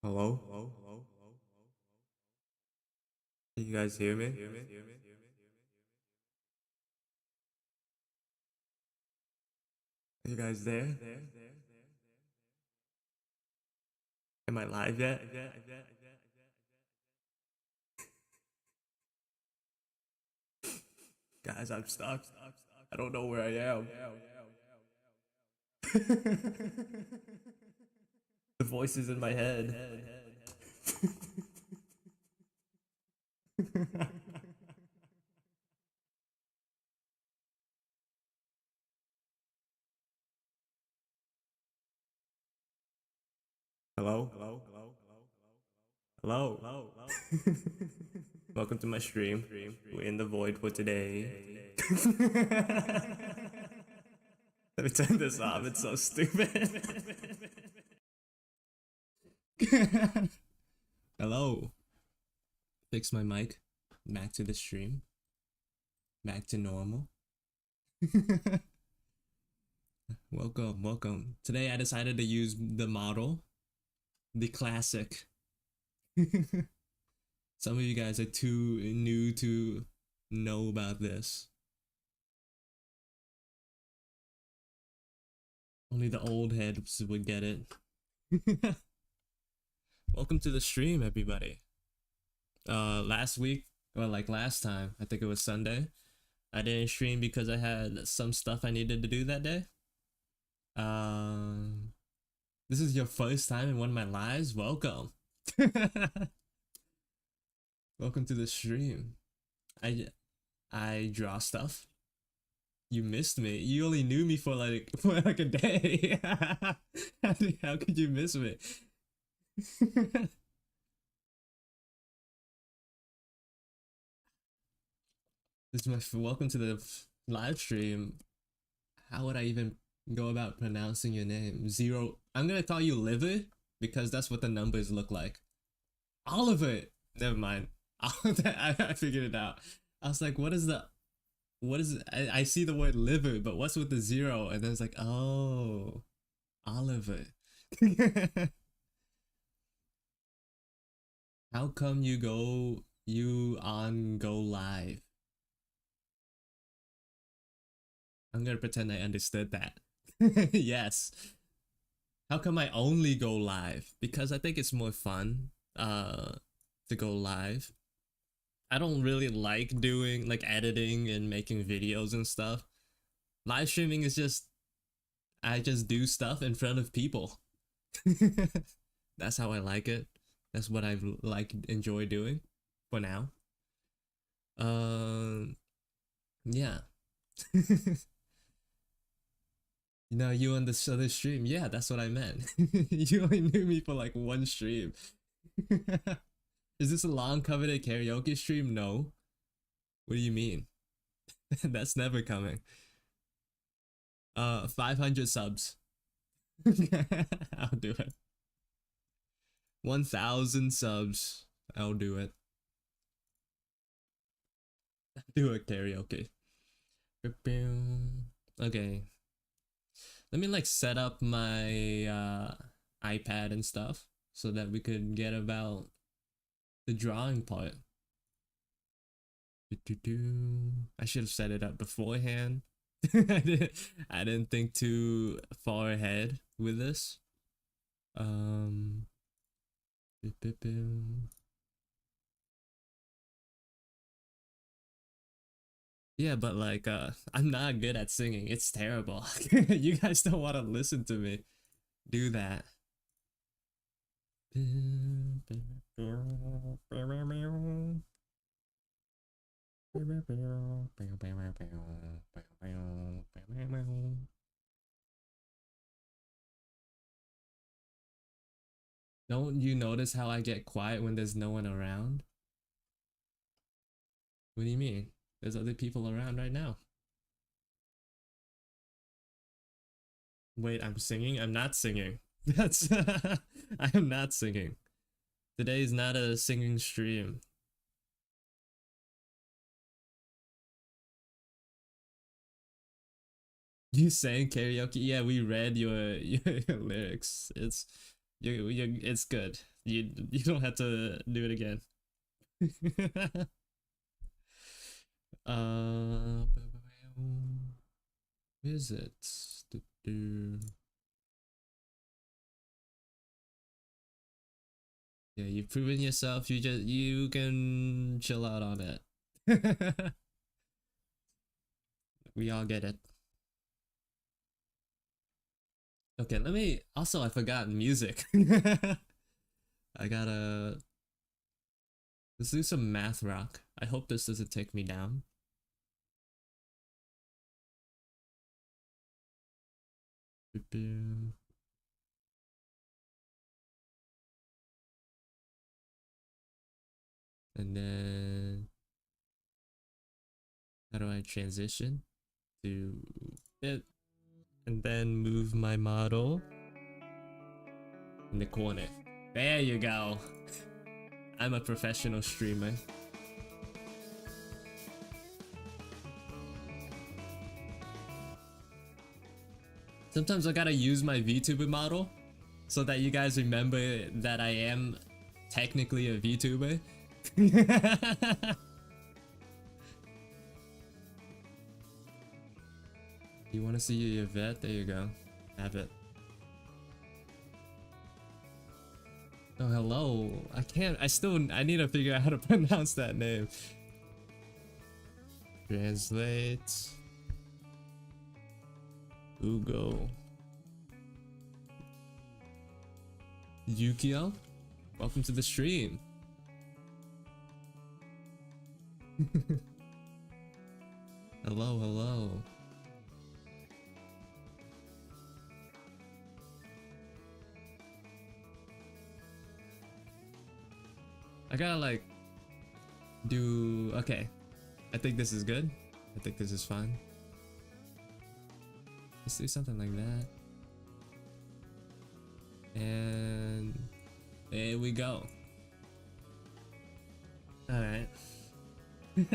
Hello? Can you guys hear me? Are you guys there? Am I live yet? Guys, I'm stuck. I don't know where I am. The voice is in my head. Hello? Hello? Welcome to my stream. We're in the void for today. Let me turn this off. It's so stupid. Hello. Fix my mic. Back to the stream. Back to normal. Welcome. Today I decided to use the model, the classic. Some of you guys are too new to know about this. Only the old heads would get it. Welcome to the stream, everybody. Last week, or like last time, I think it was Sunday, I didn't stream because I had some stuff I needed to do that day. This is your first time in one of my lives? Welcome. Welcome to the stream. I draw stuff. You missed me. You only knew me for like a day. How could you miss me? This is my welcome to the live stream. How would I even go about pronouncing your name? Zero. I'm gonna call you Liver because that's what the numbers look like. Oliver. Never mind. I figured it out. I was like, what is I see the word liver, but what's with the zero? And then it's like, oh, Oliver. How come you go live? I'm gonna pretend I understood that. Yes. How come I only go live? Because I think it's more fun to go live. I don't really like doing like editing and making videos and stuff. Live streaming is just I just do stuff in front of people. That's how I like it. That's what I enjoy doing for now. Yeah. No, you on this other stream. Yeah, that's what I meant. You only knew me for like one stream. Is this a long coveted karaoke stream? No. What do you mean? That's never coming. 500 subs. I'll do it. 1,000 subs. I'll do it. Do a karaoke. Okay. Let me like set up my iPad and stuff so that we could get about the drawing part. I should have set it up beforehand. I didn't think too far ahead with this. Yeah, but like I'm not good at singing. It's terrible. You guys don't want to listen to me do that. Don't you notice how I get quiet when there's no one around? What do you mean? There's other people around right now. Wait, I'm singing? I'm not singing. That's I am not singing. Today is not a singing stream. You sang karaoke? Yeah, we read your lyrics. It's it's good. You don't have to do it again. uh, visit. Yeah, you've proven yourself. You can chill out on it. We all get it. Okay, let me. Also, I forgot music. I gotta. Let's do some math rock. I hope this doesn't take me down. And then how do I transition to it? And then move my model in the corner. There you go. I'm a professional streamer. Sometimes I gotta use my VTuber model so that you guys remember that I am technically a VTuber. You want to see your vet? There you go. Have it. Oh, hello. I need to figure out how to pronounce that name. Translate. Ugo. Yukio? Welcome to the stream. Hello, hello. I gotta like do okay. I think this is good. I think this is fine. Let's do something like that. And there we go. Alright.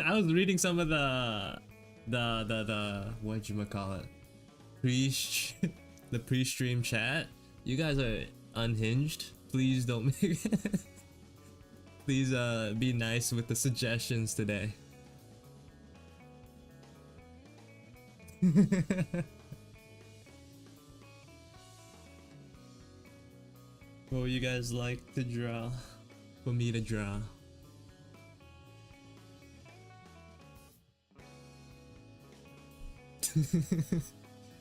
I was reading some of the whatchamacallit? The pre-stream chat. You guys are unhinged. Please don't make Please be nice with the suggestions today. What would you guys like to draw? For me to draw?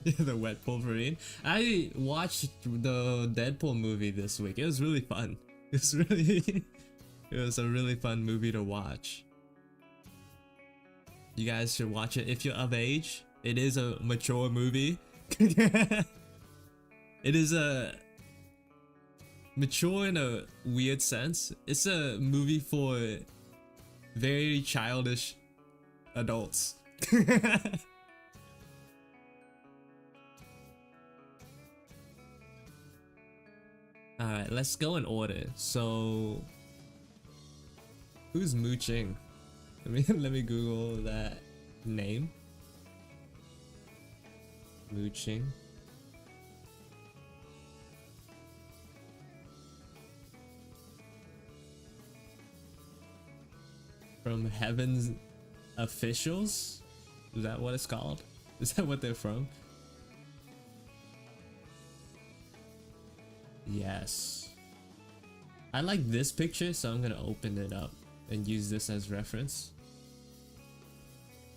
Yeah, the wet Wolverine. I watched the Deadpool movie this week. It was really fun. It's really it was a really fun movie to watch. You guys should watch it if you're of age. It is a mature movie. It is a mature in a weird sense. It's a movie for very childish adults. Alright, let's go in order. So who's mooching? Let me Google that name. Mooching. From Heaven's Officials? Is that what it's called? Is that what they're from? Yes. I like this picture, so I'm gonna open it up and use this as reference.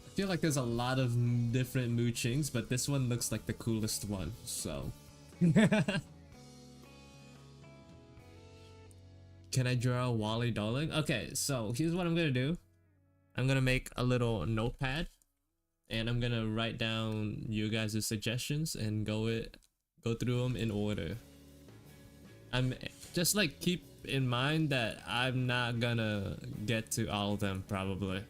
I feel like there's a lot of different moochings, but this one looks like the coolest one, so. Can I draw Wally Darling? Okay, so here's what I'm gonna do. I'm gonna make a little notepad and I'm gonna write down you guys' suggestions and go through them in order. I'm just like keep in mind that I'm not gonna get to all of them probably.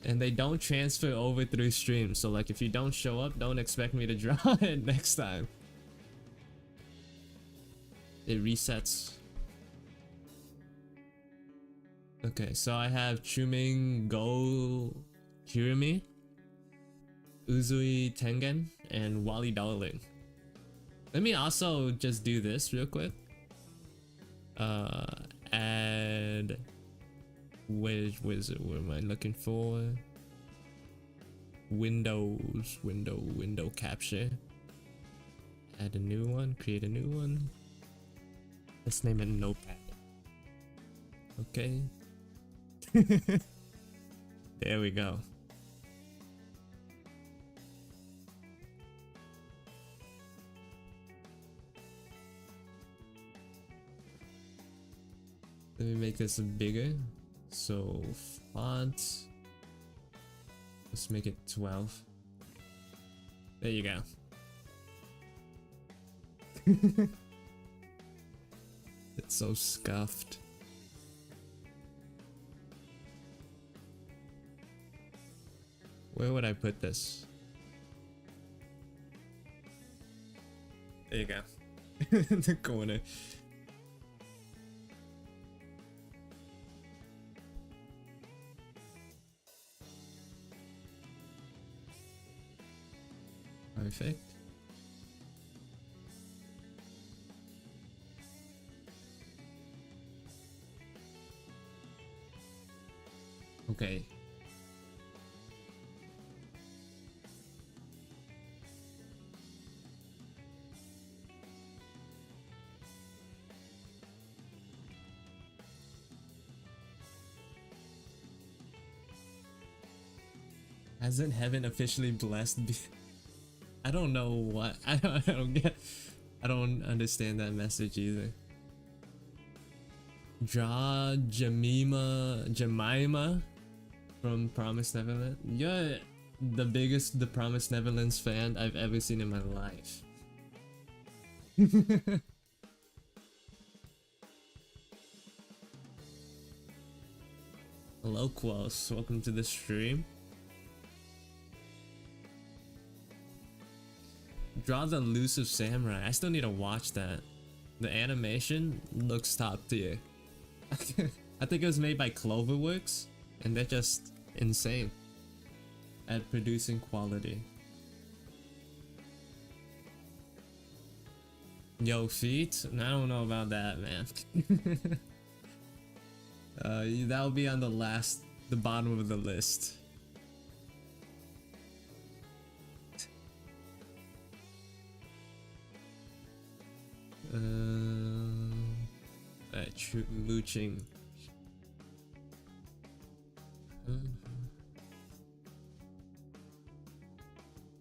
And they don't transfer over through stream, so like if you don't show up, don't expect me to draw it next time. It resets. Okay, so I have Chuming Go Kirimi, Uzui Tengen, and Wally Darling. Let me also just do this real quick. Add, where's it? What am I looking for? Window capture. Add a new one, create a new one. Let's name it Notepad. Okay. There we go. Let me make this bigger. So font, let's make it 12. There you go. It's so scuffed. Where would I put this? There you go. In the corner. Perfect. Okay. Hasn't heaven officially blessed? I don't know what. I don't understand that message either. Draw Jemima from Promised Neverland. You're the biggest The Promised Neverlands fan I've ever seen in my life. Hello Quos, welcome to the stream. Draw the Elusive Samurai. I still need to watch that. The animation looks top tier. I think it was made by Cloverworks, and they're just insane at producing quality. Yo, feet? I don't know about that, man. That'll be on the bottom of the list. Mooching.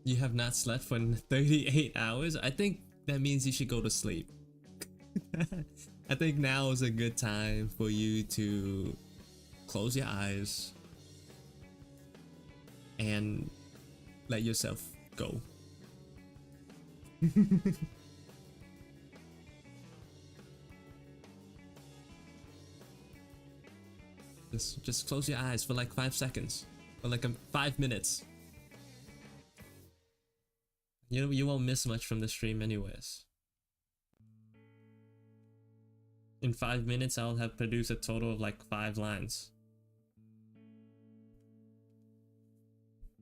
You have not slept for 38 hours? I think that means you should go to sleep. I think now is a good time for you to close your eyes and let yourself go. Just close your eyes for like 5 seconds, or like 5 minutes. You won't miss much from the stream anyways. In 5 minutes, I'll have produced a total of like 5 lines.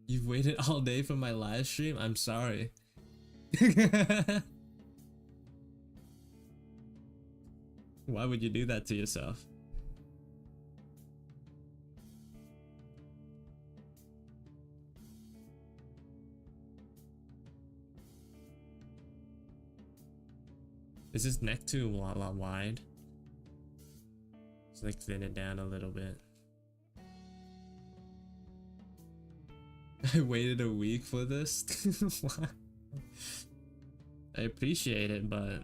You've waited all day for my live stream? I'm sorry. Why would you do that to yourself? Is this neck too wide? Just like thin it down a little bit. I waited a week for this. I appreciate it, but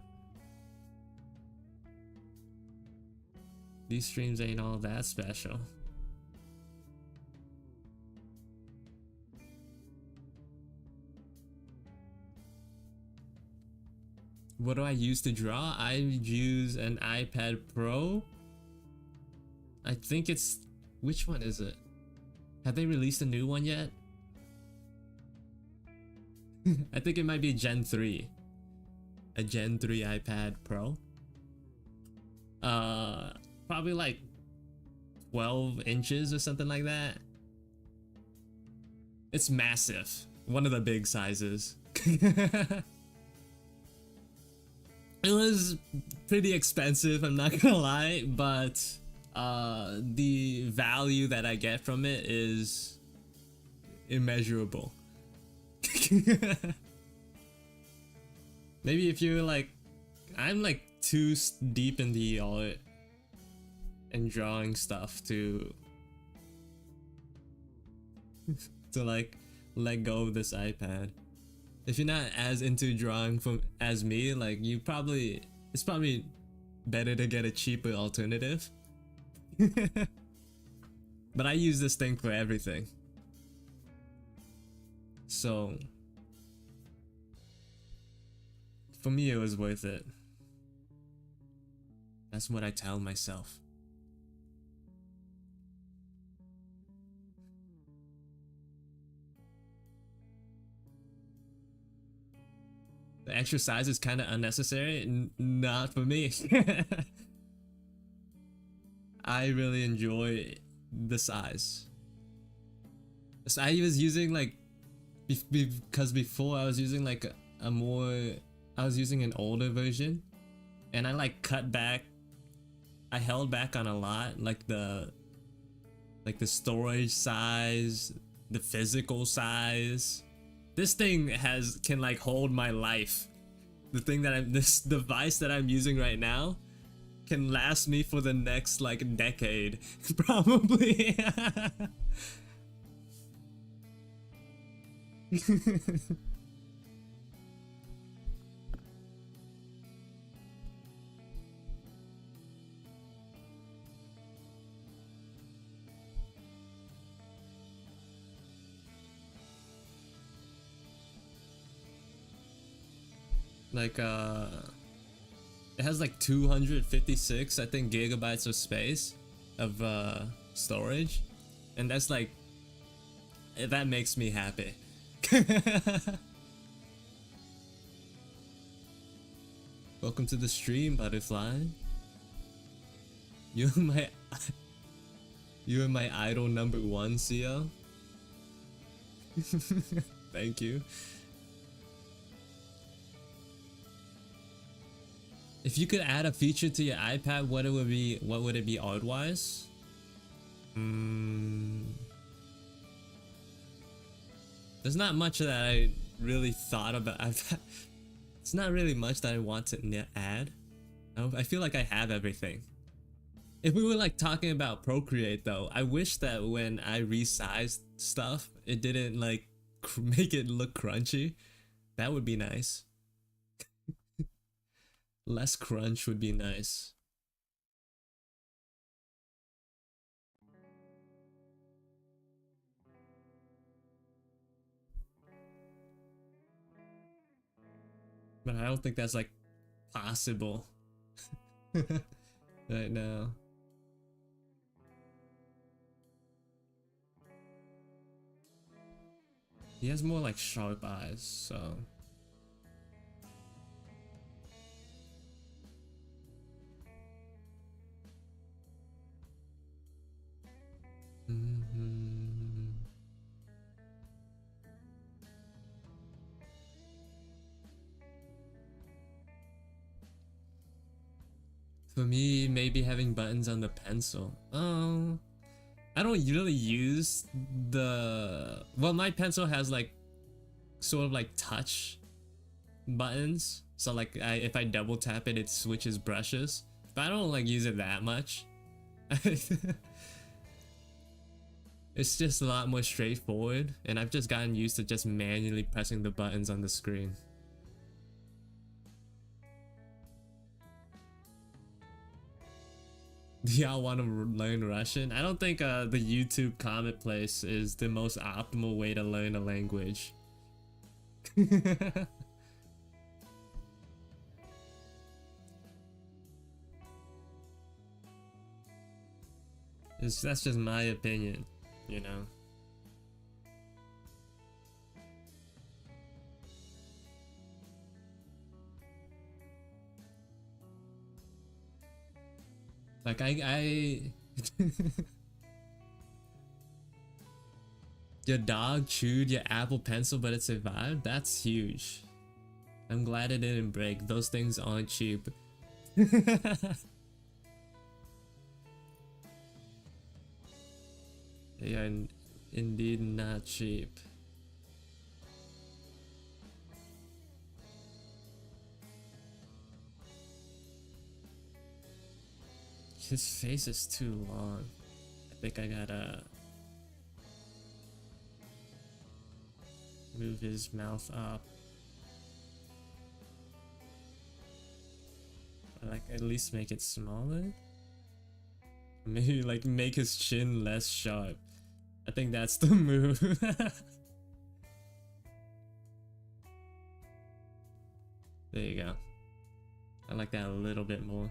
these streams ain't all that special. What do I use to draw? I use an iPad Pro. I think it's... Which one is it? Have they released a new one yet? I think it might be Gen 3. A Gen 3 iPad Pro. Probably like 12 inches or something like that. It's massive. One of the big sizes. It was pretty expensive, I'm not gonna lie, but the value that I get from it is immeasurable. Maybe if you're like, I'm like too deep in the art and drawing stuff to like let go of this iPad. If you're not as into drawing from as me, like it's probably better to get a cheaper alternative. But I use this thing for everything. So for me it was worth it. That's what I tell myself. The exercise is kind of unnecessary. Not for me. I really enjoy the size. So I was using like, because before I was using like I was using an older version, and I like cut back. I held back on a lot, like the storage size, the physical size. This thing can like hold my life. This device that I'm using right now can last me for the next like decade, probably. Like it has like 256 I think gigabytes of space of storage, and that's like, that makes me happy. Welcome to the stream, Butterfly. You're my you're my idol number one, CO. Thank you. If you could add a feature to your iPad, what would it be art-wise? There's not much that I really thought about. It's not really much that I want to add. I feel like I have everything. If we were like talking about Procreate though, I wish that when I resized stuff, it didn't like make it look crunchy. That would be nice. Less crunch would be nice. But I don't think that's like possible right now. He has more like sharp eyes, so. For me, maybe having buttons on the pencil. Oh, I don't really use well, my pencil has like sort of like touch buttons. So like if I double tap it, it switches brushes. But I don't like use it that much. It's just a lot more straightforward, and I've just gotten used to just manually pressing the buttons on the screen. Do y'all want to learn Russian? I don't think the YouTube comment place is the most optimal way to learn a language. That's just my opinion, you know. Like your dog chewed your Apple Pencil but it survived? That's huge. I'm glad it didn't break. Those things aren't cheap. They are indeed not cheap. His face is too long. I think I gotta move his mouth up. Like, at least make it smaller? Maybe like make his chin less sharp. I think that's the move. There you go. I like that a little bit more.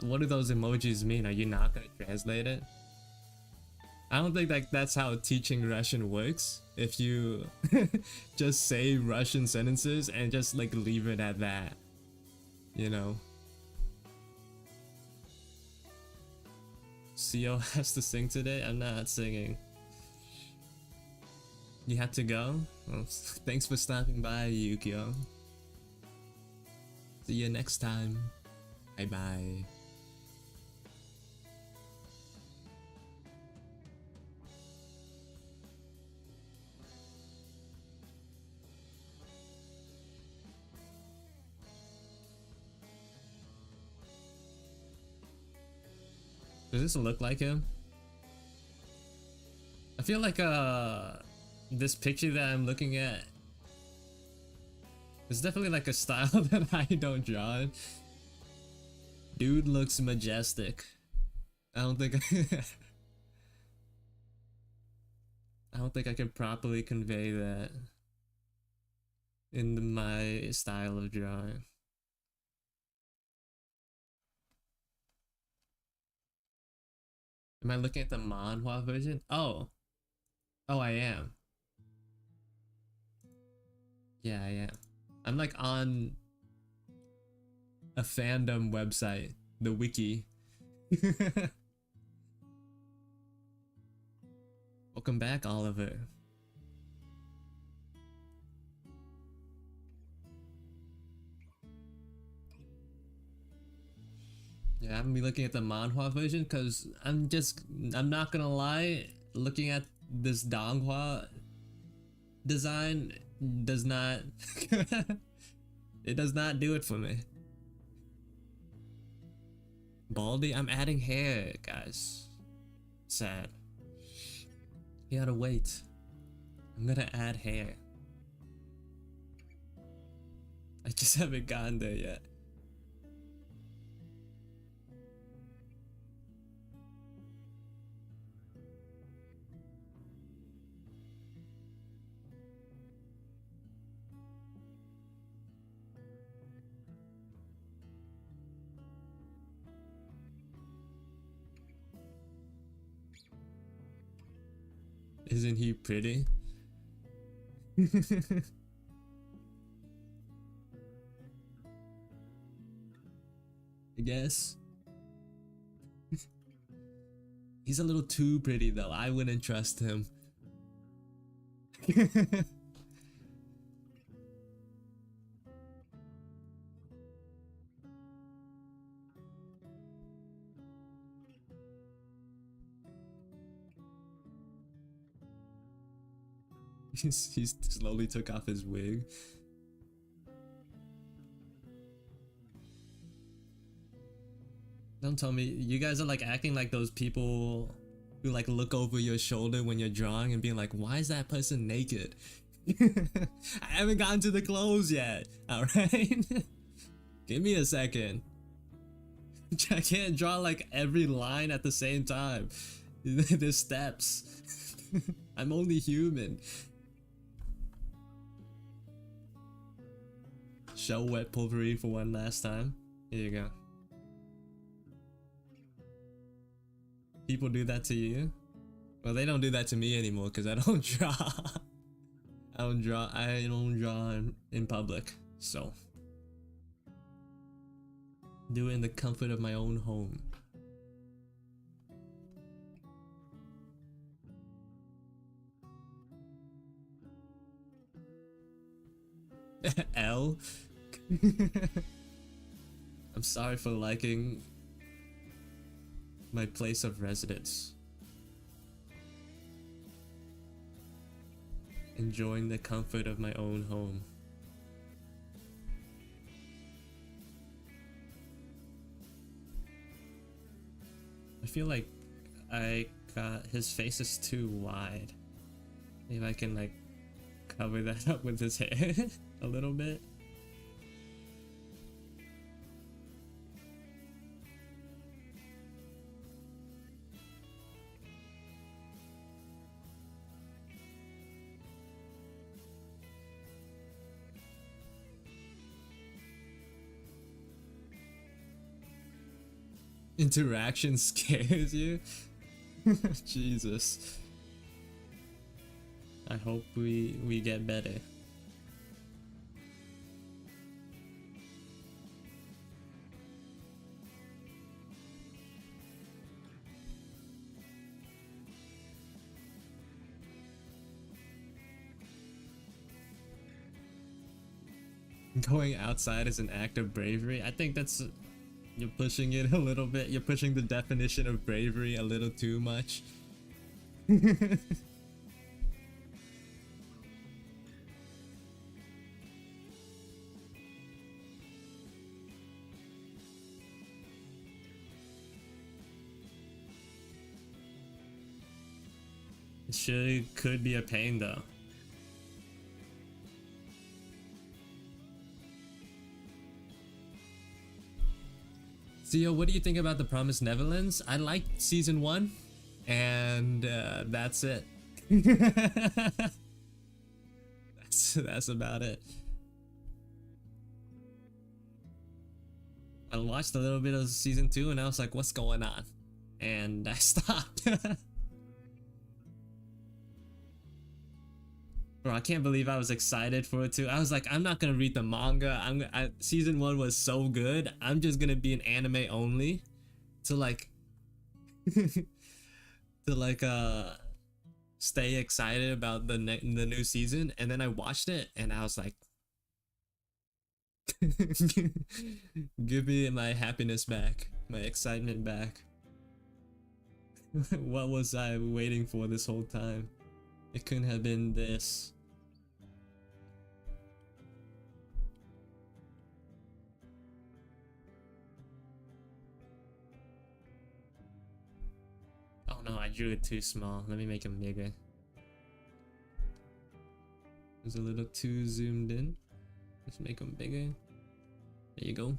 What do those emojis mean? Are you not gonna translate it? I don't think like that's how teaching Russian works. If you just say Russian sentences and just like leave it at that, you know. CO has to sing today. I'm not singing. You had to go? Well, thanks for stopping by, Yukio. See you next time. Bye bye. Does this look like him? I feel like this picture that I'm looking at is definitely like a style that I don't draw. Dude looks majestic. I don't think I don't think I can properly convey that in my style of drawing. Am I looking at the manhwa version? Oh, I am. Yeah, I am. I'm like on a fandom website, the wiki. Welcome back, Oliver. Yeah, I'm gonna be looking at the manhwa version because I'm not gonna lie, looking at this donghua design does not it does not do it for me. Baldy, I'm adding hair, guys. Sad. You gotta wait. I'm gonna add hair. I just haven't gotten there yet. Isn't he pretty? I guess. He's a little too pretty though. I wouldn't trust him. He slowly took off his wig. Don't tell me you guys are like acting like those people who like look over your shoulder when you're drawing and being like, why is that person naked? I haven't gotten to the clothes yet. All right. Give me a second. I can't draw like every line at the same time. There's steps. I'm only human. Show wet potpourri for one last time. Here you go. People do that to you? Well, they don't do that to me anymore because I don't draw. I don't draw in public. So do it in the comfort of my own home. L. I'm sorry for liking my place of residence. Enjoying the comfort of my own home. I feel like his face is too wide. Maybe I can like cover that up with his hair a little bit. Interaction scares you? Jesus. I hope we get better. Going outside is an act of bravery. I think that's... You're pushing it a little bit. You're pushing the definition of bravery a little too much. It sure could be a pain though. Theo, what do you think about The Promised Neverlands? I liked season 1, and that's it. that's about it. I watched a little bit of season 2, and I was like, what's going on? And I stopped. Bro, I can't believe I was excited for it too. I was like, I'm not gonna read the manga. Season 1 was so good. I'm just gonna be an anime only, to like, stay excited about the new season. And then I watched it, and I was like, give me my happiness back, my excitement back. What was I waiting for this whole time? It couldn't have been this. Oh no, I drew it too small. Let me make him bigger. It was a little too zoomed in. Let's make him bigger. There you go.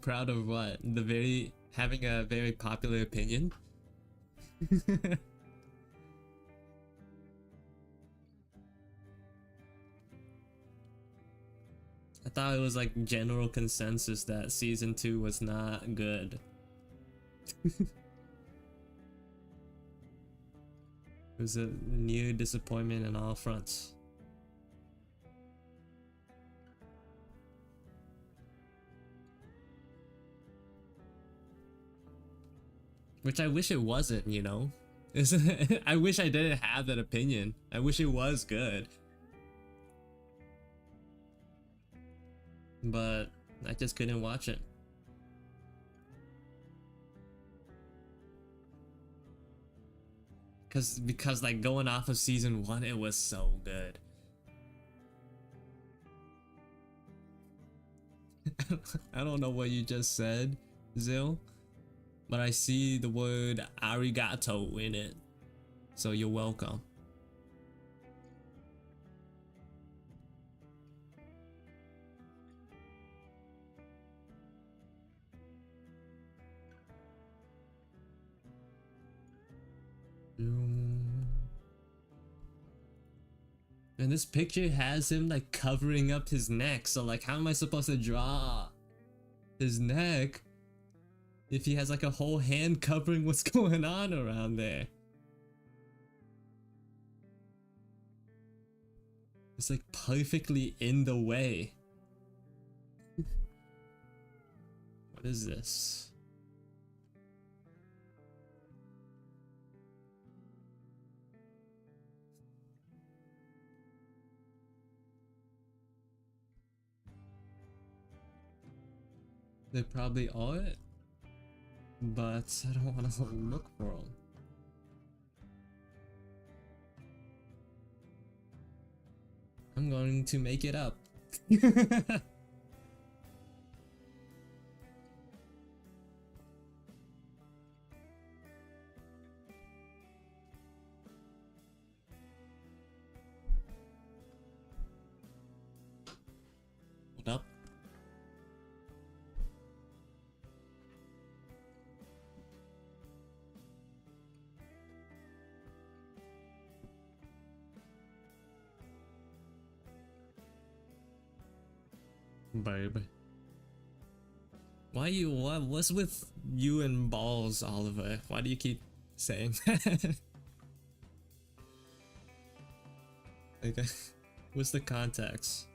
Proud of what? Having a very popular opinion? I thought it was like general consensus that season 2 was not good. It was a new disappointment on all fronts. Which I wish it wasn't, you know? I wish I didn't have that opinion. I wish it was good. But I just couldn't watch it. Because like going off of season 1, it was so good. I don't know what you just said, Zill, but I see the word arigato in it, so you're welcome. And this picture has him like covering up his neck, so like how am I supposed to draw his neck if he has like a whole hand covering what's going on around there? It's like perfectly in the way. What is this? They probably are, but I don't want to look for them. I'm going to make it up. Hold up. Babe. What's with you and balls, Oliver? Why do you keep saying that? Okay. What's the context?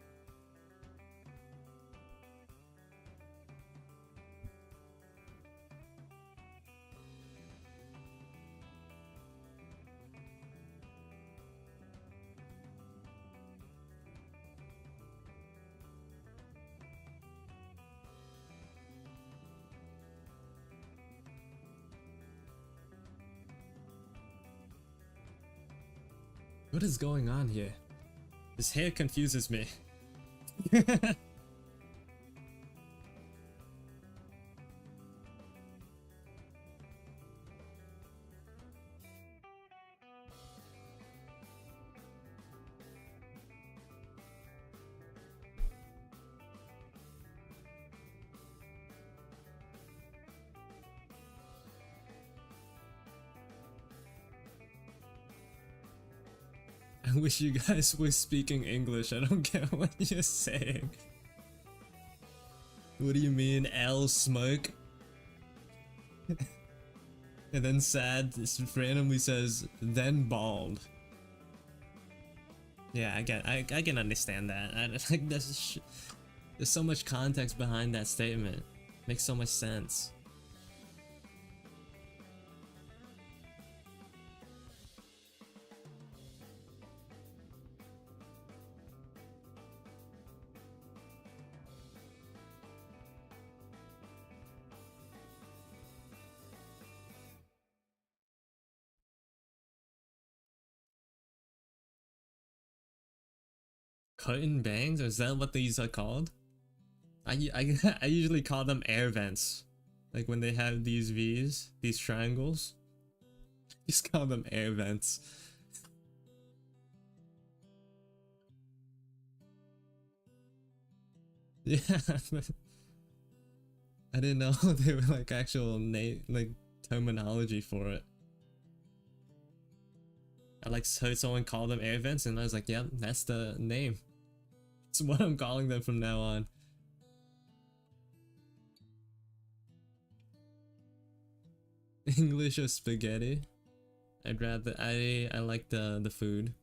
What is going on here? His hair confuses me. I wish you guys were speaking English. I don't get what you're saying. What do you mean, L smoke? And then sad, this randomly says, then bald. Yeah, I can understand that. Like there's so much context behind that statement. Makes so much sense. Curtain bangs? Is that what these are called? I usually call them air vents. Like when they have these V's, these triangles. Just call them air vents. Yeah. I didn't know they were like actual like terminology for it. I like heard someone call them air vents and I was like, yeah, that's the name. It's what I'm calling them from now on. English or spaghetti? I'd rather I like the food.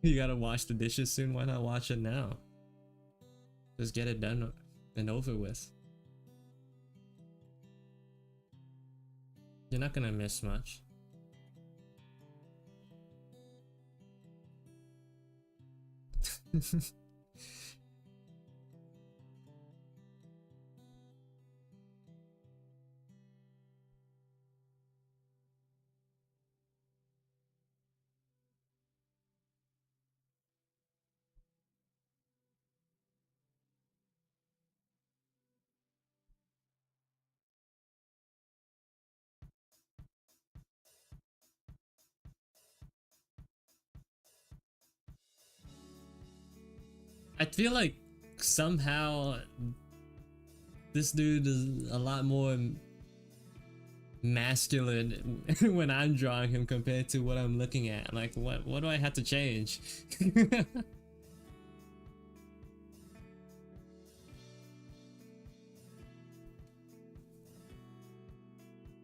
You gotta wash the dishes soon. Why not watch it now? Just get it done and over with. You're not gonna miss much. I feel like somehow this dude is a lot more masculine when I'm drawing him compared to what I'm looking at. Like, what do I have to change?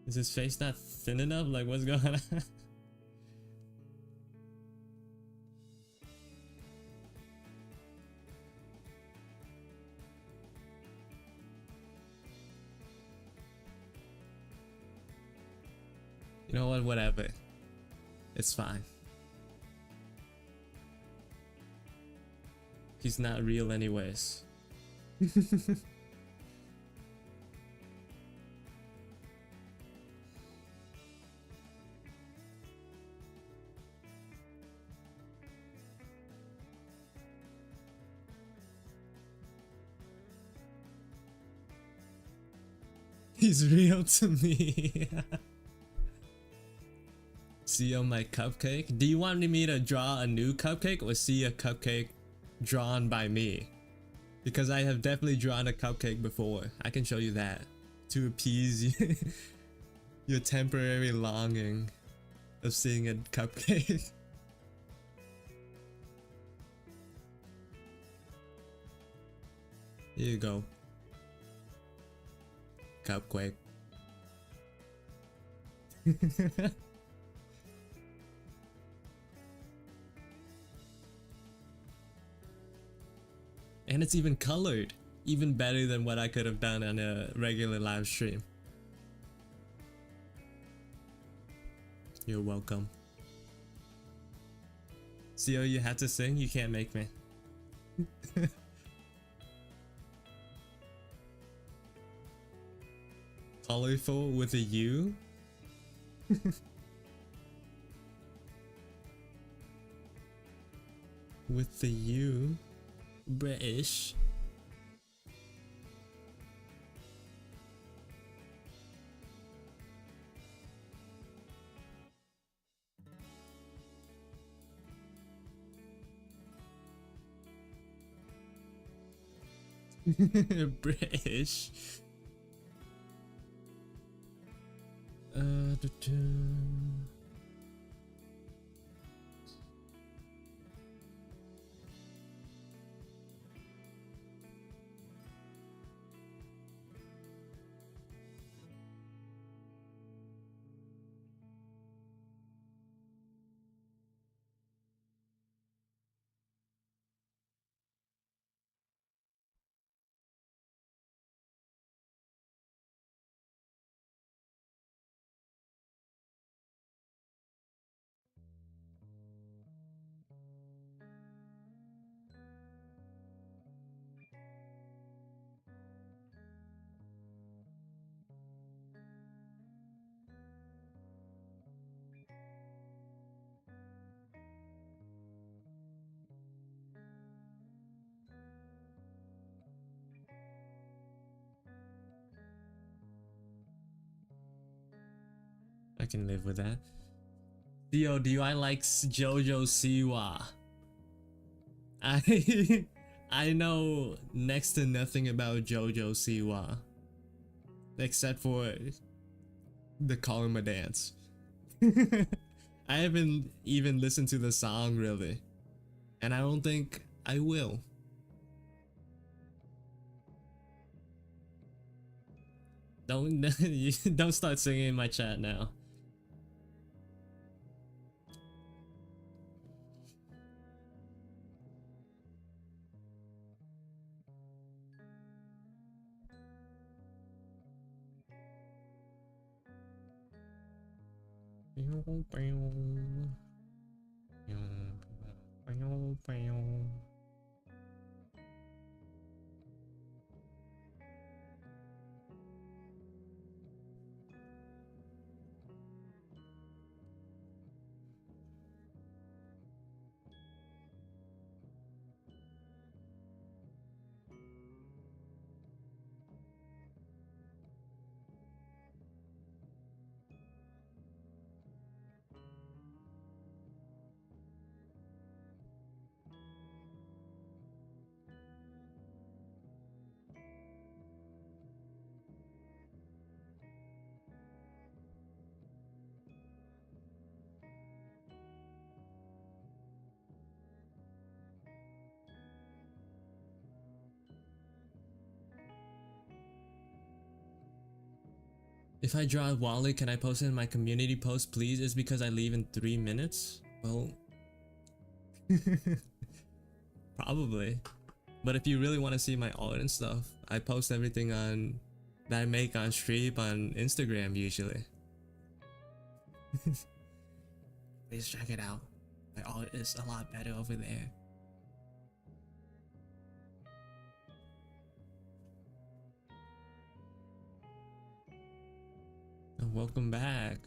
Is his face not thin enough? Like, what's going on? You know what? Whatever. It's fine. He's not real anyways. He's real to me. See on my cupcake? Do you want me to draw a new cupcake or see a cupcake drawn by me? Because I have definitely drawn a cupcake before. I can show you that to appease you. Your temporary longing of seeing a cupcake. Here you go. Cupcake. And it's even colored. Even better than what I could have done on a regular live stream. You're welcome. See how you had to sing? You can't make me. Colorful with a U? With the U? British. British. I can live with that. Theo, do I like JoJo Siwa? I know next to nothing about JoJo Siwa. Except for the Karma dance. I haven't even listened to the song really. And I don't think I will. Don't start singing in my chat now. If I draw Wally, can I post it in my community post, please? Is because I leave in 3 minutes? Well, probably. But if you really want to see my art and stuff, I post everything on that I make on stream on Instagram usually. Please check it out. My art is a lot better over there. And welcome back.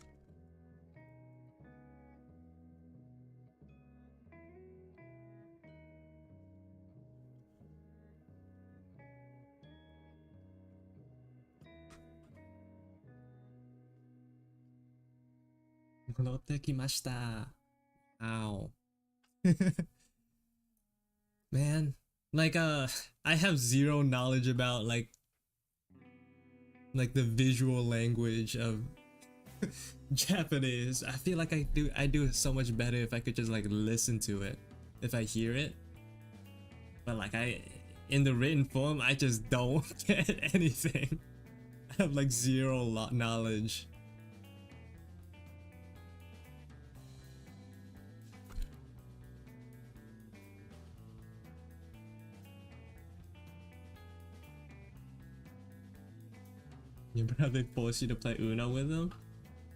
戻ってきました. Ow. Man, like I have zero knowledge about like the visual language of Japanese. I feel like I do it so much better if I could just like listen to it, if I hear it. But like in the written form, I just don't get anything. I have like zero knowledge. Your brother forced you to play Uno with him?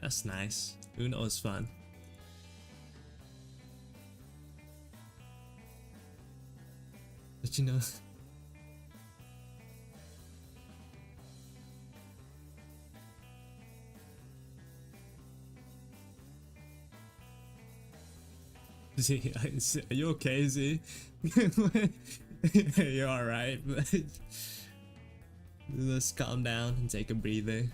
That's nice. Uno is fun. But you know... Z, are you okay, Z? You're alright. Let's calm down and take a breather.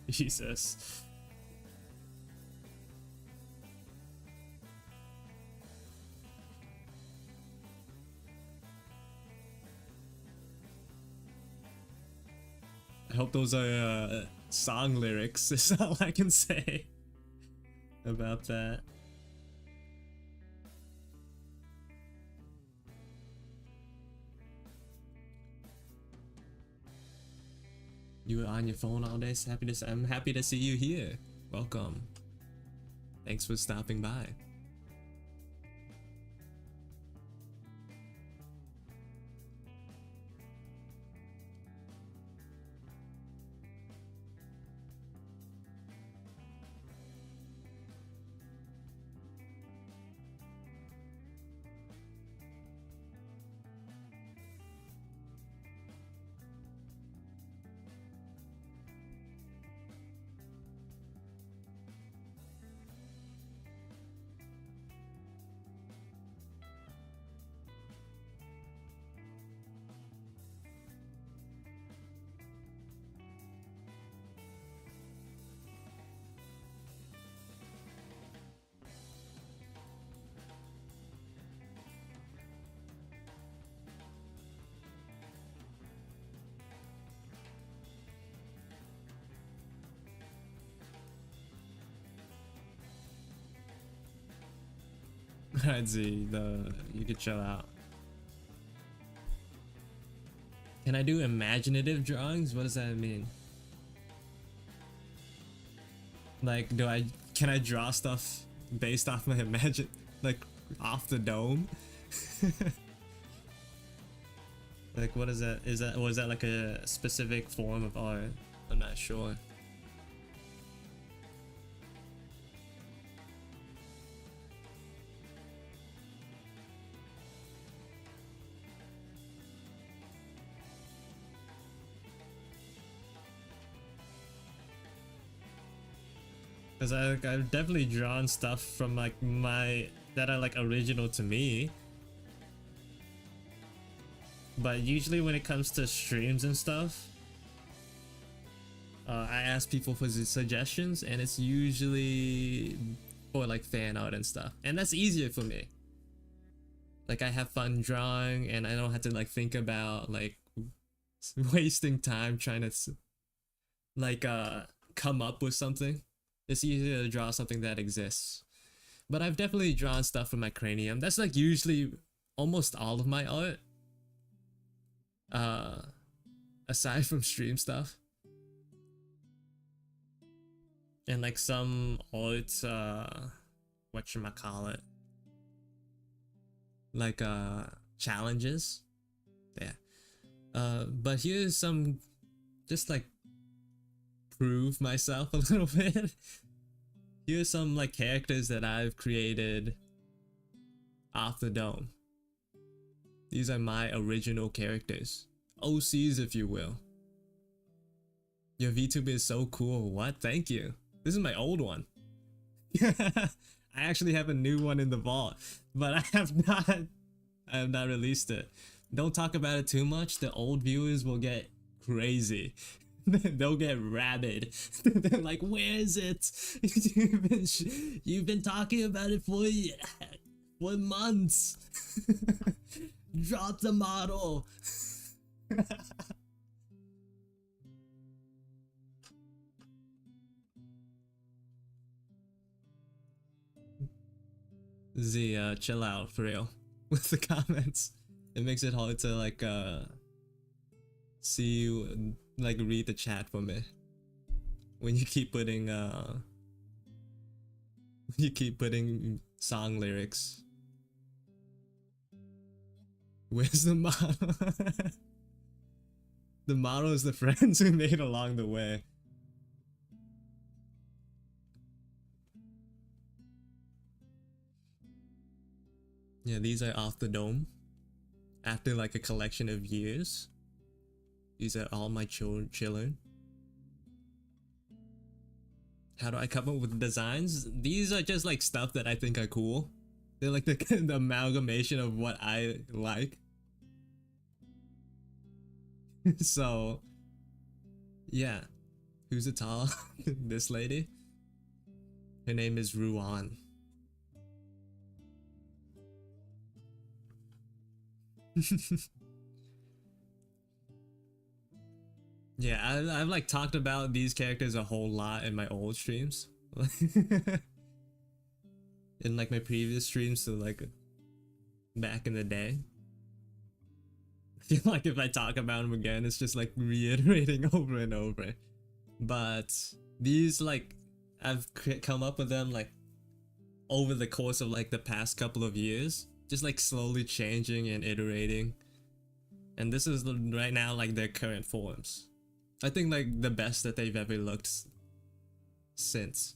Jesus. I hope those are song lyrics. Is all I can say about that. You were on your phone all day. I'm happy to see you here. Welcome. Thanks for stopping by. Alright, Z, you could chill out. Can I do imaginative drawings? What does that mean? Like, can I draw stuff based off my like off the dome? Like, what is that? Is that, or is that like a specific form of art? I'm not sure. Because I've definitely drawn stuff from like my that are like original to me, but usually when it comes to streams and stuff, I ask people for suggestions, and it's usually for like fan art and stuff, and that's easier for me. Like, I have fun drawing, and I don't have to like think about like wasting time trying to like come up with something. It's easier to draw something that exists. But I've definitely drawn stuff from my cranium. That's like usually almost all of my art. Aside from stream stuff. And like some art, whatchamacallit, like challenges. Yeah. But here's some, just like prove myself a little bit. Here's some like characters that I've created off the dome. These are my original characters. OCs, if you will. Your VTuber is so cool. What? Thank you. This is my old one. I actually have a new one in the vault, but I have not released it. Don't talk about it too much. The old viewers will get crazy. They'll get rabid. They're like, where is it? You've been talking about it for months. Drop the model. Z, chill out for real with the comments. It makes it hard to like see you, like read the chat for me when you keep putting song lyrics. Where's the model? The model is the friends we made along the way. Yeah, these are off the dome. After like a collection of years. These are all my children. How do I come up with designs? These are just like stuff that I think are cool. They're like the amalgamation of what I like. So, yeah. Who's the tall? This lady? Her name is Ruan. Yeah, I've like talked about these characters a whole lot in my old streams. In like my previous streams, so like back in the day. I feel like if I talk about them again, it's just like reiterating over and over. But these, like, I've come up with them like over the course of like the past couple of years, just like slowly changing and iterating. And this is right now like their current forms. I think like the best that they've ever looked since.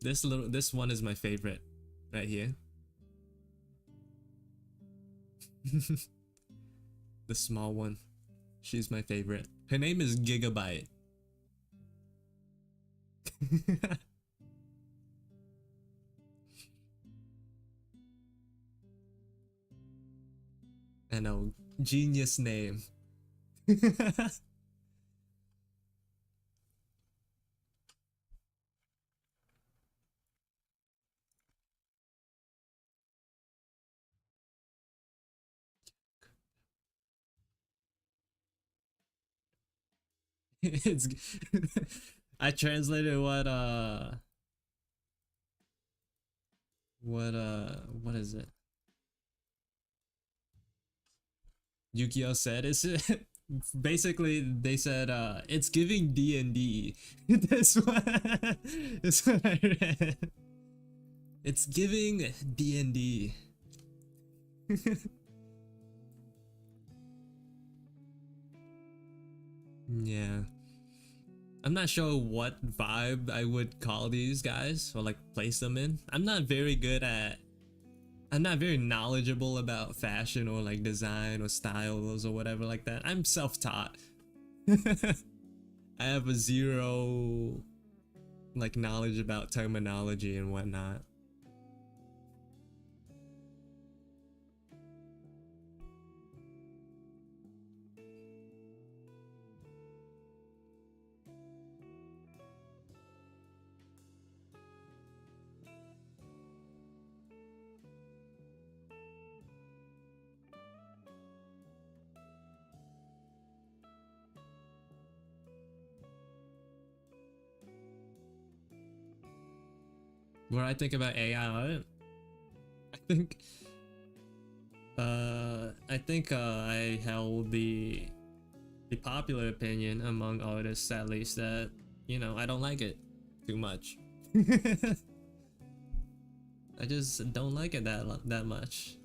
This one is my favorite right here. The small one. She's my favorite. Her name is Gigabyte. I know, genius name. It's I translated what is it? Yukio said is basically they said it's giving D&D. This one is what I read. It's giving D&D. Yeah. I'm not sure what vibe I would call these guys or like place them in. I'm not very knowledgeable about fashion or like design or styles or whatever like that. I'm self-taught. I have a zero like knowledge about terminology and whatnot. What I think about AI art, I think I held the popular opinion among artists, at least, that I don't like it too much. I just don't like it that much.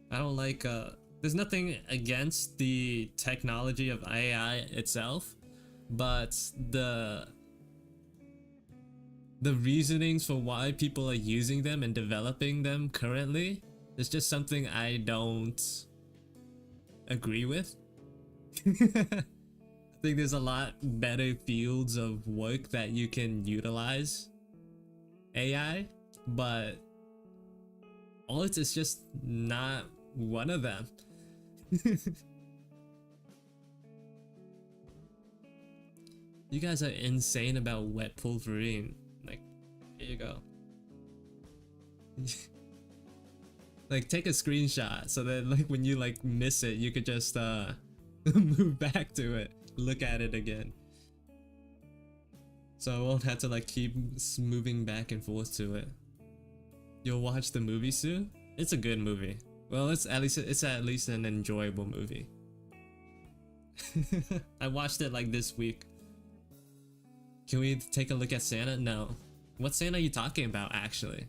I don't like there's nothing against the technology of AI itself, but the reasonings for why people are using them and developing them currently is just something I don't agree with. I think there's a lot better fields of work that you can utilize AI, but art is just not one of them. You guys are insane about wet pulverine. Like, here you go. Like, take a screenshot so that like when you like miss it, you could just move back to it, look at it again. So I won't have to like keep moving back and forth to it. You'll watch the movie soon? It's a good movie. Well, it's at least an enjoyable movie. I watched it like this week. Can we take a look at Santa? No. What Santa are you talking about, actually?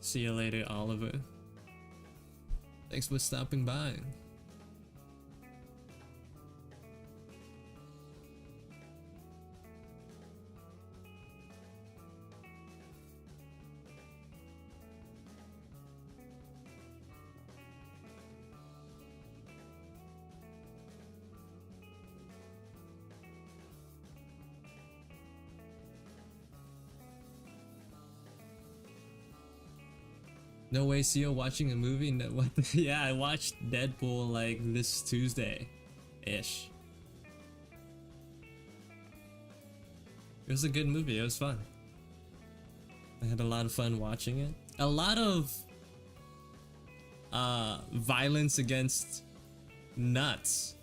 See you later, Oliver. Thanks for stopping by. No way, Seal watching a movie? No, what yeah, I watched Deadpool like this Tuesday-ish. It was a good movie, it was fun. I had a lot of fun watching it. A lot of violence against nuts.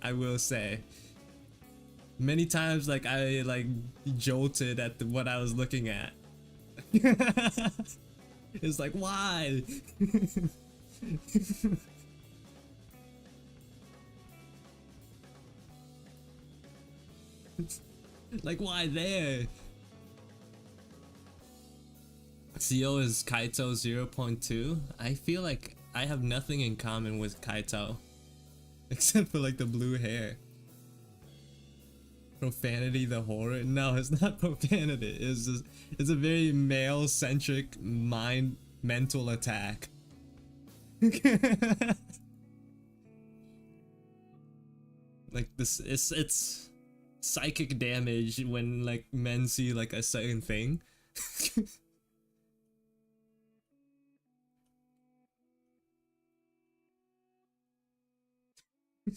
I will say. Many times like I like jolted at what I was looking at. It's like, why? Like, why there? CO is Kaito 0.2. I feel like I have nothing in common with Kaito except for like the blue hair. Profanity the horror? No, it's not profanity. It's a very male-centric mental attack. Like this, it's psychic damage when like men see like a certain thing.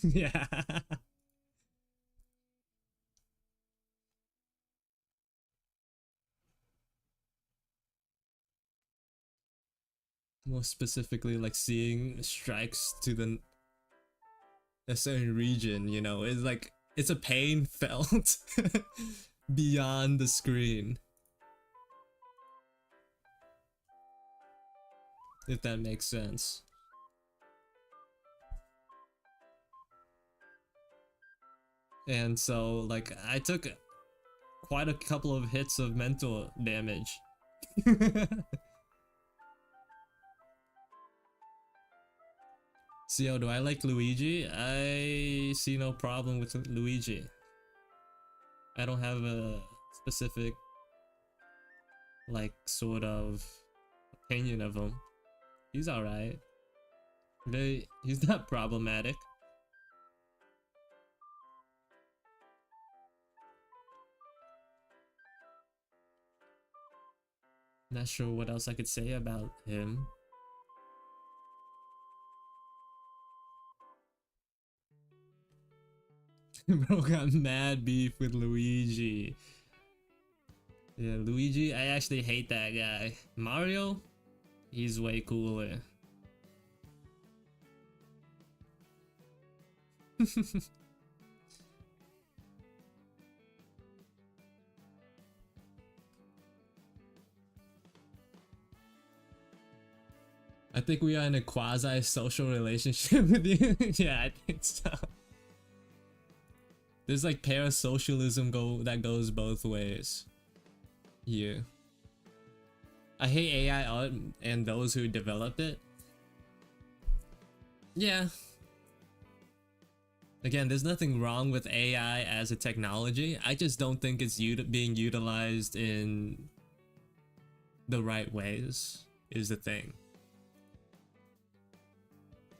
Yeah. More specifically, like seeing strikes to a certain region, it's like it's a pain felt beyond the screen. If that makes sense. And so like I took quite a couple of hits of mental damage. So, do I like Luigi? I see no problem with Luigi. I don't have a specific, like, sort of opinion of him. He's alright. He's not problematic. Not sure what else I could say about him. Bro got mad beef with Luigi. Yeah, Luigi, I actually hate that guy. Mario, he's way cooler. I think we are in a quasi-social relationship with you. Yeah, I think so. There's like parasocialism that goes both ways. Yeah. I hate AI art and those who developed it. Yeah. Again, there's nothing wrong with AI as a technology. I just don't think it's being utilized in the right ways is the thing.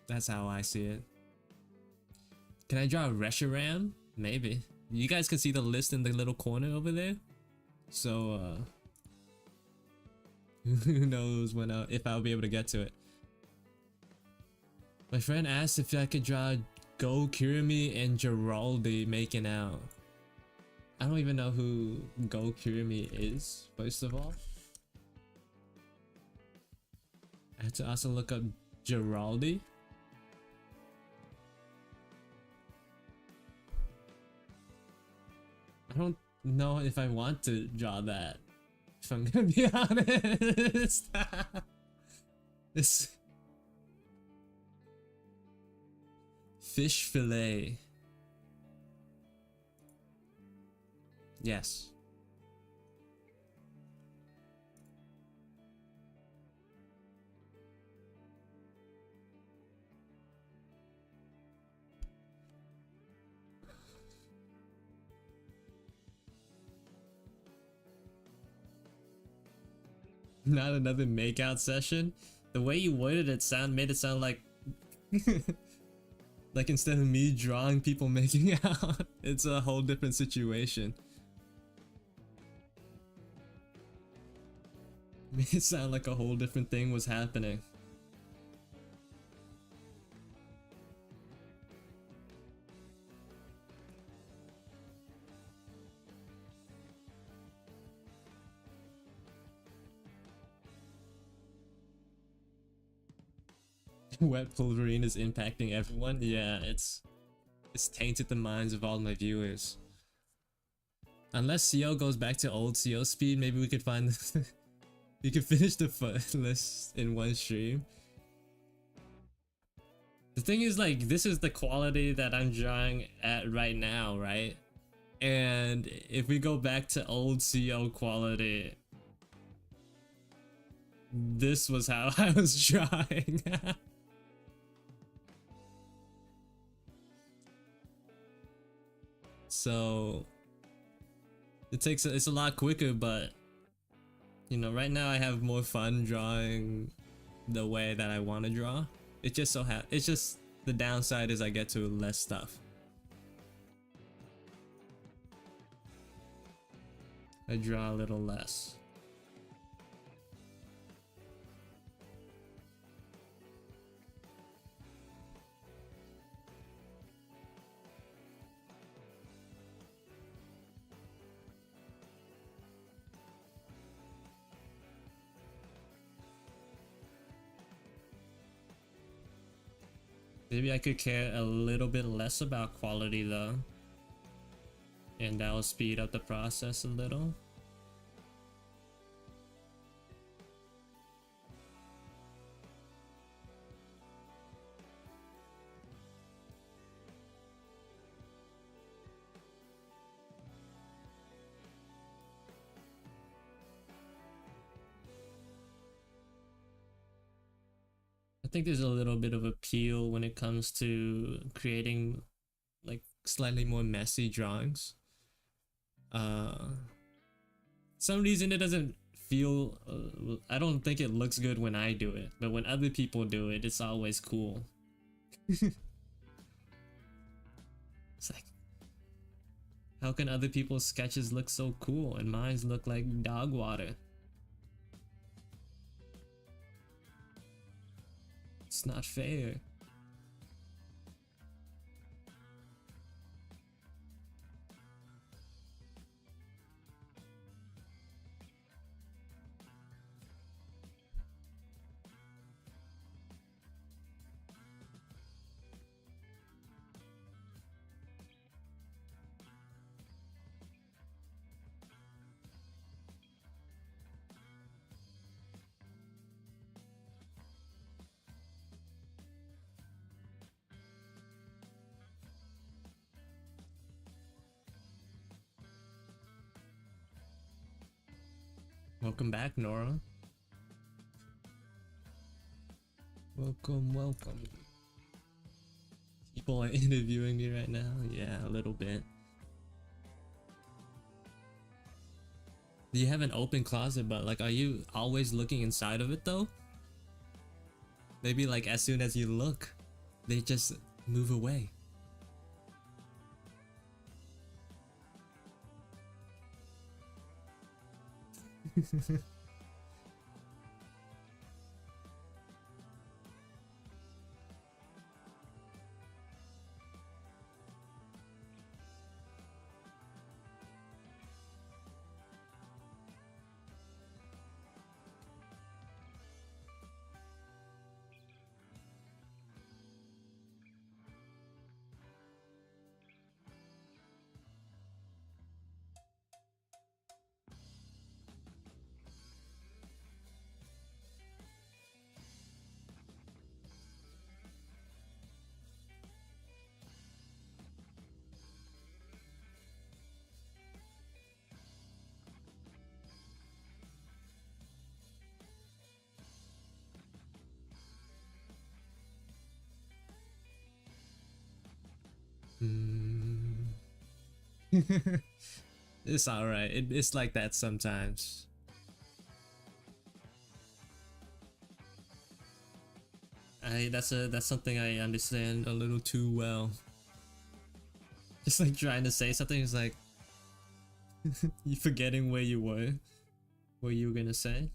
That's how I see it. Can I draw a Reshiram? Maybe. You guys can see the list in the little corner over there. So, who knows when if I'll be able to get to it. My friend asked if I could draw Go Kirimi and Giraldi making out. I don't even know who Go Kirimi is, first of all. I had to also look up Giraldi. I don't know if I want to draw that, if I'm gonna be honest. This fish fillet. Yes. Not another makeout session. The way you worded it made it sound like like instead of me drawing people making out, it's a whole different situation. Made it sound like a whole different thing was happening. Wet Wolverine is impacting everyone. Yeah, it's tainted the minds of all my viewers. Unless CO goes back to old CO speed, maybe we could find we could finish the list in one stream. The thing is, like, this is the quality that I'm drawing at right now, right? And if we go back to old CO quality, this was how I was drawing. So it's a lot quicker, but you know, right now I have more fun drawing the way that I want to draw. It just it's just the downside is I get to less stuff. I draw a little less. Maybe I could care a little bit less about quality though, and that will speed up the process a little. think there's a little bit of appeal when it comes to creating like slightly more messy drawings. Uh, some reason it doesn't feel. I don't think it looks good when I do it, but when other people do it, it's always cool. It's like, how can other people's sketches look so cool and mine's look like dog water? It's not fair. Welcome back, Nora. Welcome, welcome. People are interviewing me right now. Yeah, a little bit. You have an open closet, but like, are you always looking inside of it though? Maybe like as soon as you look, they just move away. It's alright. It's like that sometimes. That's something I understand a little too well. Just like trying to say something is like you forgetting where you were, what you were gonna say.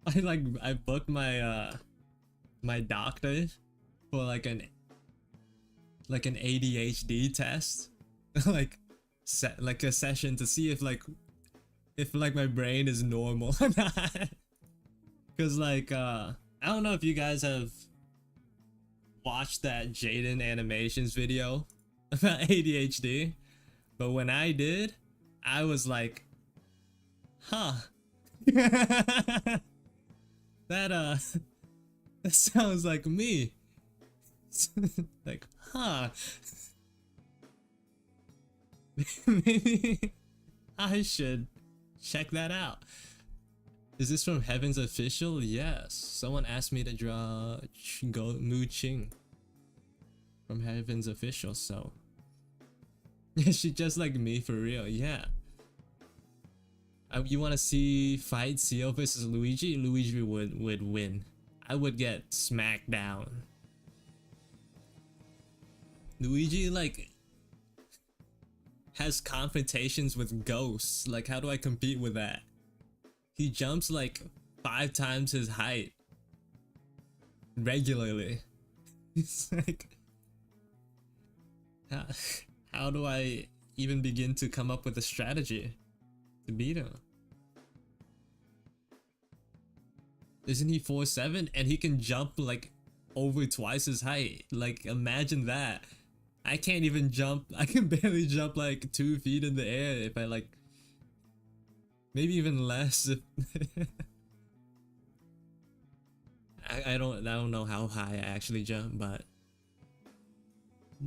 I booked my my doctor for like an ADHD test, like like a session to see if like my brain is normal or not. Cause like I don't know if you guys have watched that Jaden animations video about ADHD, but when I did, I was like, huh. That that sounds like me. Like, huh. Maybe I should check that out. Is this from Heaven's Official? Yes. Someone asked me to draw Mu Ching from Heaven's Official, so yeah, she just like me for real. Yeah. You want to see fight Seal versus Luigi? Luigi would win. I would get smacked down. Luigi like has confrontations with ghosts. Like, how do I compete with that? He jumps like 5 times his height regularly. It's like, how do I even begin to come up with a strategy to beat him? Isn't he 4'7" and he can jump like over twice his height? Like, imagine that. I can't even jump. I can barely jump like 2 feet in the air if I like, maybe even less. I don't know how high I actually jump, but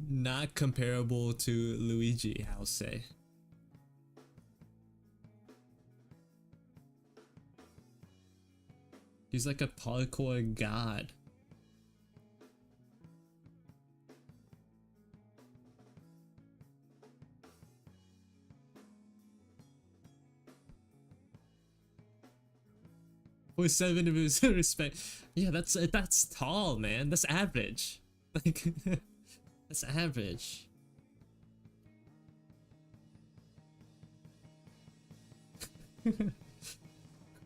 not comparable to Luigi, I'll say. He's like a parkour god. With 7 respect. Yeah, that's tall, man. That's average. Like that's average.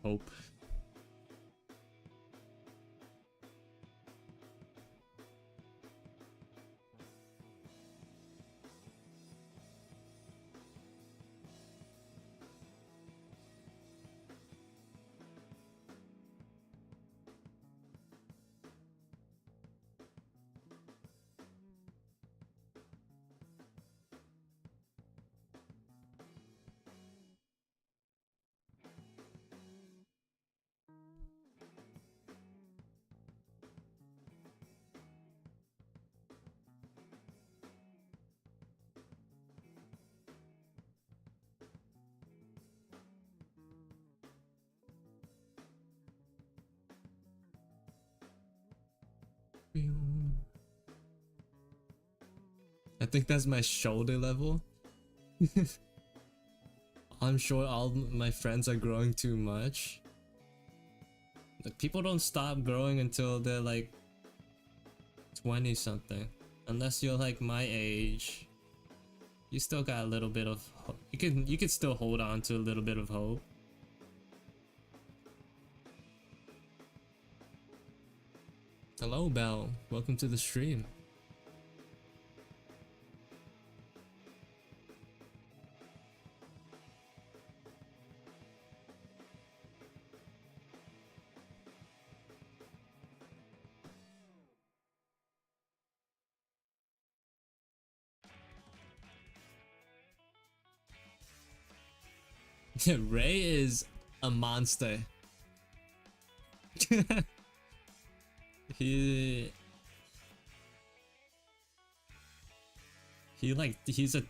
Hope. I think that's my shoulder level. I'm sure all my friends are growing too much. Like, people don't stop growing until they're like 20 something. Unless you're like my age. You still got a little bit of hope. You can still hold on to a little bit of hope. Hello, Belle. Welcome to the stream. Ray is a monster. he he's a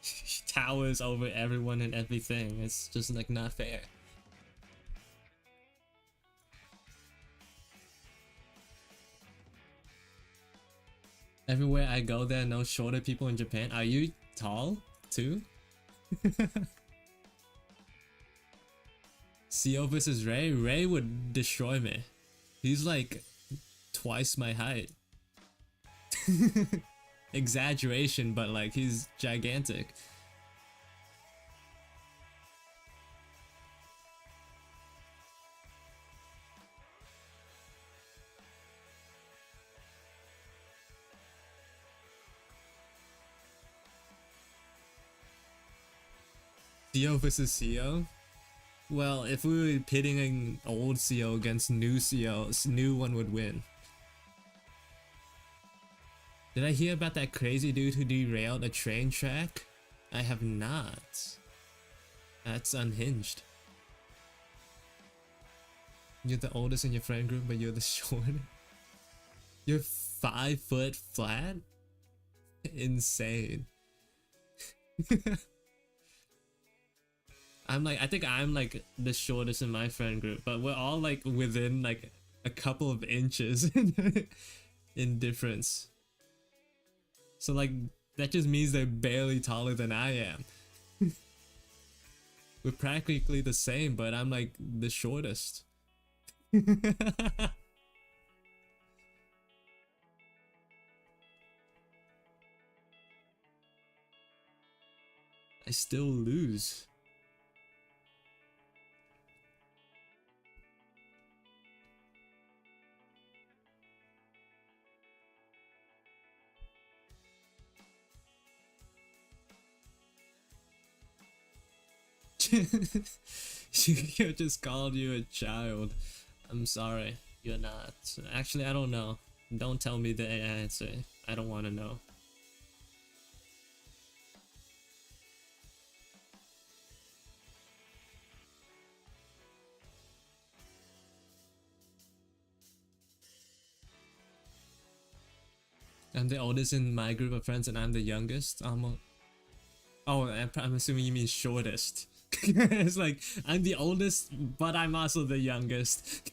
he towers over everyone and everything. It's just like not fair. Everywhere I go, there are no shorter people in Japan. Are you tall too? CO versus Ray? Ray would destroy me. He's like twice my height. Exaggeration, but like he's gigantic. CO versus CO? Well, if we were pitting an old CO against new CO, new one would win. Did I hear about that crazy dude who derailed a train track? I have not. That's unhinged. You're the oldest in your friend group, but you're the shortest. You're 5 foot flat? Insane. I think I'm like the shortest in my friend group, but we're all like within like a couple of inches in difference. So like that just means they're barely taller than I am. We're practically the same, but I'm like the shortest. I still lose. You just called you a child. I'm sorry, you're not. Actually, I don't know. Don't tell me the answer. I don't want to know. I'm the oldest in my group of friends, and I'm the youngest. Oh, I'm assuming you mean shortest. It's like I'm the oldest, but I'm also the youngest.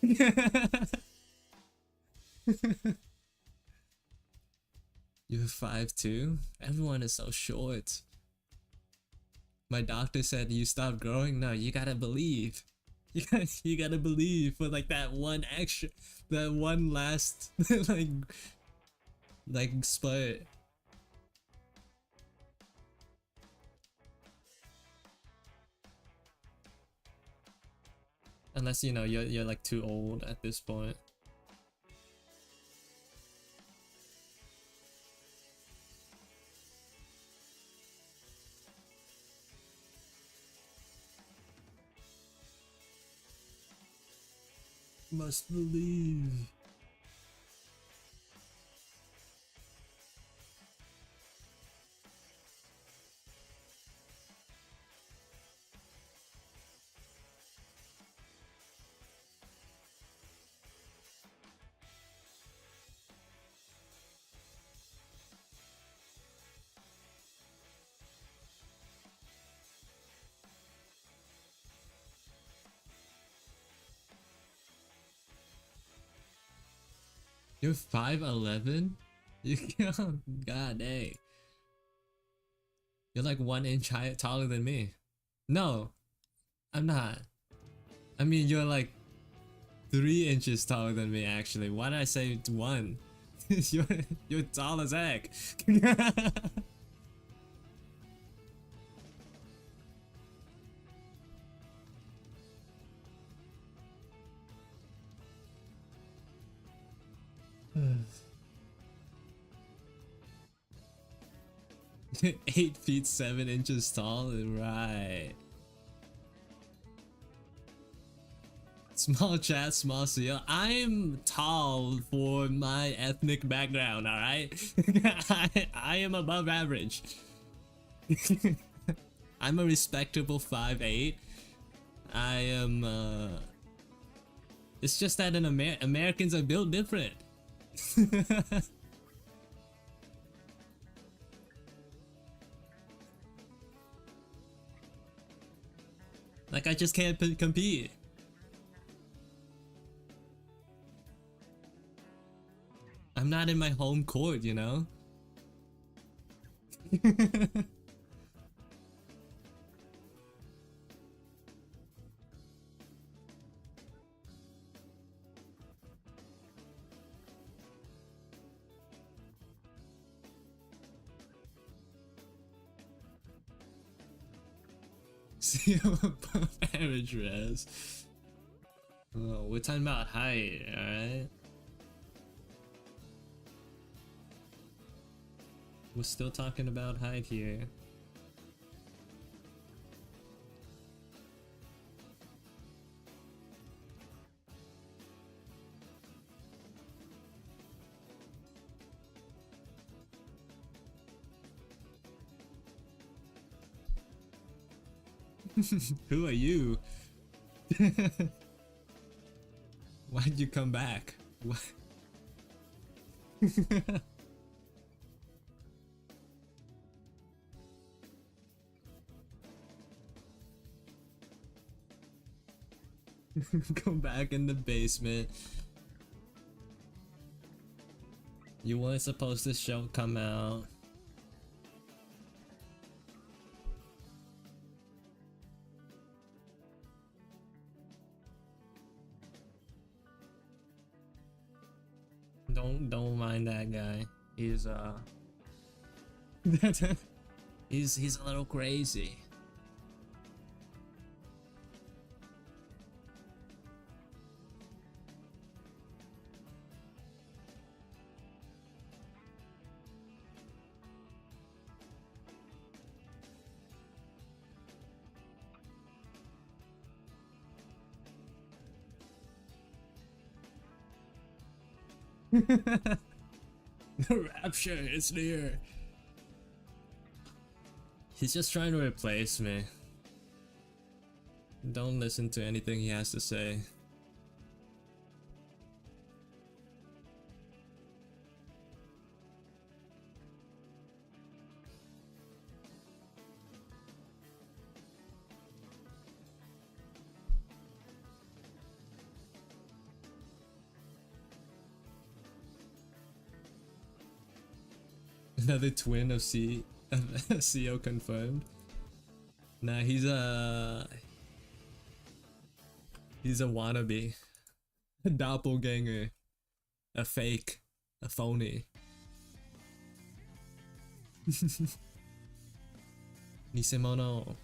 You're 5'2"? Everyone is so short. My doctor said you stop growing. No, you gotta believe. You gotta believe for like that one extra, that one last like spurt. Unless you know you're like too old at this point. Must believe. You're 5'11"? You God dang. You're like 1 inch higher, taller than me. No, I'm not. I mean, you're like 3 inches taller than me, actually. Why did I say one? you're tall as heck. 8 feet 7 inches tall, right? Small chat, small seal. I'm tall for my ethnic background, alright? I am above average. I'm a respectable 5'8". I am, it's just that in Americans are built different. Like, I just can't compete. I'm not in my home court, you know? See, I'm above average res. Oh, we're talking about height, alright? We're still talking about height here. Who are you? Why'd you come back? What? Go back in the basement. You weren't supposed to come out. Don't mind that guy. He's he's a little crazy. The rapture is near. He's just trying to replace me. Don't listen to anything he has to say. Another twin of CO confirmed. Nah, he's a wannabe, a doppelganger, a fake, a phony. Nisemono.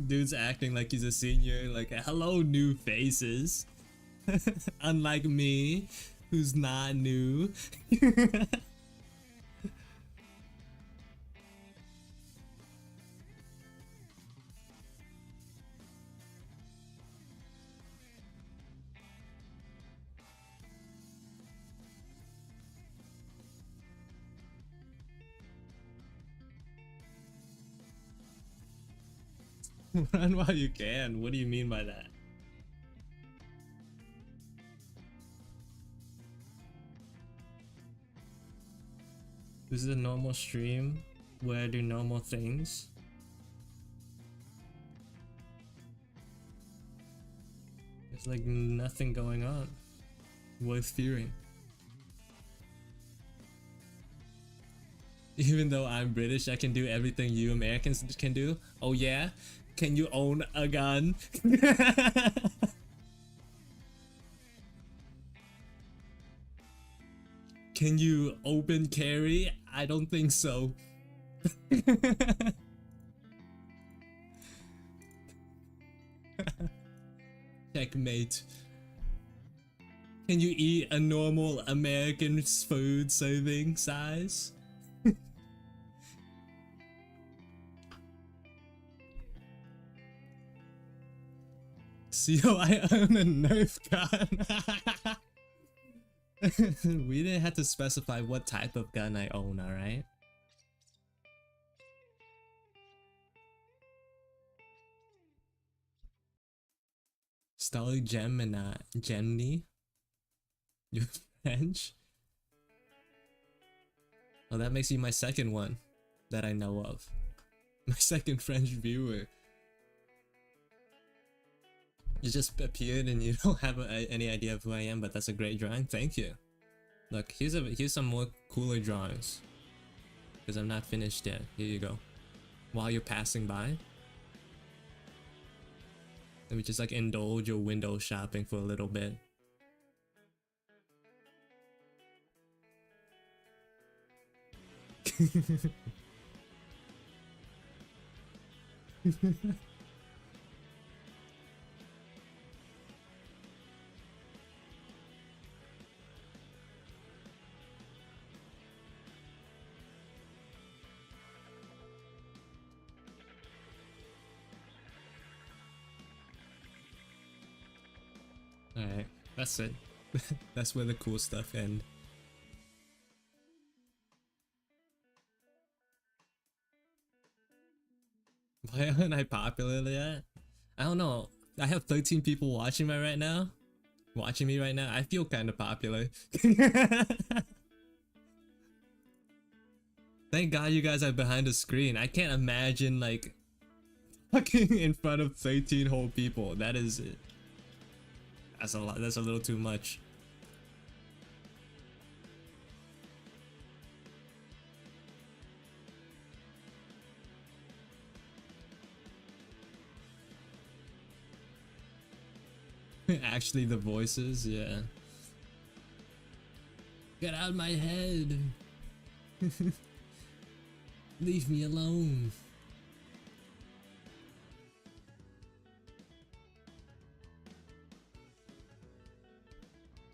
Dude's acting like he's a senior, like, hello, new faces. Unlike me, who's not new. Run while you can. What do you mean by that? This is a normal stream where I do normal things. There's like nothing going on worth fearing. Even though I'm British, I can do everything you Americans can do. Oh yeah? Can you own a gun? Can you open carry? I don't think so. Checkmate. Can you eat a normal American food serving size? CO, I own a Nerf gun. We didn't have to specify what type of gun I own, alright? Stolly Gemini? You're French? Oh, that makes you my second one that I know of. My second French viewer. You just appeared and you don't have any idea of who I am, but that's a great drawing. Thank you. Look, here's some more cooler drawings. Because I'm not finished yet. Here you go. While you're passing by. Let me just like indulge your window shopping for a little bit. Alright, that's it. That's where the cool stuff ends. Why aren't I popular yet? I don't know. I have 13 people watching me right now. I feel kind of popular. Thank God you guys are behind the screen. I can't imagine like fucking in front of 13 whole people. That's a lot. That's a little too much. Actually, the voices, yeah. Get out of my head. Leave me alone.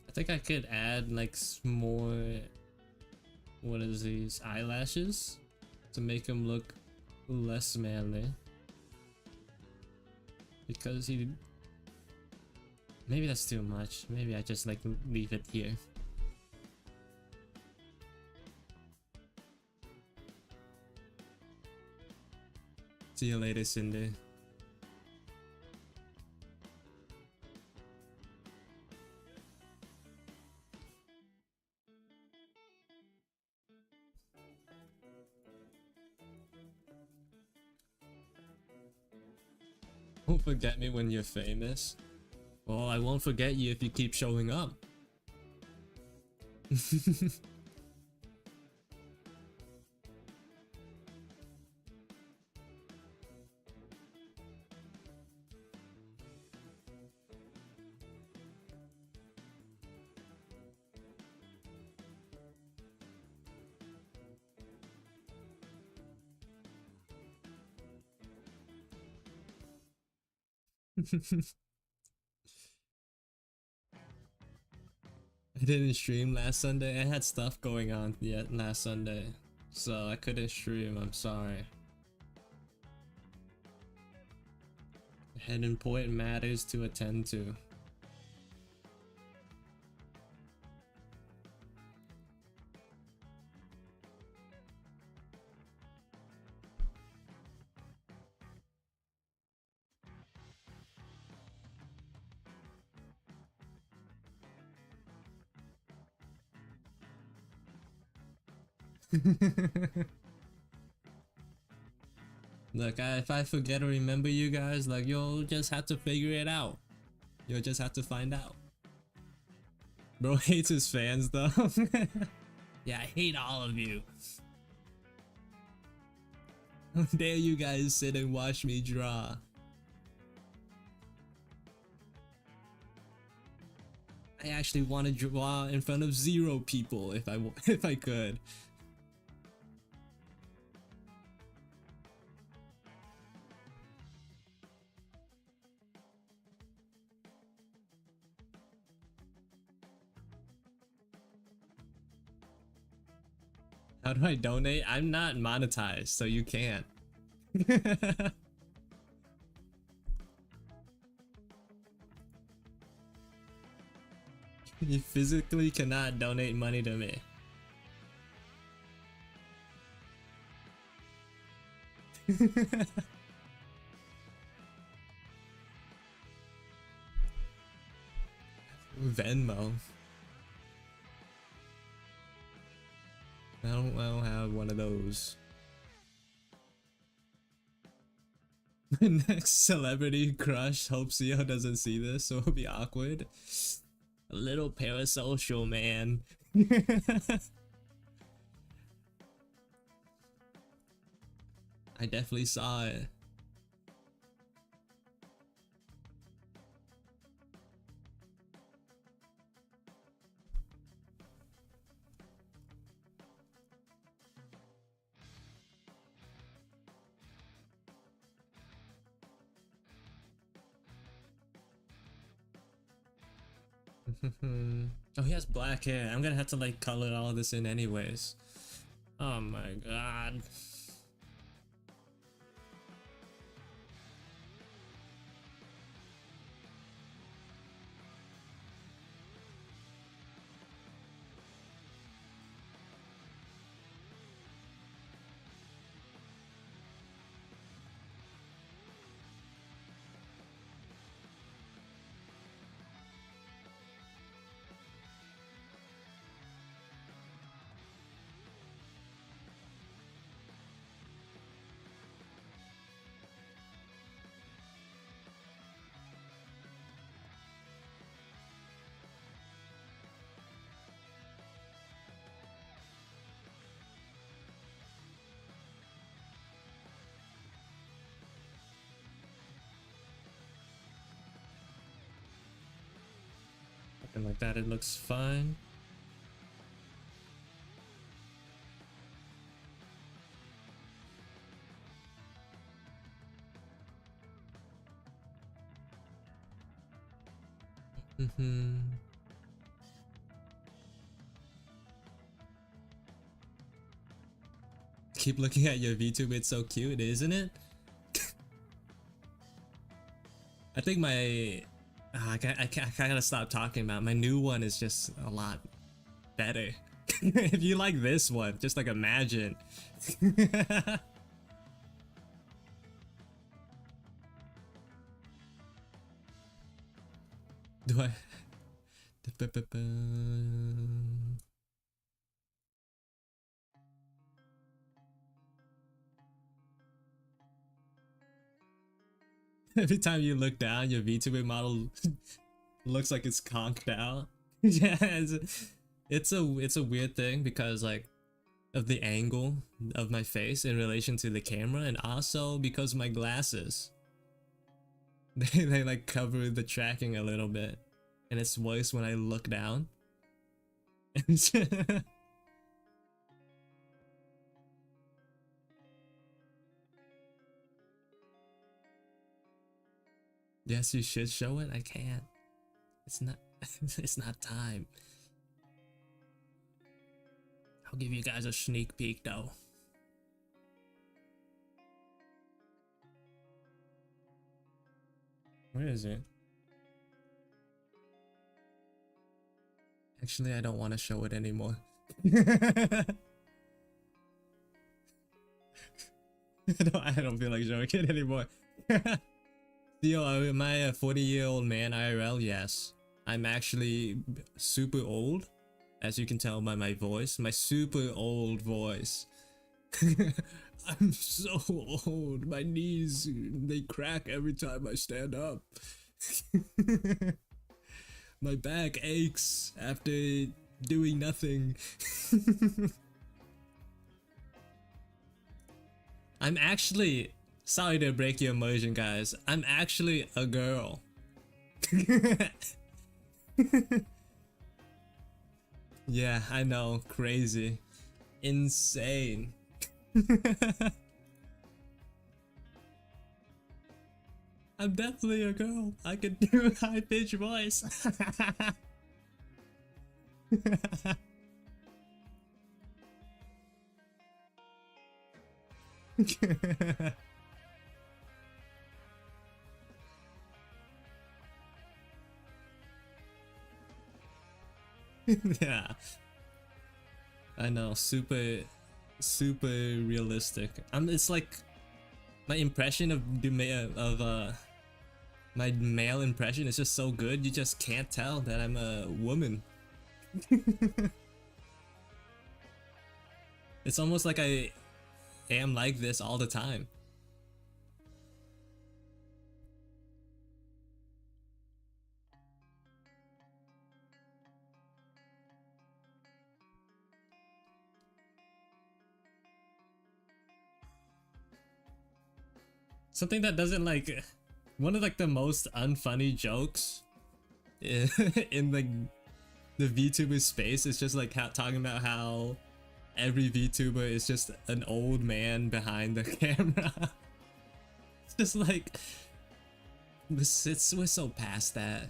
I think I could add like more, what is these, eyelashes to make him look less manly. Because maybe that's too much. Maybe I just like leave it here. See you later, Cindy. Won't forget me when you're famous. Well, I won't forget you if you keep showing up. I didn't stream last Sunday. I had stuff going on yet last Sunday, so I couldn't stream. I'm sorry. I had important matters to attend to. Look, if I forget to remember you guys, like, you'll just have to figure it out. You'll just have to find out. Bro hates his fans though. Yeah, I hate all of you. How dare you guys sit and watch me draw? I actually want to draw in front of 0 people if I could. How do I donate? I'm not monetized, so you can't. You physically cannot donate money to me. Venmo. I don't have one of those. My next celebrity crush hopes Theo doesn't see this, so it'll be awkward. A little parasocial, man. I definitely saw it. Oh, he has black hair. I'm gonna have to like color all this in anyways. Oh my god. Something like that, it looks fine. Keep looking at your VTube, it's so cute, isn't it? I think my... I gotta stop talking about it. My new one is just a lot better. If you like this one, just like imagine. Do I... Every time you look down, your VTuber model looks like it's conked out. Yeah, it's a weird thing because like of the angle of my face in relation to the camera, and also because my glasses. They like cover the tracking a little bit, and it's worse when I look down. Yes, you should show it. I can't. It's not. It's not time. I'll give you guys a sneak peek though. Where is it? Actually, I don't want to show it anymore. I don't feel like showing it anymore. Yo, am I a 40-year-old man IRL? Yes. I'm actually super old, as you can tell by my voice. My super old voice. I'm so old. My knees, they crack every time I stand up. My back aches after doing nothing. I'm actually, sorry to break your immersion, guys. I'm actually a girl. Yeah, I know, crazy. Insane. I'm definitely a girl. I can do a high pitched voice. Yeah, I know, super realistic. It's like my impression of my male impression is just so good. You just can't tell that I'm a woman. It's almost like I am like this all the time. Something that doesn't like one of like the most unfunny jokes in, in the VTuber space is just like talking about how every VTuber is just an old man behind the camera. It's just like we're so past that.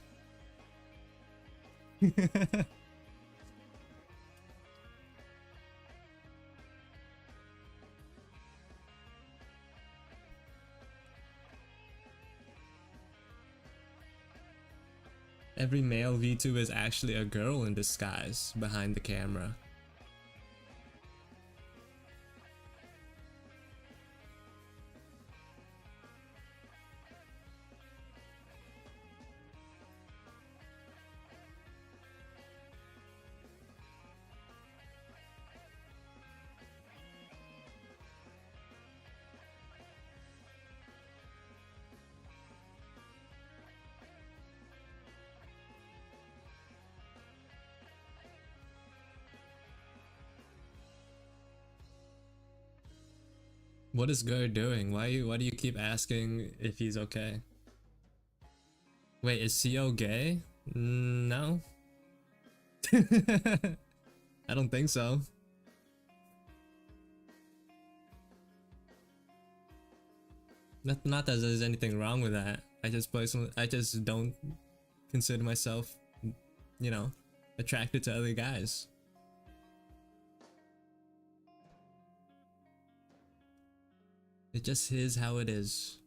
Every male VTuber is actually a girl in disguise behind the camera. What is Gerd doing? Why do you keep asking if he's okay? Wait, is CO gay? No. I don't think so. Not that there's anything wrong with that. I just don't consider myself, you know, attracted to other guys. It just is how it is.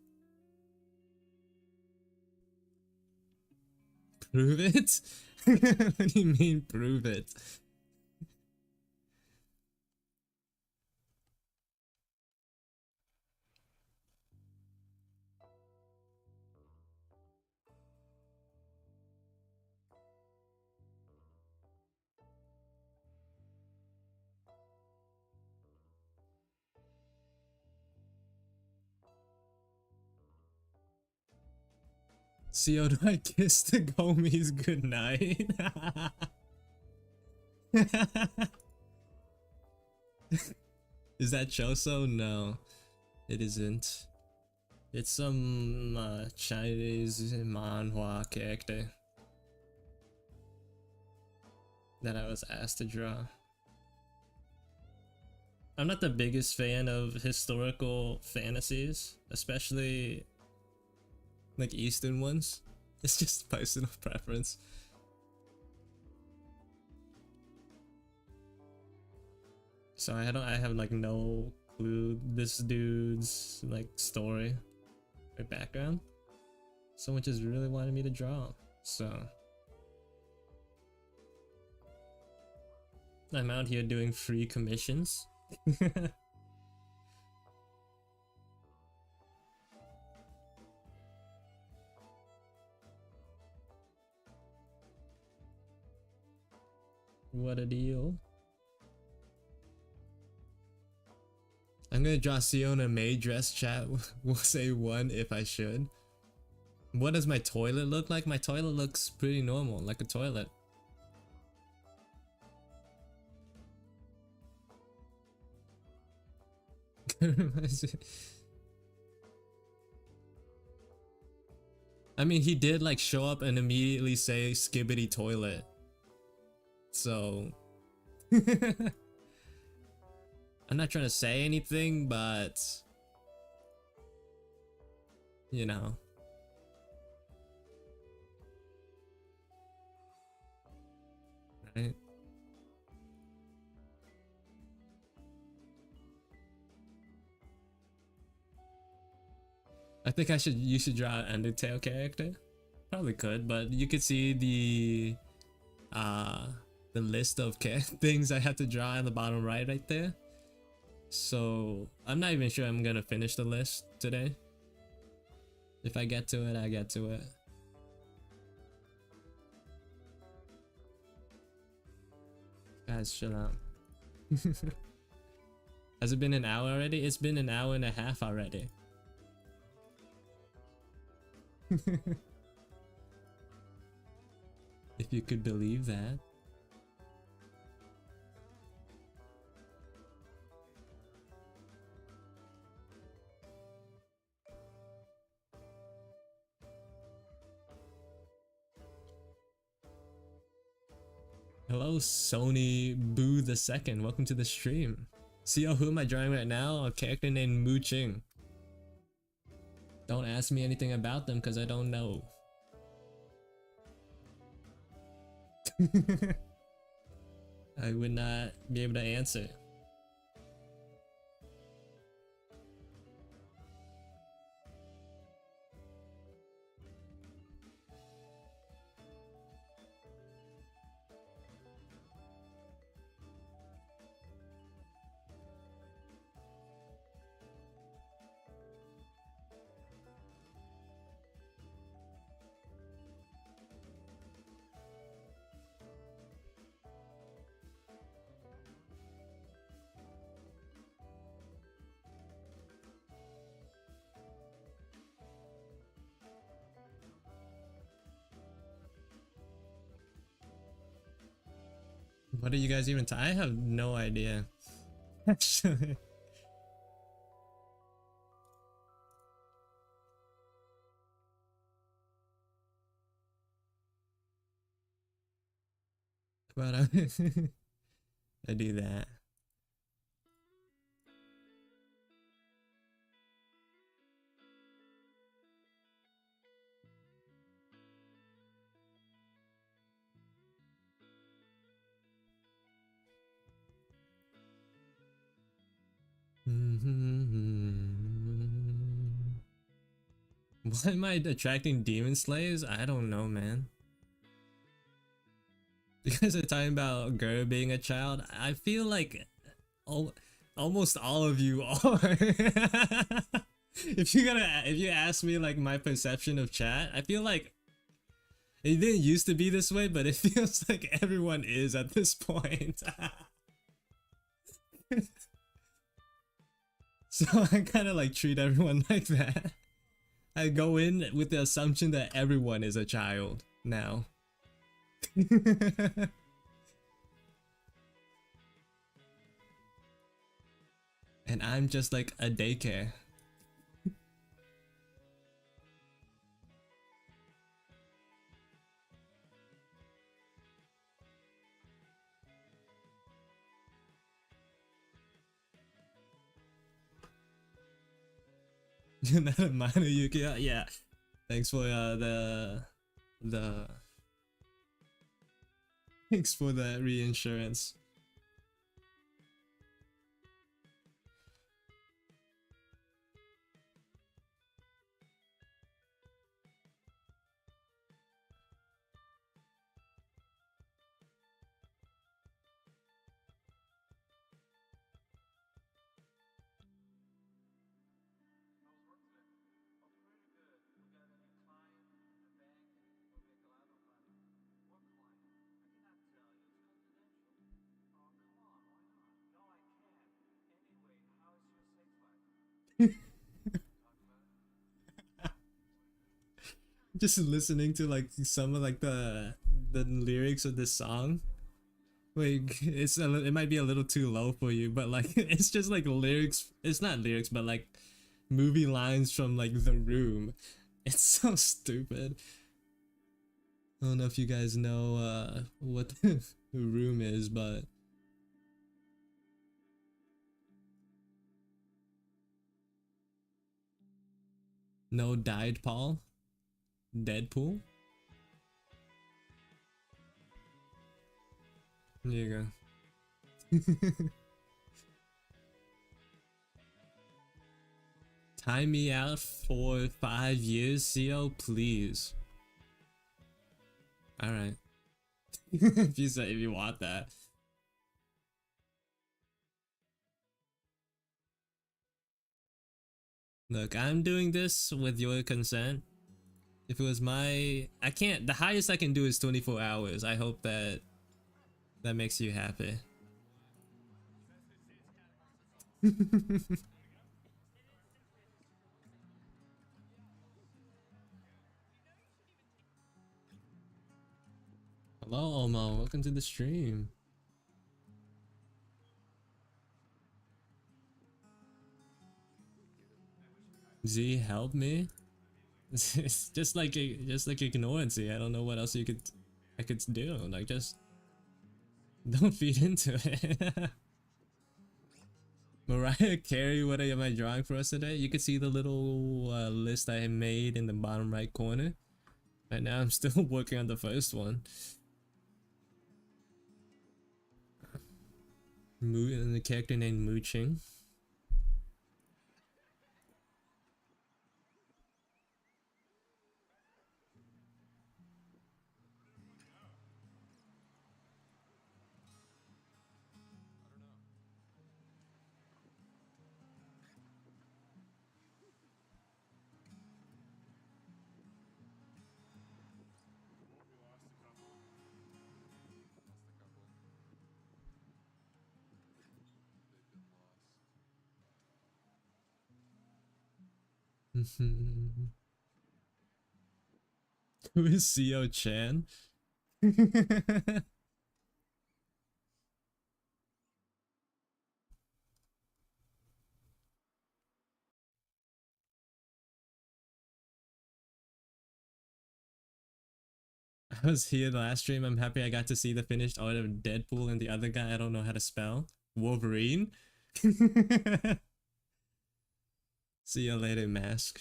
Prove it? What do you mean prove it? CO, do I kiss the gomies goodnight? Is that Choso? No, it isn't. It's some Chinese manhwa character that I was asked to draw. I'm not the biggest fan of historical fantasies, especially like Eastern ones. It's just personal preference. So I have like no clue this dude's like story or background. Someone just really wanted me to draw, so I'm out here doing free commissions. What a deal. I'm gonna draw Siona May dress, chat. We'll say 1 if I should. What does my toilet look like? My toilet looks pretty normal, like a toilet. I mean, he did like show up and immediately say skibbity toilet. So I'm not trying to say anything, but you know. Right? I think you should draw an Undertale character. Probably could, but you could see the list of things I had to draw in the bottom right there. So I'm not even sure I'm gonna finish the list today. If I get to it, I get to it. Guys, chill out. Has it been an hour already? It's been an hour and a half already. If you could believe that. Hello, Sony Boo the Second. Welcome to the stream. See, who am I drawing right now? A character named Mu Ching. Don't ask me anything about them because I don't know. I would not be able to answer. What are you guys even I have no idea. Actually. But I do that. Why am I attracting demon slaves? I don't know, man. You guys are talking about Gur being a child. I feel like almost all of you are. If you ask me like my perception of chat, I feel like it didn't used to be this way, but it feels like everyone is at this point. So I kind of like treat everyone like that. I go in with the assumption that everyone is a child now. And I'm just like a daycare. Not a minor Yuki. Yeah. Thanks for the thanks for the reinsurance. Just listening to like some of like the lyrics of this song. Like it might be a little too low for you, but like it's just like lyrics. It's not lyrics, but like movie lines from like The Room. It's so stupid. I don't know if you guys know what The Room is, but no, died Paul. Deadpool. There you go. Time me out for 5 years, CO, please. Alright. if you want that. Look, I'm doing this with your consent. If it was my... I can't... The highest I can do is 24 hours. I hope that makes you happy. Hello, Omo. Welcome to the stream. Z, help me. It's just like ignorancy. I don't know what else I could do. Like, just don't feed into it. Mariah Carey, what am I drawing for us today? You can see the little list I made in the bottom right corner. Right now, I'm still working on the first one. And the character named Mooching. Who is CO Chan? I was here the last stream. I'm happy I got to see the finished art of Deadpool and the other guy I don't know how to spell. Wolverine? See you later, Mask.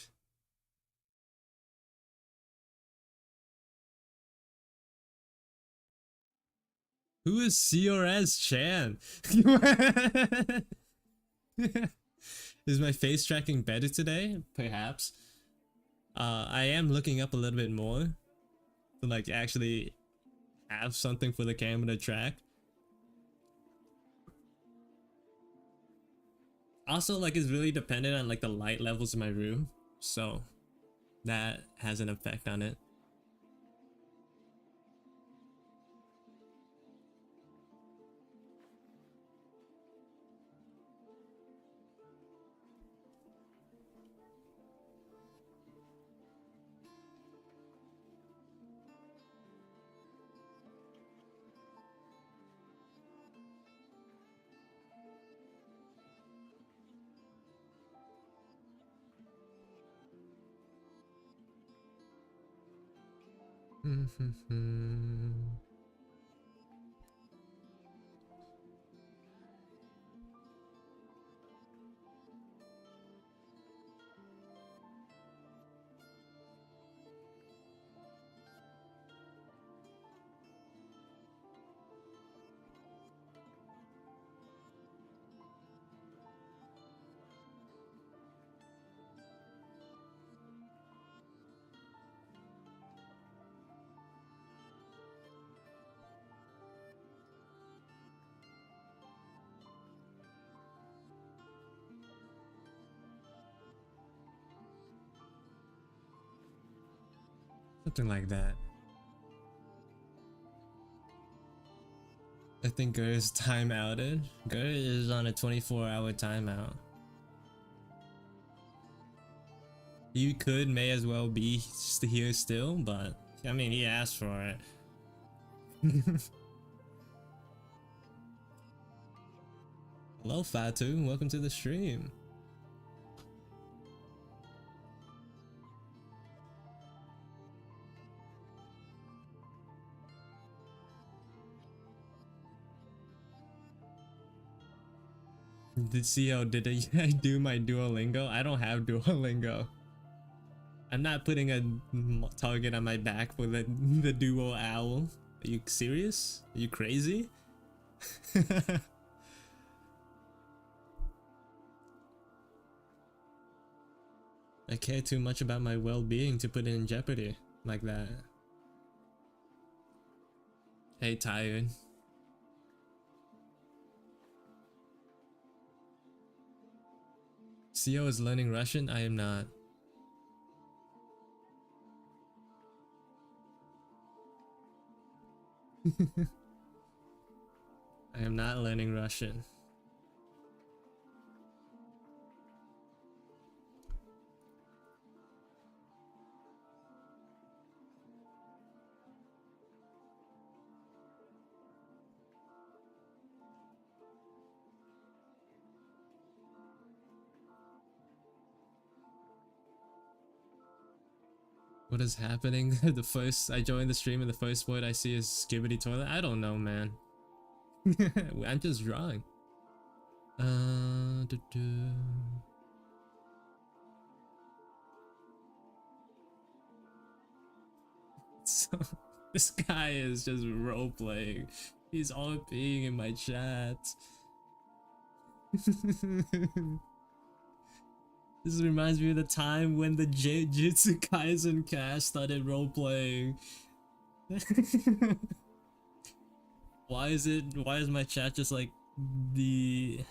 Who is CRS Chan? Is my face tracking better today? Perhaps. I am looking up a little bit more to like actually have something for the camera to track. Also, like, it's really dependent on like the light levels in my room, so that has an effect on it. Something like that. I think Gur is time outed. Gur is on a 24-hour timeout. You may as well be here still, but I mean, he asked for it. Hello, Fatu. Welcome to the stream. Did I do my Duolingo? I don't have Duolingo. I'm not putting a target on my back for the Duo Owl. Are you serious? Are you crazy? I care too much about my well-being to put it in jeopardy like that. Hey, tired. CEO is learning Russian? I am not. I am not learning Russian. What is happening? I joined the stream and the first word I see is skibbity toilet. I don't know, man. I'm just drawing. So this guy is just role playing. He's all being in my chat. This reminds me of the time when the Jujutsu Kaisen cast started role playing. Why is my chat just like the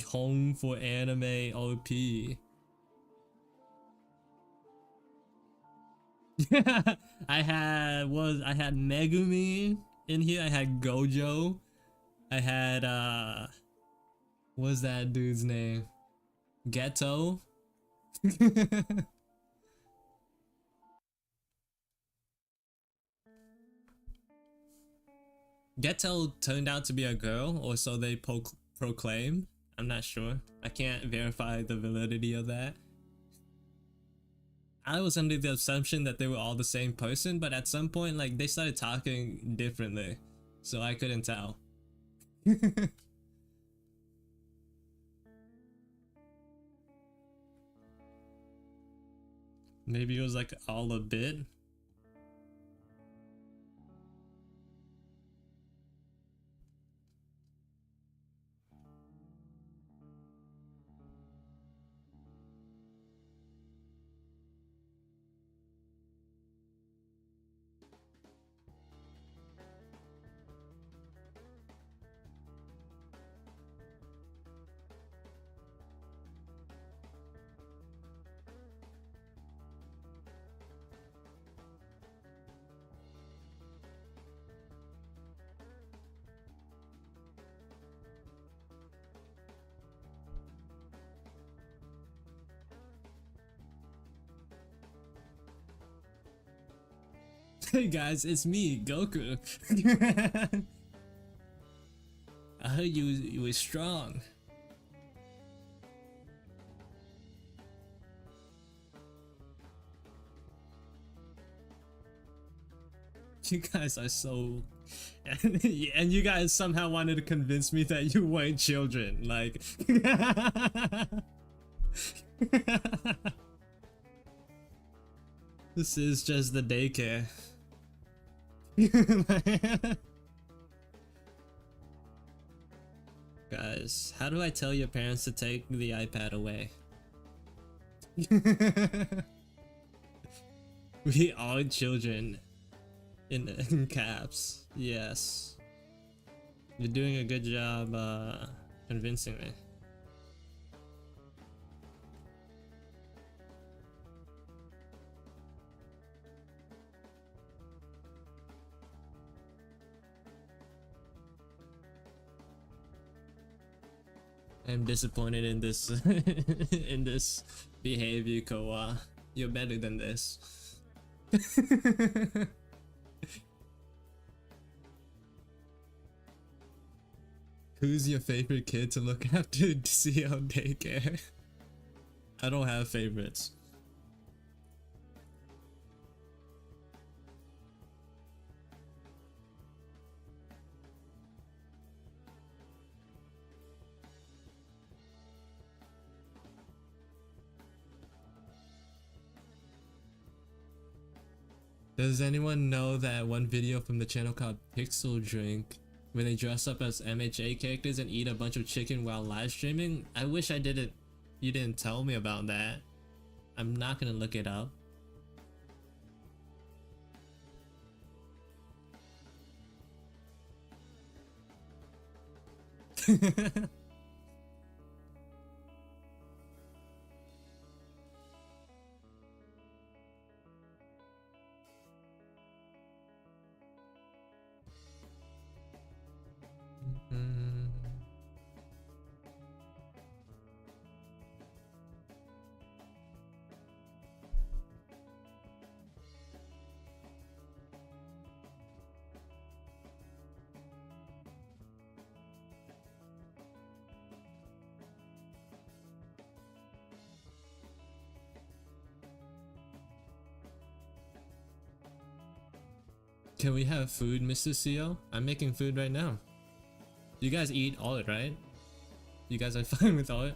home for anime OP? I had Megumi in here, I had Gojo, I had what's that dude's name? Ghetto. Ghetto turned out to be a girl, or so they proclaim. I'm not sure. I can't verify the validity of that. I was under the assumption that they were all the same person, but at some point, like, they started talking differently, so I couldn't tell. Maybe it was like all a bit. Hey guys, it's me, Goku. I heard you were strong. You guys are so... and you guys somehow wanted to convince me that you weren't children. Like... This is just the daycare. Guys, how do I tell your parents to take the iPad away? We are children. In caps. Yes. You're doing a good job convincing me. I'm disappointed in this in this behavior, Koa. You're better than this. Who's your favorite kid to look after CO daycare? I don't have favorites. Does anyone know that one video from the channel called Pixel Drink, where they dress up as MHA characters and eat a bunch of chicken while live streaming? I wish I didn't. You didn't tell me about that. I'm not gonna look it up. Can we have food, Mr. CO? I'm making food right now. You guys eat all it, right? You guys are fine with all it?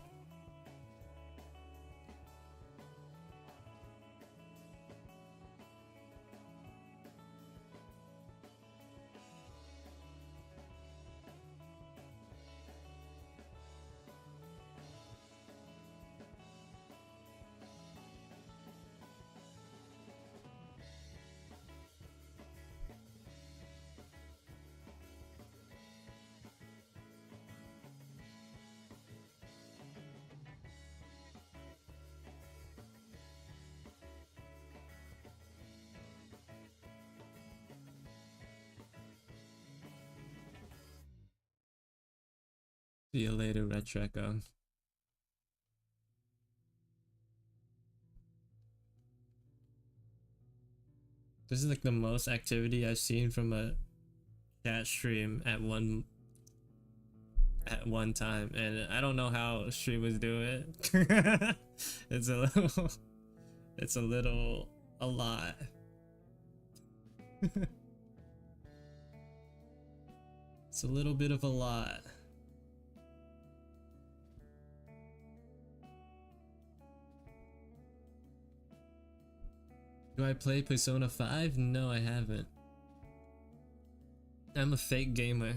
See you later, Retreko. This is like the most activity I've seen from a chat stream at one time, and I don't know how streamers do it. It's a lot. It's a little bit of a lot. Do I play Persona 5? No, I haven't. I'm a fake gamer.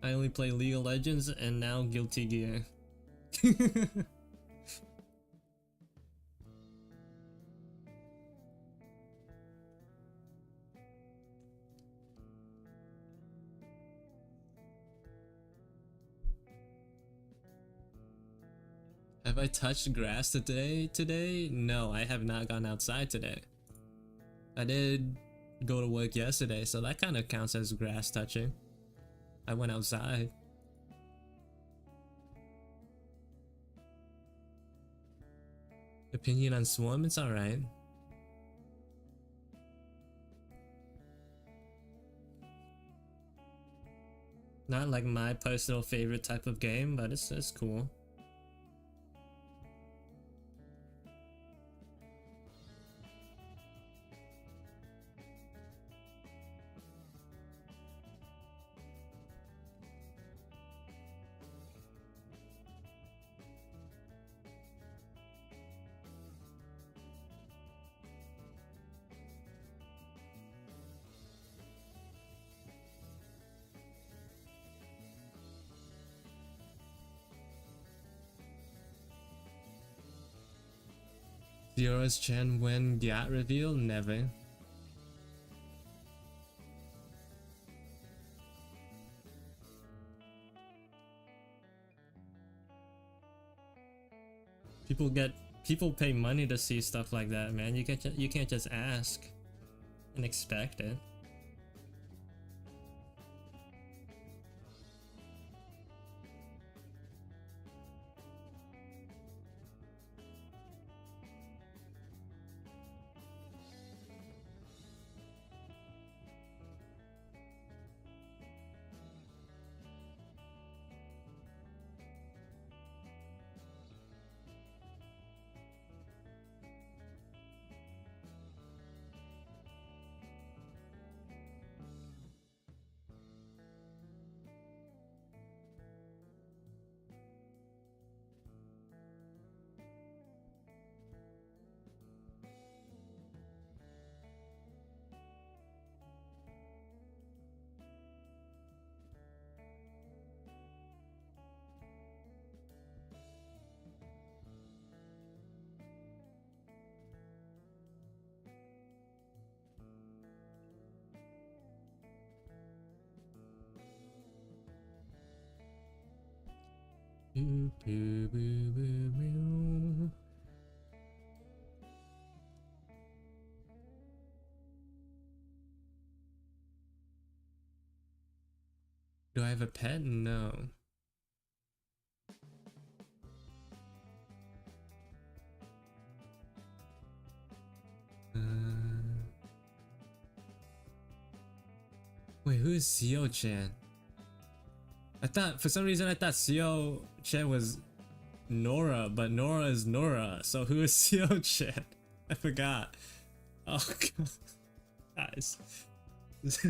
I only play League of Legends and now Guilty Gear. Have I touched grass today? No, I have not gone outside today. I did go to work yesterday, so that kind of counts as grass touching. I went outside. Opinion on Swarm? It's alright. Not like my personal favorite type of game, but it's cool. Diora's Chen when Gyat reveal? Never. People pay money to see stuff like that, man. You can't just ask and expect it. Do I have a pet? No. Wait, who is Seo-chan? I thought, for some reason, I thought Seo-chan was Nora, but Nora is Nora. So who is Seo-chan? I forgot. Oh god, guys. This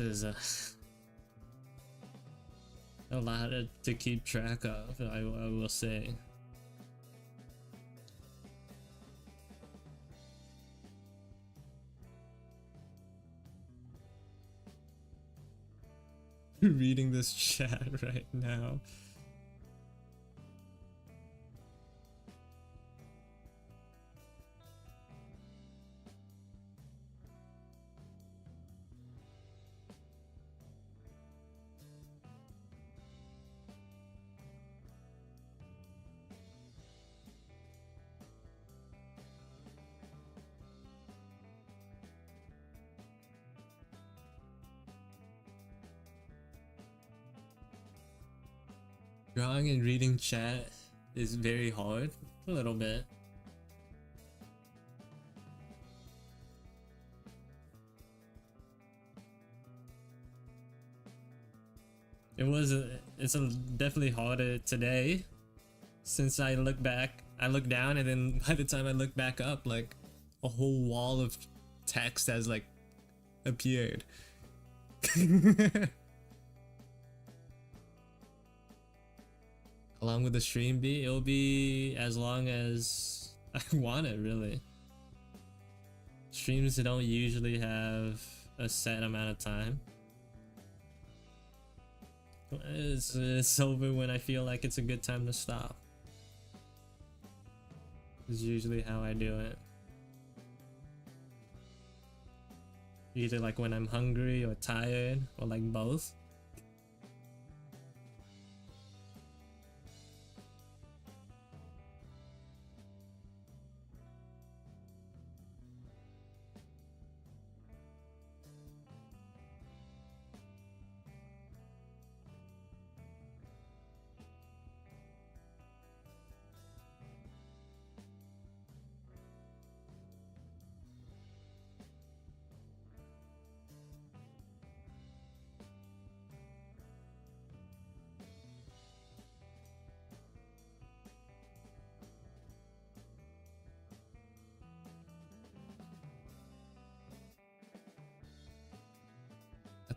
is a lot to keep track of, I will say. Reading this chat right now. Drawing and reading chat is very hard, a little bit. It's definitely harder today, since I look down, and then by the time I look back up, like a whole wall of text has like appeared. How long will the stream be? It'll be as long as I want it, really. Streams don't usually have a set amount of time. It's over when I feel like it's a good time to stop. Is usually how I do it. Either like when I'm hungry or tired, or like both.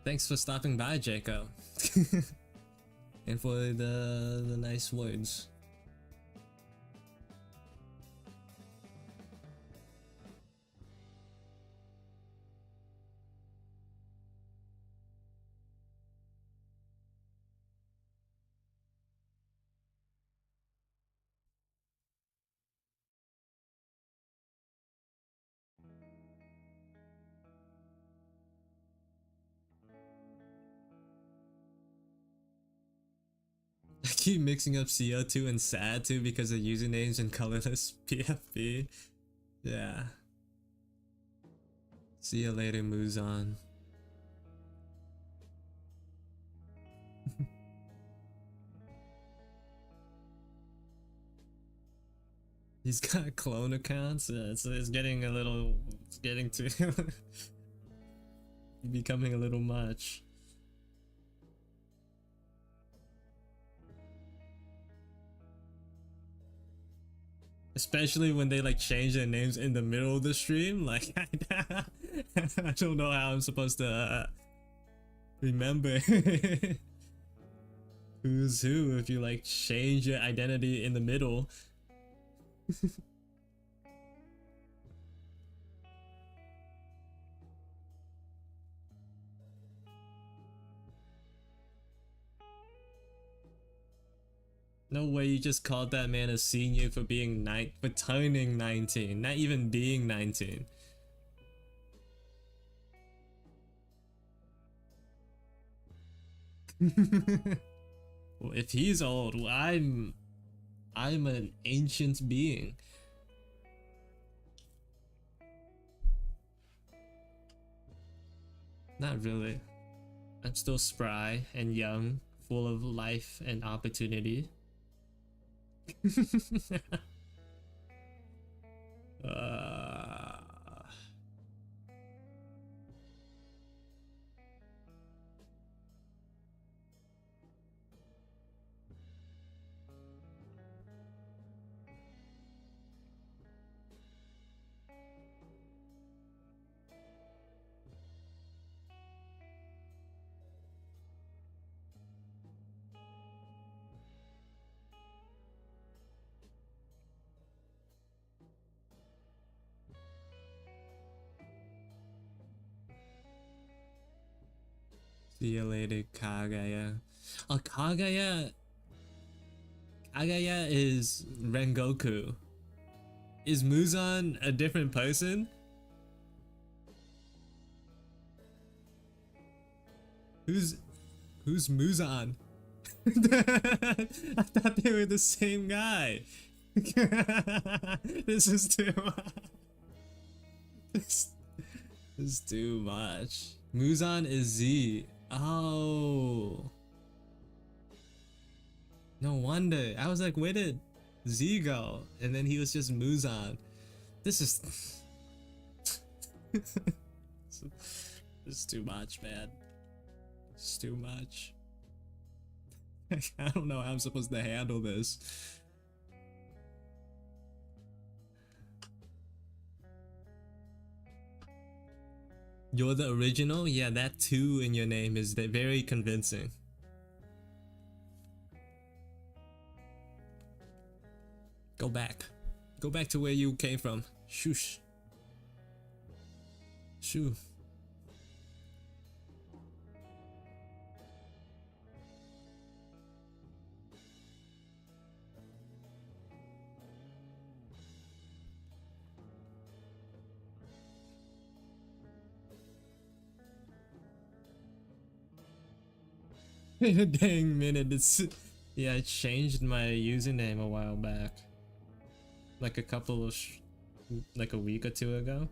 Thanks for stopping by, Jaco. and for the nice words. I keep mixing up CO2 and sad too because of usernames and colorless PFP. Yeah. See you later, Muzan. He's got clone accounts, so it's getting a little, it's getting to becoming a little much. Especially when they like change their names in the middle of the stream, like I don't know how I'm supposed to remember who's who if you like change your identity in the middle. No way you just called that man a senior for being for turning 19, not even being 19. Well, if he's old, well, I'm an ancient being. Not really. I'm still spry and young, full of life and opportunity. See you later, Kagaya. Oh, Kagaya is Rengoku. Is Muzan a different person? Who's Muzan? I thought they were the same guy. This is too much. This is too much. Muzan is Z. Oh. No wonder. I was like, where did Z go? And then he was just Muzan. This is this is too much, man. It's too much. I don't know how I'm supposed to handle this. You're the original? Yeah, that 2 in your name is very convincing. Go back. Go back to where you came from. Shoosh. Shoo. In a dang minute, yeah, I changed my username a while back. Like like a week or 2 ago.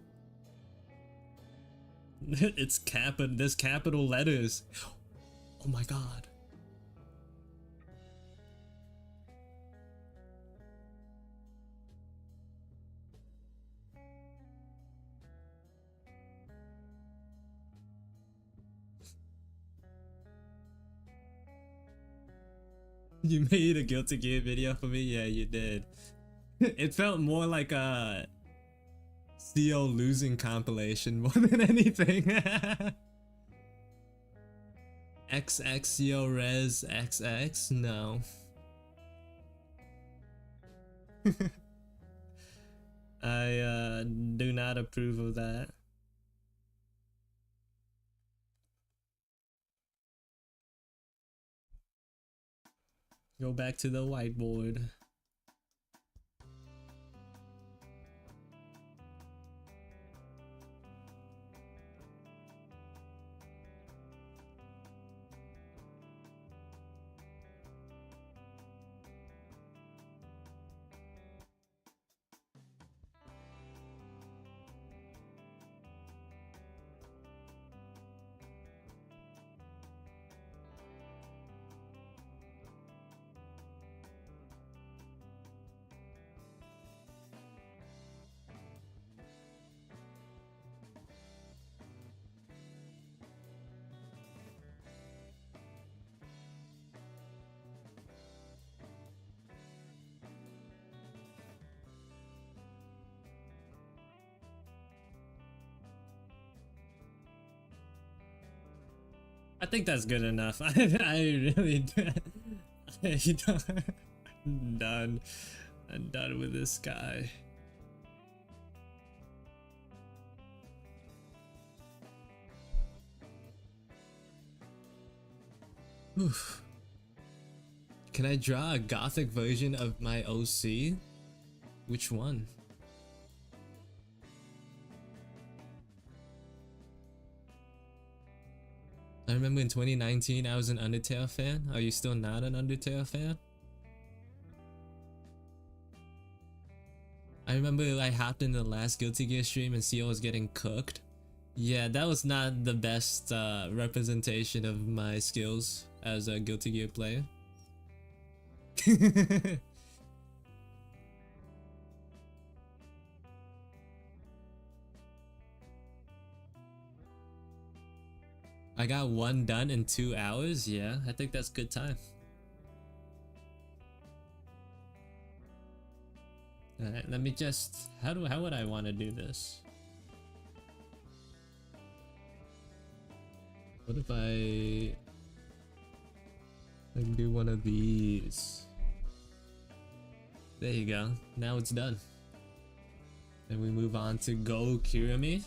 It's there's capital letters. Oh my god. You made a Guilty Gear video for me? Yeah, you did. It felt more like a CO losing compilation more than anything. XX Yo Res XX? No. I do not approve of that. Go back to the whiteboard. I think that's good enough. I really I'm done. I'm done with this guy. Oof. Can I draw a gothic version of my OC? Which one? I remember in 2019 I was an Undertale fan. Are you still not an Undertale fan? I remember I hopped in the last Guilty Gear stream and CEO was getting cooked. Yeah, that was not the best representation of my skills as a Guilty Gear player. I got one done in 2 hours. Yeah, I think that's good time. Alright, let me just how would I want to do this? What if I do one of these? There you go. Now it's done. Then we move on to Go Kirimi.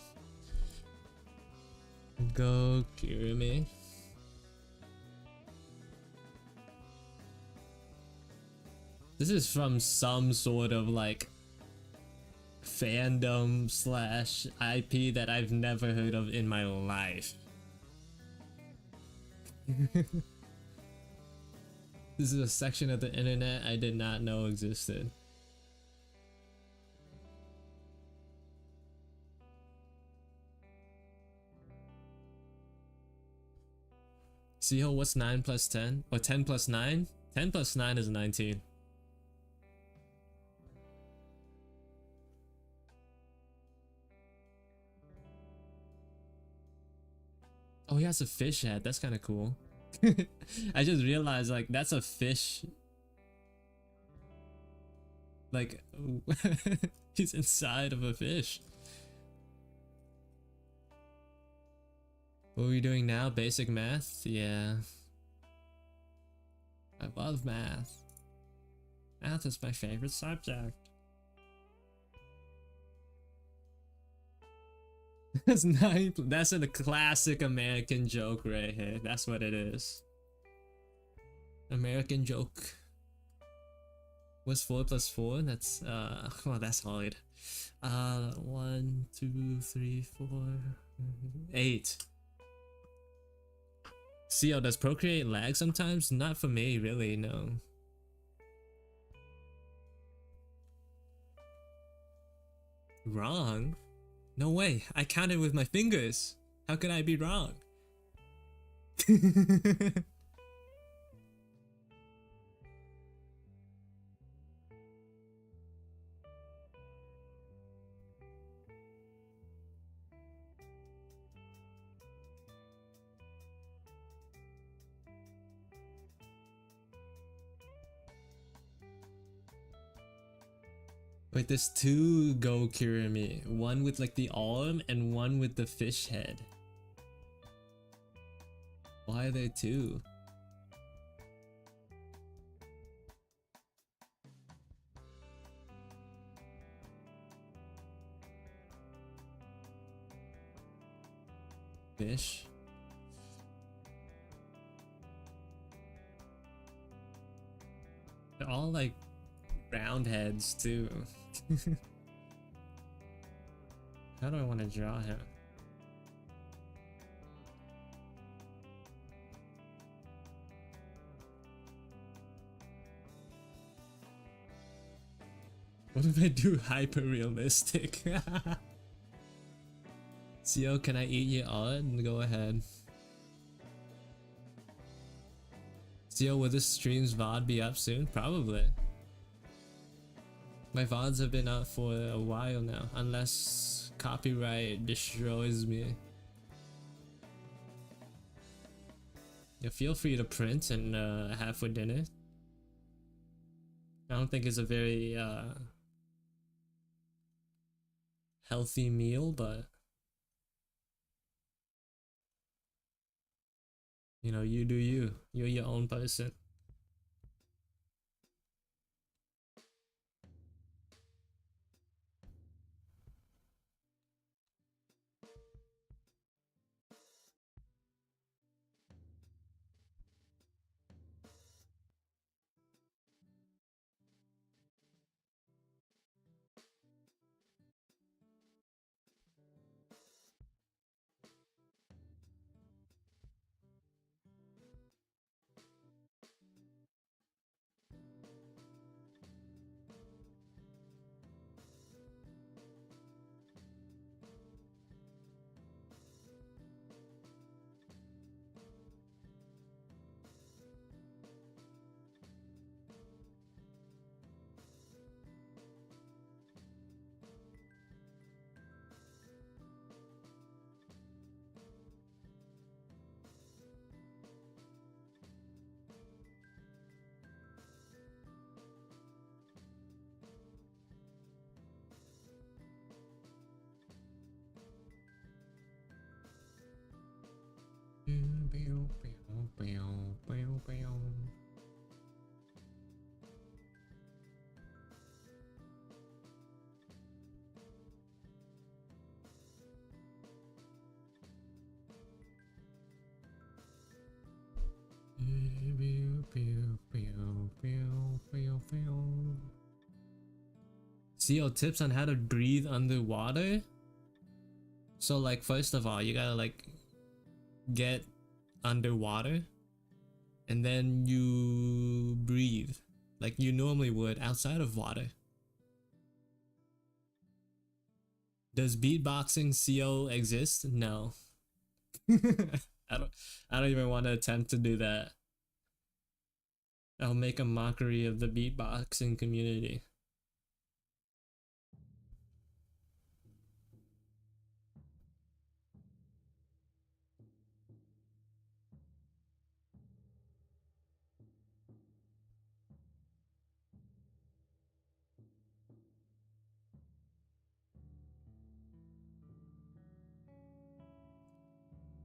Go Kirimi. This is from some sort of like fandom slash IP that I've never heard of in my life. This is a section of the internet I did not know existed. See how what's 9 plus 10? Or 10 plus 9? 10 plus 9 is 19. Oh, he has a fish head. That's kind of cool. I just realized, like, that's a fish. Like, he's inside of a fish. What are we doing now? Basic math? Yeah. I love math. Math is my favorite subject. That's nine. That's a classic American joke right here. That's what it is. American joke. What's 4 plus 4? That's well, that's hard. 1, 2, 3, 4, 8. CO, does Procreate lag sometimes? Not for me, really, no. Wrong? No way, I counted with my fingers. How could I be wrong? Wait, there's two Go Kirimi. One with like the arm and one with the fish head. Why fly there too. Fish. They're all like round heads too. How do I want to draw him? What if I do hyper realistic? CO, can I eat your art? Go ahead. CO, will this stream's VOD be up soon? Probably. My VODs have been up for a while now, unless copyright destroys me. Yeah, feel free to print and have for dinner. I don't think it's a very healthy meal, but you know, you do you. You're your own person. CO, tips on how to breathe underwater? So like, first of all, you gotta like get underwater and then you breathe like you normally would outside of water. Does beatboxing CO exist? No. I don't even want to attempt to do that. I'll make a mockery of the beatboxing community.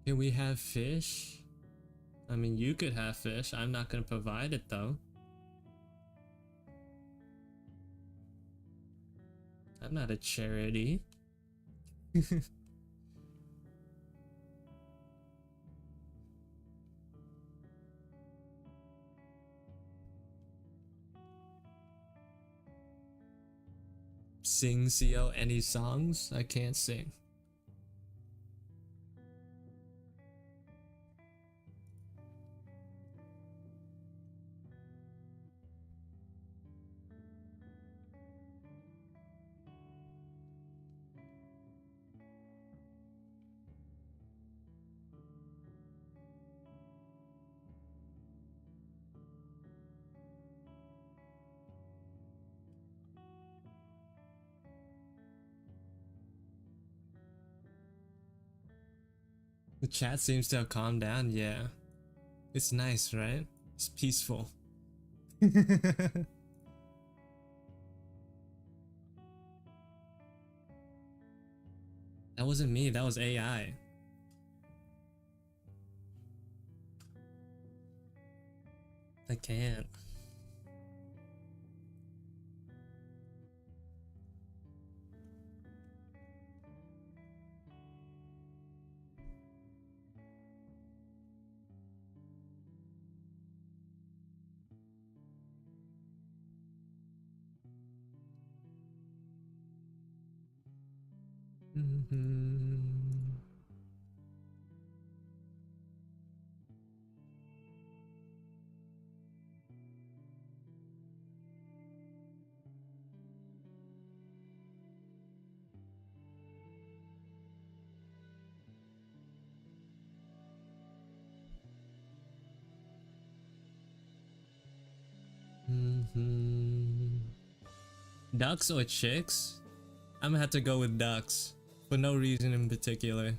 Can we have fish? I mean, you could have fish. I'm not gonna provide it though. I'm not a charity. Sing CO any songs? I can't sing. The chat seems to have calmed down, yeah. It's nice, right? It's peaceful. That wasn't me, that was AI. I can't. Ducks or chicks? I'm gonna have to go with ducks for no reason in particular.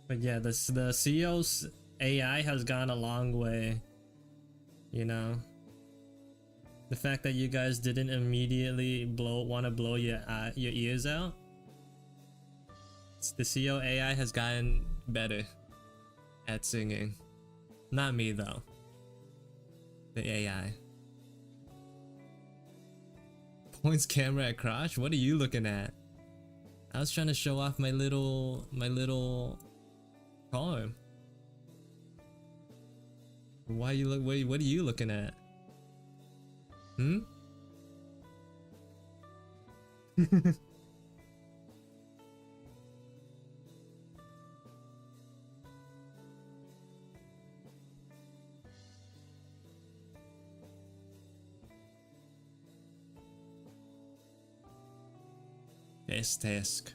But yeah, the CEO's AI has gone a long way. You know, the fact that you guys didn't immediately want to blow your ears out. The CEO AI has gotten better at singing. Not me though. The AI. Points camera at crotch? What are you looking at? I was trying to show off my little arm. Why you look? What are you looking at? Hmm. Task.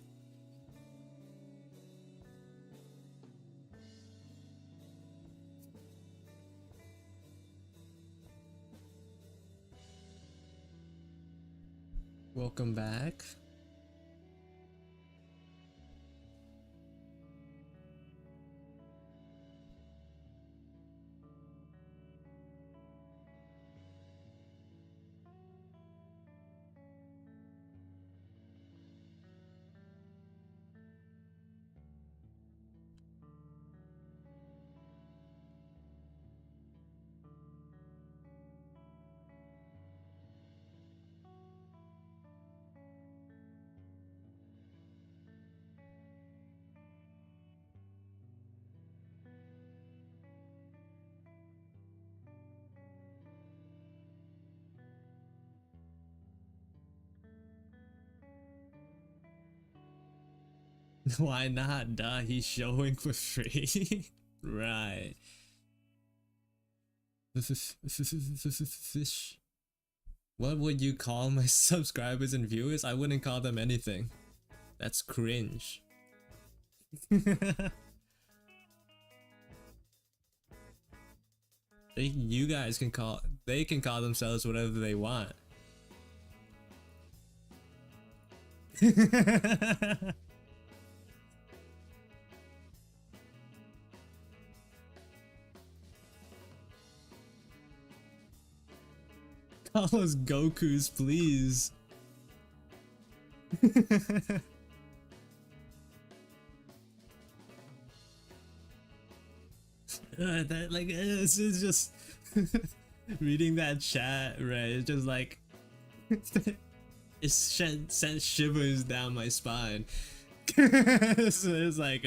Welcome back. Why not? Duh, he's showing for free. Right. Fish. What would you call my subscribers and viewers? I wouldn't call them anything. That's cringe. You guys can call. They can call themselves whatever they want. Call us Gokus, please. This is just reading that chat, right? It's just like it sent shivers down my spine. So it's like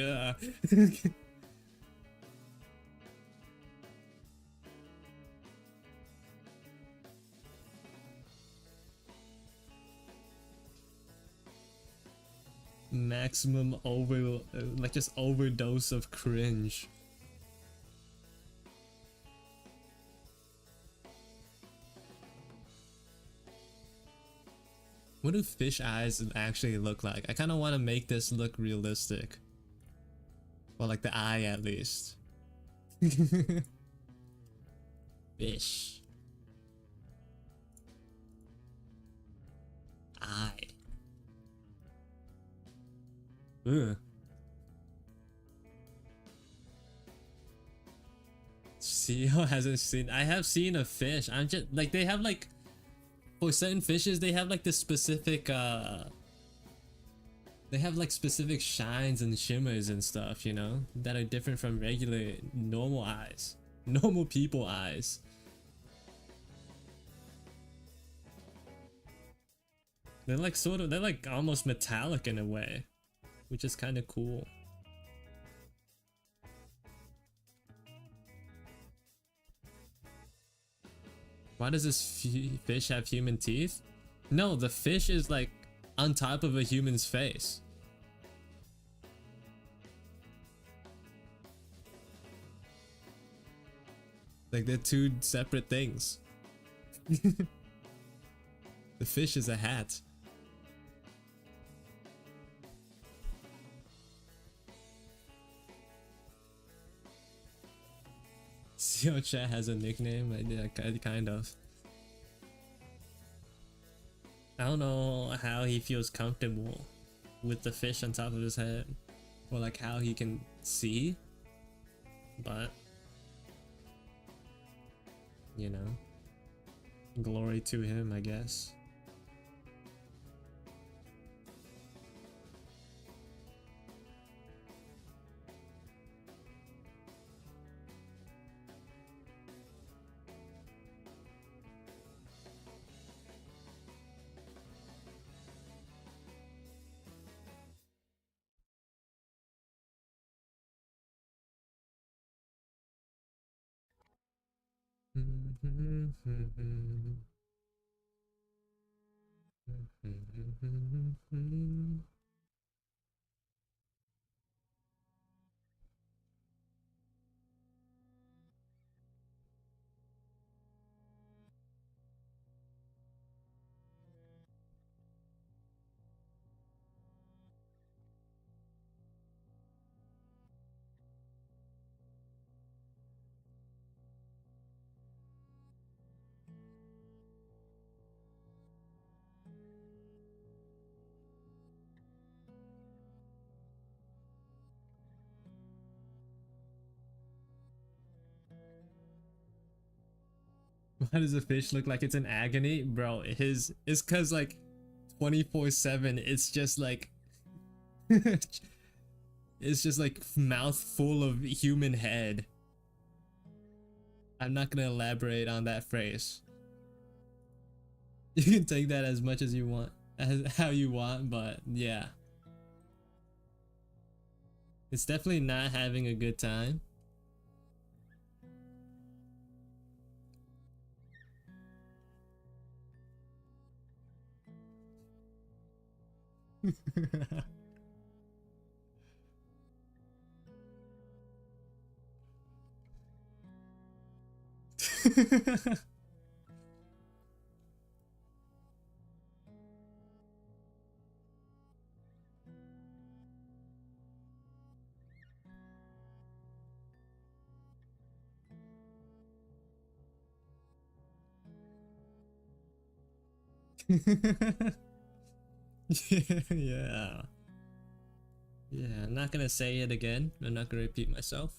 maximum just overdose of cringe. What do fish eyes actually look like? I kind of want to make this look realistic. Well, like the eye at least. Fish. eye. Ugh. CEO hasn't seen. I have seen a fish. I'm just like they have like for certain fishes they have like the specific they have like specific shines and shimmers and stuff, you know, that are different from regular normal eyes, normal people eyes. They're like sort of they're like almost metallic in a way, which is kind of cool. Why does this fish have human teeth? No, the fish is like on top of a human's face. Like they're two separate things. The fish is a hat. Seo Chat has a nickname. Yeah, kind of. I don't know how he feels comfortable with the fish on top of his head, or like how he can see, but you know, glory to him, I guess. Why does a fish look like it's in agony? Bro, his it's cause like 24/7 it's just like it's just like mouth full of human head. I'm not gonna elaborate on that phrase. You can take that as much as you want, as how you want, but yeah. It's definitely not having a good time. Yeah. Yeah, I'm not gonna say it again. I'm not gonna repeat myself.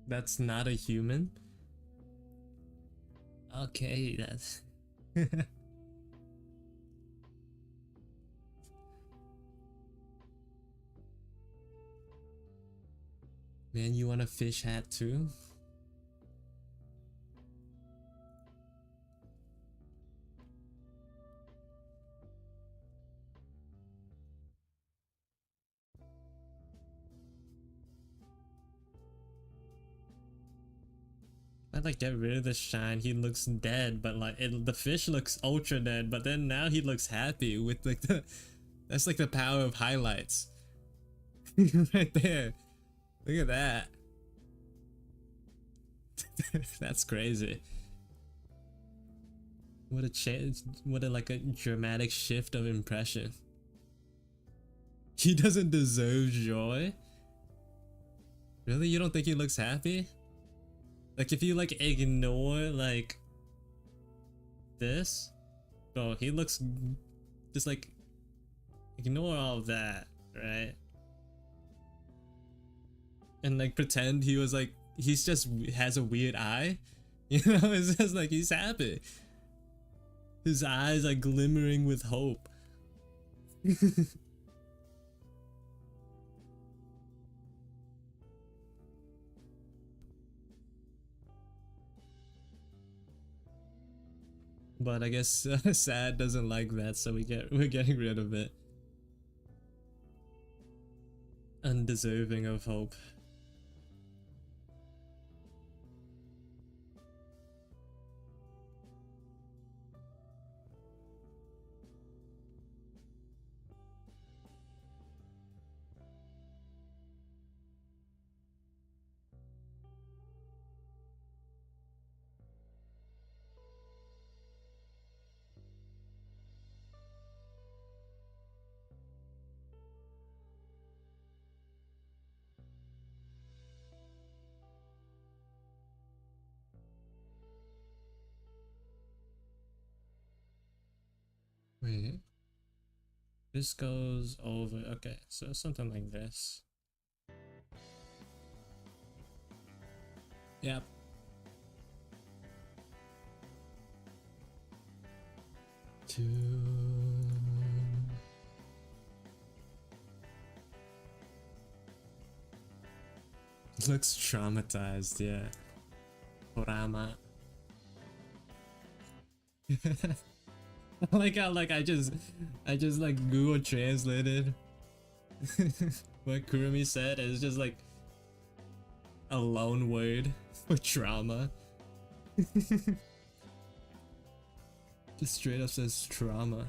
That's not a human? Okay, that's man, you want a fish hat too? I like get rid of the shine. He looks dead, but like the fish looks ultra dead. But then now he looks happy with like the that's like the power of highlights right there. Look at that. That's crazy. What a change! What a like a dramatic shift of impression. He doesn't deserve joy. Really? You don't think he looks happy? Like if you like ignore like this, bro, he looks just like ignore all of that, right? And like pretend he was like he's just has a weird eye, you know? It's just like he's happy. His eyes are glimmering with hope. But I guess sad doesn't like that, so we're getting rid of it. Undeserving of hope. Wait. This goes over. Okay, so something like this. Yep. Looks traumatized, yeah. Orama. I like how like I just like Google translated what Kurumi said. It's just like a lone word for trauma. Just straight up says trauma.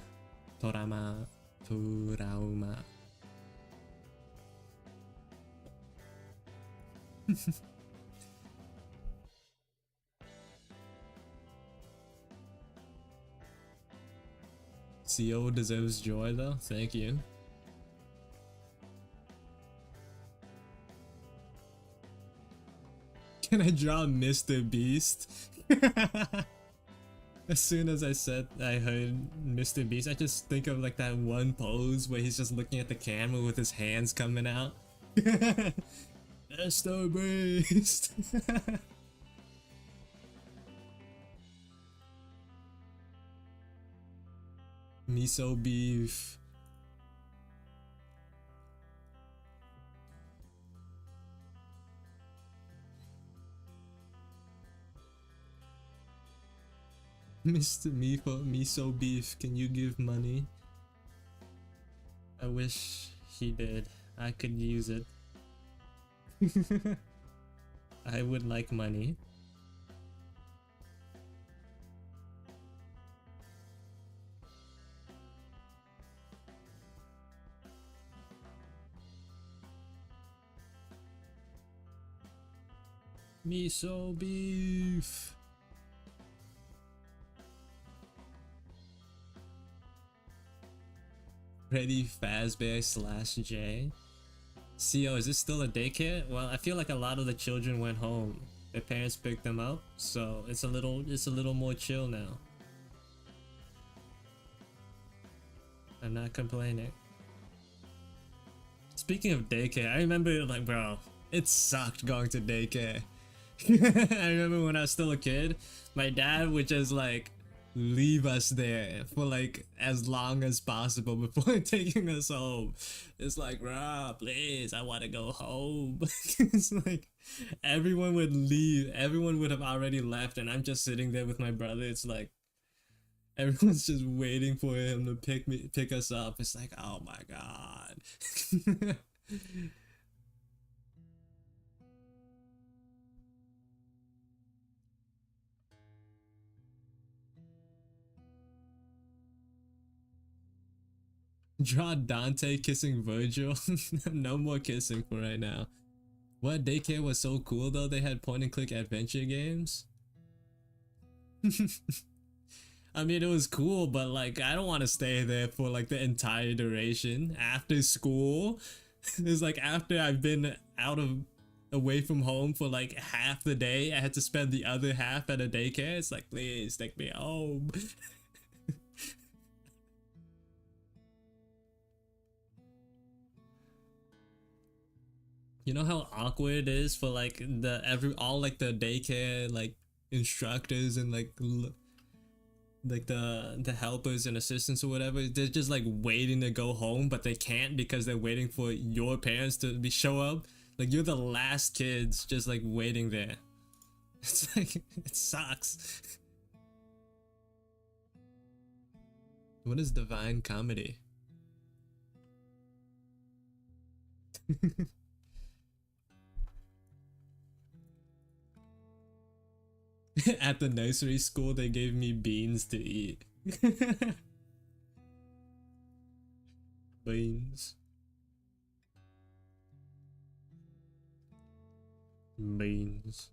Torama. Turauma. CO deserves joy though. Thank you. Can I draw Mr. Beast? As soon as I heard Mr. Beast, I just think of like that one pose where he's just looking at the camera with his hands coming out. Mr. Beast. Miso beef. Mr. Miso beef, can you give money? I wish he did. I could use it. I would like money. Miso beef. Freddy Fazbear / J. CO, is this still a daycare? Well, I feel like a lot of the children went home. Their parents picked them up, so it's a little more chill now. I'm not complaining. Speaking of daycare, I remember like, bro, it sucked going to daycare. I remember when I was still a kid, my dad would just like leave us there for like as long as possible before taking us home. It's like, Rob, please, I want to go home. It's like everyone would leave, everyone would have already left, and I'm just sitting there with my brother. It's like everyone's just waiting for him to pick us up. It's like, oh my god. Draw Dante kissing Virgil. No more kissing for right now. What daycare was so cool though? They had point and click adventure games. I mean, it was cool, but like, I don't want to stay there for like the entire duration after school. It's like after I've been away from home for like half the day, I had to spend the other half at a daycare. It's like, please take me home. You know how awkward it is for like all like the daycare like instructors and like the helpers and assistants or whatever, they're just like waiting to go home, but they can't because they're waiting for your parents to show up. Like you're the last kids just like waiting there. It's like, it sucks. What is divine comedy? At the nursery school, they gave me beans to eat. Beans. Beans.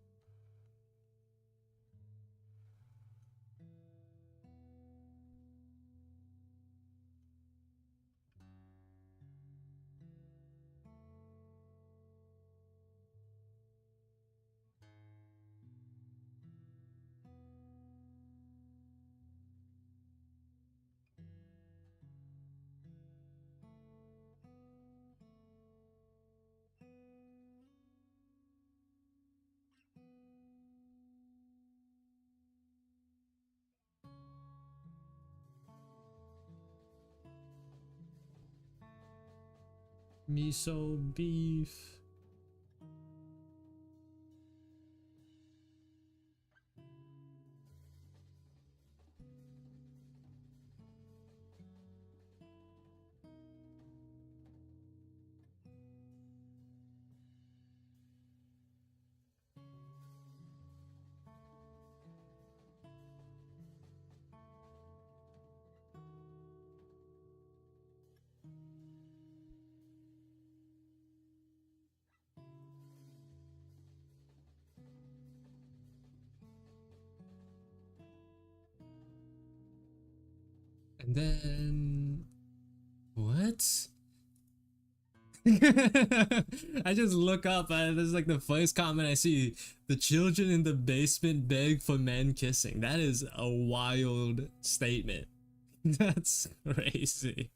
Miso beef. And then what? I just look up and this is like the first comment I see. The children in the basement beg for men kissing. That is a wild statement. That's crazy.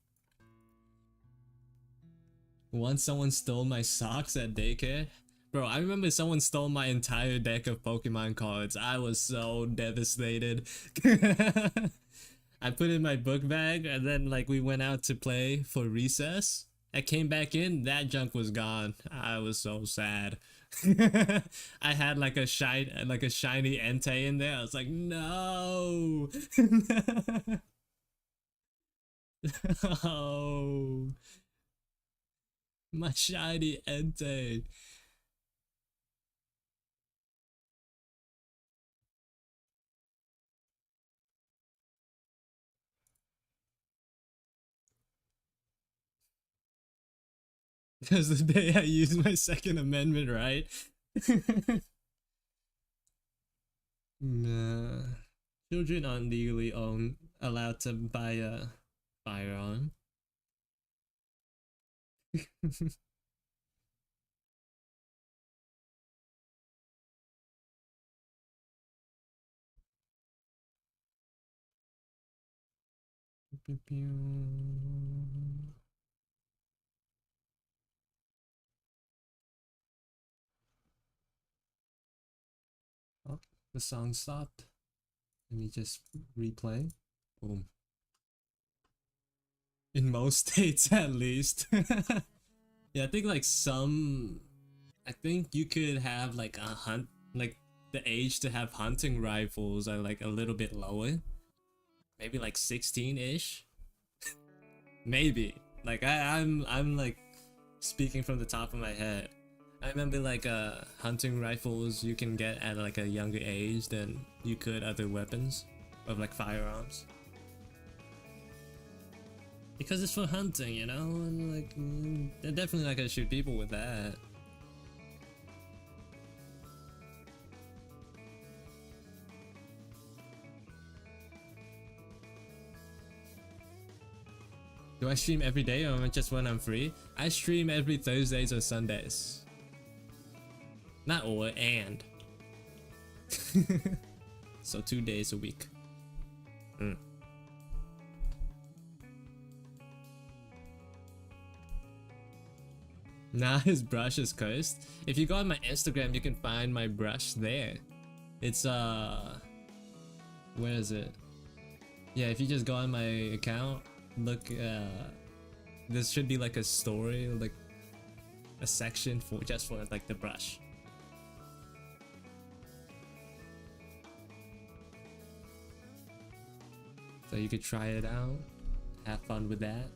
Once someone stole my socks at daycare. Bro, I remember someone stole my entire deck of Pokemon cards. I was so devastated. I put in my book bag and then like we went out to play for recess. I came back in, that junk was gone. I was so sad. I had like a shiny Entei in there. I was like, no. Oh, my shiny Entei. Because the day I used my Second Amendment right. Nah. Children aren't legally allowed to buy a firearm. Oh, the song stopped. Let me just replay. Boom. In most states, at least. Yeah, I think like I think you could have like a hunt, like the age to have hunting rifles are like a little bit lower. Maybe like 16-ish. Maybe. Like I'm like speaking from the top of my head. I remember like hunting rifles you can get at like a younger age than you could other weapons of like firearms. Because it's for hunting, you know? And like, they're definitely not gonna shoot people with that. Do I stream every day or just when I'm free? I stream every Thursdays or Sundays. Not or, and. So 2 days a week. Nah, his brush is cursed. If you go on my Instagram, you can find my brush there. It's where is it? Yeah, if you just go on my account, look, this should be like a story, like a section for just for like the brush. So you could try it out, have fun with that.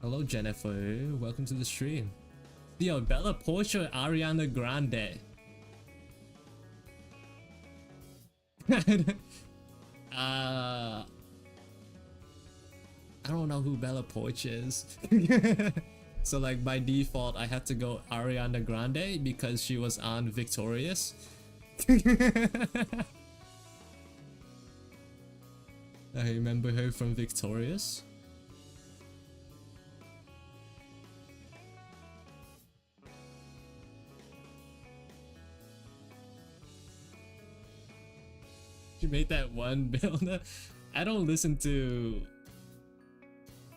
Hello Jennifer, welcome to the stream. Yo, Bella Porsche or Ariana Grande? I don't know who Bella Porsche is. So like by default I had to go Ariana Grande because she was on Victorious. I remember her from Victorious. She made that one build. I don't listen to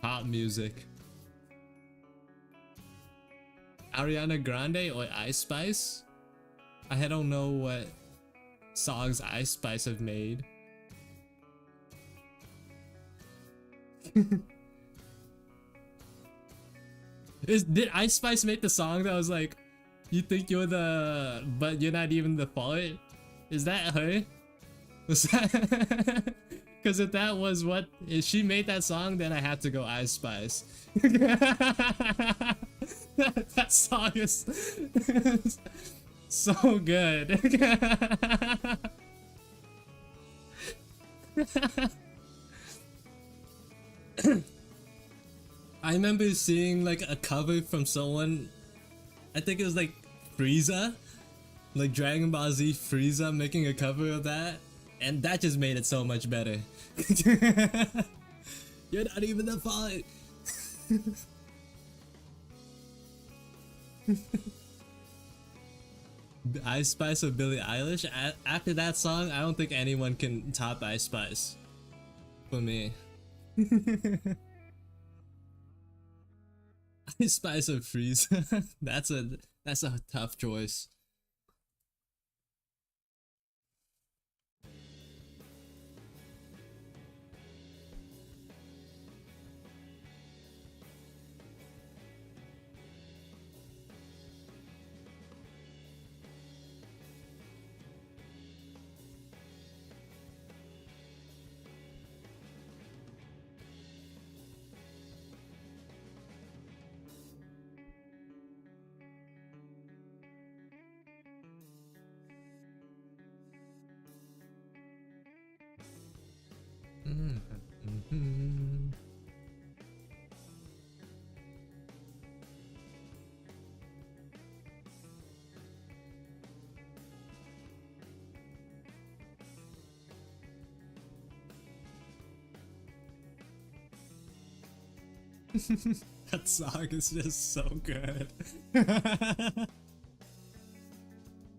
pop music. Ariana Grande or Ice Spice? I don't know what songs Ice Spice have made. Did Ice Spice make the song that was like, you think you're the, but you're not even the poet? Is that her? Was that? Because if that was what, if she made that song, then I had to go Ice Spice. That song is so good. I remember seeing like a cover from someone, I think it was like Frieza, like Dragon Ball Z Frieza making a cover of that, and that just made it so much better. You're not even the fight. Ice Spice or Billie Eilish? After that song, I don't think anyone can top Ice Spice. For me. Ice Spice or Frieza? That's a tough choice. That song is just so good.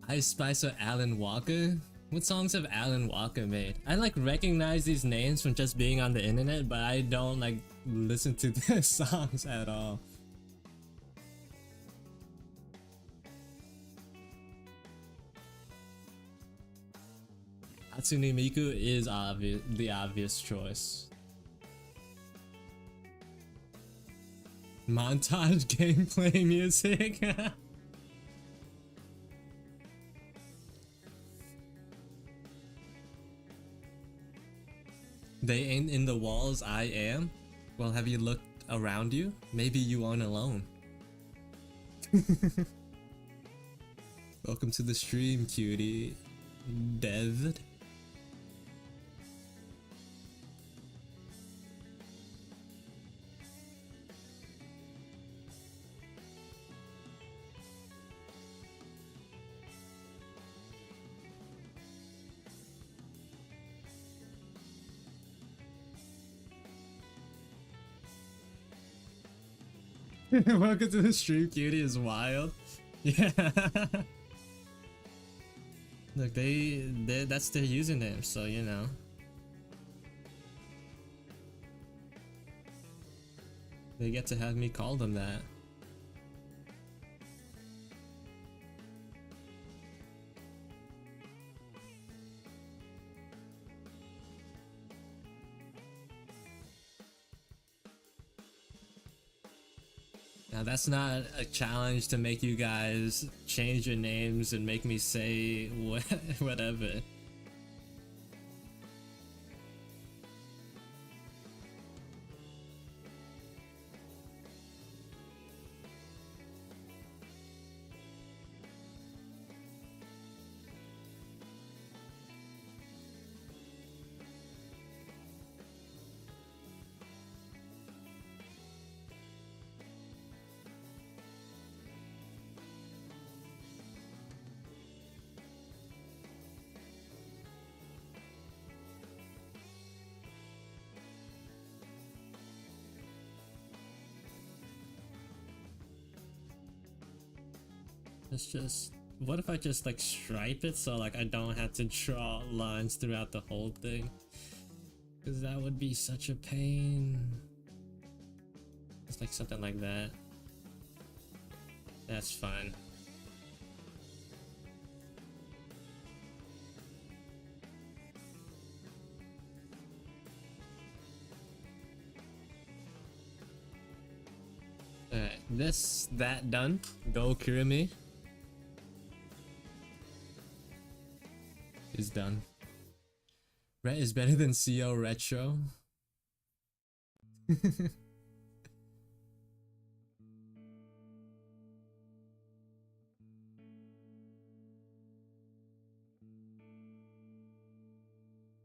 Ice Spice or Alan Walker? What songs have Alan Walker made? I like recognize these names from just being on the internet, but I don't like listen to their songs at all. Hatsune Miku is the obvious choice. Montage gameplay music. They ain't in the walls, I am. Well, have you looked around you? Maybe you aren't alone. Welcome to the stream, cutie. Dev. Welcome to the stream, cutie is wild. Yeah. Look, that's their username, so you know. They get to have me call them that. Now that's not a challenge to make you guys change your names and make me say whatever. Let's just, what if I just like stripe it so like I don't have to draw lines throughout the whole thing? Because that would be such a pain. It's like something like that. That's fine. Alright, that done. Go Kirimi. Is done. Ret is better than CO Retro.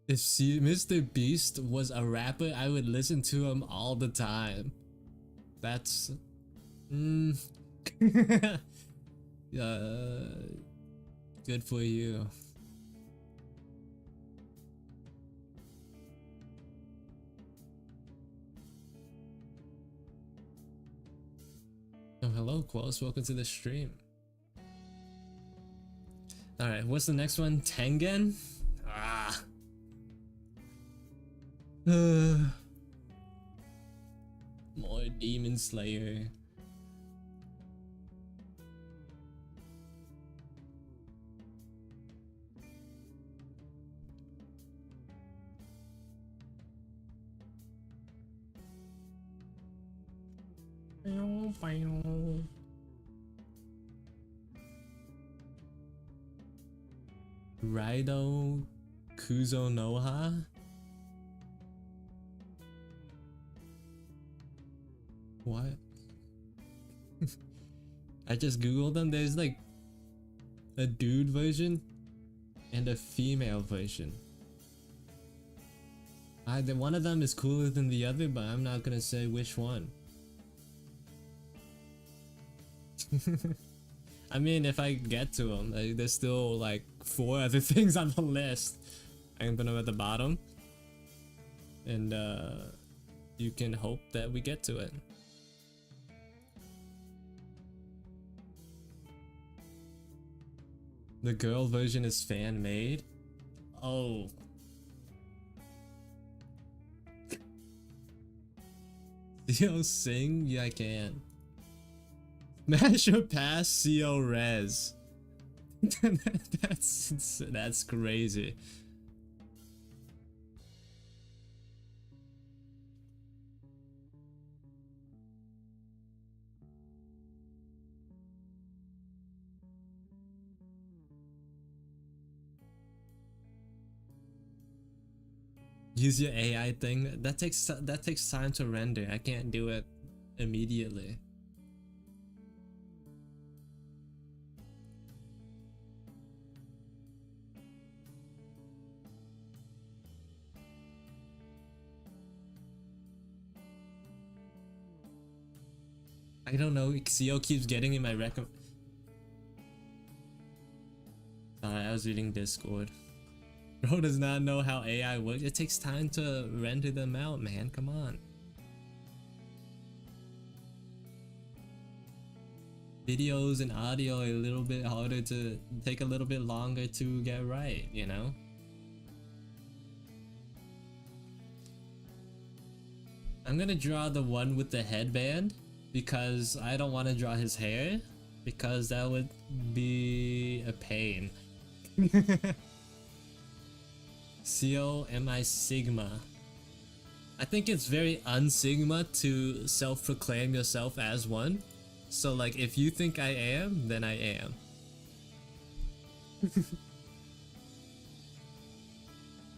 If Mr. Beast was a rapper, I would listen to him all the time. That's good for you. Oh, hello, Quos. Welcome to the stream. Alright, what's the next one? Tengen? Ah. More Demon Slayer. Raido Kuzonoha? What? I just googled them. There's like a dude version and a female version. One of them is cooler than the other, but I'm not gonna say which one. I mean, if I get to them, like, there's still like 4 other things on the list. I can put them at the bottom, and you can hope that we get to it. The girl version is fan made. Oh. CO sing? Yeah, I can. Smash or pass CO res. That's crazy. Use your AI thing. That takes time to render. I can't do it immediately. I don't know. CO keeps getting in my Sorry, I was reading Discord. Bro does not know how AI works. It takes time to render them out, man. Come on. videos and audio a little bit harder to take a little bit longer to get right, you know? I'm gonna draw the one with the headband because I don't want to draw his hair because that would be a pain. C-O-M-I Sigma. I think it's very unsigma to self-proclaim yourself as one. So like if you think I am, then I am.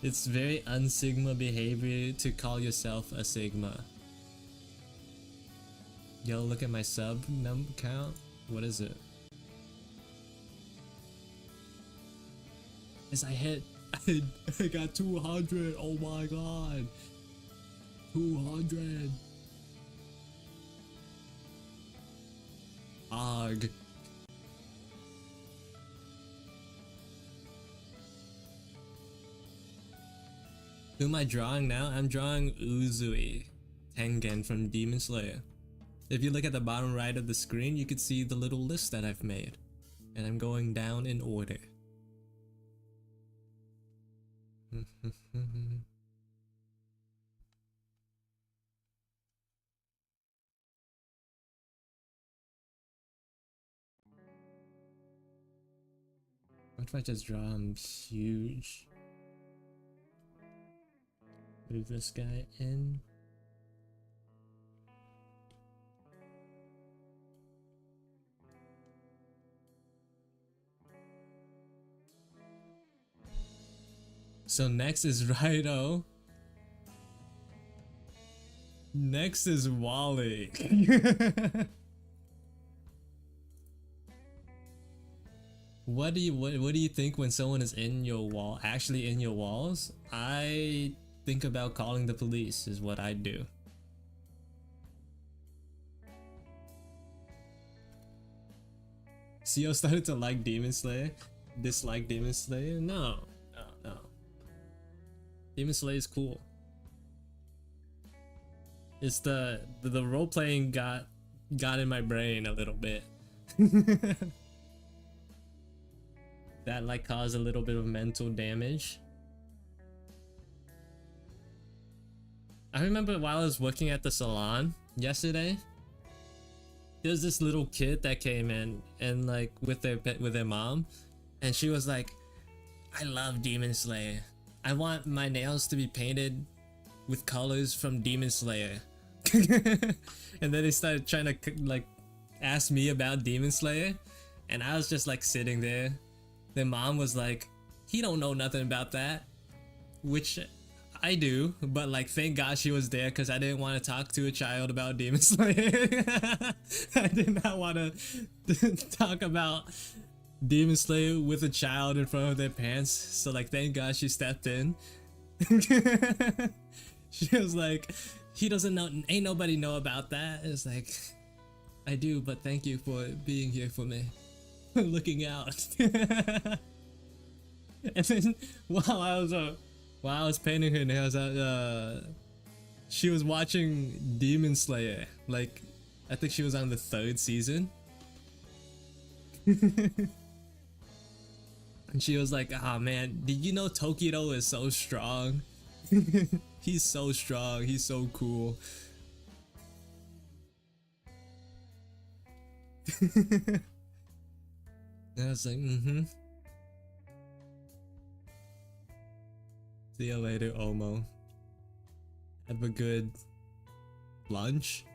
It's very unsigma behavior to call yourself a sigma. Yo, look at my sub count. What is it? As I hit, I got 200. Oh my god. 200. Ugh. Who am I drawing now? I'm drawing Uzui Tengen from Demon Slayer. If you look at the bottom right of the screen, you can see the little list that I've made. And I'm going down in order. What if I just draw him huge? Move this guy in. So next is Raido. Next is Wally. What do you think when someone is in your wall, actually in your walls? I think about calling the police is what I do. CO started to like Demon Slayer. Dislike Demon Slayer? No. Demon Slayer is cool. It's the role playing got in my brain a little bit. That like caused a little bit of mental damage. I remember while I was working at the salon yesterday, there was this little kid that came in and like with their mom, and she was like, "I love Demon Slayer. I want my nails to be painted with colors from Demon Slayer." And then they started trying to like ask me about Demon Slayer, and I was just like sitting there. Their mom was like, "He don't know nothing about that," which I do, but like thank God she was there because I didn't want to talk to a child about Demon Slayer. I did not want to talk about Demon Slayer with a child in front of their parents, so like thank God she stepped in. She was like, "He doesn't know, ain't nobody know about that." It's like, I do, but thank you for being here for me. Looking out. And then while I was painting her nails, she was watching Demon Slayer. Like, I think she was on the 3rd season. And she was like, "Ah, man, did you know Tokido is so strong? He's so strong. He's so cool." And I was like, See you later, Omo. Have a good lunch.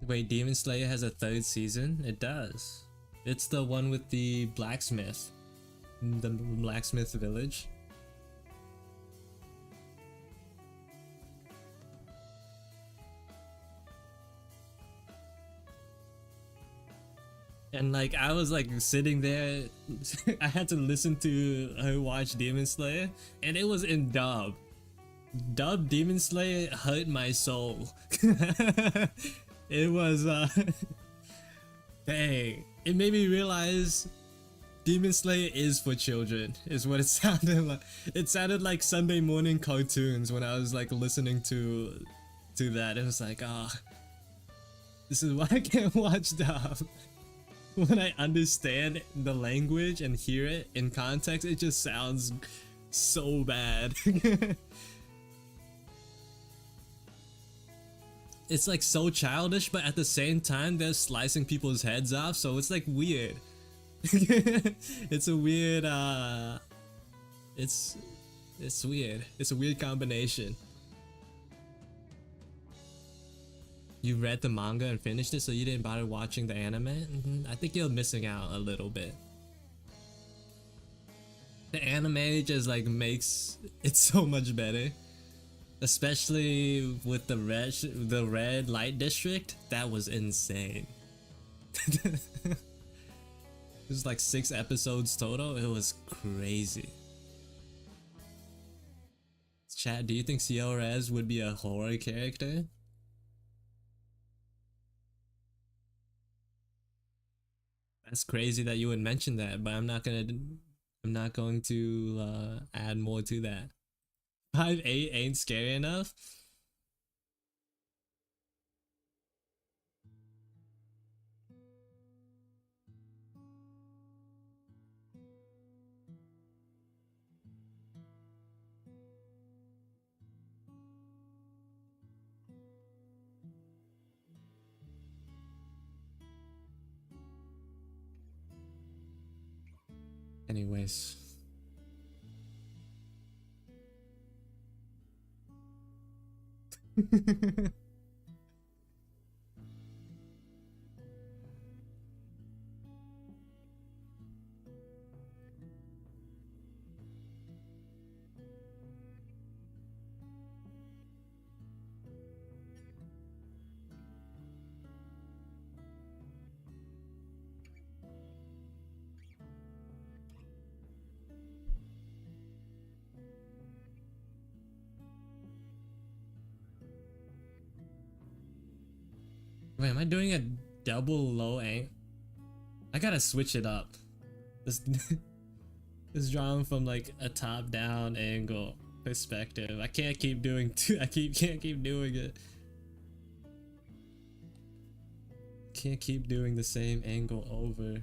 Wait, Demon Slayer has a 3rd season? It does. It's the one with the blacksmith. The blacksmith village. And like I was like sitting there, I had to listen to her watch Demon Slayer, and it was in dub. Dub Demon Slayer hurt my soul. It was dang. It made me realize Demon Slayer is for children, is what it sounded like. It sounded like Sunday morning cartoons when I was like listening to that. It was like, ah, this is why I can't watch dub. When I understand the language and hear it in context, it just sounds so bad. It's like so childish, but at the same time they're slicing people's heads off, so it's like weird. It's a weird it's weird. It's a weird combination. You read the manga and finished it, so you didn't bother watching the anime? I think you're missing out a little bit. The anime just like makes it so much better. Especially with the red light district. That was insane. It was like 6 episodes total. It was crazy. Chat, do you think CLRS would be a horror character? That's crazy that you would mention that, but I'm not going to add more to that. 5'8" ain't scary enough. Anyways. Wait, am I doing a double low angle? I gotta switch it up. This this drawing from like a top-down angle perspective. I can't keep doing can't keep doing it. Can't keep doing the same angle over.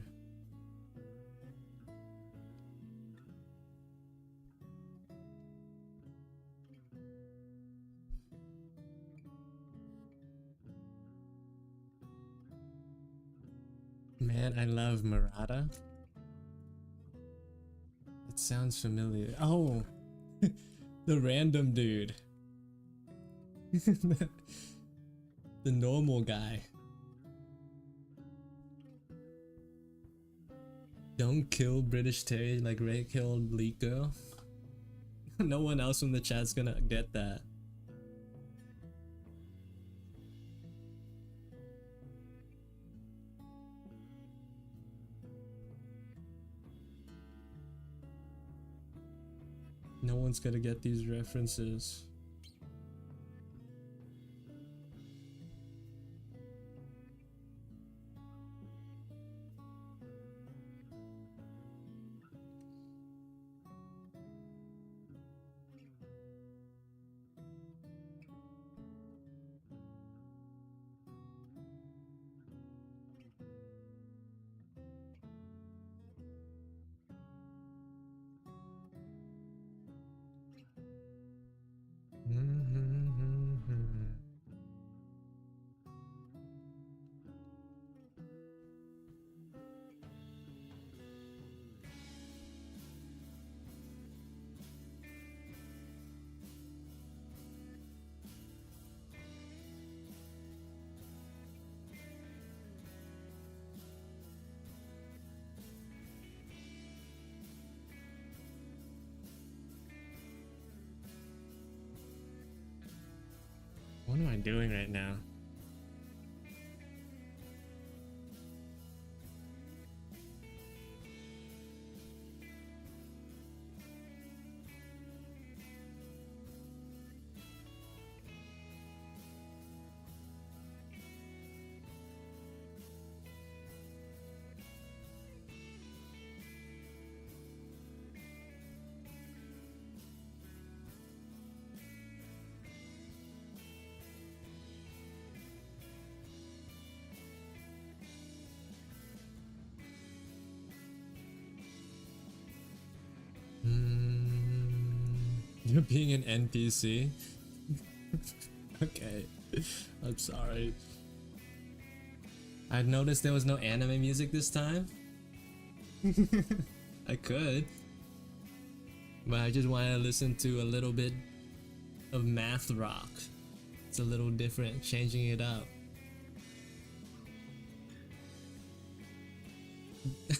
Man, I love Murata. It sounds familiar. Oh, the random dude. The normal guy. Don't kill British Terry like Ray killed Bleak Girl. No one else from the chat's gonna get that. No one's gonna get these references. What am I doing right now? You're being an NPC. Okay, I'm sorry. I noticed there was no anime music this time. I could, but I just want to listen to a little bit of math rock. It's a little different, changing it up.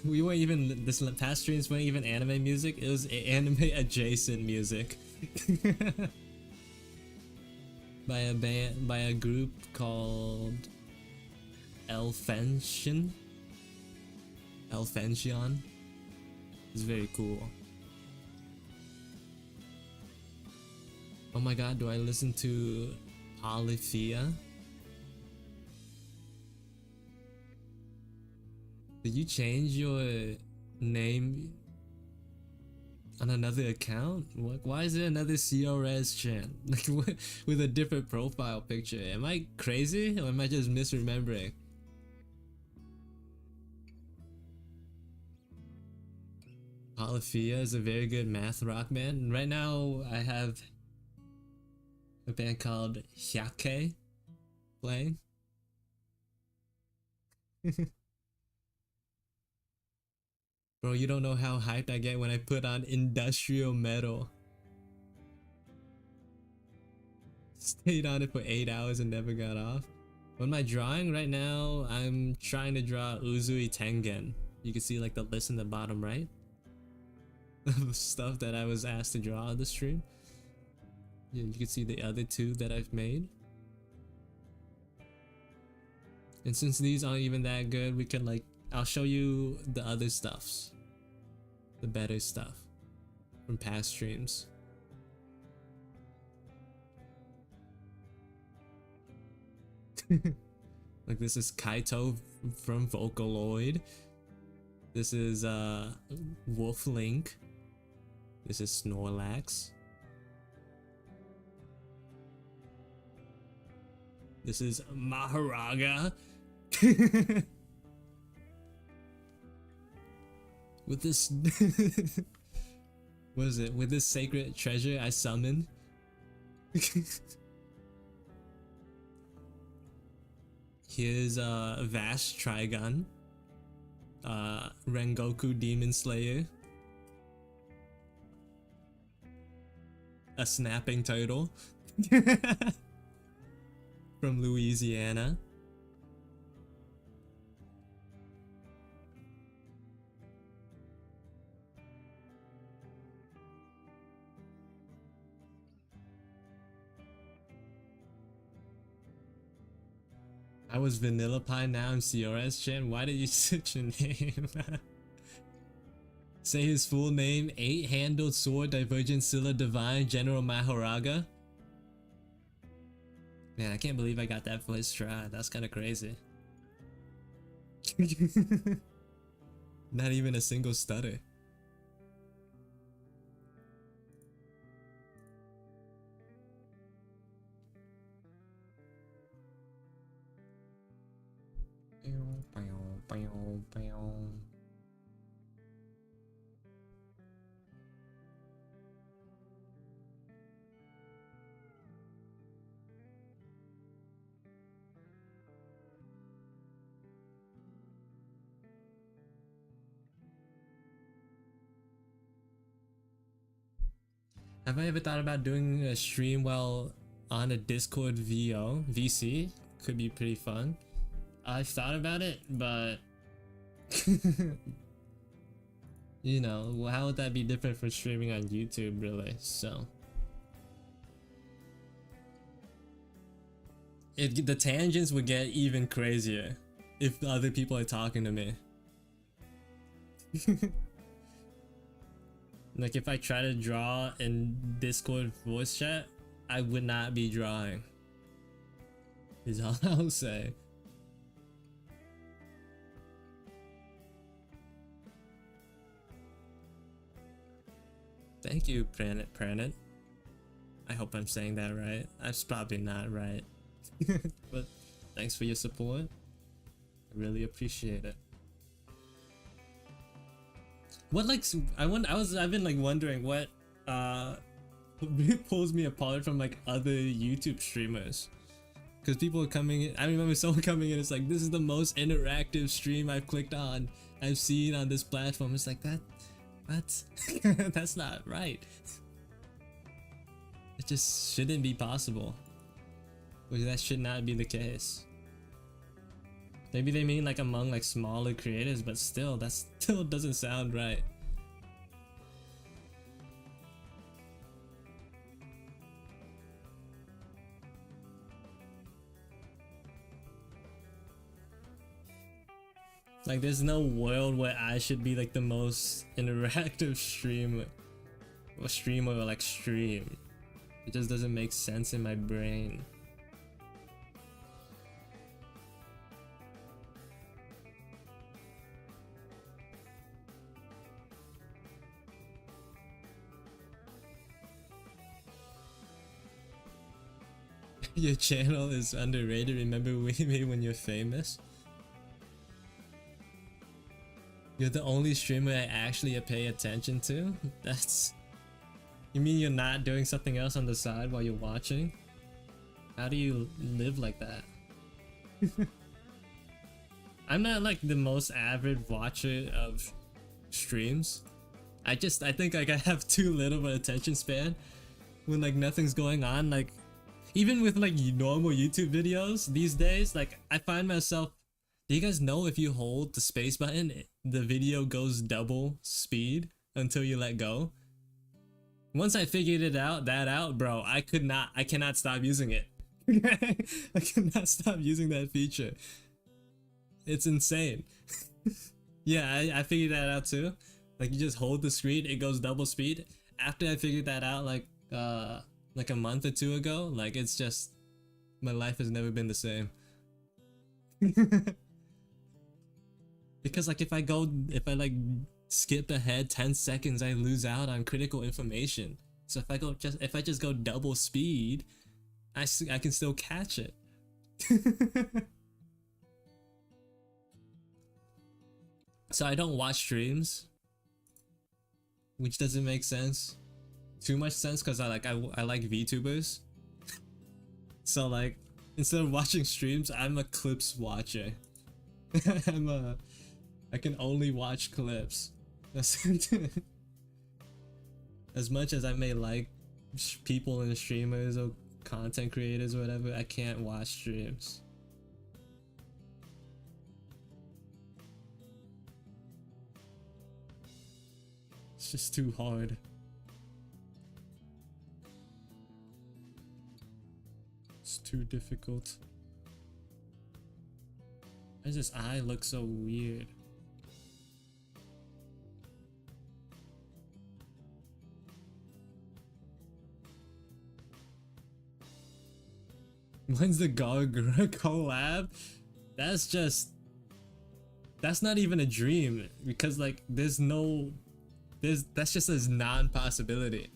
We weren't even, this past streams weren't even anime music, it was anime adjacent music. By a group called Elfension. It's very cool. Oh my god, do I listen to Polyphia? Did you change your name on another account? What? Why is there another CRS channel? Like with a different profile picture? Am I crazy or am I just misremembering? Polyphia is a very good math rock band. Right now I have a band called Hyake playing. Bro, you don't know how hyped I get when I put on industrial metal. Stayed on it for 8 hours and never got off. What am I drawing right now? I'm trying to draw Uzui Tengen. You can see like the list in the bottom right of stuff that I was asked to draw on the stream. Yeah, you can see the other two that I've made. And since these aren't even that good, we can like, I'll show you the other stuffs. The better stuff from past streams. Like this is Kaito from Vocaloid. This is Wolf Link. This is Snorlax. This is Maharaga. With this what is it? With this sacred treasure I summon. Here's Vast Trigon. Rengoku Demon Slayer. A snapping turtle. From Louisiana. I was Vanilla Pie, now I'm CRS Chan. Why did you switch your name? Say his full name: 8-handled sword, divergent Scylla divine, General Maharaga. Man, I can't believe I got that first try. That's kind of crazy. Not even a single stutter. Have I ever thought about doing a stream while on a Discord VC? Could be pretty fun. I've thought about it, but you know, how would that be different from streaming on YouTube, really? So the tangents would get even crazier if the other people are talking to me. Like if I try to draw in Discord voice chat, I would not be drawing. Is all I'll say. Thank you, Pranet. I hope I'm saying that right. That's probably not right. But thanks for your support. I really appreciate it. What like I've been like wondering what It pulls me apart from like other YouTube streamers. Because people are coming in, I remember someone coming in, it's like, this is the most interactive stream I've clicked on, I've seen on this platform. It's like, what? That's not right. It just shouldn't be possible. Or that should not be the case. Maybe they mean like among like smaller creators, but still, that still doesn't sound right. Like there's no world where I should be like the most interactive streamer or like stream. It just doesn't make sense in my brain. Your channel is underrated. Remember me when you're famous? You're the only streamer I actually pay attention to? That's... You mean you're not doing something else on the side while you're watching? How do you live like that? I'm not like the most avid watcher of streams. I think like I have too little of an attention span when like nothing's going on. Like even with like normal YouTube videos these days, like I find myself, do you guys know if you hold the space button, the video goes double speed until you let go? Once I figured that out, bro, I cannot stop using it. I cannot stop using that feature. It's insane. Yeah, I figured that out too. Like you just hold the screen, it goes double speed. After I figured that out like a month or two ago, like it's just, my life has never been the same. Because like if I like skip ahead 10 seconds, I lose out on critical information. So if I just go double speed, I can still catch it. So I don't watch streams, which doesn't make sense. Too much sense because I like VTubers. So like instead of watching streams, I'm a clips watcher. I can only watch clips. That's as much as I may like people and streamers or content creators or whatever, I can't watch streams. It's just too hard. It's too difficult. Why does this eye look so weird? When's the Gargura collab? That's not even a dream, because like that's just a non-possibility.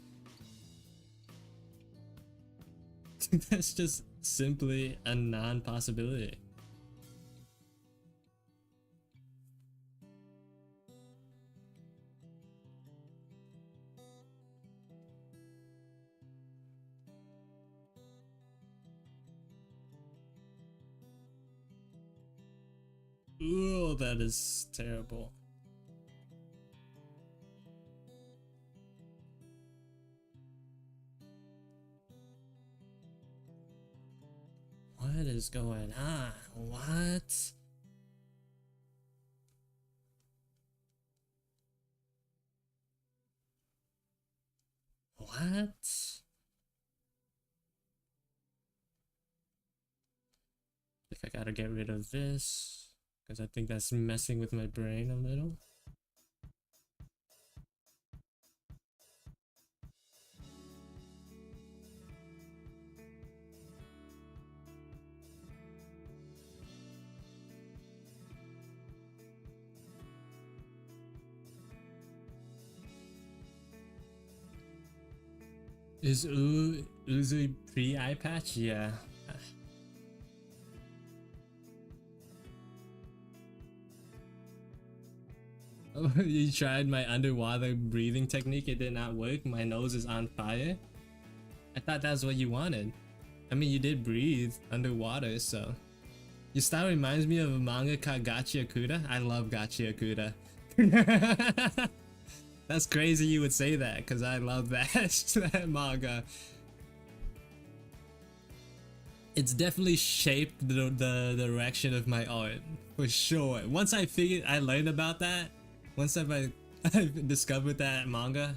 That's just simply a non-possibility. Ooh, that is terrible. What is going on? What? What? I think I gotta get rid of this, because I think that's messing with my brain a little. Is Uzi pre-eye patch? Yeah. You tried my underwater breathing technique, it did not work. My nose is on fire. I thought that's what you wanted. I mean, you did breathe underwater, so. Your style reminds me of a manga called Gachi Akuda. I love Gachi Akuda. That's crazy you would say that, because I love that, that manga. It's definitely shaped the direction of my art, for sure. Once I learned about that, once I've discovered that manga,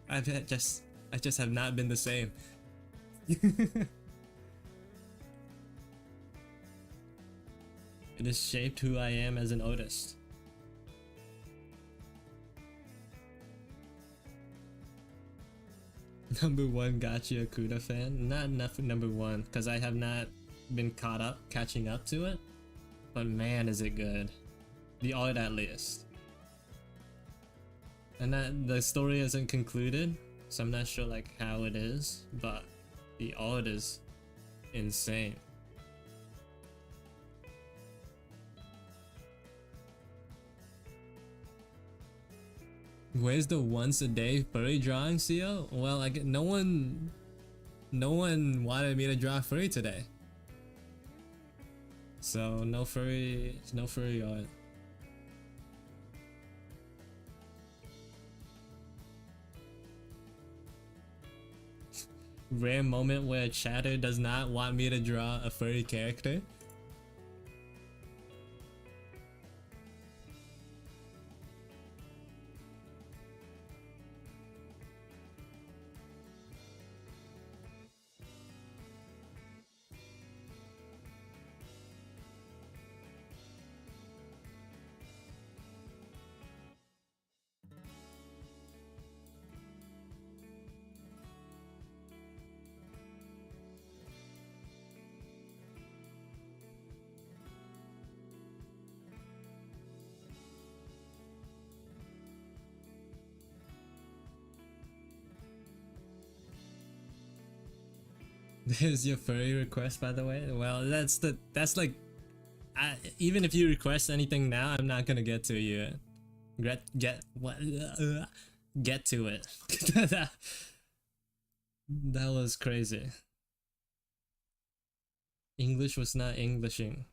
I just have not been the same. It has shaped who I am as an artist. Number one Gachi Akuda fan? Not enough number one, because I have not been catching up to it. But man, is it good. The art at least. And that the story isn't concluded, so I'm not sure like how it is, but the art is insane. Where's the once a day furry drawing, CO? Well, like no one wanted me to draw furry today, so no furry art. Rare moment where a chatter does not want me to draw a furry character. There's your furry request, by the way. Well, that's like, even if you request anything now, I'm not gonna get to you. Get to it. That was crazy. English was not Englishing.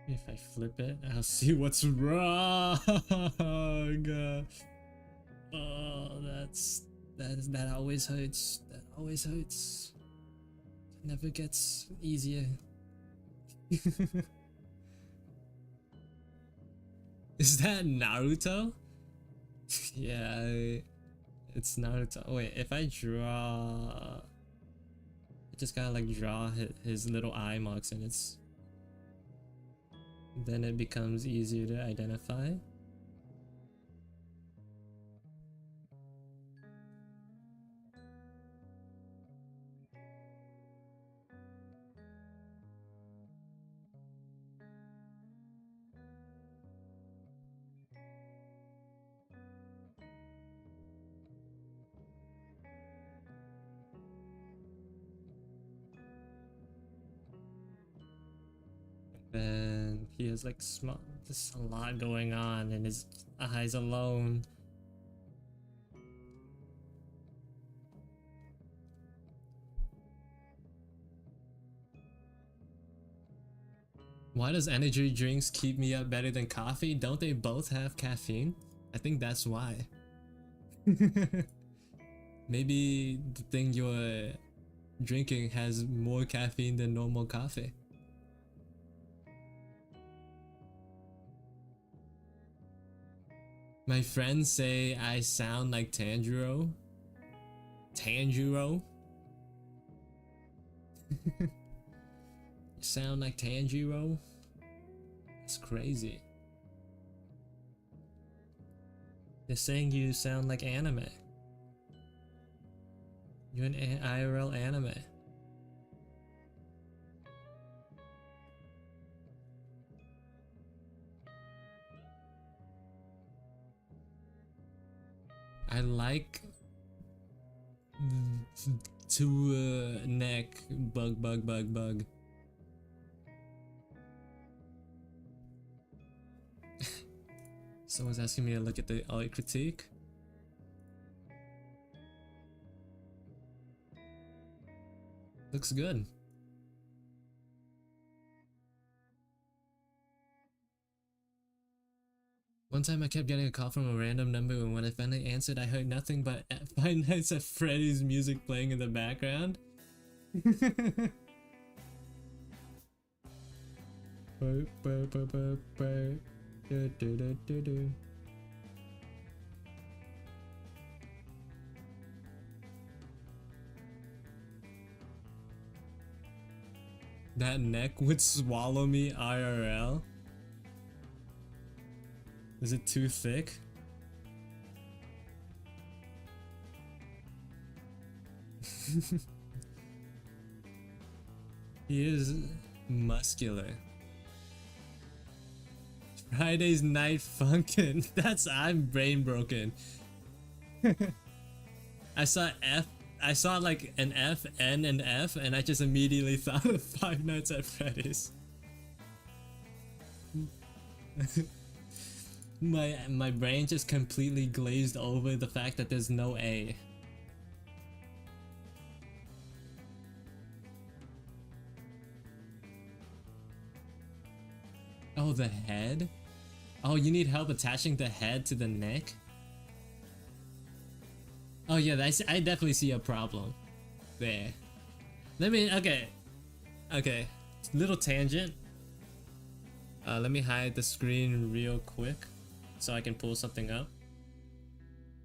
If I flip it, I'll see what's wrong. Oh, that always hurts. That always hurts. It never gets easier. Is that Naruto? Yeah, it's Naruto. Wait, if I draw, I just gotta like draw his little eye marks, and then it becomes easier to identify. And he has like there's a lot going on in his eyes alone. Why does energy drinks keep me up better than coffee? Don't they both have caffeine? I think that's why. Maybe the thing you're drinking has more caffeine than normal coffee. My friends say I sound like Tanjiro. Tanjiro? You sound like Tanjiro? It's crazy. They're saying you sound like anime. You're an IRL anime. I like to neck bug. Someone's asking me to look at the art critique. Looks good. One time I kept getting a call from a random number, and when I finally answered, I heard nothing but Five Nights at Freddy's music playing in the background. That neck would swallow me IRL. Is it too thick? He is muscular. Friday's night funkin'. I'm brain broken. I saw like an F, N, and F, and I just immediately thought of Five Nights at Freddy's. My brain just completely glazed over the fact that there's no A. Oh, the head? Oh, you need help attaching the head to the neck? Oh yeah, I definitely see a problem there. Okay, little tangent. Let me hide the screen real quick so I can pull something up.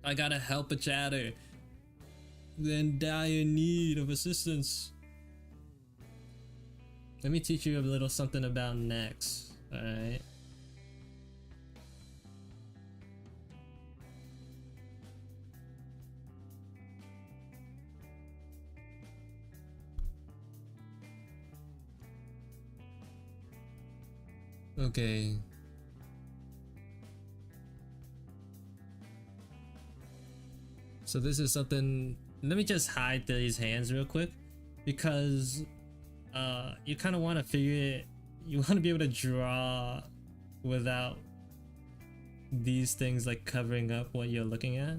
I gotta help a chatter. They're in dire need of assistance. Let me teach you a little something about necks, alright? Okay. So this is something, let me just hide these hands real quick, because you kind of want to figure it, you want to be able to draw without these things like covering up what you're looking at.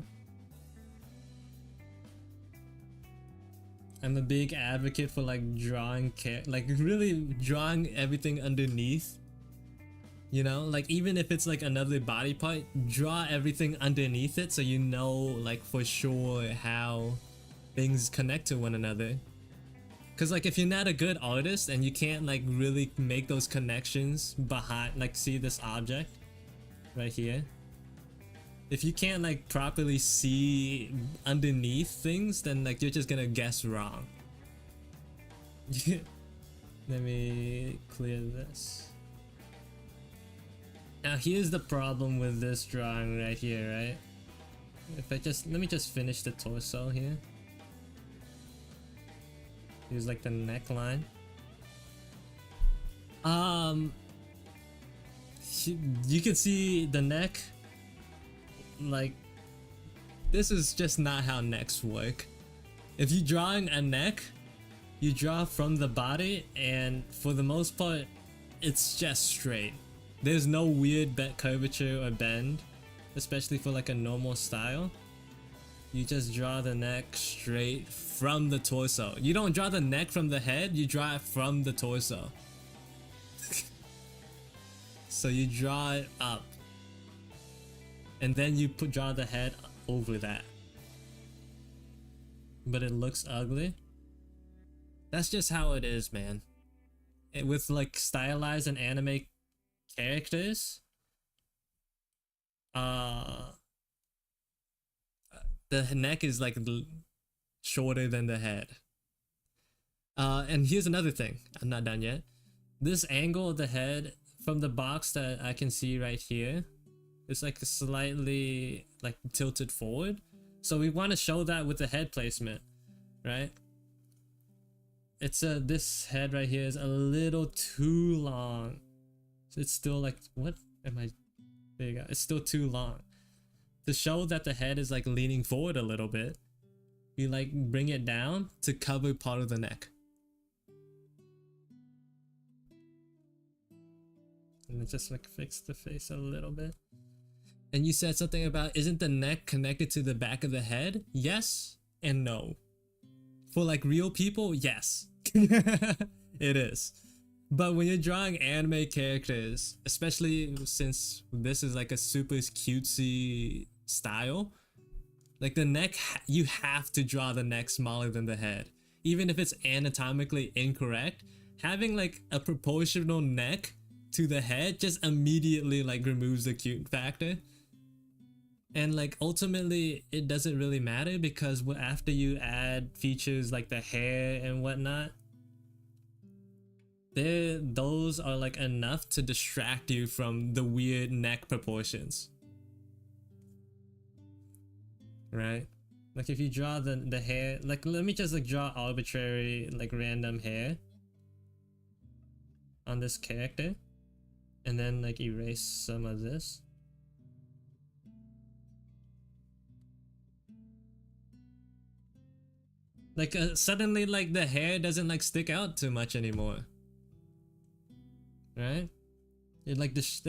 I'm a big advocate for like drawing like really drawing everything underneath. You know, like even if it's like another body part, draw everything underneath it so you know like for sure how things connect to one another. Cause like if you're not a good artist and you can't like really make those connections behind, like see this object right here, if you can't like properly see underneath things, then like you're just gonna guess wrong. Let me clear this. Now here's the problem with this drawing right here, right? If I just, let me just finish the torso here. Here's like the neckline. You can see the neck. Like, this is just not how necks work. If you're drawing a neck, you draw from the body, and for the most part, it's just straight. There's no weird curvature or bend, especially for like a normal style. You just draw the neck straight from the torso. You don't draw the neck from the head, you draw it from the torso. So you draw it up, and then you draw the head over that. But it looks ugly. That's just how it is, man. With like stylized and anime characters, the neck is like shorter than the head. And here's another thing, I'm not done yet. This angle of the head from the box that I can see right here, It's like slightly like tilted forward. So we want to show that with the head placement, right? It's this head right here is a little too long. So it's still like, what am I? There you go. It's still too long. To show that the head is like leaning forward a little bit, we like bring it down to cover part of the neck. And it just like fix the face a little bit. And you said something about, isn't the neck connected to the back of the head? Yes and no. For like real people, yes. It is. But when you're drawing anime characters, especially since this is like a super cutesy style, like the neck, you have to draw the neck smaller than the head. Even if it's anatomically incorrect, having like a proportional neck to the head just immediately like removes the cute factor. And like ultimately it doesn't really matter, because after you add features like the hair and whatnot, those are like enough to distract you from the weird neck proportions, right? Like if you draw the hair, like let me just like draw arbitrary like random hair on this character and then like erase some of this. Like suddenly like the hair doesn't like stick out too much anymore, right? It like this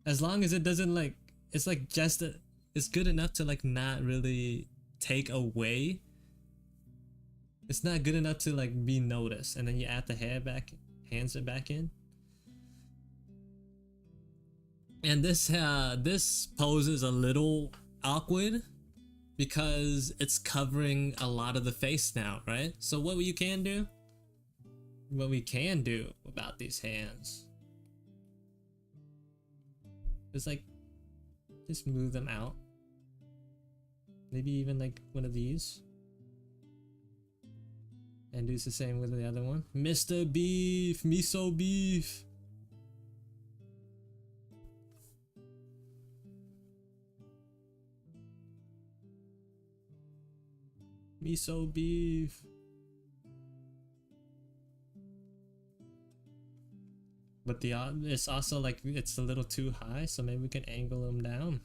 as long as it doesn't like, it's like just it's good enough to like not really take away. It's not good enough to like be noticed, and then you add the hair back, hands it back in. And this pose is a little awkward because it's covering a lot of the face now, right? So what we can do about these hands is like just move them out. Maybe even like one of these. And do the same with the other one. Mr. Beef, miso beef. Miso beef. But it's also like it's a little too high, so maybe we can angle them down.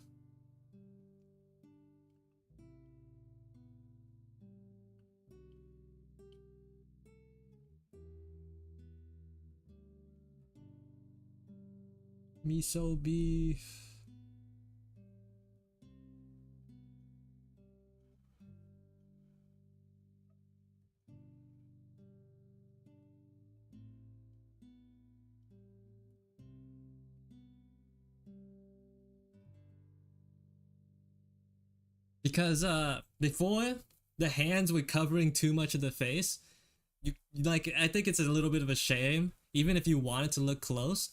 Miso beef. Because before, the hands were covering too much of the face. You like, I think it's a little bit of a shame, even if you want it to look close,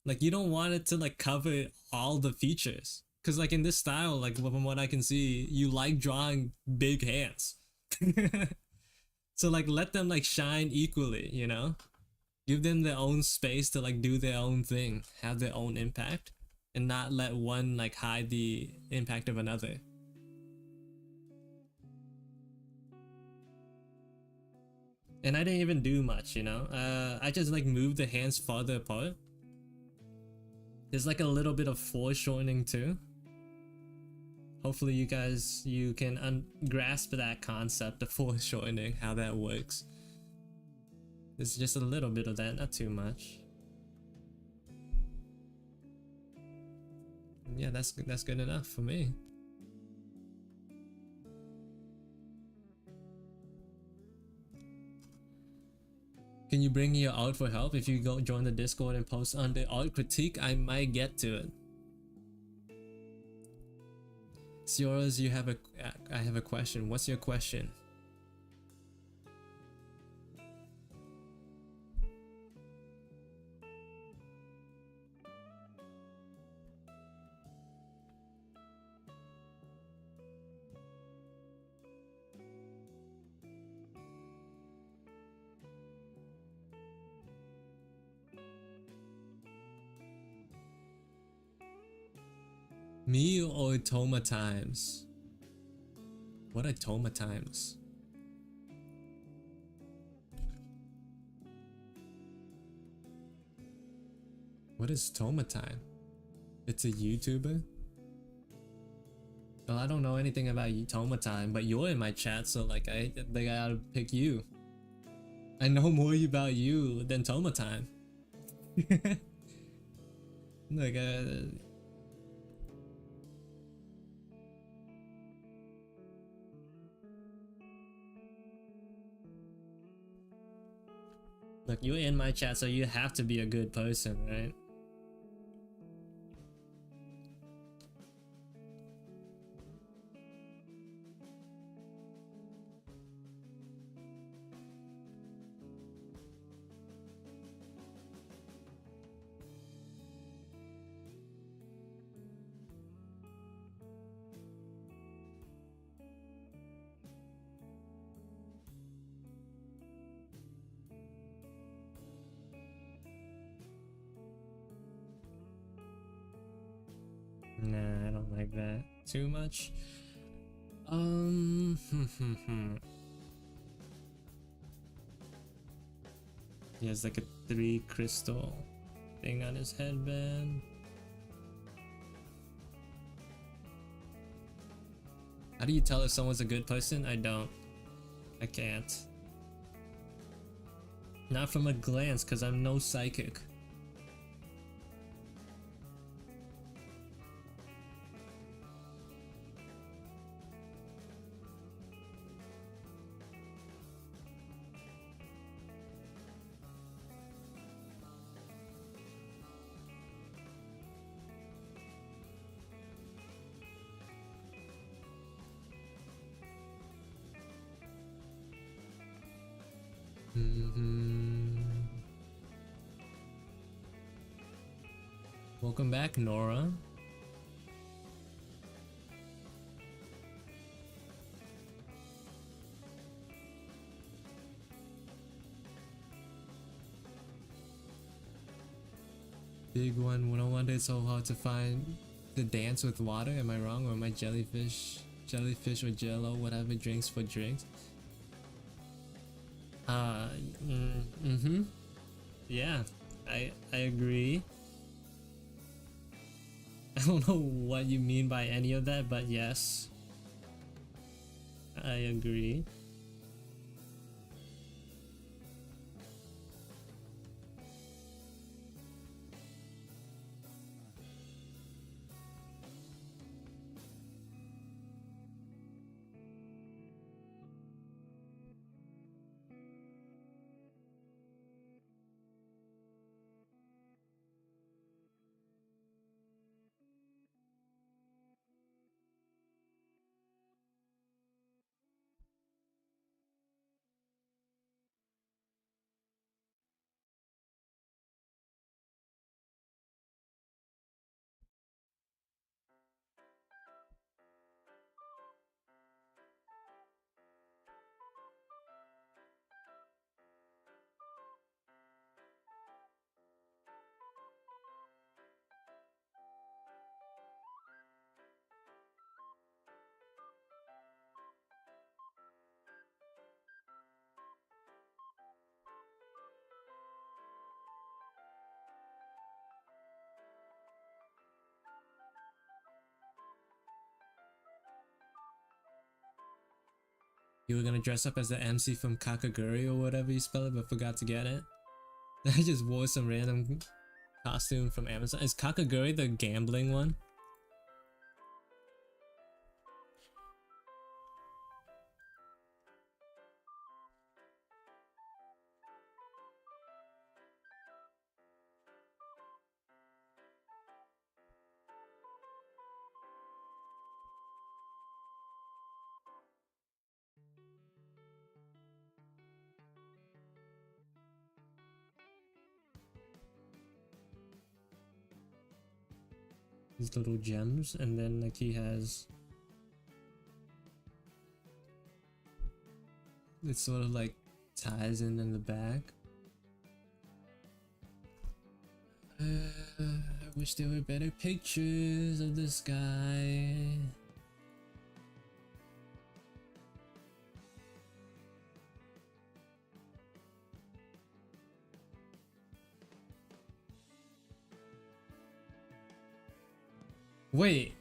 like you don't want it to like cover all the features, because like in this style, like from what I can see, you like drawing big hands. So like let them like shine equally, you know, give them their own space to like do their own thing, have their own impact, and not let one like hide the impact of another. And I didn't even do much, you know. I just like moved the hands farther apart. There's like a little bit of foreshortening too. Hopefully you can grasp that concept of foreshortening, how that works. There's just a little bit of that, not too much. Yeah, that's good enough for me. Can you bring your art for help? If you go join the Discord and post under art critique, I might get to it. It's yours. I have a question. What's your question? Me or Toma times? What are Toma times? What is Toma time? It's a YouTuber? Well, I don't know anything about Toma time, but you're in my chat, so like I think I gotta pick you. I know more about you than Toma time. Like look, you're in my chat, so you have to be a good person, right? Nah, I don't like that too much. He has like a 3 crystal thing on his headband. How do you tell if someone's a good person? I don't. I can't. Not from a glance, because I'm no psychic. Welcome back, Nora. Big one. No wonder it's so hard to find the dance with water. Am I wrong? Or am I jellyfish or jello, whatever drinks for drinks? Yeah, I agree. I don't know what you mean by any of that, but yes, I agree. You were gonna dress up as the MC from Kakaguri or whatever you spell it, but forgot to get it. I just wore some random costume from Amazon. Is Kakaguri the gambling one? These little gems, and then like he has, it sort of like ties in the back. Wish there were better pictures of this guy. Wait,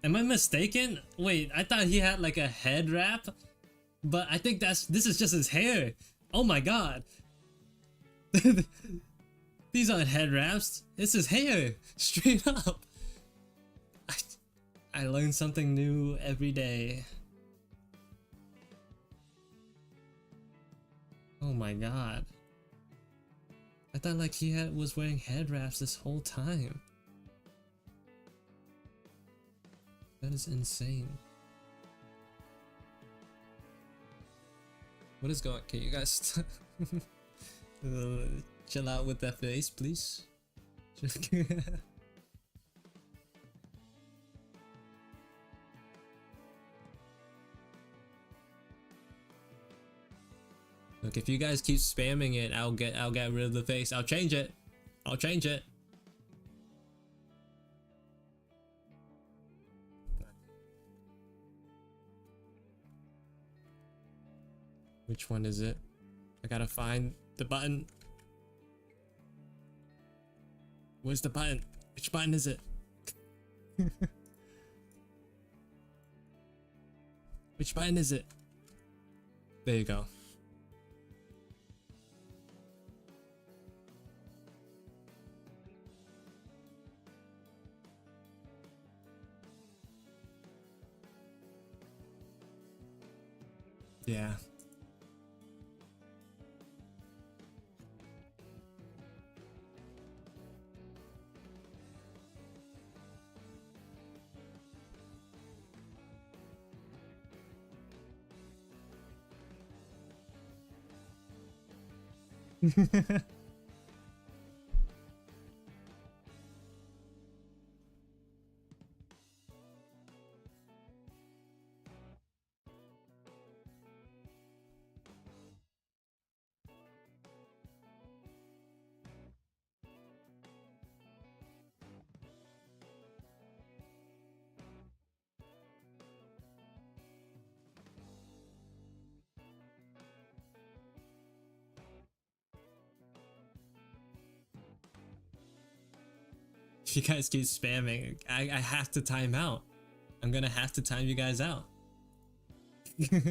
am I mistaken? Wait, I thought he had like a head wrap, but I think this is just his hair. Oh my god. These aren't head wraps. It's his hair, straight up. I learn something new every day. Oh my god. I thought like he was wearing head wraps this whole time. That is insane. What is going? Can you guys chill out with that face, please? Look, if you guys keep spamming it, I'll get rid of the face. I'll change it. I'll change it. Which one is it? I gotta find the button. Where's the button? Which button is it? Which button is it? There you go. Yeah. If you guys keep spamming, I have to time out. I'm gonna have to time you guys out. Look,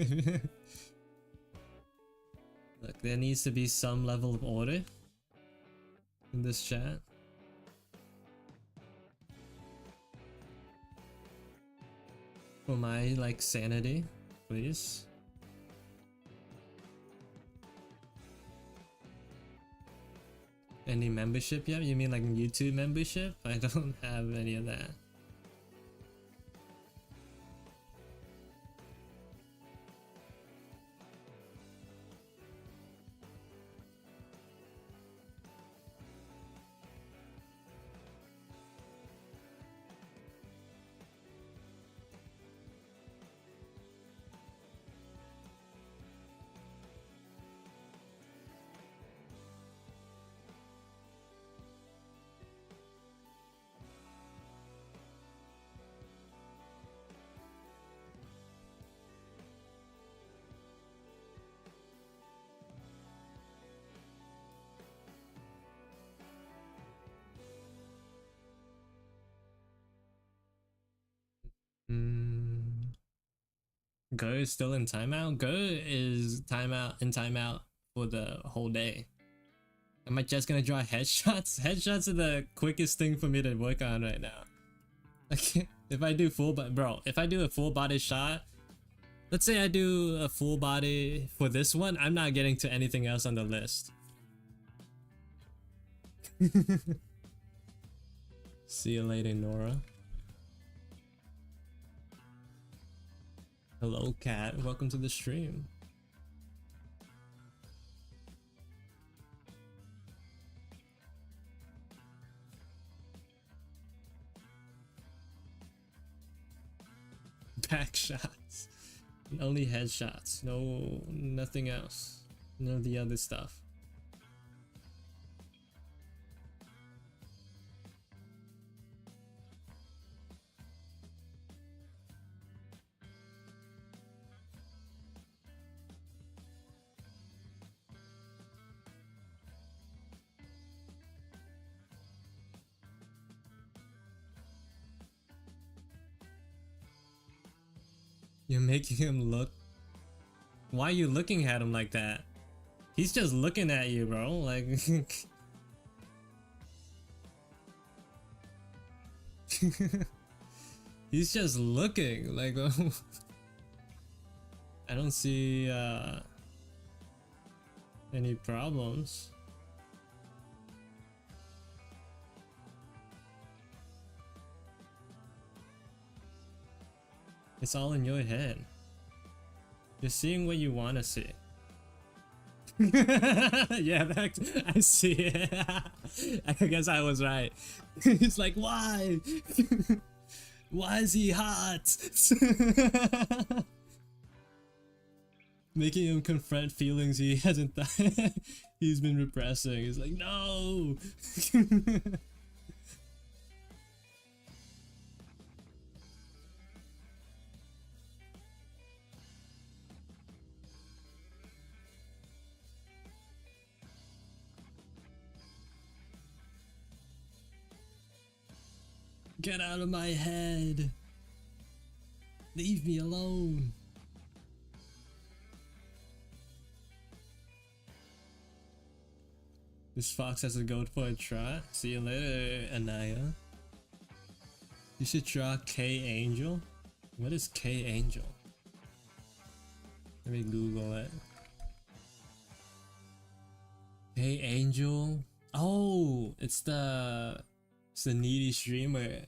there needs to be some level of order in this chat. For my, like, sanity, please. Any membership yet? You mean like YouTube membership? I don't have any of that. Go is still in timeout? Go is timeout for the whole day. Am I just gonna draw headshots? Headshots are the quickest thing for me to work on right now. Like, if I do if I do a full body shot, let's say I do a full body for this one, I'm not getting to anything else on the list. See you later, Nora. Hello, Cat. Welcome to the stream. Back shots. Only headshots. No, nothing else. None of the other stuff. You're making him look. Why are you looking at him like that? He's just looking at you, bro. Like. He's just looking. Like. I don't see any problems. It's all in your head. You're seeing what you want to see. Yeah, I see it. I guess I was right. It's like, why? Why is he hot? Making him confront feelings he hasn't he's been repressing. He's like, no. Get out of my head. Leave me alone. This fox has to go for a trot. See you later, Anaya. You should draw K Angel. What is K Angel? Let me Google it. K Angel. Oh, it's the needy streamer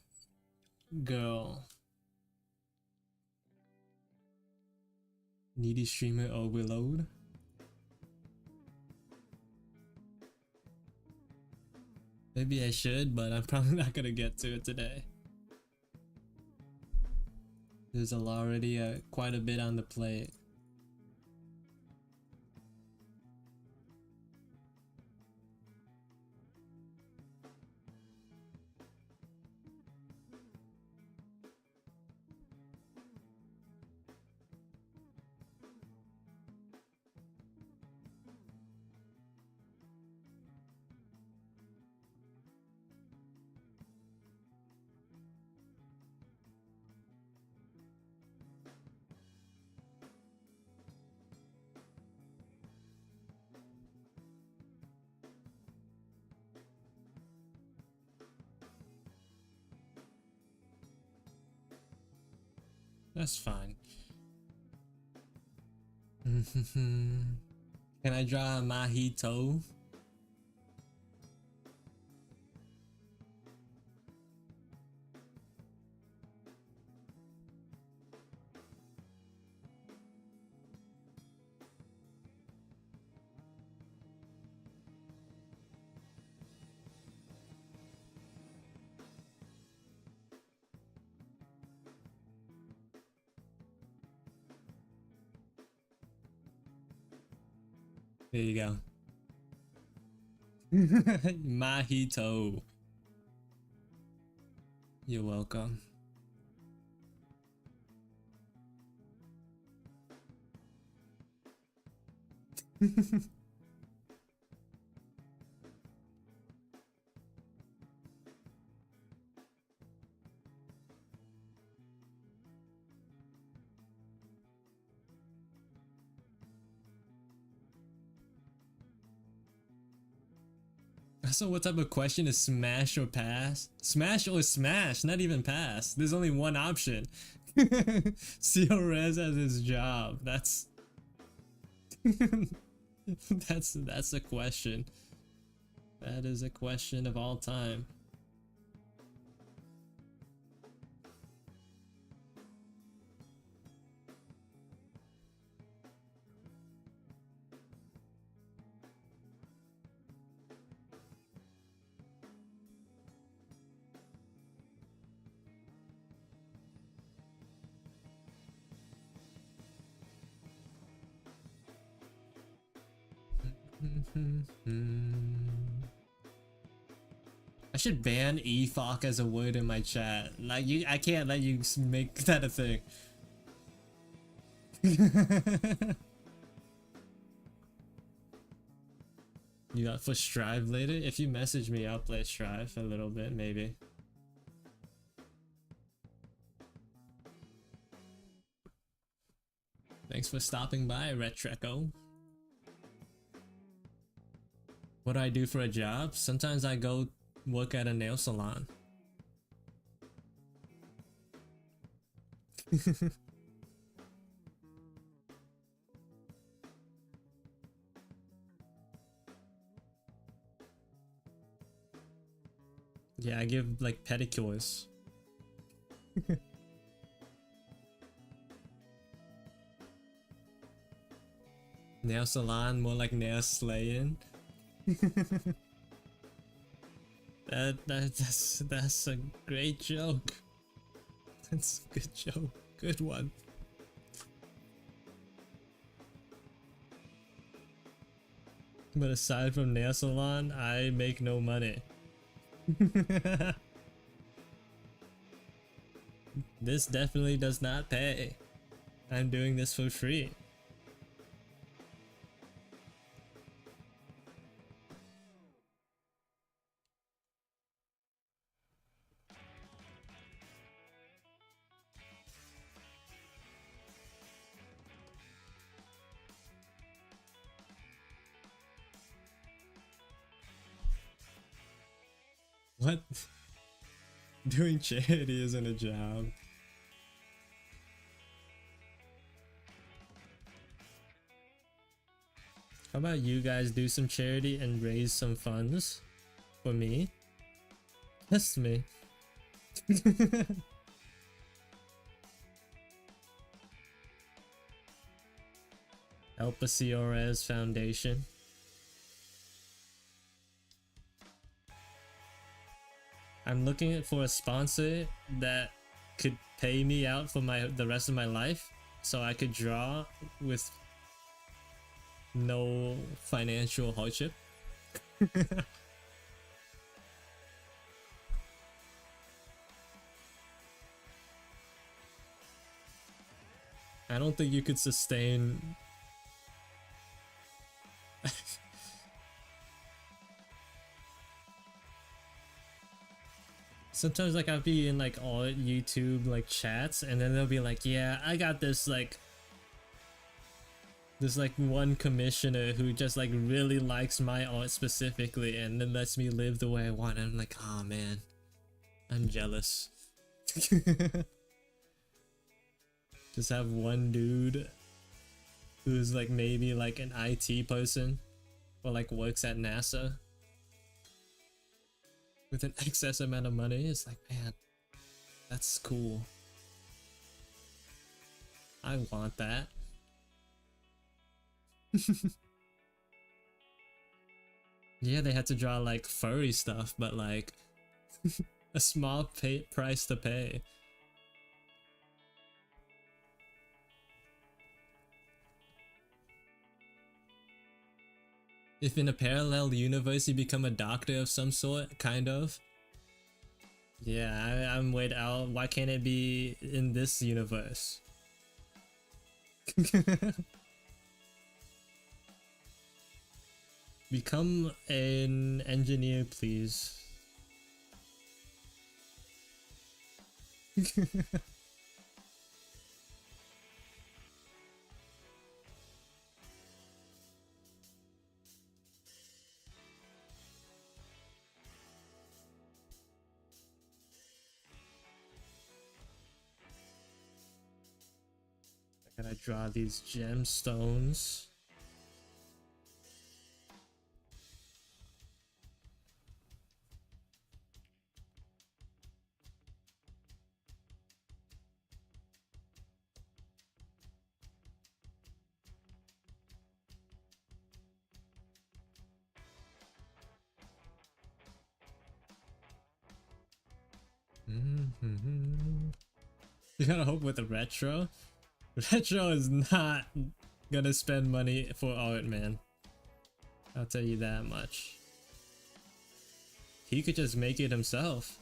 girl. Needy streamer overload. Maybe I should, but I'm probably not gonna get to it today. There's already quite a bit on the plate. That's fine. Can I draw a Mahito? There you go. Mahito. You're welcome. So what type of question is smash or pass? Smash or smash, not even pass. There's only one option. CRS as his job. That's that's a question. That is a question of all time. I should ban EFOC as a word in my chat. Like I can't let you make that a thing. You up for Strive later? If you message me, I'll play Strive a little bit, maybe. Thanks for stopping by, Retreco. What do I do for a job? Sometimes I go work at a nail salon. Yeah, I give like pedicures. Nail salon, more like nail slaying. That's a great joke. That's a good joke. Good one. But aside from nail salon, I make no money. This definitely does not pay. I'm doing this for free. What? Doing charity isn't a job. How about you guys do some charity and raise some funds for me? Test me. Help a CRS Foundation. I'm looking for a sponsor that could pay me out for the rest of my life so I could draw with no financial hardship. I don't think you could sustain sometimes like I'll be in like all YouTube like chats and then they'll be like, yeah, I got this like one commissioner who just like really likes my art specifically and then lets me live the way I want, and I'm like, oh man, I'm jealous. Just have one dude who's like maybe like an IT person or like works at NASA with an excess amount of money. It's like, man, that's cool. I want that. Yeah, they had to draw like furry stuff, but like a small price to pay. If in a parallel universe you become a doctor of some sort, kind of. Yeah, I'm wait out. Why can't it be in this universe? Become an engineer, please. I gotta draw these gemstones. You gotta hope with the retro. Retro is not gonna spend money for art, man. I'll tell you that much. He could just make it himself.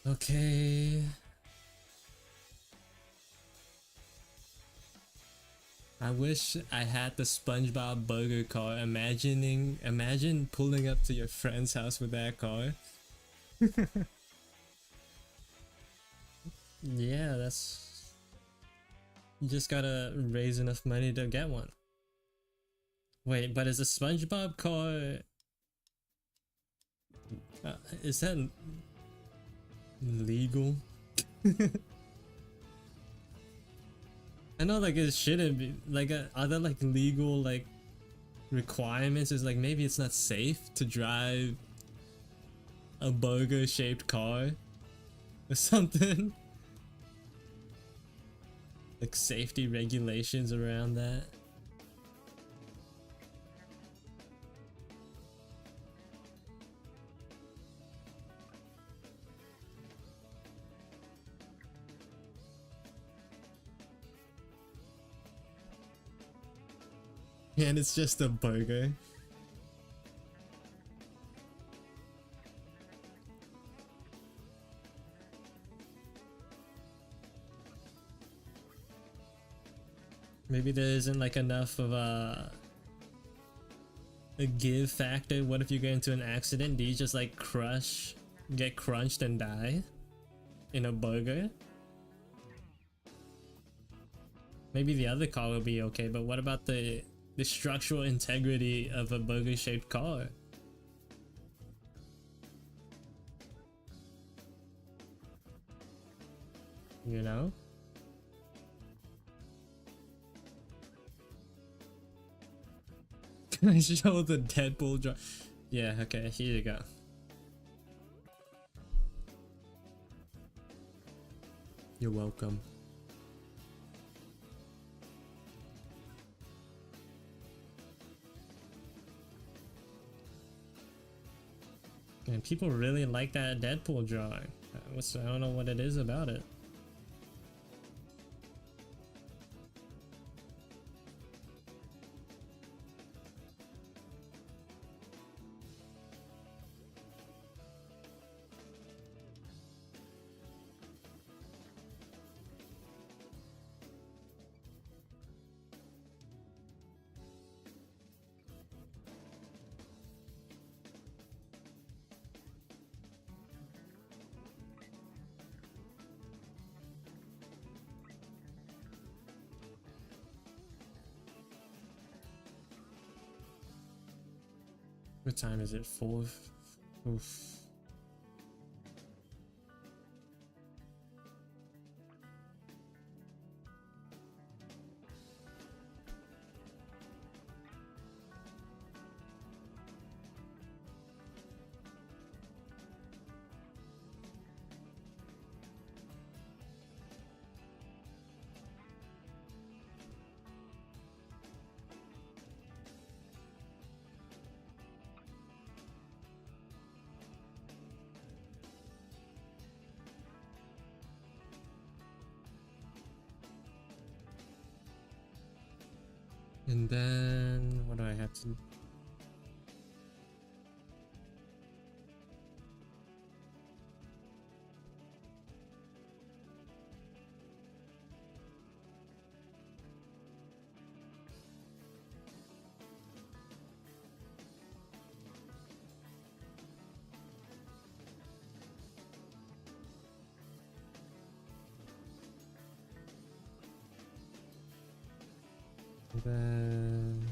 Okay. I wish I had the SpongeBob burger car. Imagine pulling up to your friend's house with that car. Yeah, that's... You just gotta raise enough money to get one. Wait, but is a SpongeBob car... is that legal? I know, like, it shouldn't be. Like, are there like legal like requirements? Is like maybe it's not safe to drive a burger shaped car or something? Like safety regulations around that. And it's just a burger. Maybe there isn't like enough of a give factor. What if you get into an accident? Do you just like get crunched and die in a burger? Maybe the other car will be okay, but what about the structural integrity of a burger shaped car? You know? Can I show the Deadpool draw? Yeah, okay, here you go. You're welcome. And people really like that Deadpool drawing. I don't know what it is about it. What time is it? 4? Oof. And then what do I have to... Then...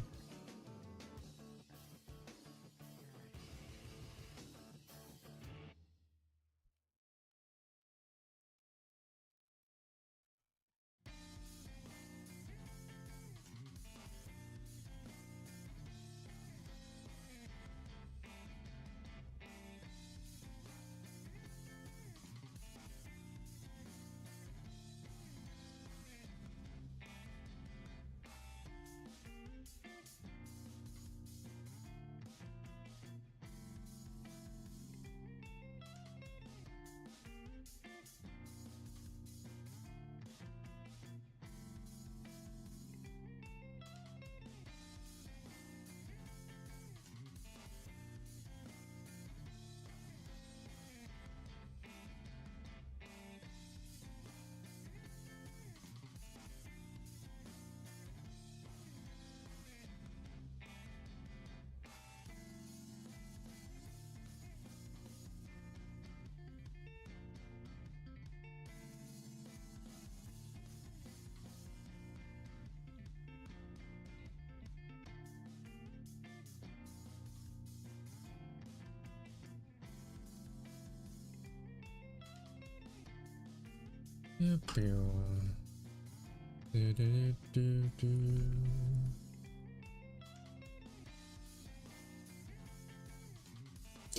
Can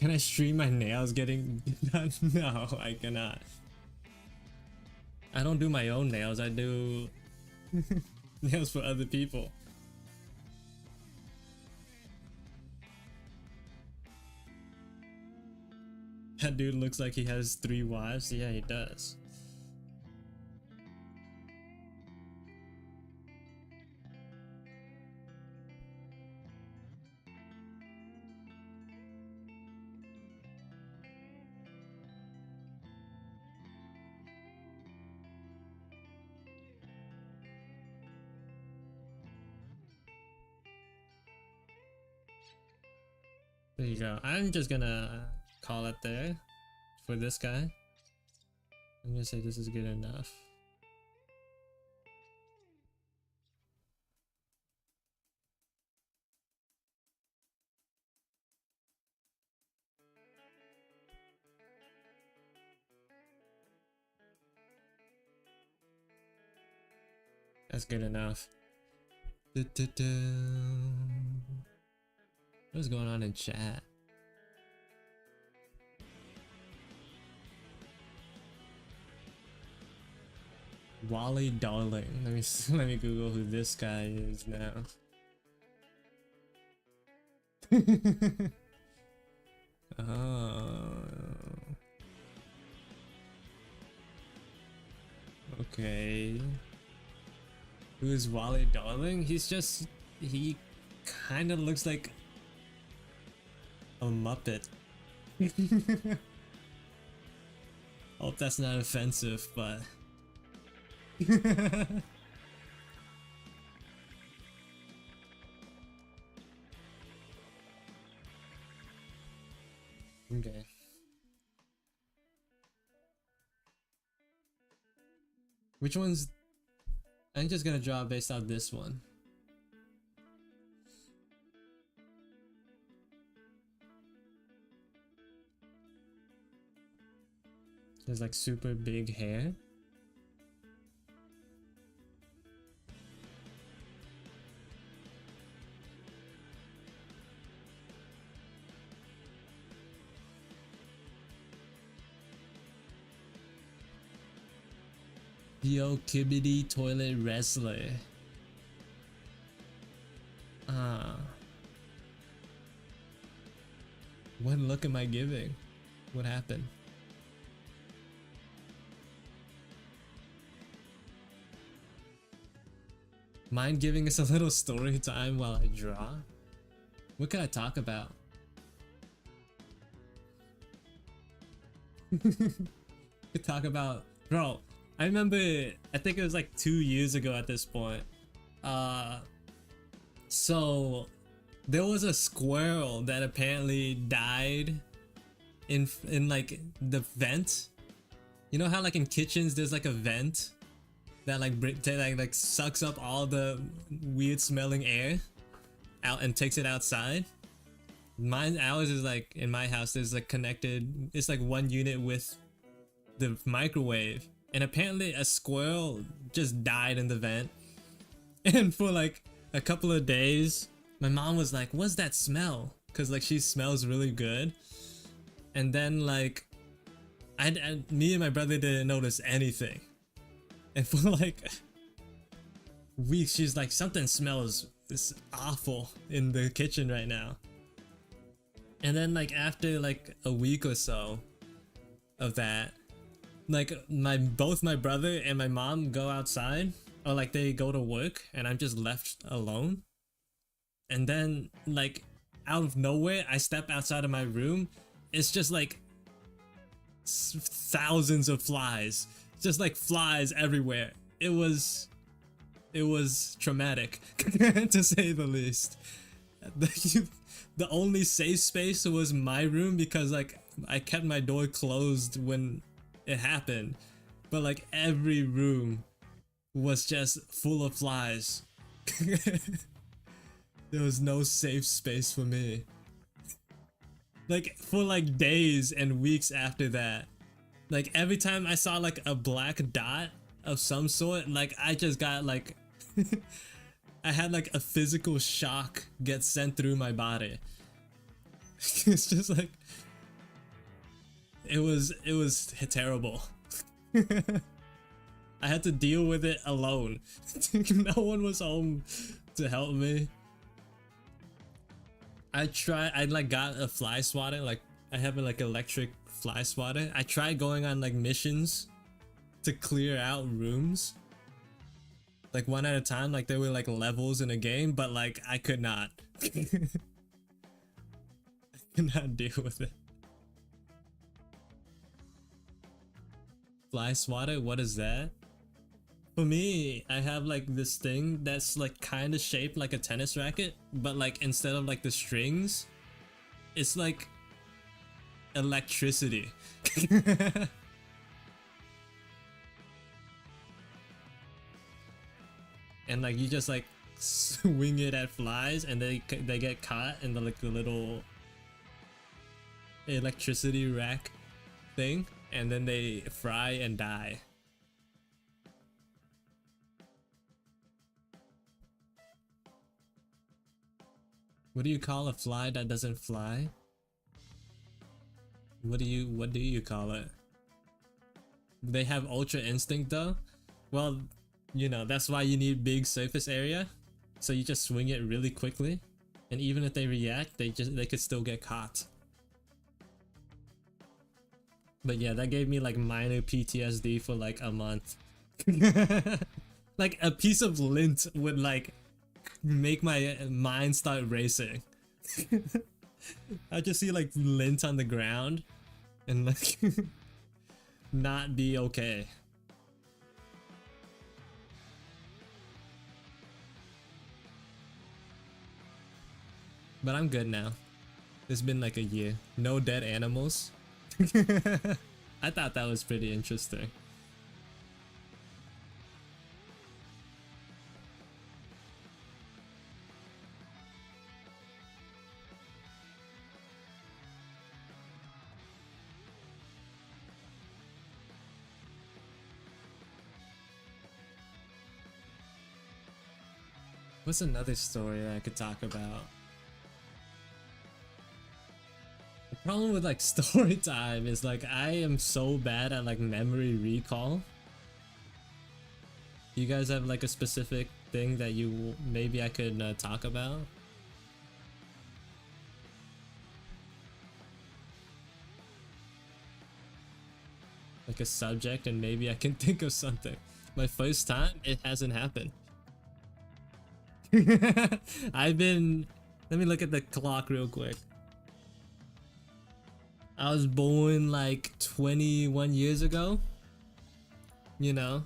I stream my nails getting done? No, I cannot. I don't do my own nails, I do nails for other people. That dude looks like he has 3 wives. Yeah, he does. There you go. I'm just gonna call it there for this guy. I'm gonna say this is good enough. That's good enough. What's going on in chat? Wally Darling. Let me Google who this guy is now. Oh. Okay. Who is Wally Darling? He kind of looks like a Muppet. Hope that's not offensive, but okay. Which one's... I'm just gonna draw based on this one. There's like super big hair. Yo, Kibbity Toilet Wrestler. What look am I giving? What happened? Mind giving us a little story time while I draw? What can I talk about? Could talk about... Bro, I remember, I think it was like 2 years ago at this point. So there was a squirrel that apparently died in like the vent. You know how like in kitchens there's like a vent that like sucks up all the weird smelling air out and takes it outside? Ours is like, in my house there's like connected, it's like one unit with the microwave, and apparently a squirrel just died in the vent. And for like a couple of days my mom was like, what's that smell? Because like she smells really good. And then like me and my brother didn't notice anything, and for like weeks she's like, something smells this awful in the kitchen right now. And then like after like a week or so of that, like both my brother and my mom go outside, or like they go to work, and I'm just left alone. And then like out of nowhere I step outside of my room, it's just like thousands of flies, just like flies everywhere. It was traumatic to say the least. The only safe space was my room, because like I kept my door closed when it happened, but like every room was just full of flies. There was no safe space for me. Like for like days and weeks after that, Like every time I saw like a black dot of some sort, like I just got like I had like a physical shock get sent through my body. It's just like it was terrible. I had to deal with it alone. No one was home to help me. I like got a fly swatter, like I have a like electric fly swatter. I tried going on like missions to clear out rooms, like one at a time, like there were like levels in a game, but like I could not. I could not deal with it. Fly swatter, what is that? For me, I have like this thing that's like kind of shaped like a tennis racket, but like instead of like the strings, it's like electricity. And like you just like swing it at flies and they get caught in the like the little electricity rack thing, and then they fry and die. What do you call a fly that doesn't fly? What do you call it? They have ultra instinct though? Well, you know, that's why you need big surface area. So you just swing it really quickly, and even if they react, they could still get caught. But yeah, that gave me like minor PTSD for like a month. Like a piece of lint would like make my mind start racing. I just see like lint on the ground and like not be okay. But I'm good now. It's been like a year. No dead animals. I thought that was pretty interesting. What's another story that I could talk about? The problem with like story time is like I am so bad at like memory recall. You guys have like a specific thing that you maybe I could talk about? Like a subject, and maybe I can think of something. My first time, it hasn't happened. I've been... Let me look at the clock real quick. I was born like 21 years ago. You know?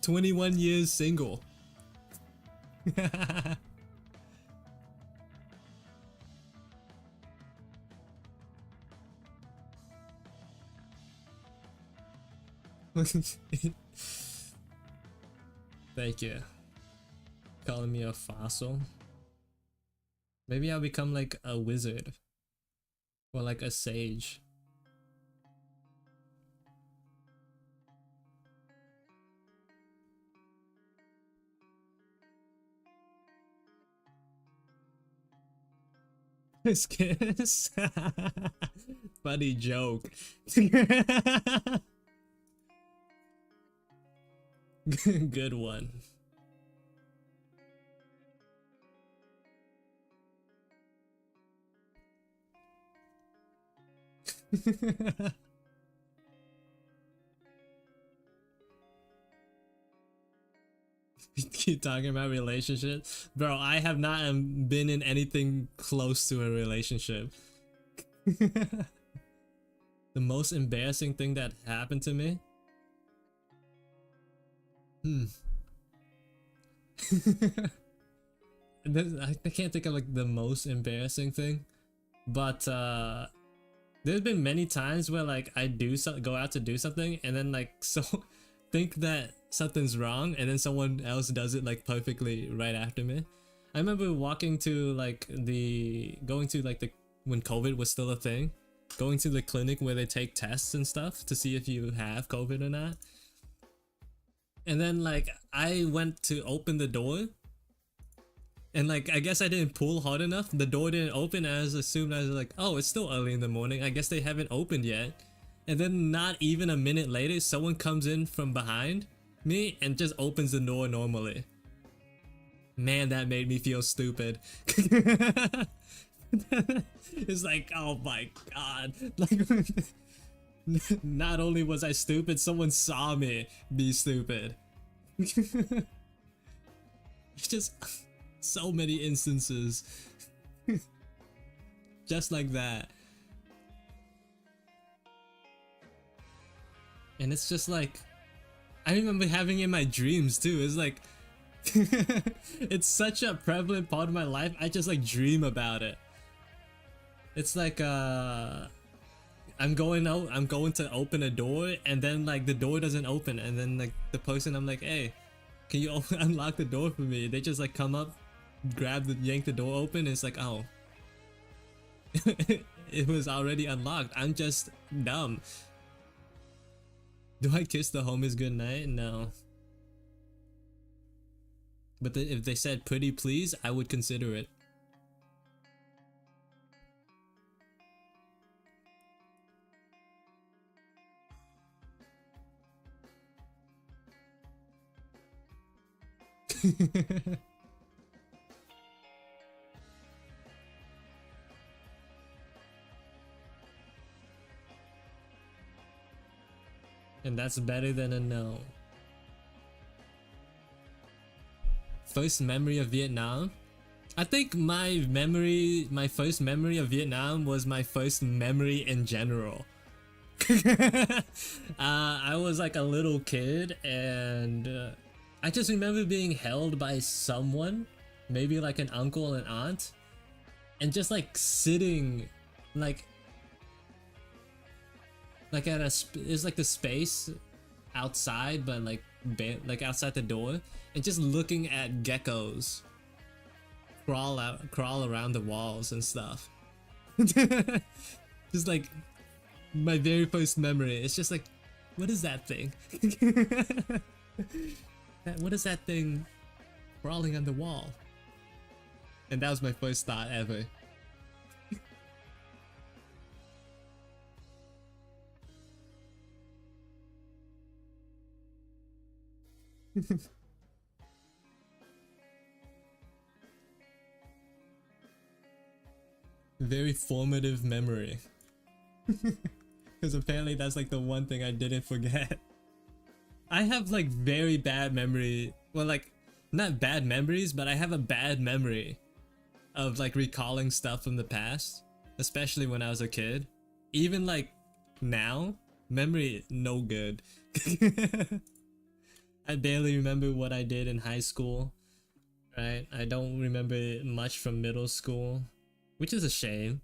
21 years single. Thank you. Calling me a fossil. Maybe I'll become like a wizard. Or like a sage. Kiss. Funny joke. Good one. Keep talking about relationships, bro. I have not been in anything close to a relationship. The most embarrassing thing that happened to me. I can't think of like the most embarrassing thing, but there's been many times where like I go out to do something, and then like think that something's wrong, and then someone else does it like perfectly right after me. I remember going to like when COVID was still a thing, going to the clinic where they take tests and stuff to see if you have COVID or not. And then like I went to open the door, and like I guess I didn't pull hard enough. The door didn't open. I was like, oh, it's still early in the morning. I guess they haven't opened yet. And then not even a minute later, someone comes in from behind me and just opens the door normally. Man, that made me feel stupid. It's like, oh my god. Like, not only was I stupid, someone saw me be stupid. It's just so many instances. Just like that. And it's just like, I remember having it in my dreams too. It's like, it's such a prevalent part of my life. I just like dream about it. It's like I'm going to open a door, and then like the door doesn't open, and then like the person, I'm like, hey, can you unlock the door for me? They just like come up, yank the door open, and it's like, oh, it was already unlocked. I'm just dumb. Do I kiss the homies goodnight? No. But if they said pretty please, I would consider it. And that's better than a no. First memory of Vietnam? I think my first memory of Vietnam was my first memory in general. I was like a little kid, and I just remember being held by someone, maybe like an uncle and aunt, and just like sitting like at it's like the space outside, but like outside the door, and just looking at geckos crawl around the walls and stuff. Just like my very first memory. It's just like, what is that thing? What is that thing crawling on the wall? And that was my first thought ever. Very formative memory. Because apparently that's like the one thing I didn't forget. I have like very bad memory. Well, like not bad memories, but I have a bad memory of like recalling stuff from the past, especially when I was a kid. Even like now, memory no good. I barely remember what I did in high school, right? I don't remember much from middle school, which is a shame.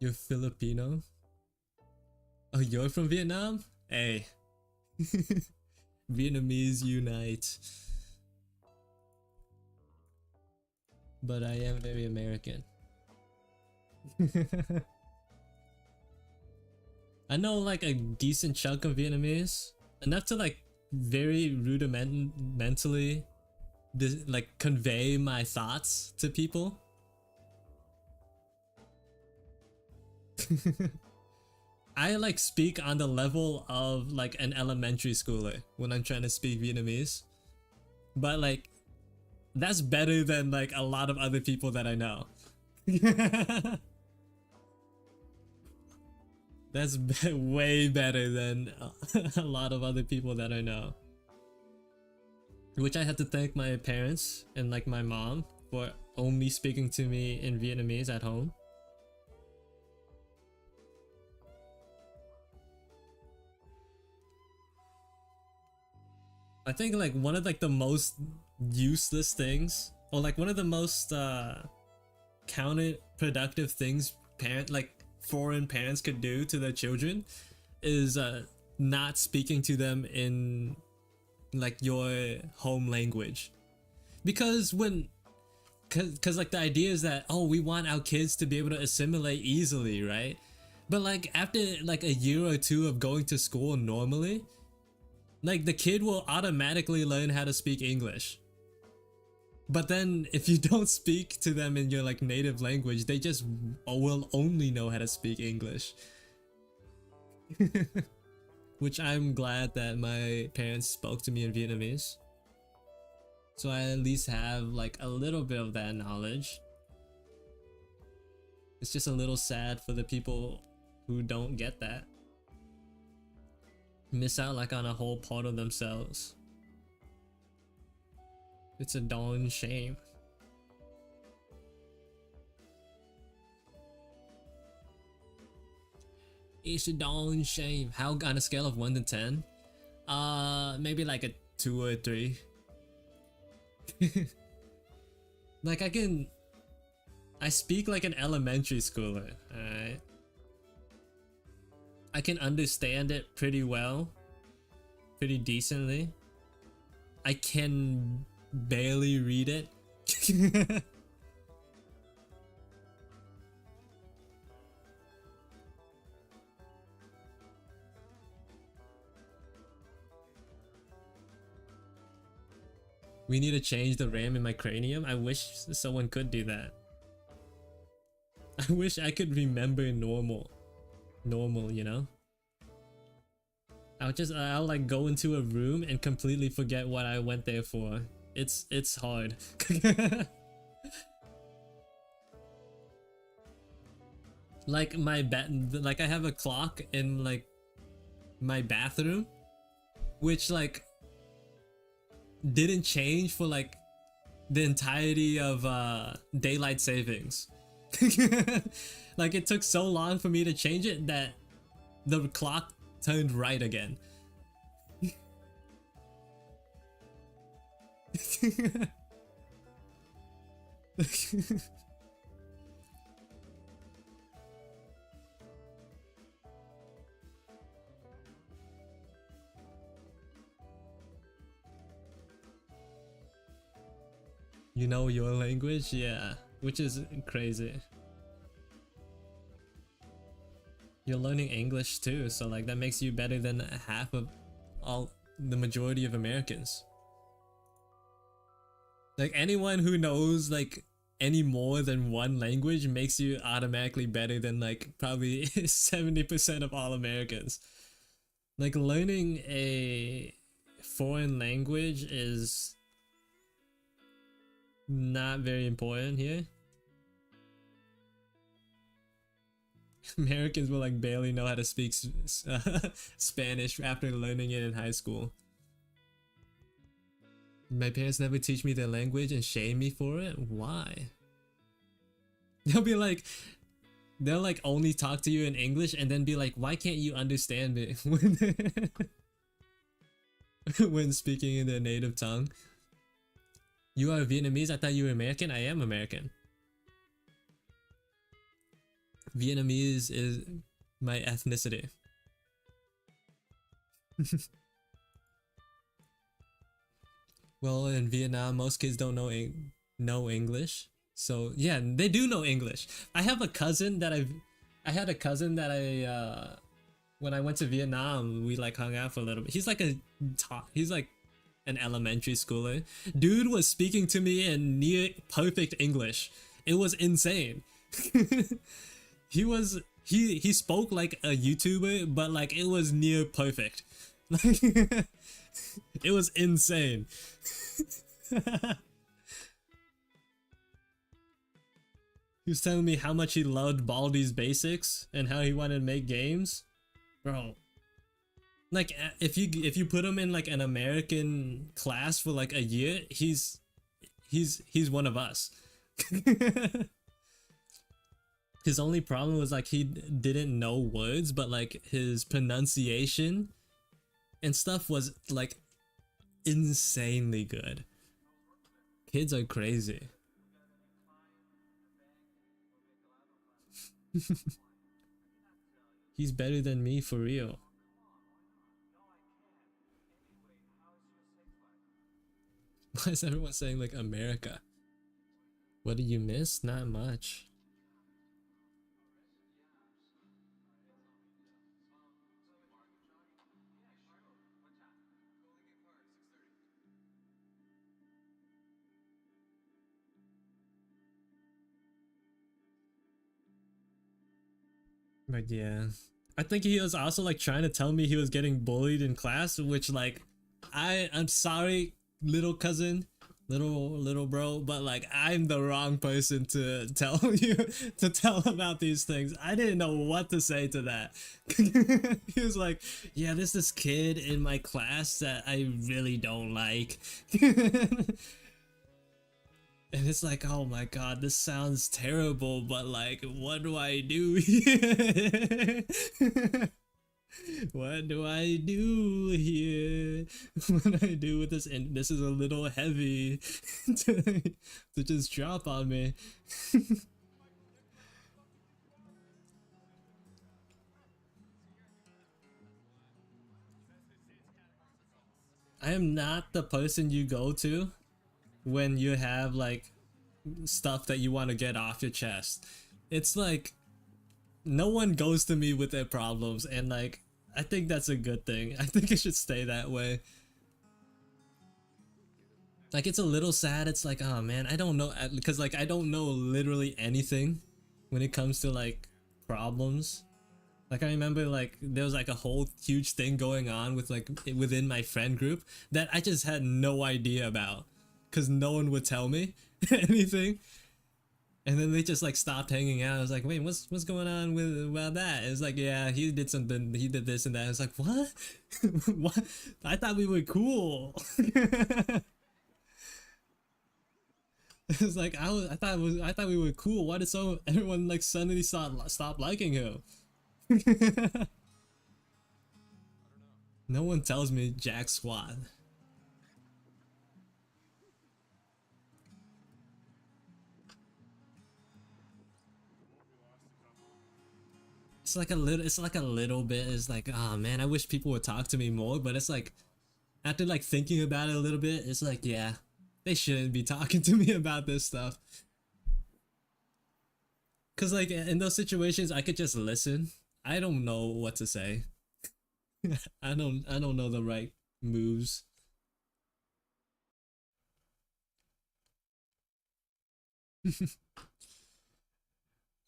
You're Filipino? Oh, you're from Vietnam? Hey. Vietnamese unite. But I am very American. I know like a decent chunk of Vietnamese, enough to like very rudimentally like convey my thoughts to people. I like speak on the level of like an elementary schooler when I'm trying to speak Vietnamese, but like that's better than like a lot of other people that I know. That's way better than a lot of other people that I know. Which I had to thank my parents and like my mom for only speaking to me in Vietnamese at home. I think like one of like the most useless things, or like one of the most counterproductive things foreign parents could do to their children is not speaking to them in like your home language. Because when cause like the idea is that, oh, we want our kids to be able to assimilate easily, right? But like after like a year or two of going to school normally, like the kid will automatically learn how to speak English. But then if you don't speak to them in your like native language, they just will only know how to speak English. Which I'm glad that my parents spoke to me in Vietnamese. So I at least have like a little bit of that knowledge. It's just a little sad for the people who don't get that. Miss out like on a whole part of themselves. It's a darn shame. It's a darn shame. How on a scale of 1 to 10? Maybe like a 2 or 3. Like I speak like an elementary schooler, alright? I can understand it pretty well, pretty decently. I can barely read it. We need to change the RAM in my cranium. I wish someone could do that. I wish I could remember normal, you know? I'll like go into a room and completely forget what I went there for. It's hard. Like like I have a clock in like my bathroom, which like didn't change for like the entirety of daylight savings. Like it took so long for me to change it that the clock turned right again. You know your language? Yeah, which is crazy. You're learning English too, so like that makes you better than half of the majority of Americans. Like anyone who knows like any more than one language makes you automatically better than like probably 70% of all Americans. Like learning a foreign language is not very important here. Americans will like barely know how to speak Spanish after learning it in high school. My parents never teach me their language and shame me for it. Why? They'll like only talk to you in English and then be like, why can't you understand me when speaking in their native tongue? You are Vietnamese? I thought you were American. I am American. Vietnamese is my ethnicity. Well, in Vietnam, most kids don't know English. So yeah, they do know English. I have a cousin that I had a cousin that when I went to Vietnam, we like hung out for a little bit. He's like an elementary schooler. Dude was speaking to me in near perfect English. It was insane. He spoke like a YouTuber, but like it was near perfect. Like it was insane. He was telling me how much he loved Baldi's Basics and how he wanted to make games. Bro, like if you put him in like an American class for like a year, he's one of us. His only problem was like he didn't know words, but like his pronunciation and stuff was like insanely good. Kids are crazy. He's better than me for real. Why is everyone saying like America? What do you miss? Not much. But yeah, I think he was also like trying to tell me he was getting bullied in class, which like I'm sorry, little cousin, little bro, but like I'm the wrong person to tell you to tell about these things. I didn't know what to say to that. He was like, yeah, there's this kid in my class that I really don't like. And it's like, oh my god, this sounds terrible, but like, what do I do here? What do I do here? What do I do with this? And this is a little heavy to just drop on me. I am not the person you go to when you have like stuff that you want to get off your chest. It's like no one goes to me with their problems, and like I think that's a good thing. I think it should stay that way. Like it's a little sad. It's like, oh man, I don't know, because like I don't know literally anything when it comes to like problems. Like I remember like there was like a whole huge thing going on with like within my friend group that I just had no idea about because no one would tell me anything. And then they just like stopped hanging out. I was like, wait, what's going on with about that? It's like, yeah, he did something, he did this and that. I was like, what? What? I thought we were cool. It's like I thought we were cool. Why did everyone like suddenly stop liking him? No one tells me jack squat. It's like a little bit. It's like, oh man, I wish people would talk to me more, but it's like after like thinking about it a little bit, it's like, yeah, they shouldn't be talking to me about this stuff. Cause like in those situations I could just listen. I don't know what to say. I don't know the right moves.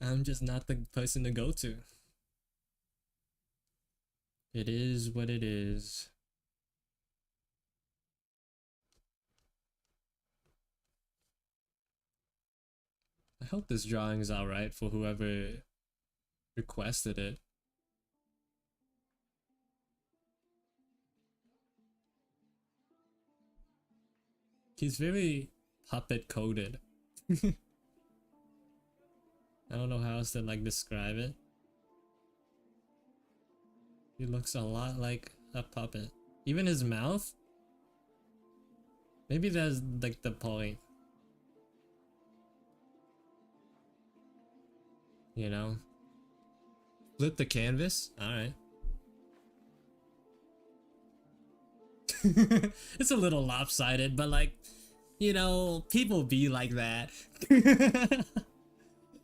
I'm just not the person to go to. It is what it is. I hope this drawing is alright for whoever requested it. He's very puppet coded. I don't know how else to like describe it. He looks a lot like a puppet. Even his mouth? Maybe that's like the point. You know? Flip the canvas? Alright. It's a little lopsided, but like, you know, people be like that.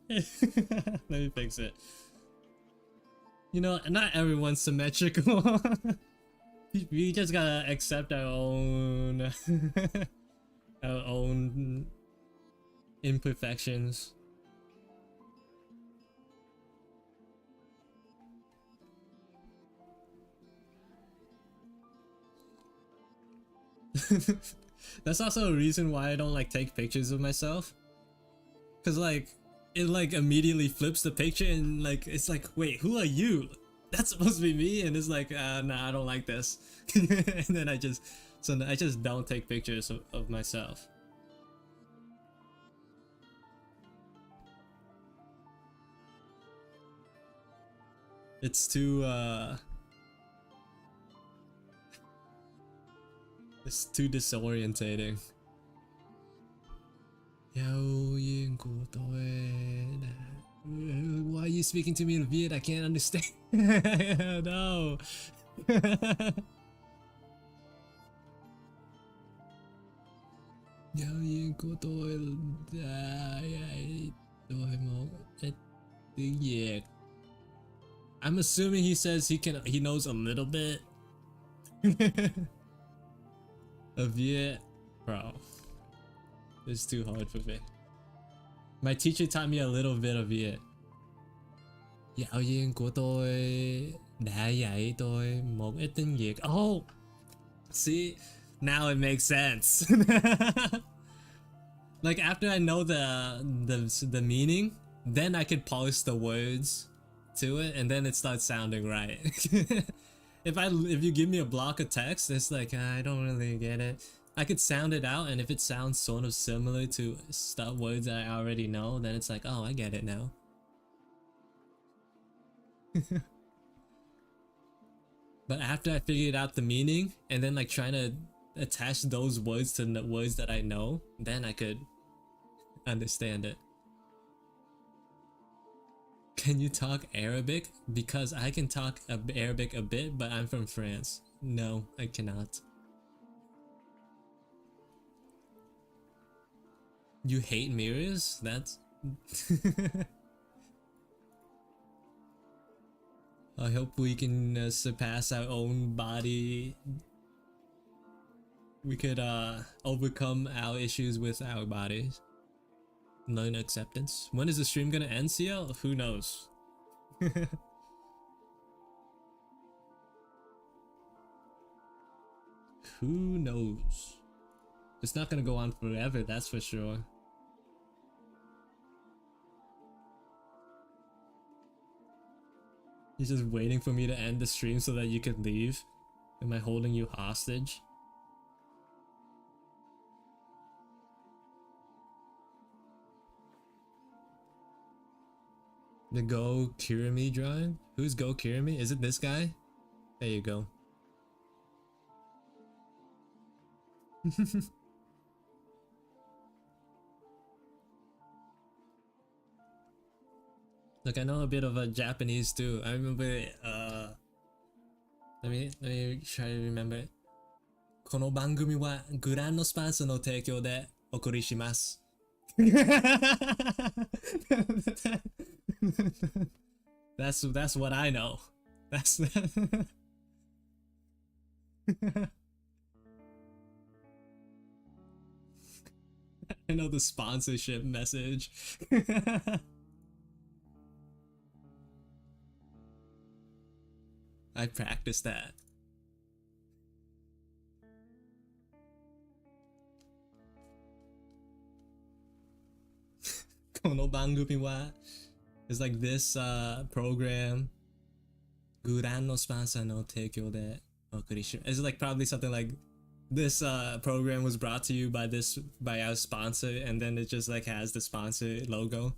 Let me fix it. You know, not everyone's symmetrical. We just gotta accept our own our own imperfections. That's also a reason why I don't like take pictures of myself, cause like it like immediately flips the picture and like it's like, wait, who are you? That's supposed to be me, and it's like, nah, I don't like this. And then I just don't take pictures of myself. It's too it's too disorientating. Why are you speaking to me in Viet? I can't understand. No. Giáo viên của tôi đã dạy tôi một ít tiếng Việt. I'm assuming he says he knows a little bit of Viet. Bro, it's too hard for me. My teacher taught me a little bit of Viet. Giáo viên của tôi đã dạy tôi một ít tiếng Việt. Oh, see, now it makes sense. Like after I know the meaning, then I could parse the words to it, and then it starts sounding right. If you give me a block of text, it's like I don't really get it. I could sound it out, and if it sounds sort of similar to stuff words I already know, then it's like, oh, I get it now. But after I figured out the meaning, and then like trying to attach those words to the words that I know, then I could understand it. Can you talk Arabic? Because I can talk Arabic a bit, but I'm from France. No, I cannot. You hate mirrors? That's... I hope we can surpass our own body. We could overcome our issues with our bodies. Learn acceptance. When is the stream gonna end, CL? Who knows? Who knows? It's not gonna go on forever, that's for sure. He's just waiting for me to end the stream so that you can leave. Am I holding you hostage? The Go Kirimi drawing? Who's Go Kirimi? Is it this guy? There you go. Look, I know a bit of Japanese too. I remember let me try to remember. この番組はグランドスパンスの提供でお送りします。That's what I know. That's I know the sponsorship message. I practiced that. Kono bangumi wa is like this program. Guran no sponsor no teikyo de okuri shimasu. It's like probably something like this program was brought to you by our sponsor, and then it just like has the sponsor logo.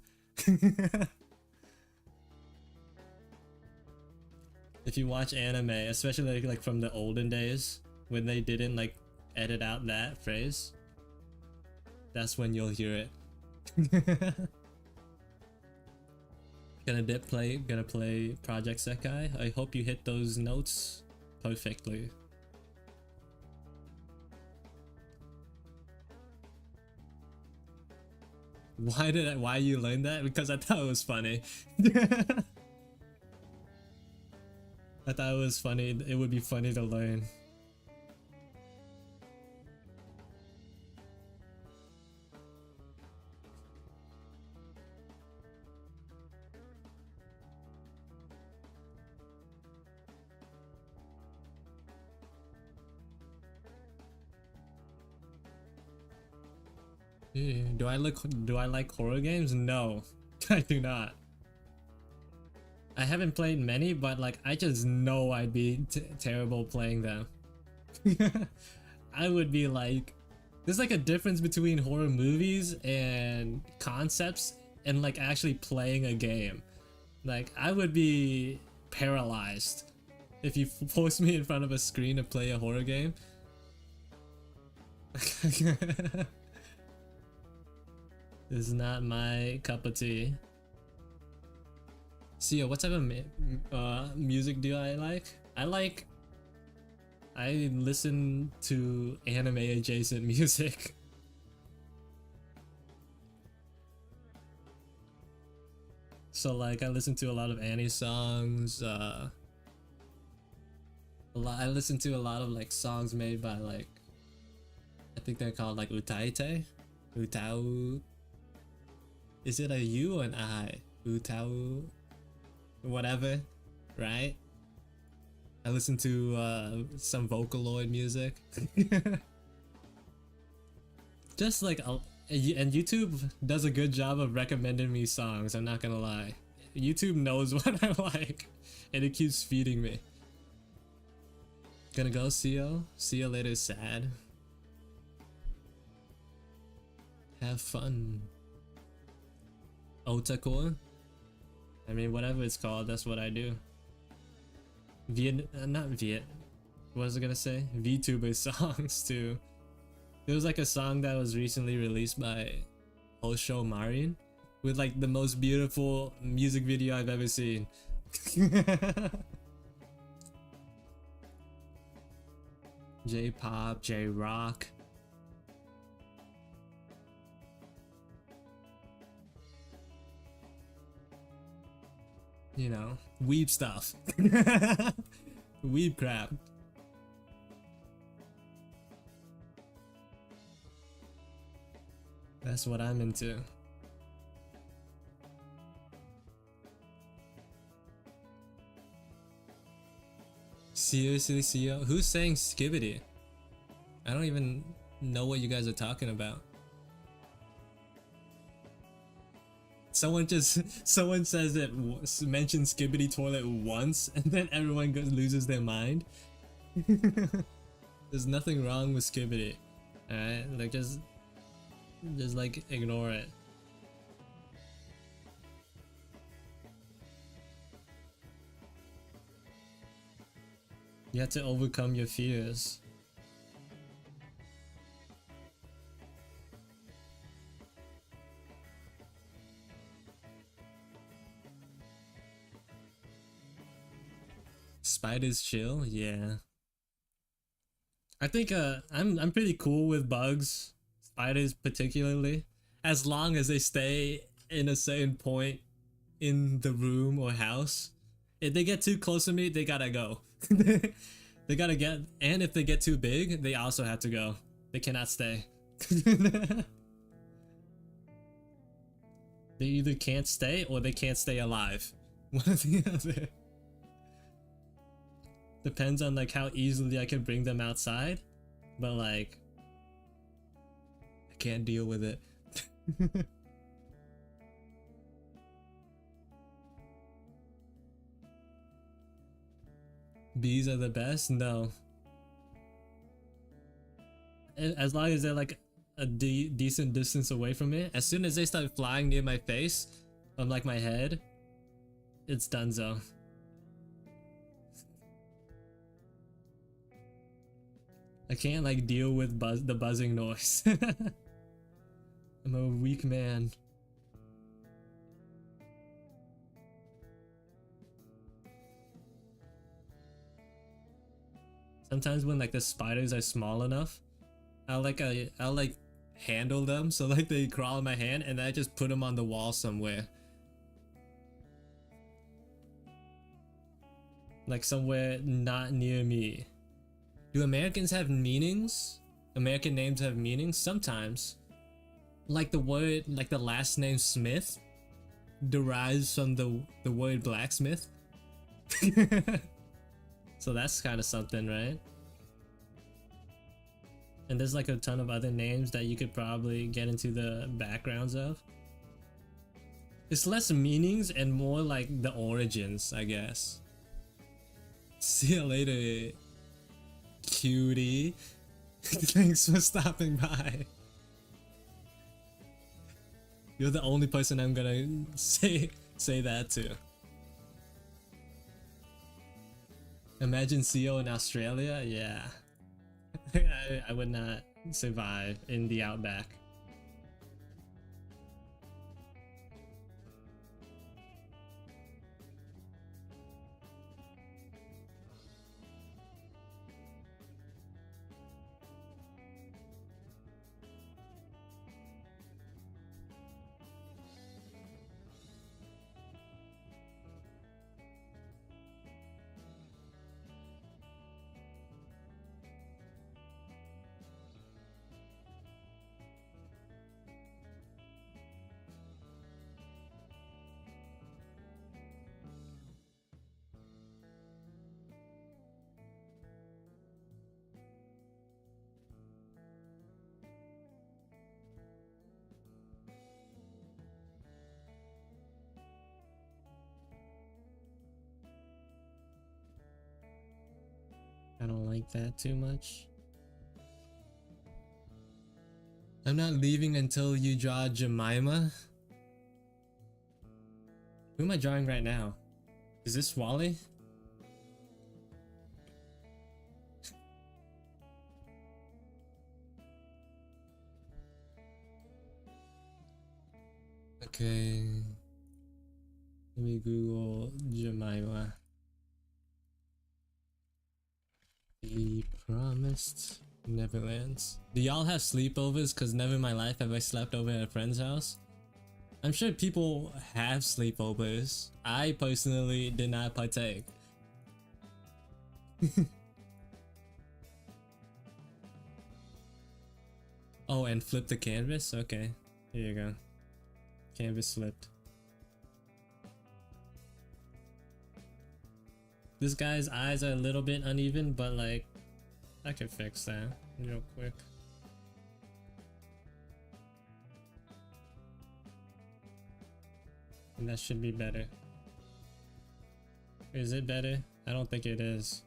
If you watch anime, especially like from the olden days when they didn't like edit out that phrase, that's when you'll hear it. Gonna play Project Sekai. I hope you hit those notes perfectly. Why you learned that? Because I thought it was funny. I thought it was funny. It would be funny to learn. Do I like horror games? No, I do not. I haven't played many, but like I just know I'd be terrible playing them. I would be like, there's like a difference between horror movies and concepts and like actually playing a game. Like I would be paralyzed if you force me in front of a screen to play a horror game. This is not my cup of tea. Sia, what type of music do I like? I listen to anime adjacent music. So like I listen to a lot of Annie songs. I listen to a lot of like songs made by like, I think they're called like utaite, utau. Is it a U or an I? Utau, whatever, right? I listen to some Vocaloid music. Just like and YouTube does a good job of recommending me songs. I'm not gonna lie. YouTube knows what I like, and it keeps feeding me. Gonna go, see you. See you later, sad. Have fun. Otaku? I mean, whatever it's called, that's what I do. Not Viet. What was I gonna say? VTuber songs too. There was like a song that was recently released by Hosho Marin with like the most beautiful music video I've ever seen. J-pop, J-rock. You know, weeb stuff. Weeb crap. That's what I'm into. Seriously, CEO? Who's saying skibbity? I don't even know what you guys are talking about. Someone says it, mentions skibbity toilet once, and then everyone loses their mind. There's nothing wrong with skibbity. Alright, like just like ignore it. You have to overcome your fears. Spiders chill, yeah. I think I'm pretty cool with bugs, spiders particularly, as long as they stay in a certain point in the room or house. If they get too close to me, they gotta go. They gotta get, and if they get too big, they also have to go. They cannot stay. They either can't stay or they can't stay alive. One or the other. Depends on like how easily I can bring them outside, but like I can't deal with it. Bees are the best? No. As long as they're like a decent distance away from me. As soon as they start flying near my face, on like my head, it's donezo. I can't like deal with the buzzing noise. I'm a weak man. Sometimes when like the spiders are small enough, I'll like handle them so like they crawl in my hand, and then I just put them on the wall somewhere. Like somewhere not near me. Do Americans have meanings? American names have meanings? Sometimes. Like the word, like the last name Smith derives from the word blacksmith. So that's kind of something, right? And there's like a ton of other names that you could probably get into the backgrounds of. It's less meanings and more like the origins, I guess. See you later, cutie. Thanks for stopping by. You're the only person I'm gonna say that to. Imagine CEO in Australia? Yeah. I would not survive in the outback. I don't like that too much. I'm not leaving until you draw Jemima. Who am I drawing right now? Is this Wally? Okay. Let me Google Jemima. The Promised Neverlands. Do y'all have sleepovers? Cause never in my life have I slept over at a friend's house. I'm sure people have sleepovers. I personally did not partake. Oh, and flip the canvas? Okay, here you go. Canvas flipped. This guy's eyes are a little bit uneven, but like, I can fix that real quick. And that should be better. Is it better? I don't think it is.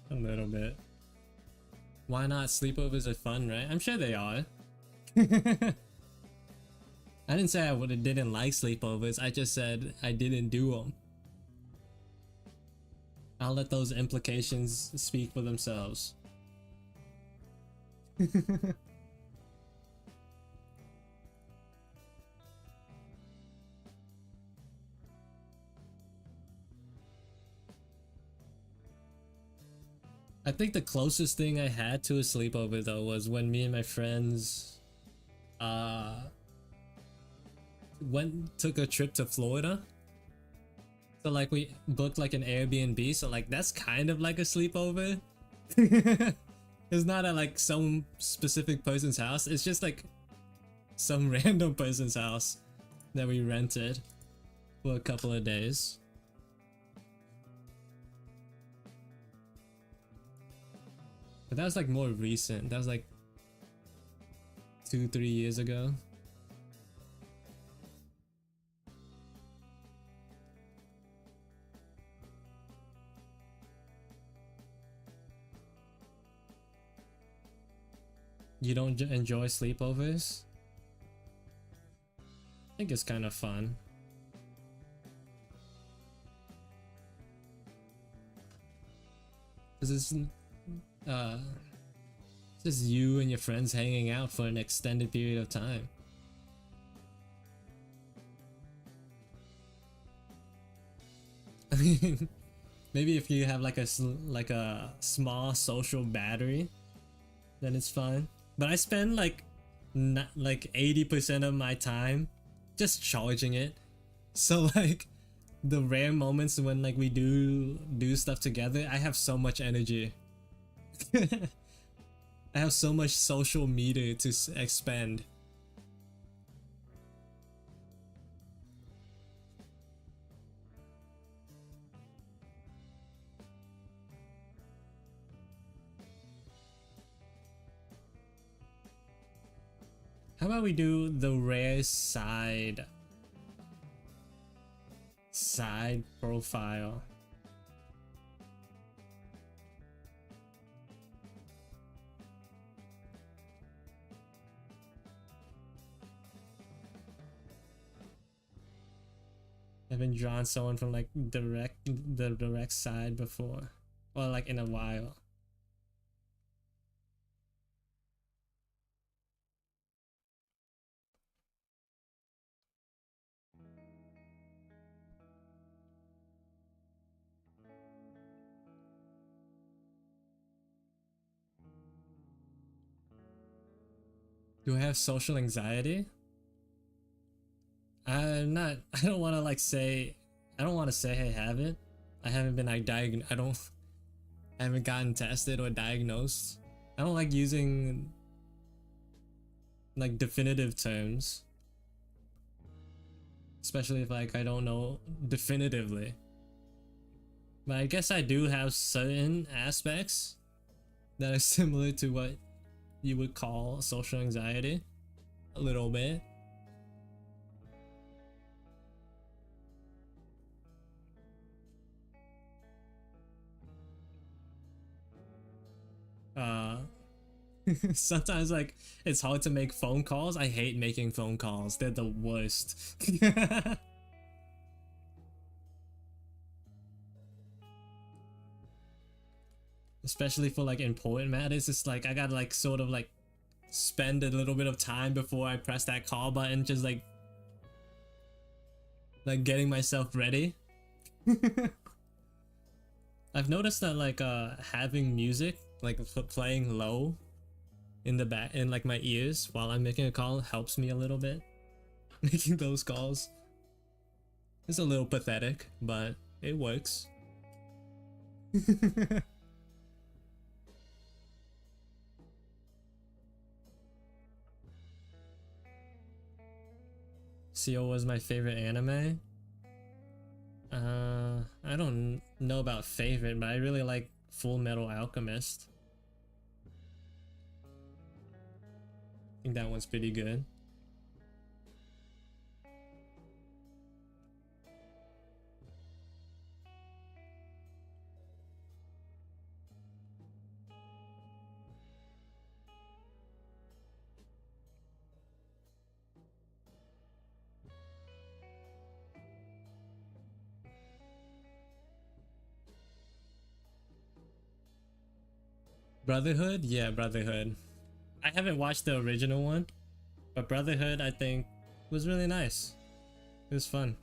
A little bit. Why not? Sleepovers are fun, right? I'm sure they are. I didn't say I didn't like sleepovers. I just said I didn't do them. I'll let those implications speak for themselves. I think the closest thing I had to a sleepover though was when me and my friends took a trip to Florida. So like we booked like an Airbnb, so like that's kind of like a sleepover. It's not at like some specific person's house, it's just like some random person's house that we rented for a couple of days. But that was like more recent. That was like 2-3 years ago. You don't enjoy sleepovers? I think it's kind of fun. Cause it's just you and your friends hanging out for an extended period of time. I mean, maybe if you have like a small social battery, then it's fine. But I spend like 80% of my time just charging it. So like the rare moments when like we do stuff together, I have so much energy. I have so much social meter to expend. How about we do the rare side profile? I haven't drawn someone from like the direct side before, or like in a while. Do I have social anxiety? I don't want to like say, I don't want to say I haven't. I haven't been like I haven't gotten tested or diagnosed. I don't like using like definitive terms, especially if like I don't know definitively. But I guess I do have certain aspects that are similar to what you would call social anxiety, a little bit. Sometimes like it's hard to make phone calls. I hate making phone calls. They're the worst. Especially for like important matters. It's like I gotta like sort of like spend a little bit of time before I press that call button, just like getting myself ready. I've noticed that like having music like playing low in the back in like my ears while I'm making a call helps me a little bit. Making those calls. It's a little pathetic, but it works. CO was my favorite anime. I don't know about favorite, but I really like Full Metal Alchemist. I think that one's pretty good. Brotherhood? Yeah, Brotherhood. I haven't watched the original one, but Brotherhood I think was really nice. It was fun.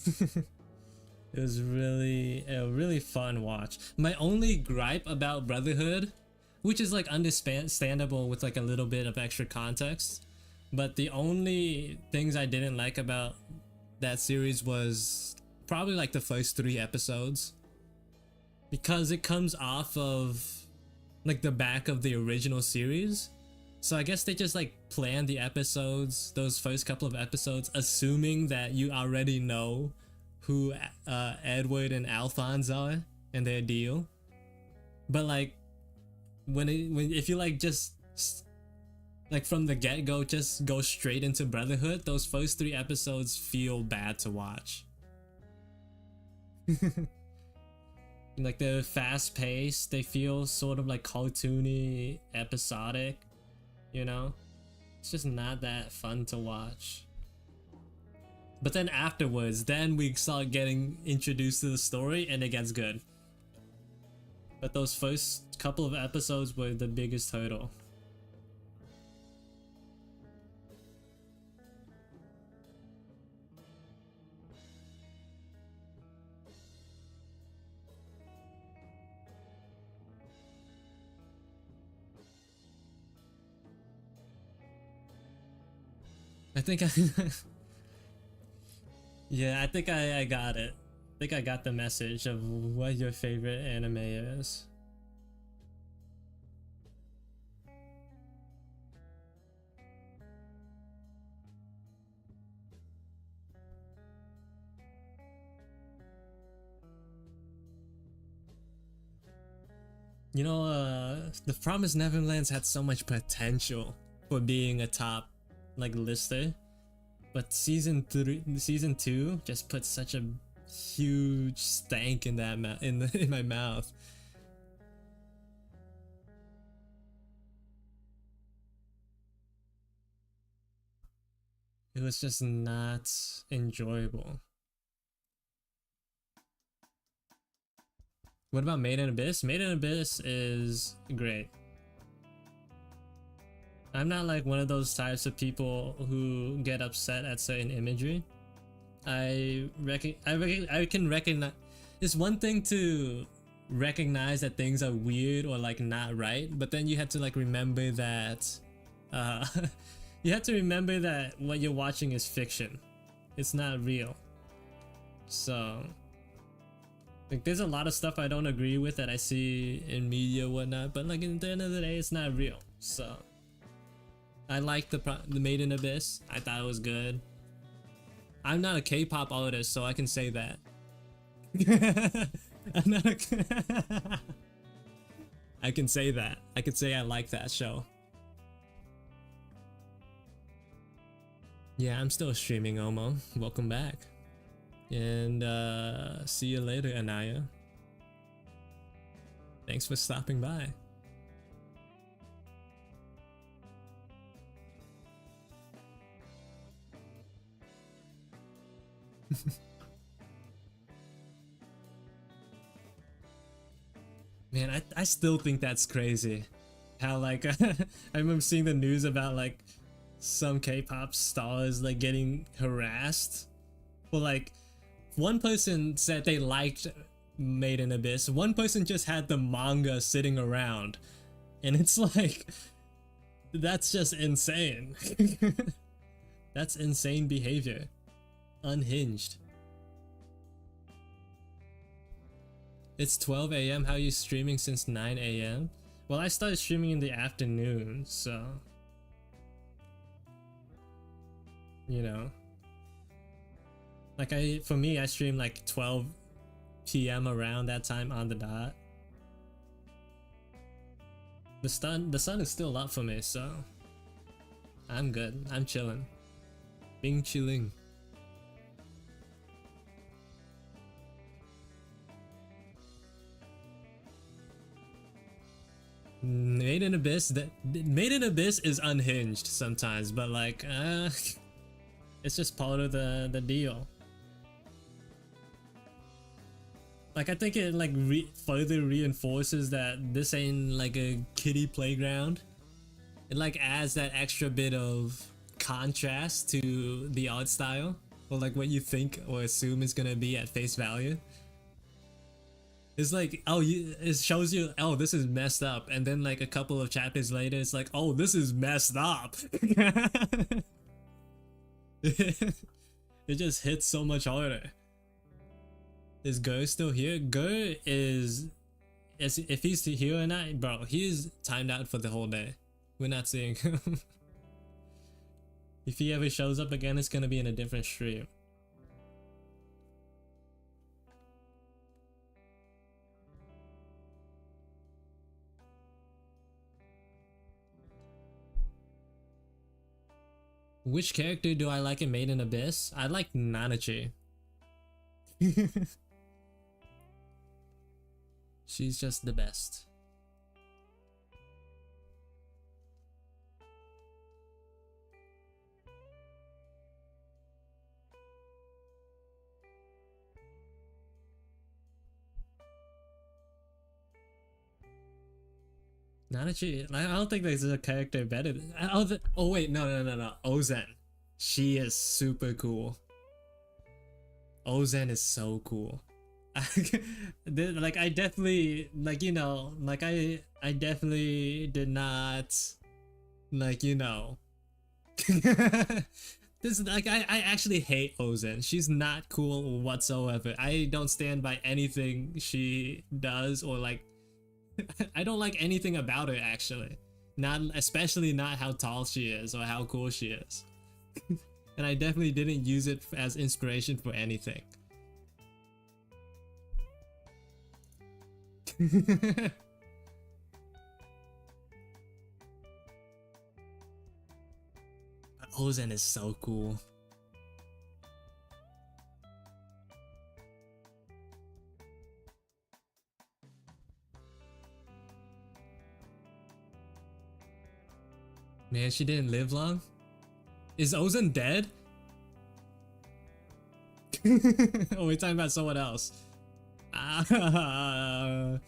It was really a really fun watch. My only gripe about Brotherhood, which is like understandable with like a little bit of extra context, but the only things I didn't like about that series was probably like the first 3 episodes, because it comes off of like the back of the original series. So I guess they just like planned the episodes, those first couple of episodes, assuming that you already know who Edward and Alphonse are and their deal. But like if you like just like from the get-go just go straight into Brotherhood, those first 3 episodes feel bad to watch. Like they're fast paced, they feel sort of like cartoony, episodic, you know? It's just not that fun to watch. But then afterwards, then we start getting introduced to the story and it gets good. But those first couple of episodes were the biggest hurdle. I think yeah, I think I got it. I think I got the message of what your favorite anime is. You know, The Promised Neverlands had so much potential for being a top like lister, but season 2 just put such a huge stank in that in my mouth. It was just not enjoyable. What about Made in Abyss? Made in Abyss is great. I'm not like one of those types of people who get upset at certain imagery. I can recognize. It's one thing to recognize that things are weird or like not right, but then you have to like remember that you have to remember that what you're watching is fiction. It's not real. So like there's a lot of stuff I don't agree with that I see in media or whatnot, but like at the end of the day it's not real. So I like the Made in Abyss. I thought it was good. I'm not a K-pop artist, so I can say that. I'm not a I can say that. I could say I like that show. Yeah, I'm still streaming, Omo. Welcome back. And see you later, Anaya. Thanks for stopping by. Man, I still think that's crazy. How like I remember seeing the news about like some K-pop stars like getting harassed. Well, like one person said they liked Made in Abyss. One person just had the manga sitting around, and it's like that's just insane. That's insane behavior. Unhinged. It's 12 a.m. How are you streaming since 9 a.m.? Well, I started streaming in the afternoon, so you know. Like for me, I stream like 12 p.m. around that time on the dot. The sun is still up for me, so I'm good. I'm chilling. Being chilling. Made in Abyss is unhinged sometimes, but like it's just part of the deal. Like I think it like further reinforces that this ain't like a kiddie playground. It like adds that extra bit of contrast to the art style, or like what you think or assume is gonna be at face value. It's like, oh, it shows you, oh, this is messed up, and then like a couple of chapters later, it's like, oh, this is messed up. It just hits so much harder. Is Gur still here? Gur is if he's here or not, bro, he's timed out for the whole day. We're not seeing him. If he ever shows up again, it's gonna be in a different stream. Which character do I like in Made in Abyss? I like Nanachi. She's just the best. Nanachi, I don't think there's a character better than, oh wait, no. Ozen. She is super cool. Ozen is so cool. Like I definitely, like, you know, like I definitely did not, like, you know. This like I actually hate Ozen. She's not cool whatsoever. I don't stand by anything she does, or like I don't like anything about her actually. Not especially not how tall she is or how cool she is. And I definitely didn't use it as inspiration for anything. Ozen is so cool. Man, she didn't live long? Is Ozen dead? Oh, we're talking about someone else. CO,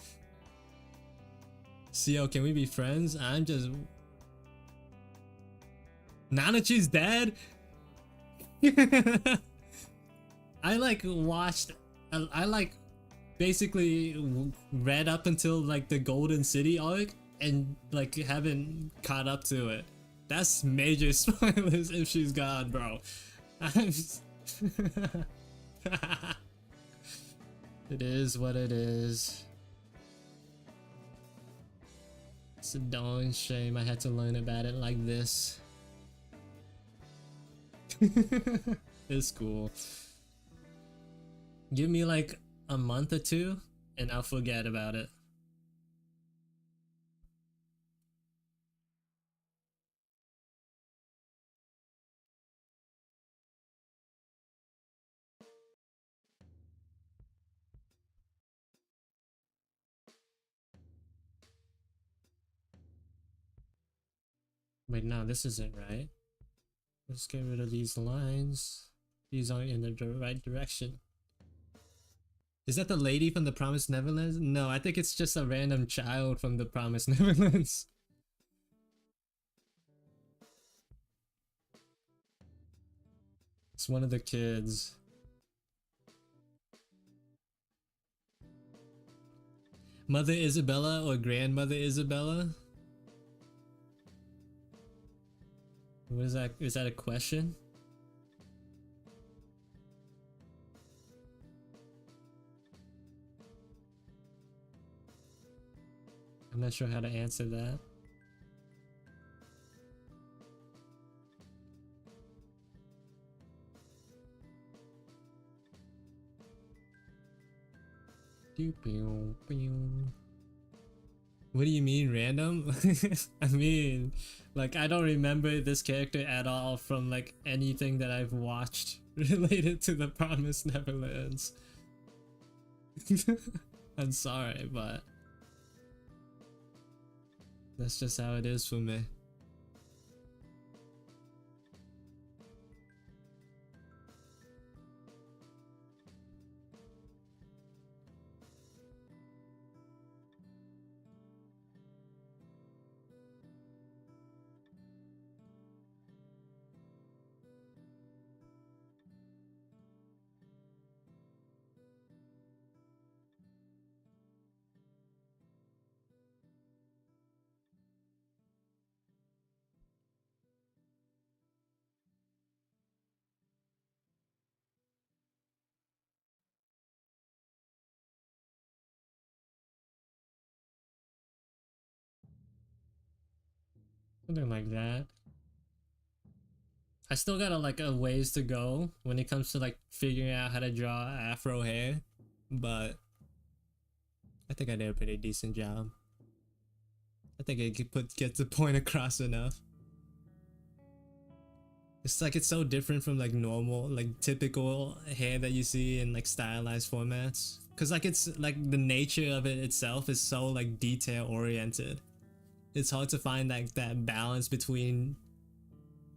can we be friends? I'm just... Nanachi's dead? I like watched... I like basically read up until like the Golden City arc and like haven't caught up to it. That's major spoilers if she's gone, bro. It is what it is. It's a darn shame I had to learn about it like this. It's cool. Give me like a month or two and I'll forget about it. Wait, no, this isn't right. Let's get rid of these lines. These aren't in the right direction. Is that the lady from the Promised Neverlands? No, I think it's just a random child from the Promised Neverlands. It's one of the kids. Mother Isabella or Grandmother Isabella? What is that? Is that a question? I'm not sure how to answer that. What do you mean random? I mean, like, I don't remember this character at all from like anything that I've watched related to the Promised Neverlands. I'm sorry, but that's just how it is for me. Something like that. I still got a ways to go when it comes to like figuring out how to draw afro hair, but I think I did a pretty decent job. I think I could get the point across enough. It's like it's so different from like normal, like typical hair that you see in like stylized formats. Cause like it's like the nature of it itself is so like detail oriented. It's hard to find like that balance between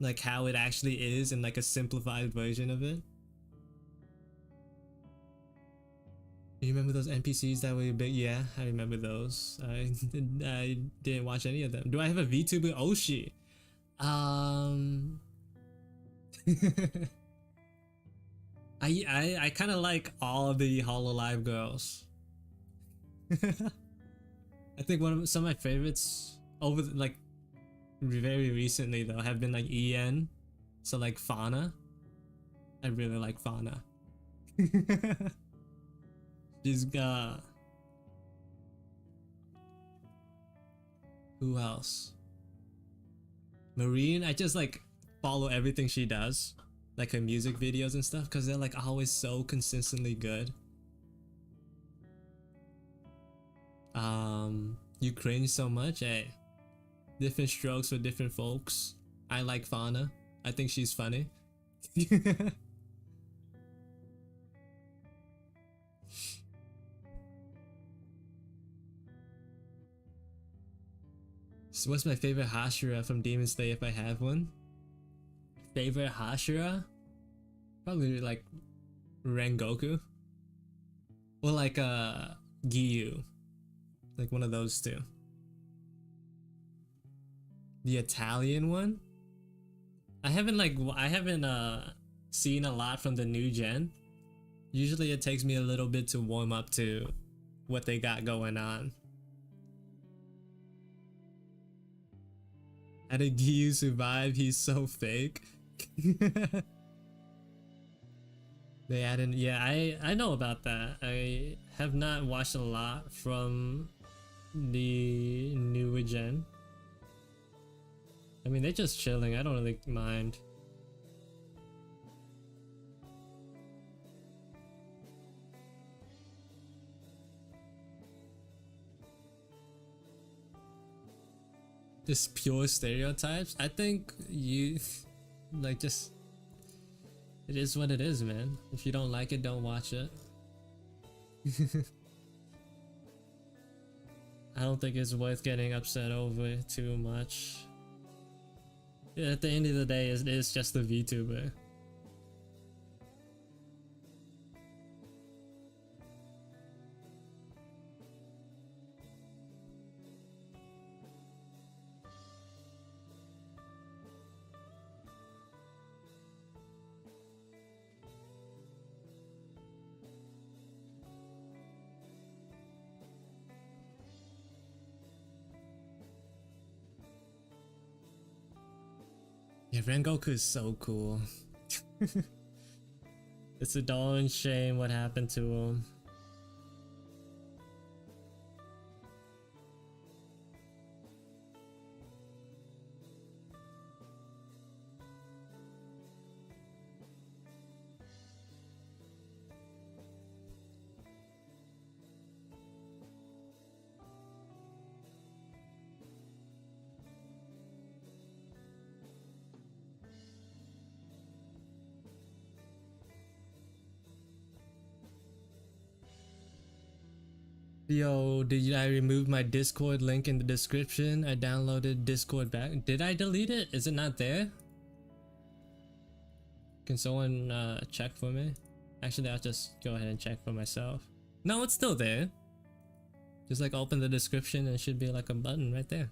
like how it actually is and like a simplified version of it. You remember those NPCs that were big? Yeah, I remember those. I didn't watch any of them. Do I have a VTuber? Oshi. I kind of like all the Hololive girls. I think some of my favorites over like very recently though have been like En, so like Fauna. I really like Fauna. She's got who else? Marine. I just like follow everything she does, like her music videos and stuff, because they're like always so consistently good. You cringe so much, hey. Different strokes for different folks. I like Fauna. I think she's funny. So what's my favorite Hashira from Demon Slayer if I have one? Favorite Hashira? Probably like Rengoku. Or like Giyu. Like one of those two. The Italian one? I haven't seen a lot from the new gen. Usually it takes me a little bit to warm up to what they got going on. How did Giyu survive? He's so fake. They added, yeah, I know about that. I have not watched a lot from the newer gen. I mean, they're just chilling. I don't really mind. Just pure stereotypes. I think you like just it is what it is, man. If you don't like it, don't watch it. I don't think it's worth getting upset over too much. At the end of the day, it's just a VTuber. Yeah, Rengoku is so cool. It's a darn shame what happened to him. Yo, I remove my Discord link in the description? I downloaded Discord back. Did I delete it? Is it not there? Can someone check for me? Actually, I'll just go ahead and check for myself. No, it's still there. Just like open the description and it should be like a button right there.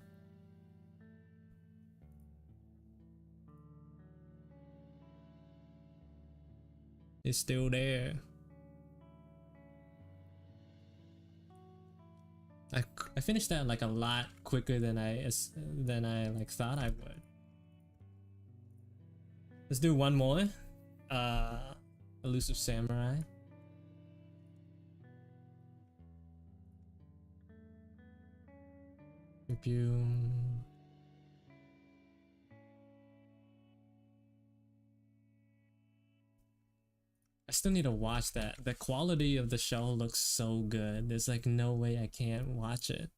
It's still there. I finished that like a lot quicker than I like thought I would. Let's do one more. Elusive Samurai. Review. I still need to watch that. The quality of the show looks so good. There's like no way I can't watch it.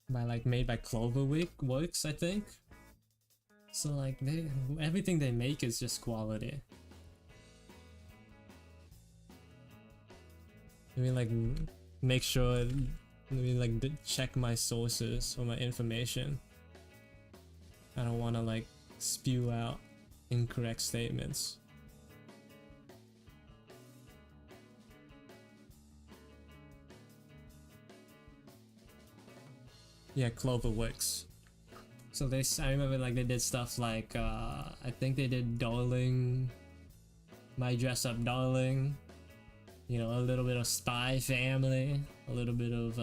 Made by Cloverworks, I think. So like everything they make is just quality. Let me like make sure. Let me like check my sources or my information. I don't want to like spew out incorrect statements. Yeah, Cloverworks. So I remember like they did stuff like I think they did Darling, My Dress Up Darling, you know, a little bit of Spy Family, a little bit of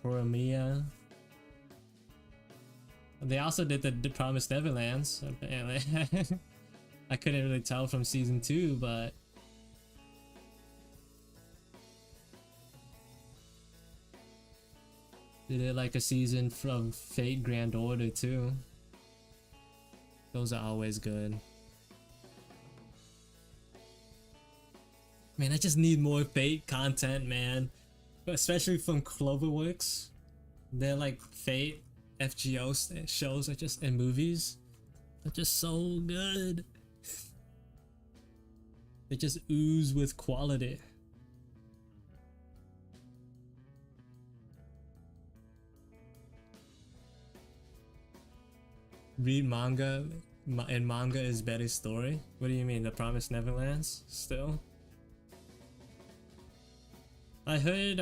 Horimiya. They also did the Promised Neverlands, apparently. I couldn't really tell from season 2, but they did like a season from Fate Grand Order too. Those are always good. Man, I just need more Fate content, man. Especially from Cloverworks. They're like Fate FGO shows are just and movies. They're just so good. They just ooze with quality. Read manga, and manga is better story. What do you mean, The Promised Neverlands? Still, I heard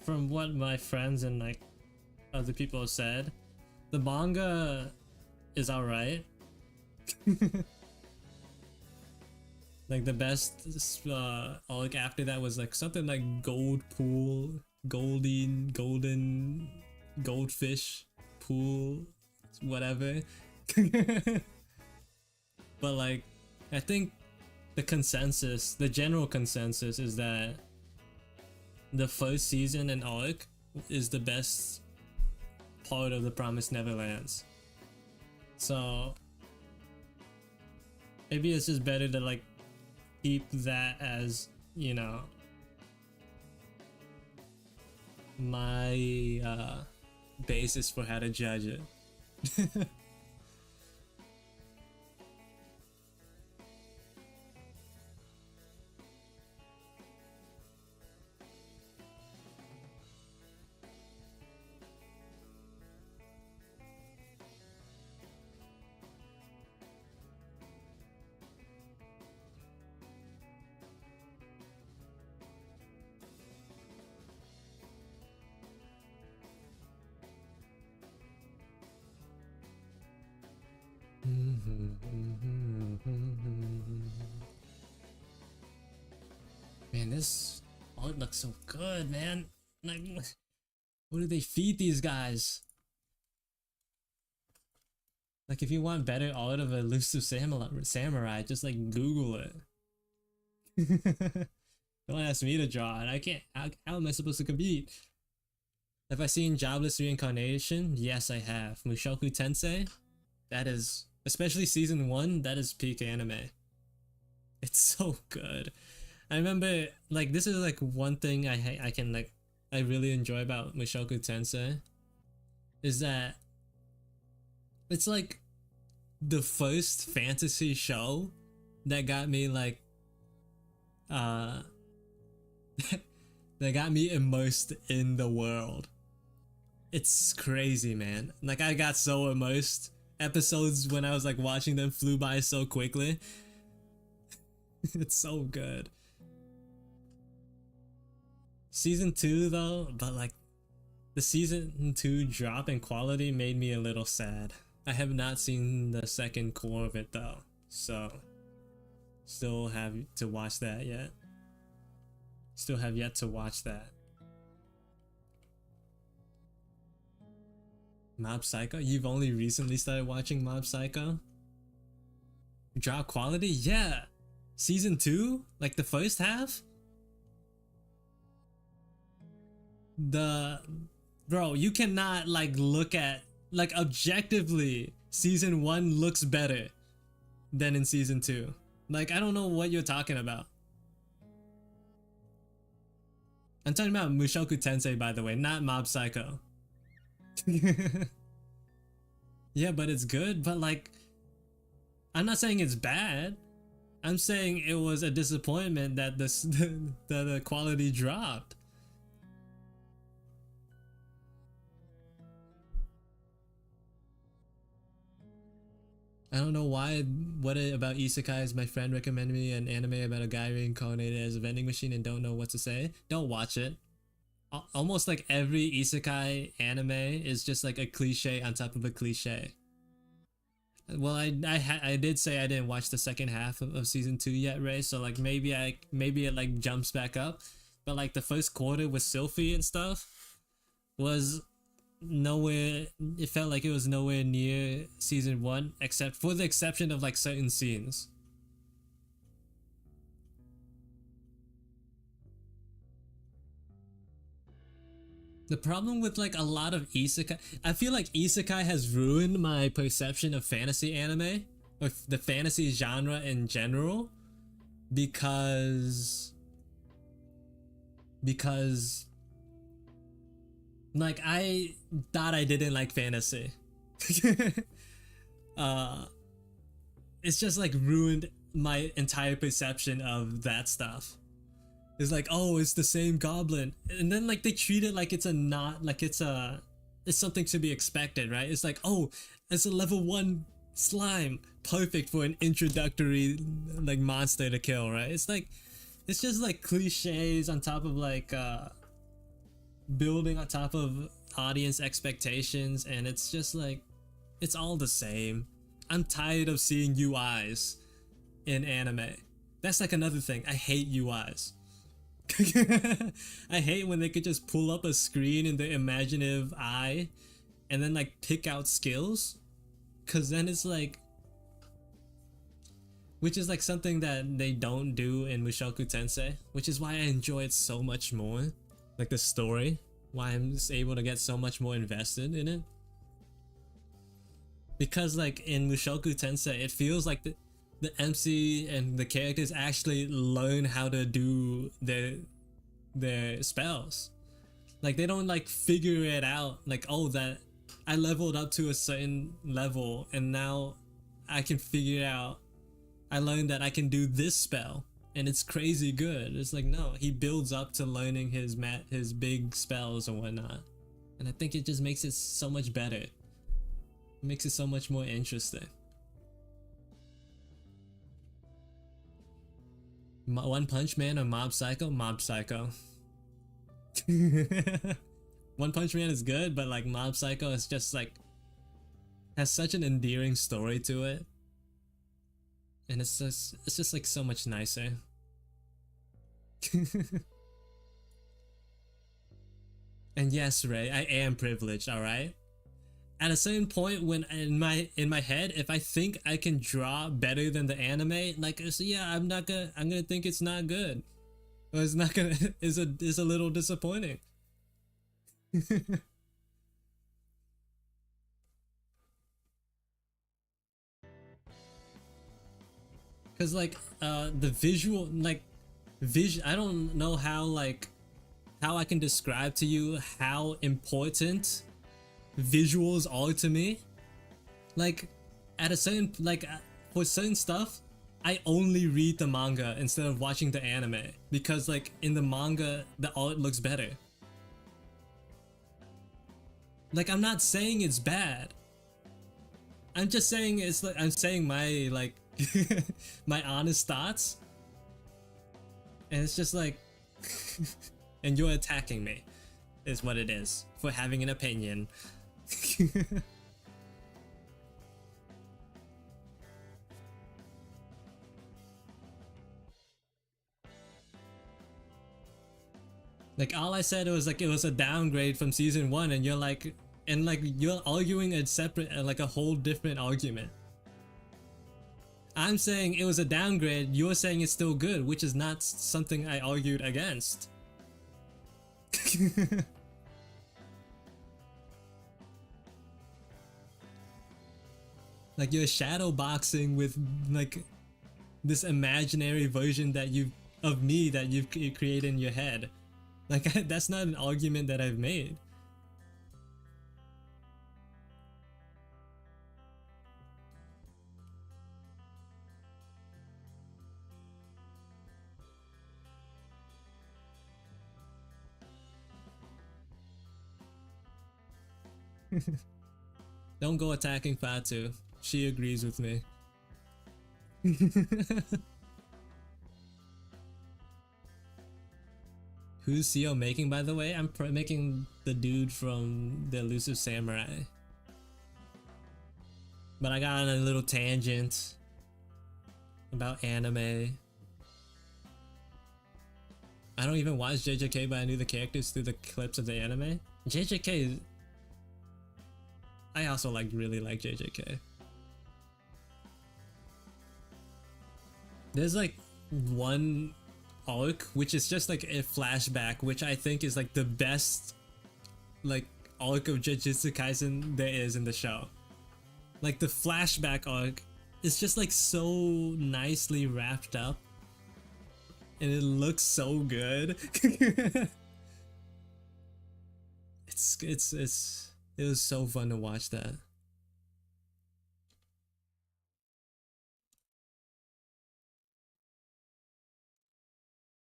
from what my friends and like other people have said, the manga is alright. Like the best arc after that was like something like Gold Pool, golden goldfish pool, whatever. But like I think the general consensus is that the first season and arc is the best part of The Promised Neverlands. So maybe it's just better to like keep that as, you know, my basis for how to judge it. Man, this art looks so good, man. Like, what do they feed these guys? Like, if you want better art of elusive samurai, just like Google it. Don't ask me to draw it. I can't. How am I supposed to compete? Have I seen Jobless Reincarnation? Yes, I have. Mushoku Tensei? That is, especially season 1, that is peak anime. It's so good. I remember, like, this is like one thing I really enjoy about Mushoku Tensei is that it's like the first fantasy show that got me like that got me immersed in the world. It's crazy, man. Like, I got so immersed. Episodes when I was like watching them flew by so quickly. It's so good. Season 2 though, but like the season 2 drop in quality made me a little sad. I have not seen the second core of it though, so still have to watch that yet. Still have yet to watch that. Mob Psycho? You've only recently started watching Mob Psycho? Drop quality? Yeah! Season 2? Like the first half? Bro, you cannot like look at, like, objectively, season 1 looks better than in season 2. Like, I don't know what you're talking about. I'm talking about Mushoku Tensei, by the way, not Mob Psycho. Yeah, but it's good, but like, I'm not saying it's bad. I'm saying it was a disappointment that the quality dropped. I don't know why. What about isekais? My friend recommended me an anime about a guy reincarnated as a vending machine and don't know what to say. Don't watch it. Almost like every isekai anime is just like a cliche on top of a cliche. Well, I did say I didn't watch the second half of season 2 yet, Ray. So like maybe it like jumps back up, but like the first quarter with Sylphie and stuff was nowhere. It felt like it was nowhere near season 1, except for the exception of like certain scenes. The problem with like a lot of isekai, I feel like isekai has ruined my perception of fantasy anime, or the fantasy genre in general, because like I thought I didn't like fantasy. It's just like ruined my entire perception of that stuff. It's like, oh, it's the same goblin, and then like they treat it like it's something to be expected, right? It's like, oh, it's a level 1 slime, perfect for an introductory like monster to kill, right? It's like, it's just like cliches on top of like building on top of audience expectations, and it's just like, it's all the same. I'm tired of seeing UIs in anime. That's like another thing. I hate UIs. I hate when they could just pull up a screen in their imaginative eye and then like pick out skills, cause then it's like, which is like something that they don't do in Mushoku Tensei, which is why I enjoy it so much more. Like the story, why I'm just able to get so much more invested in it. Because like in Mushoku Tensei, it feels like the MC and the characters actually learn how to do their spells. Like they don't like figure it out, like, oh, that I leveled up to a certain level and now I can figure out, I learned that I can do this spell and it's crazy good. It's like, no, he builds up to learning his big spells and whatnot, and I think it just makes it so much better. It makes it so much more interesting. One Punch Man or Mob Psycho? Mob Psycho. One Punch Man is good, but like Mob Psycho is just like, has such an endearing story to it. And it's just like so much nicer. And yes, Ray, I am privileged, all right? At a certain point when in my head, if I think I can draw better than the anime, like so yeah, I'm gonna think it's not good. Or it's not gonna is a little disappointing. Cause like the visual I don't know how how I can describe to you how important visuals are to me. Like at a certain for certain stuff, I only read the manga instead of watching the anime because like in the manga the art looks better. Like I'm not saying it's bad. I'm just saying it's like I'm saying my my honest thoughts. And it's just like and you're attacking me is what it is for having an opinion. Like all I said was like it was a downgrade from season 1 and you're like you're arguing a separate like a whole different argument. I'm saying it was a downgrade, you're saying it's still good, which is not something I argued against. Like you're shadow boxing with like this imaginary version that you of me that you've created in your head. Like that's not an argument that I've made. Don't go attacking Fatu. She agrees with me. Who's CEO making, by the way? I'm making the dude from the Elusive Samurai. But I got on a little tangent about anime. I don't even watch JJK, but I knew the characters through the clips of the anime. JJK, I also really like JJK. There's like one arc which is just like a flashback, which I think is like the best like arc of Jujutsu Kaisen there is in the show. Like the flashback arc is just like so nicely wrapped up and it looks so good. It was so fun to watch that.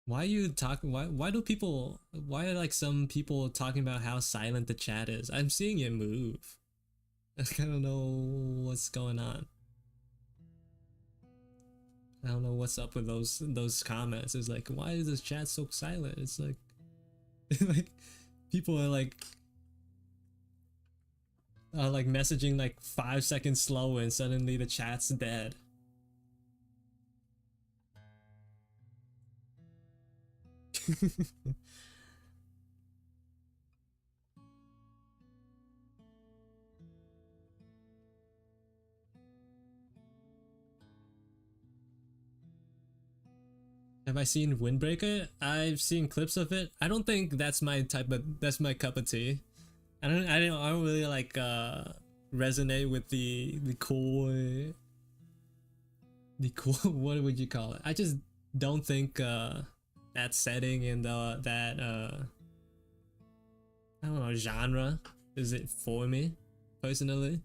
Why are you talking? Why do people? Why are like some people talking about how silent the chat is? I'm seeing it move. I don't know what's going on. I don't know what's up with those comments. It's like, why is this chat so silent? It's like, like people are like messaging like 5 seconds slower, and suddenly the chat's dead. Have I seen Windbreaker? I've seen clips of it. I don't think that's my cup of tea. I don't really like resonate with the cool what would you call it? I just don't think that setting and that I don't know, genre is it for me personally.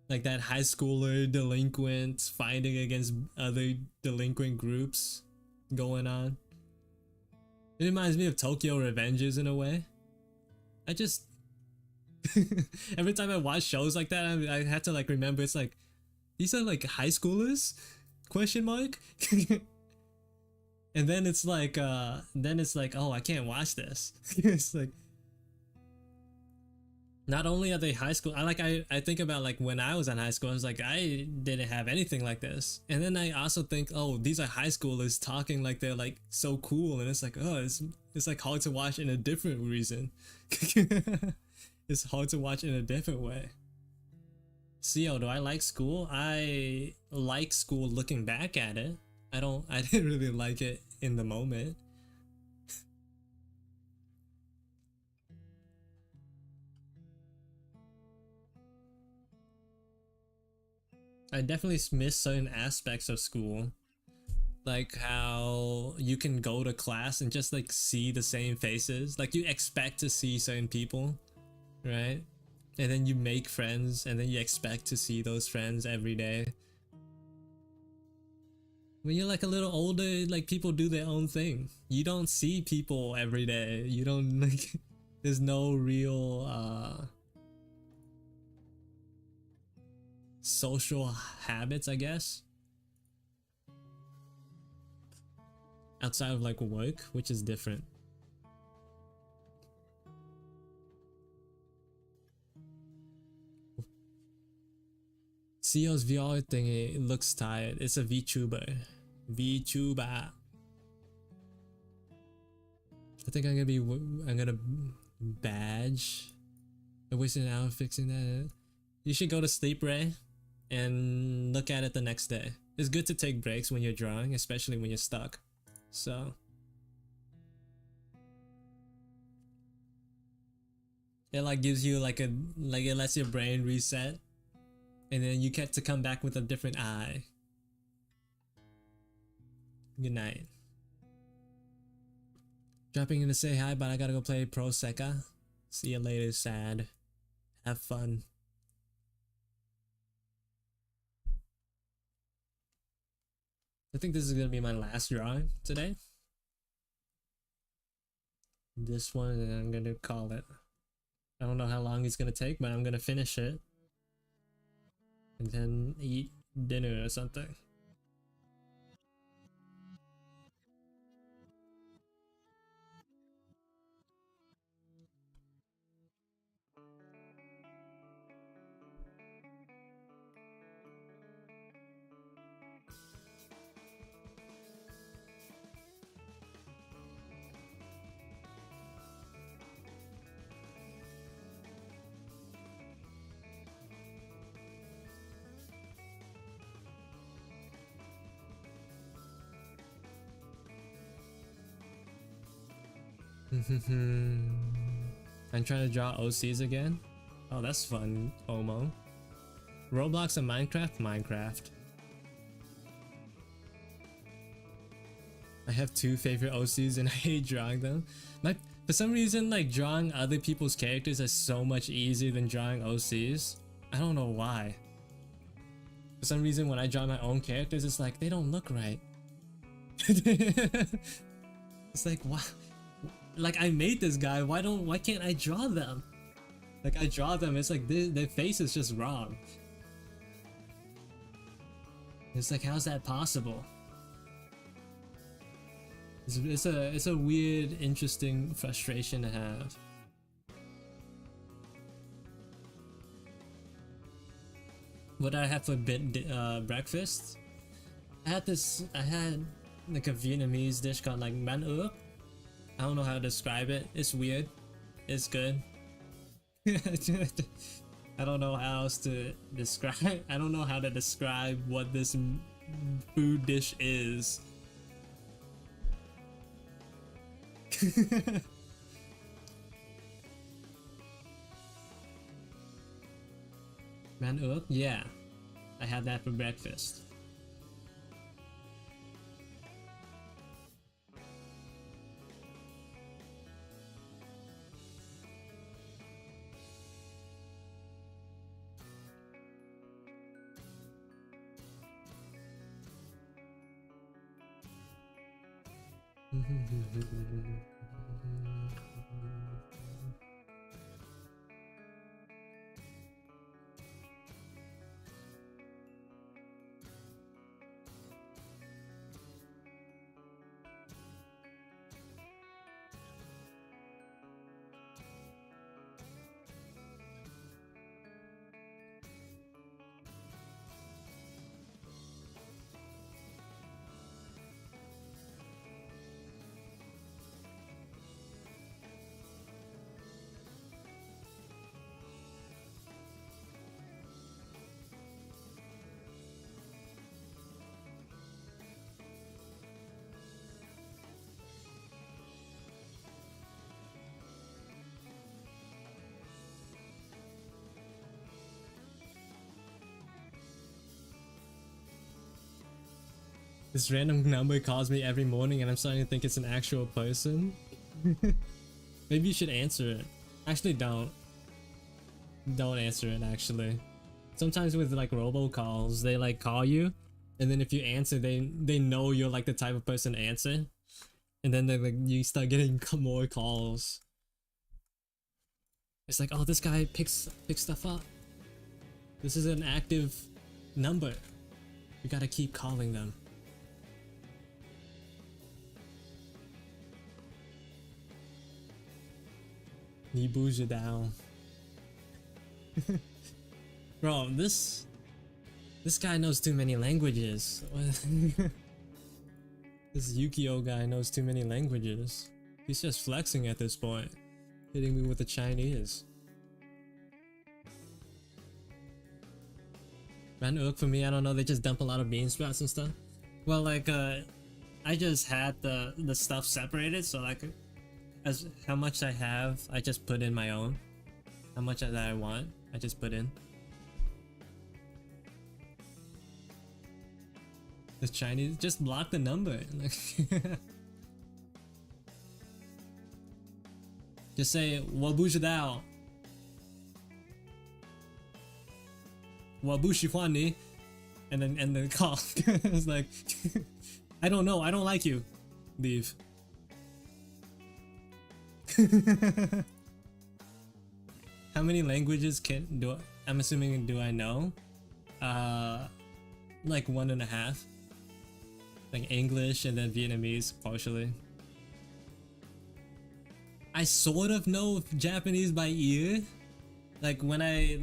Like that high schooler delinquent fighting against other delinquent groups going on. It reminds me of Tokyo Revengers in a way. I just every time I watch shows like that, I had to like remember it's like these are like high schoolers? Question mark. And then it's like oh, I can't watch this. It's like Not only are they high school, I think about like when I was in high school, I was like, I didn't have anything like this. And then I also think, oh, these are high schoolers talking like they're like so cool, and it's like, oh, it's like hard to watch in a different reason. It's hard to watch in a different way. CO, do I like school? I like school looking back at it. I didn't really like it in the moment. I definitely miss certain aspects of school, like how you can go to class and just like see the same faces. Like you expect to see certain people, right? And then you make friends and then you expect to see those friends every day. When you're like a little older, like people do their own thing. You don't see people every day. You don't like there's no real social habits, I guess, outside of like work, which is different. CEO's VR thingy, it looks tired. It's a VTuber. VTuber. I think I'm gonna badge. I wasted an hour fixing that. You should go to sleep, Ray, and look at it the next day. It's good to take breaks when you're drawing, especially when you're stuck. So it like gives you like it lets your brain reset, and then you get to come back with a different eye. Good night. Dropping in to say hi, but I gotta go play Pro Sekka. See you later, sad. Have fun. I think this is gonna be my last drawing today. This one, and I'm gonna call it. I don't know how long it's gonna take, but I'm gonna finish it. And then eat dinner or something. I'm trying to draw OCs again. Oh, that's fun, Omo. Roblox and Minecraft? Minecraft. I have two favorite OCs and I hate drawing them. For some reason, like drawing other people's characters is so much easier than drawing OCs. I don't know why. For some reason, when I draw my own characters, it's like they don't look right. It's like, why? Like I made this guy, why can't I draw them? Like I draw them, it's like their face is just wrong. It's like, how's that possible? It's a weird, interesting frustration to have. What did I have for breakfast? I had like a Vietnamese dish called like man ướp. I don't know how to describe it. It's weird. It's good. I don't know how else to describe. I don't know how to describe what this food dish is. Man ướp? Yeah. I had that for breakfast. This random number calls me every morning and I'm starting to think it's an actual person. Maybe you should answer it. Actually, don't. Don't answer it, actually. Sometimes with like robocalls, they like call you, and then if you answer, they know you're like the type of person to answer, and then they like you start getting more calls. It's like, oh, this guy picks stuff up. This is an active number. You gotta keep calling them. Ni bouge down. Bro, this guy knows too many languages. This Yukio guy knows too many languages. He's just flexing at this point, hitting me with the Chinese. Ran Ook for me, I don't know, they just dump a lot of bean sprouts and stuff. Well, like, I just had the stuff separated, so like, as how much I have, I just put in my own. How much that I want, I just put in. The Chinese, just block the number. Just say, 我不知道. 我不喜欢你. And then end the call. It's like, I don't know, I don't like you. Leave. How many languages I'm assuming do I know? Like 1.5. Like English and then Vietnamese partially. I sort of know Japanese by ear. Like when I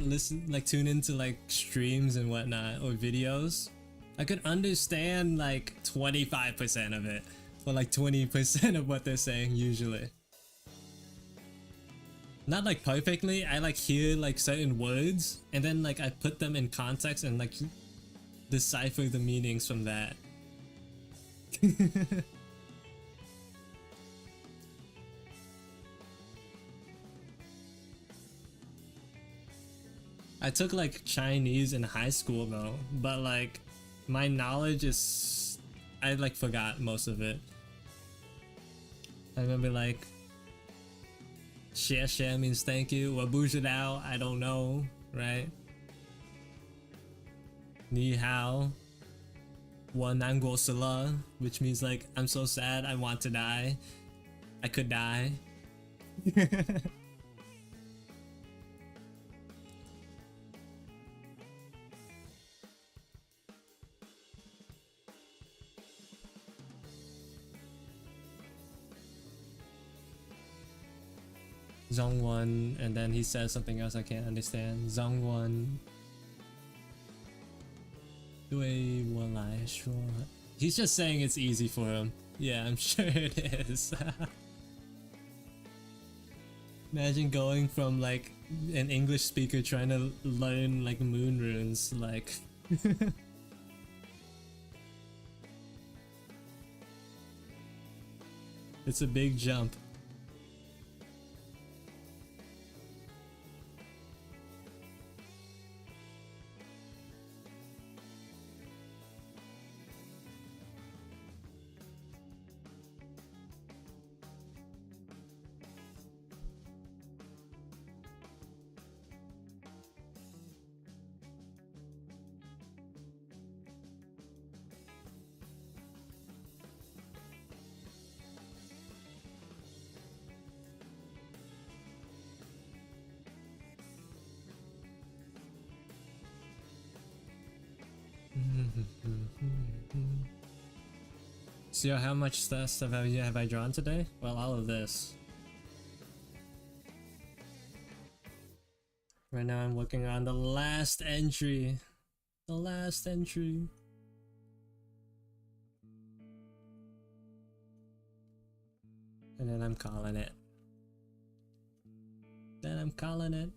tune into like streams and whatnot or videos, I could understand like 25% of it, or like 20% of what they're saying usually. Not like perfectly, I like hear like certain words and then like I put them in context and like decipher the meanings from that. I took like Chinese in high school though, but like my knowledge is, I like forgot most of it. I remember like 谢谢 means thank you, 我不知道 I don't know, right? 你好 我难过死了 which means like I'm so sad, I want to die, I could die. Zhongwan, and then he says something else I can't understand. Zhongwan 对我来说 He's just saying it's easy for him. Yeah, I'm sure it is. Imagine going from like an English speaker trying to learn like moon runes, like it's a big jump. So how much stuff have I drawn today? Well, all of this. Right now I'm working on the last entry. The last entry. And then I'm calling it. Then I'm calling it.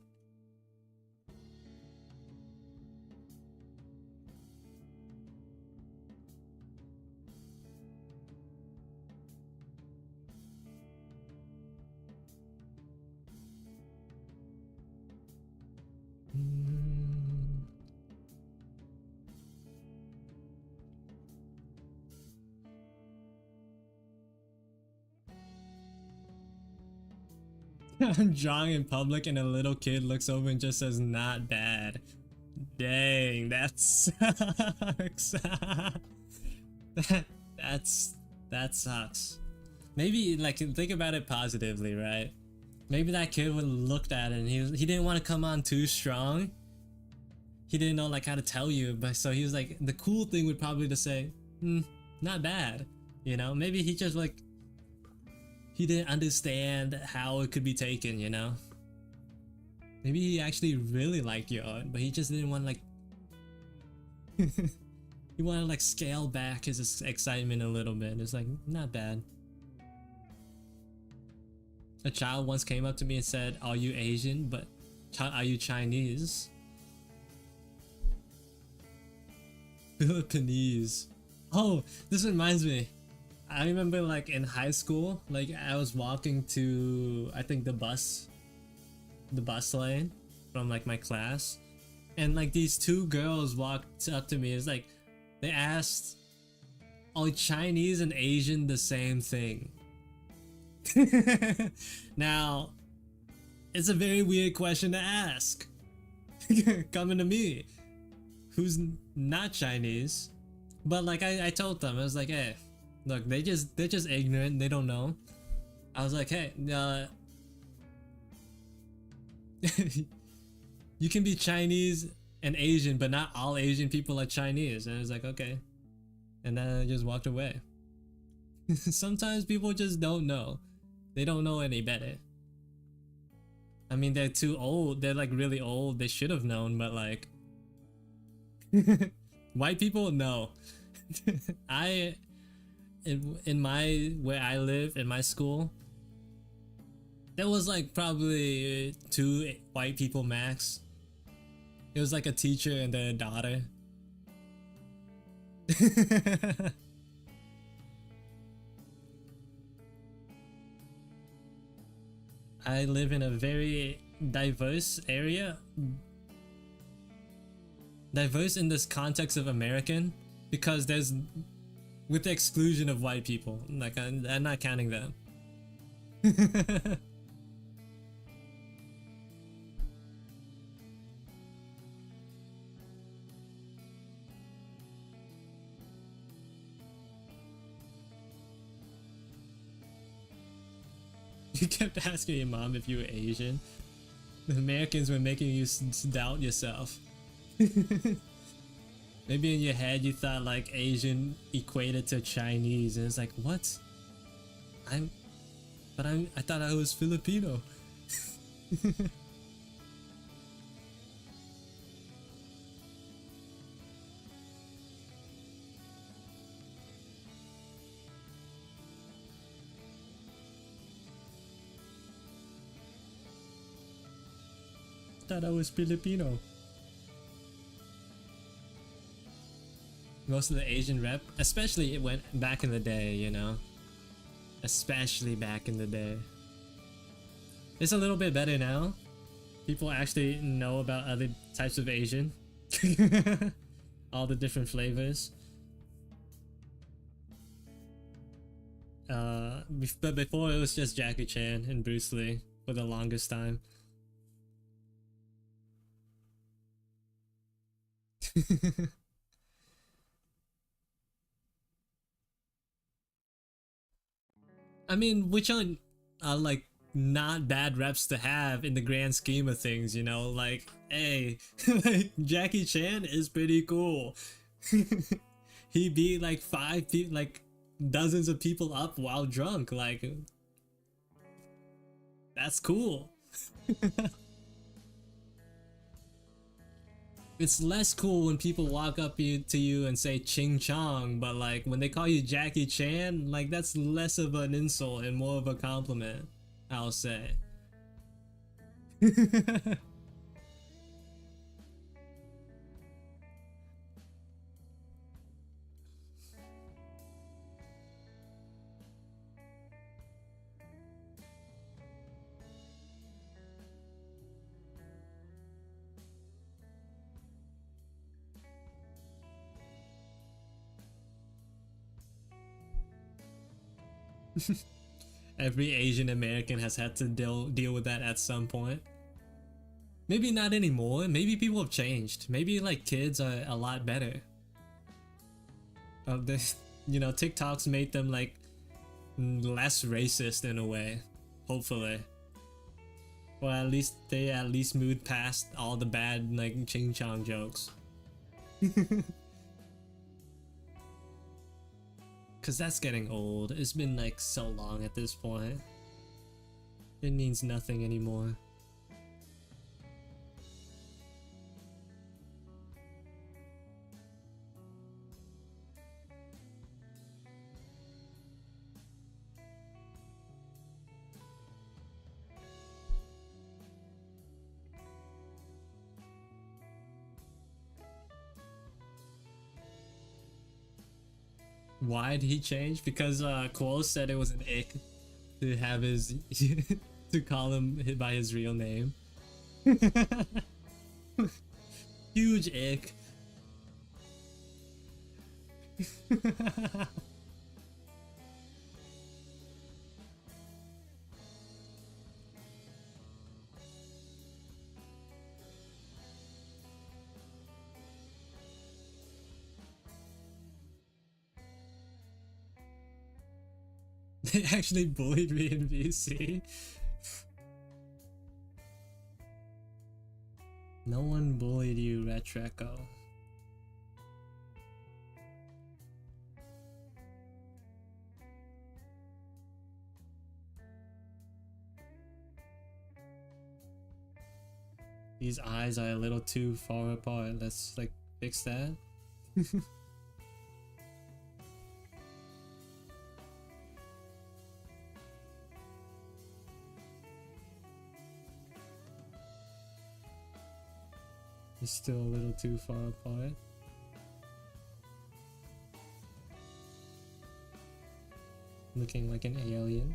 I'm drawing in public and a little kid looks over and just says not bad. Dang, that sucks. that that sucks. Maybe like think about it positively, right? Maybe that kid would have looked at it and he didn't want to come on too strong. He didn't know like how to tell you, but so he was like, the cool thing would probably to say, not bad. You know, maybe he just like he didn't understand how it could be taken, you know? Maybe he actually really liked your art, but he just didn't want to like he wanted to like scale back his excitement a little bit. It's like, not bad. A child once came up to me and said, "Are you Asian? But are you Chinese?" Philippines. Oh, this reminds me. I remember like in high school, like I was walking to, I think the bus lane from like my class, and like these two girls walked up to me. It's like they asked, "Are Chinese and Asian the same thing?" Now, it's a very weird question to ask. Coming to me, who's not Chinese, but like I told them, I was like, hey, look, they're just ignorant, they don't know. I was like, hey, you can be Chinese and Asian, but not all Asian people are Chinese. And I was like, okay, and then I just walked away. Sometimes people just don't know. They don't know any better. I mean, they're too old. They're like really old. They should have known, but like white people, no. In my where I live in my school, there was like probably 2 white people max. It was like a teacher and their daughter. I live in a very diverse area. Diverse in this context of American, because there's, with the exclusion of white people, like I'm not counting them. You kept asking your mom if you were Asian. The Americans were making you doubt yourself. Maybe in your head you thought like Asian equated to Chinese, and it's like, what? I thought I was Filipino. Thought I was Filipino. Most of the Asian rep, especially it went back in the day, you know, especially back in the day. It's a little bit better now. People actually know about other types of Asian. All the different flavors. But before it was just Jackie Chan and Bruce Lee for the longest time. I mean, which are like not bad reps to have in the grand scheme of things, you know? Like, hey, like Jackie Chan is pretty cool. He beat like 5 people, like dozens of people up while drunk. Like, that's cool. It's less cool when people walk up to you and say Ching Chong, but like when they call you Jackie Chan, like that's less of an insult and more of a compliment, I'll say. Every Asian American has had to deal with that at some point. Maybe not anymore. Maybe people have changed. Maybe like kids are a lot better. This, you know, TikToks made them like less racist in a way. Hopefully. Well, at least they moved past all the bad like ching chong jokes. Cause that's getting old. It's been like so long at this point. It means nothing anymore. Why did he change? Because Quo said it was an ick to have his to call him by his real name. Huge ick. They actually bullied me in VC. No one bullied you, Retreco. These eyes are a little too far apart. Let's like fix that. It's still a little too far apart. Looking like an alien.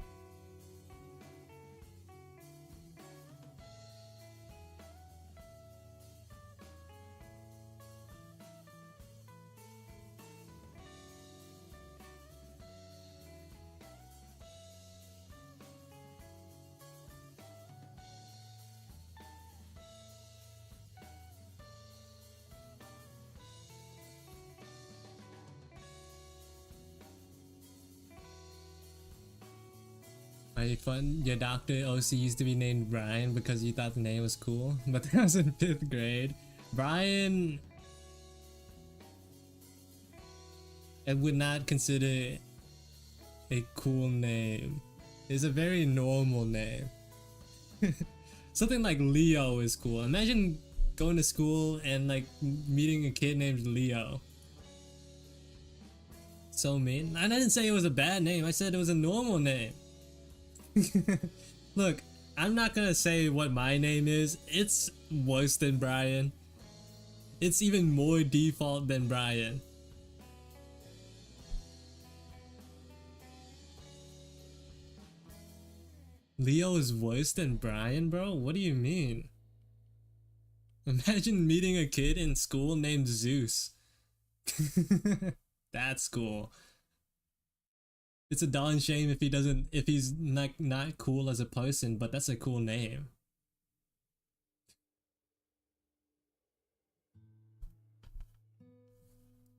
Fun. Your doctor OC used to be named Brian because you thought the name was cool, but that was in 5th grade. Brian, I would not consider a cool name. It's a very normal name. Something like Leo is cool. Imagine going to school and like meeting a kid named Leo. So mean. I didn't say it was a bad name. I said it was a normal name. Look, I'm not gonna say what my name is. It's worse than Brian. It's even more default than Brian. Leo is worse than Brian, bro? What do you mean? Imagine meeting a kid in school named Zeus. That's cool. It's a darn shame if he's not cool as a person, but that's a cool name.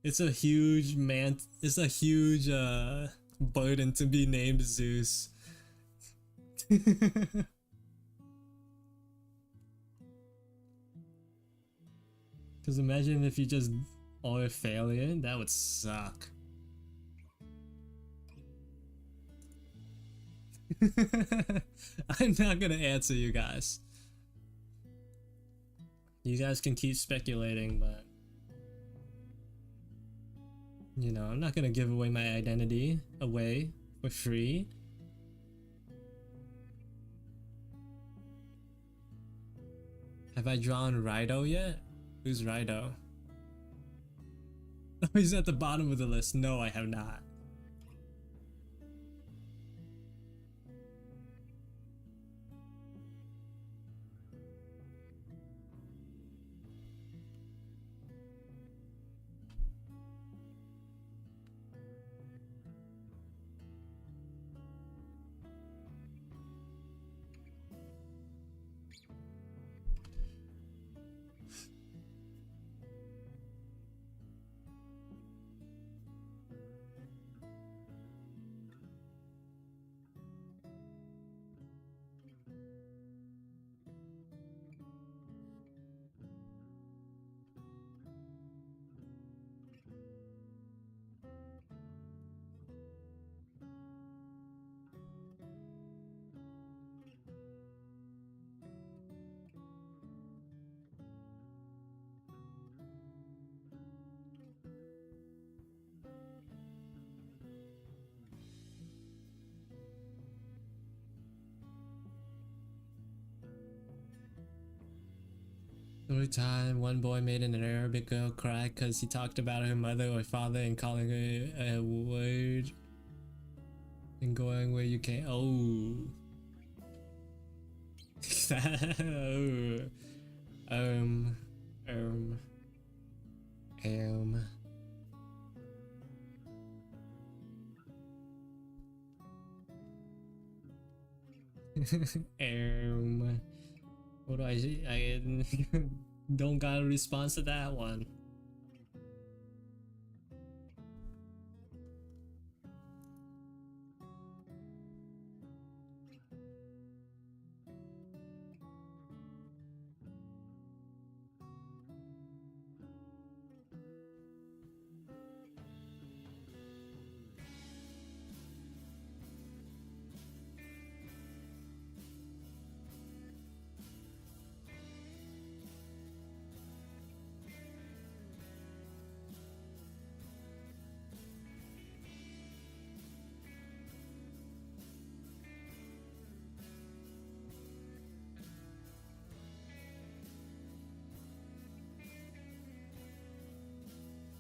It's a huge burden to be named Zeus. Cause imagine if you just are a failure, that would suck. I'm not gonna answer you guys. You guys can keep speculating, but you know, I'm not gonna give away my identity away for free. Have I drawn Rido yet? Who's Rido? Oh, he's at the bottom of the list. No, I have not. Story time. One boy made an Arabic girl cry because he talked about her mother or father and calling her a word and going where you can't. Oh. Oh. Um. Um. Um. What do I don't got a response to that one.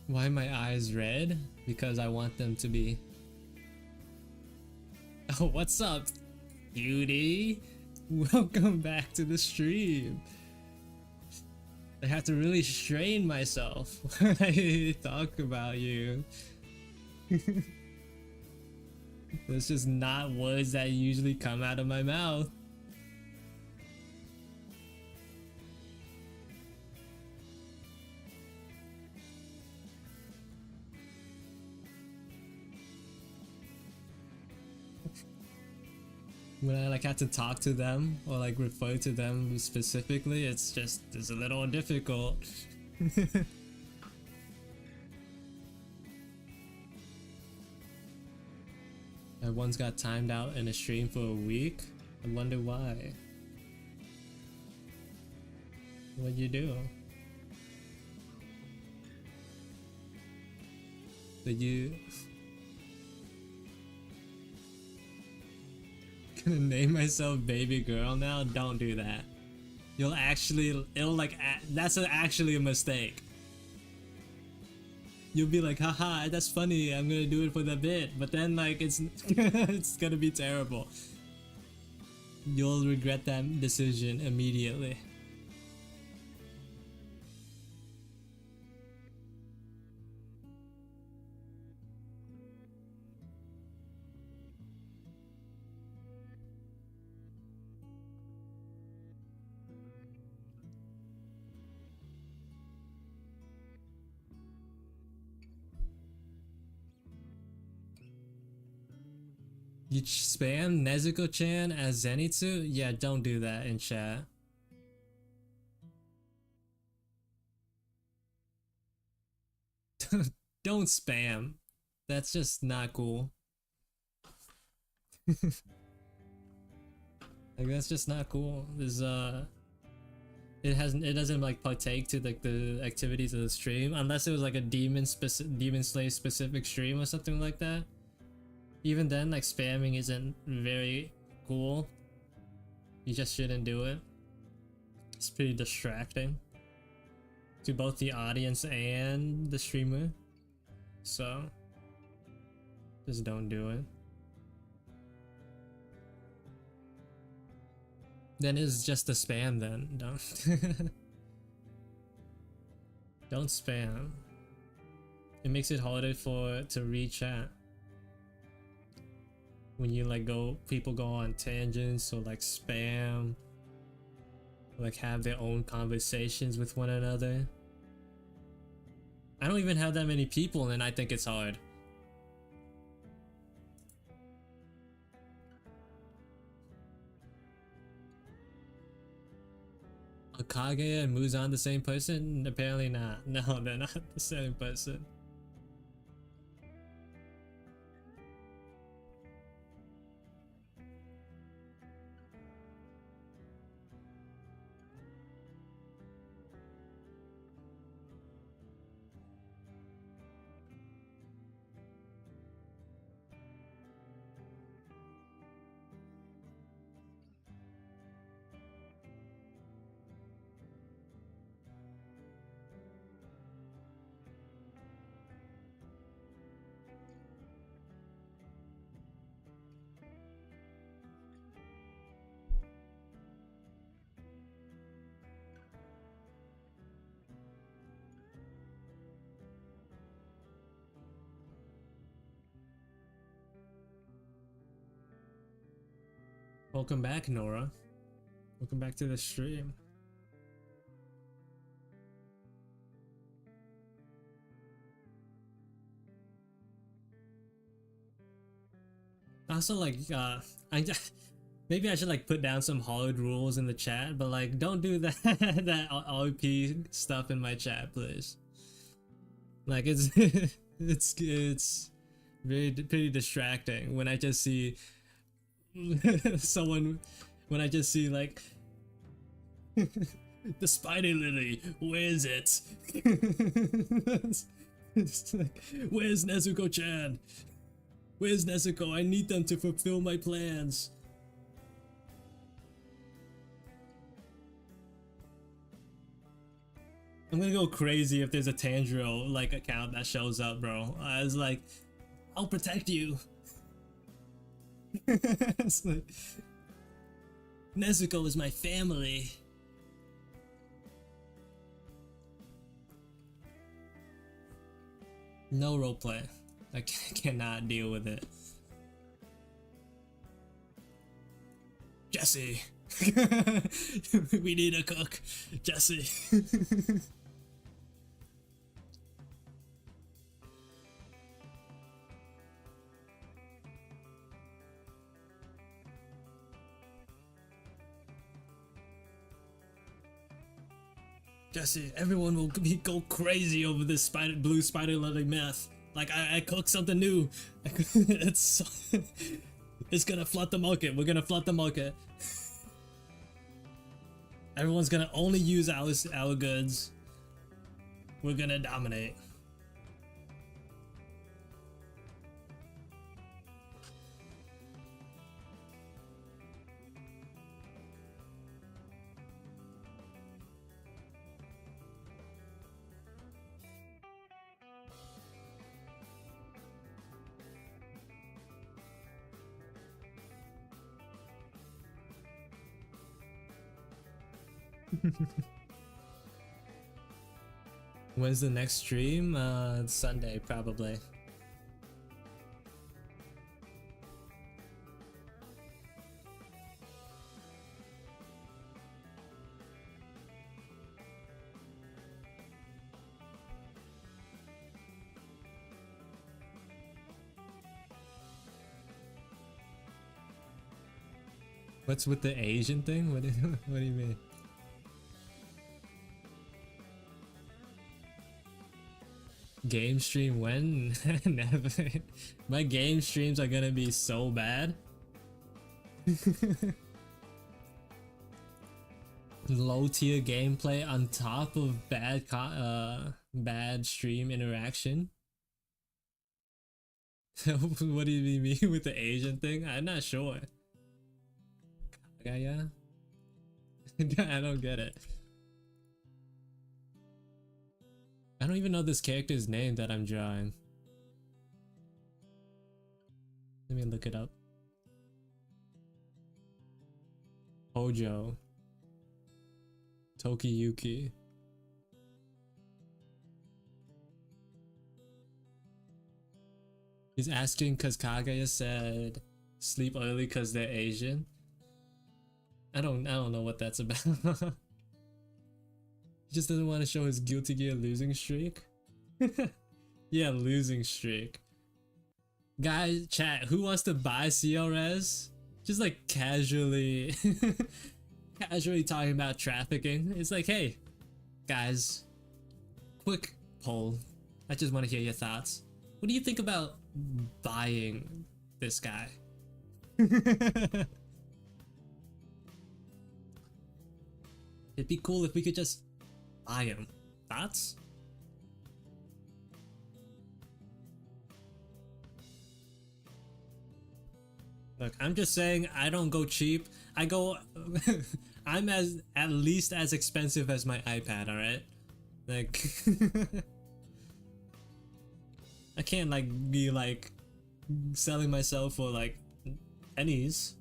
Why are my eyes red? Because I want them to be. Oh, what's up, cutie? Welcome back to the stream. I have to really strain myself when I talk about you. It's just not words that usually come out of my mouth. When I like have to talk to them or like refer to them specifically, it's a little difficult. I once got timed out in a stream for a week. I wonder why. What'd you do? Did you gonna name myself baby girl now? Don't do that. It'll like that's actually a mistake. You'll be like, haha, that's funny, I'm gonna do it for the bit, but then like it's it's gonna be terrible. You'll regret that decision immediately. You spam Nezuko-chan as Zenitsu? Yeah, don't do that in chat. Don't spam. That's just not cool. Like that's just not cool. There's it doesn't like partake to like the activities of the stream unless it was like a Demon Slayer specific stream or something like that. Even then, like spamming isn't very cool. You just shouldn't do it. It's pretty distracting to both the audience and the streamer. So just don't do it. Then it's just a spam then. Don't don't spam. It makes it harder to read chat. When you like people go on tangents or like spam, or, like have their own conversations with one another. I don't even have that many people and I think it's hard. Akage and Muzan the same person? Apparently not. No, they're not the same person. Welcome back, Nora. Welcome back to the stream. Also, like, maybe I should like put down some hard rules in the chat, but like, don't do that that RP stuff in my chat, please. Like, it's it's pretty distracting when I just see someone, when I just see like the spider lily, where's it? It's like, where's Nezuko-chan? Where's Nezuko? I need them to fulfill my plans. I'm gonna go crazy if there's a Tanjiro like account that shows up, bro. I was like, I'll protect you. It's like, Nezuko is my family. No roleplay. I cannot deal with it. Jesse! We need a cook. Jesse. Jesse, everyone will go crazy over this blue spider lily meth. Like, I cooked something new. It's gonna flood the market. We're gonna flood the market. Everyone's gonna only use our goods. We're gonna dominate. When's the next stream? Sunday, probably. What's with the Asian thing? What do you mean? Game stream when? Never. My game streams are gonna be so bad. Low tier gameplay on top of bad stream interaction. What do you mean with the Asian thing? I'm not sure. Yeah. I don't get it. I don't even know this character's name that I'm drawing. Let me look it up. Hojo. Tokiyuki. He's asking cause Kaguya said sleep early cause they're Asian. I don't know what that's about. He just doesn't want to show his Guilty Gear losing streak. Yeah, losing streak. Guys, chat, who wants to buy CRS? Just like casually casually talking about trafficking. It's like, hey, guys, quick poll. I just want to hear your thoughts. What do you think about buying this guy? It'd be cool if we could just buy him. Thoughts? Look, I'm just saying I don't go cheap. I go I'm at least as expensive as my iPad, alright? Like I can't like be like selling myself for like pennies.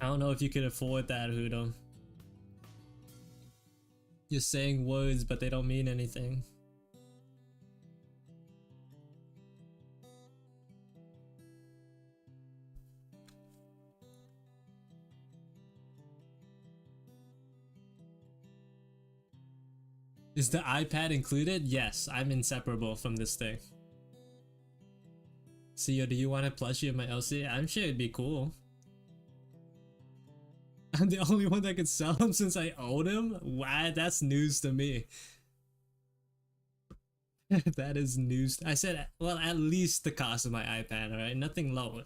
I don't know if you could afford that, Hudo. You're saying words, but they don't mean anything. Is the iPad included? Yes, I'm inseparable from this thing. CEO, do you want a plushie of my LC? I'm sure it'd be cool. I'm the only one that could sell him since I own him? Wow, that's news to me. That is news. I said, well, at least the cost of my iPad, alright? Nothing lower.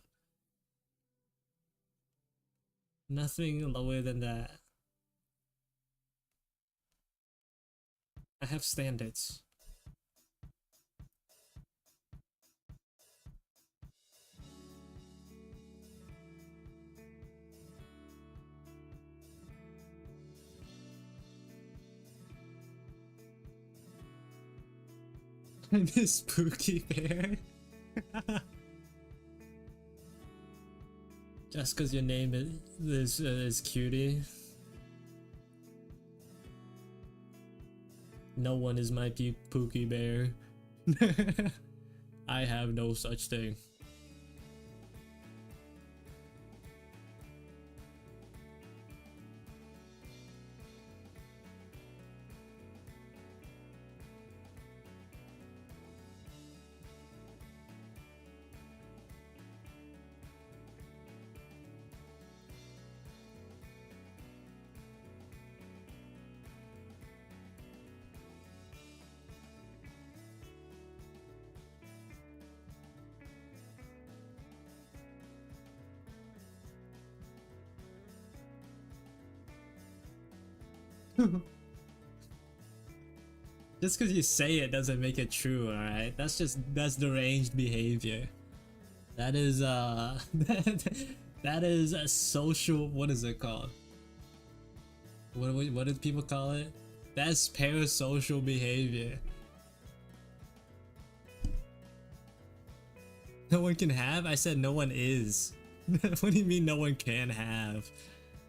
Nothing lower than that. I have standards. I miss Spooky Bear. Just because your name is cutie. No one is my Pookie Bear. I have no such thing. Just because you say it doesn't make it true, alright? That's deranged behavior. That is that is a social, what is it called? What did people call it? That's parasocial behavior. No one can have? I said no one is. What do you mean no one can have?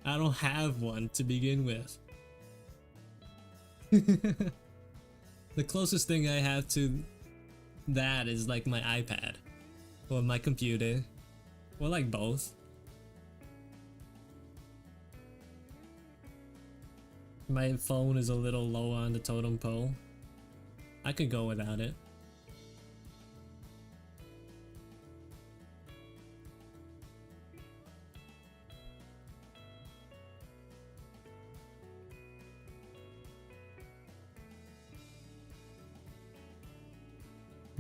I don't have one to begin with. The closest thing I have to that is like my iPad or my computer, or like both. My phone is a little lower on the totem pole. I could go without it.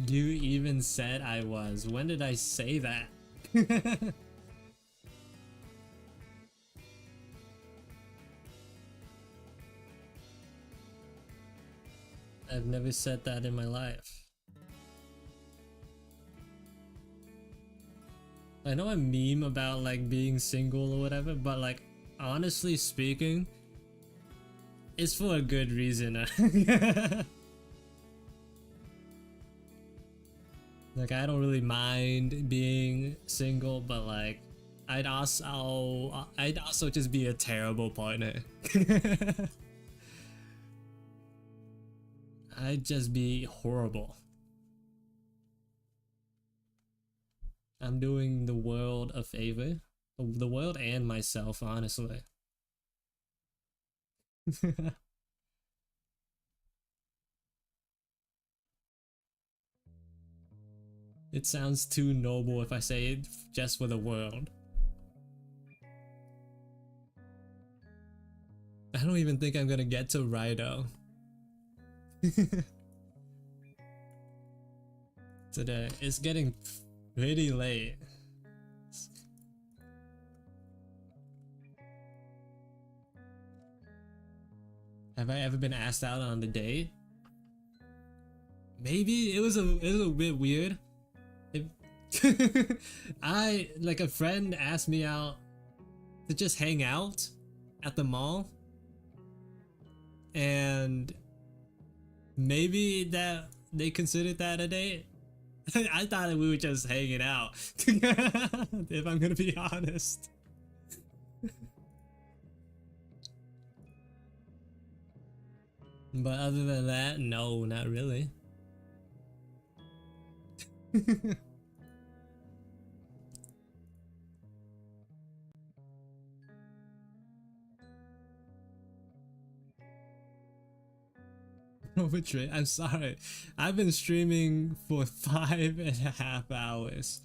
You even said I was. When did I say that? I've never said that in my life. I know a meme about like being single or whatever, but like honestly speaking, it's for a good reason. Like I don't really mind being single, but like I'd also just be a terrible partner. I'd just be horrible. I'm doing the world a favor. The world and myself, honestly. It sounds too noble if I say it just for the world. I don't even think I'm gonna get to Rido today. It's getting pretty late. Have I ever been asked out on a date? Maybe it was a bit weird. Like a friend asked me out to just hang out at the mall, and maybe that they considered that a date. I thought that we were just hanging out. If I'm gonna be honest. But other than that, no, not really. Overtrade. I'm sorry. I've been streaming for 5.5 hours.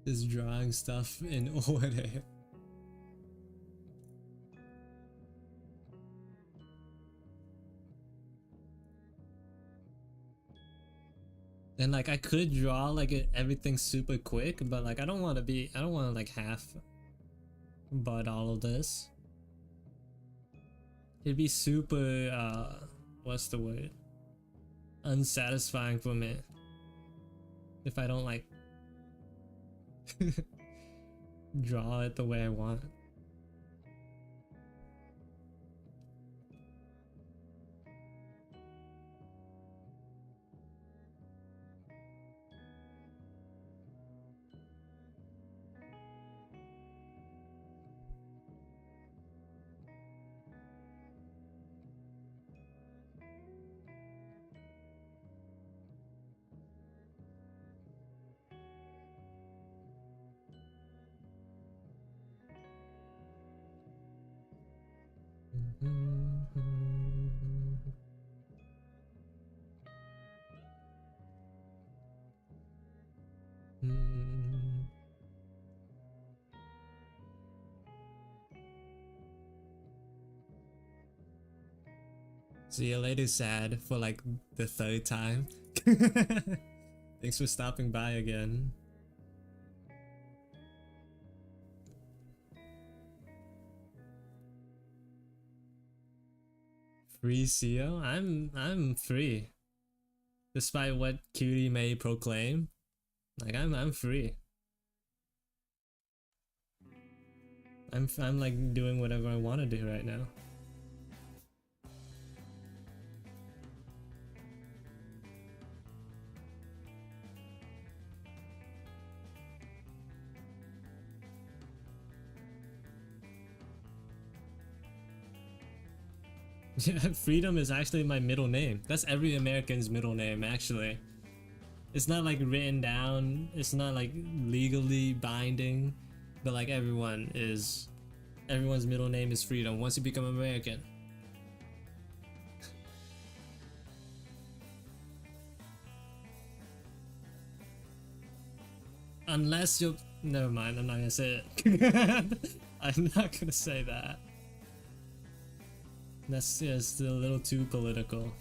Just drawing stuff in order. And like I could draw like everything super quick, but like I don't want to like half but all of this. It'd be super what's the word? Unsatisfying for me if I don't like draw it the way I want. See you later, sad, for like the 3rd time. Thanks for stopping by again. Free CEO? I'm free. Despite what Cutie may proclaim. Like I'm free. I'm like doing whatever I want to do right now. Yeah, Freedom is actually my middle name. That's every American's middle name, actually. It's not like written down, it's not like legally binding, but like everyone's middle name is Freedom once you become American. Unless you're, never mind, I'm not gonna say it. I'm not gonna say that. That's just a little too political.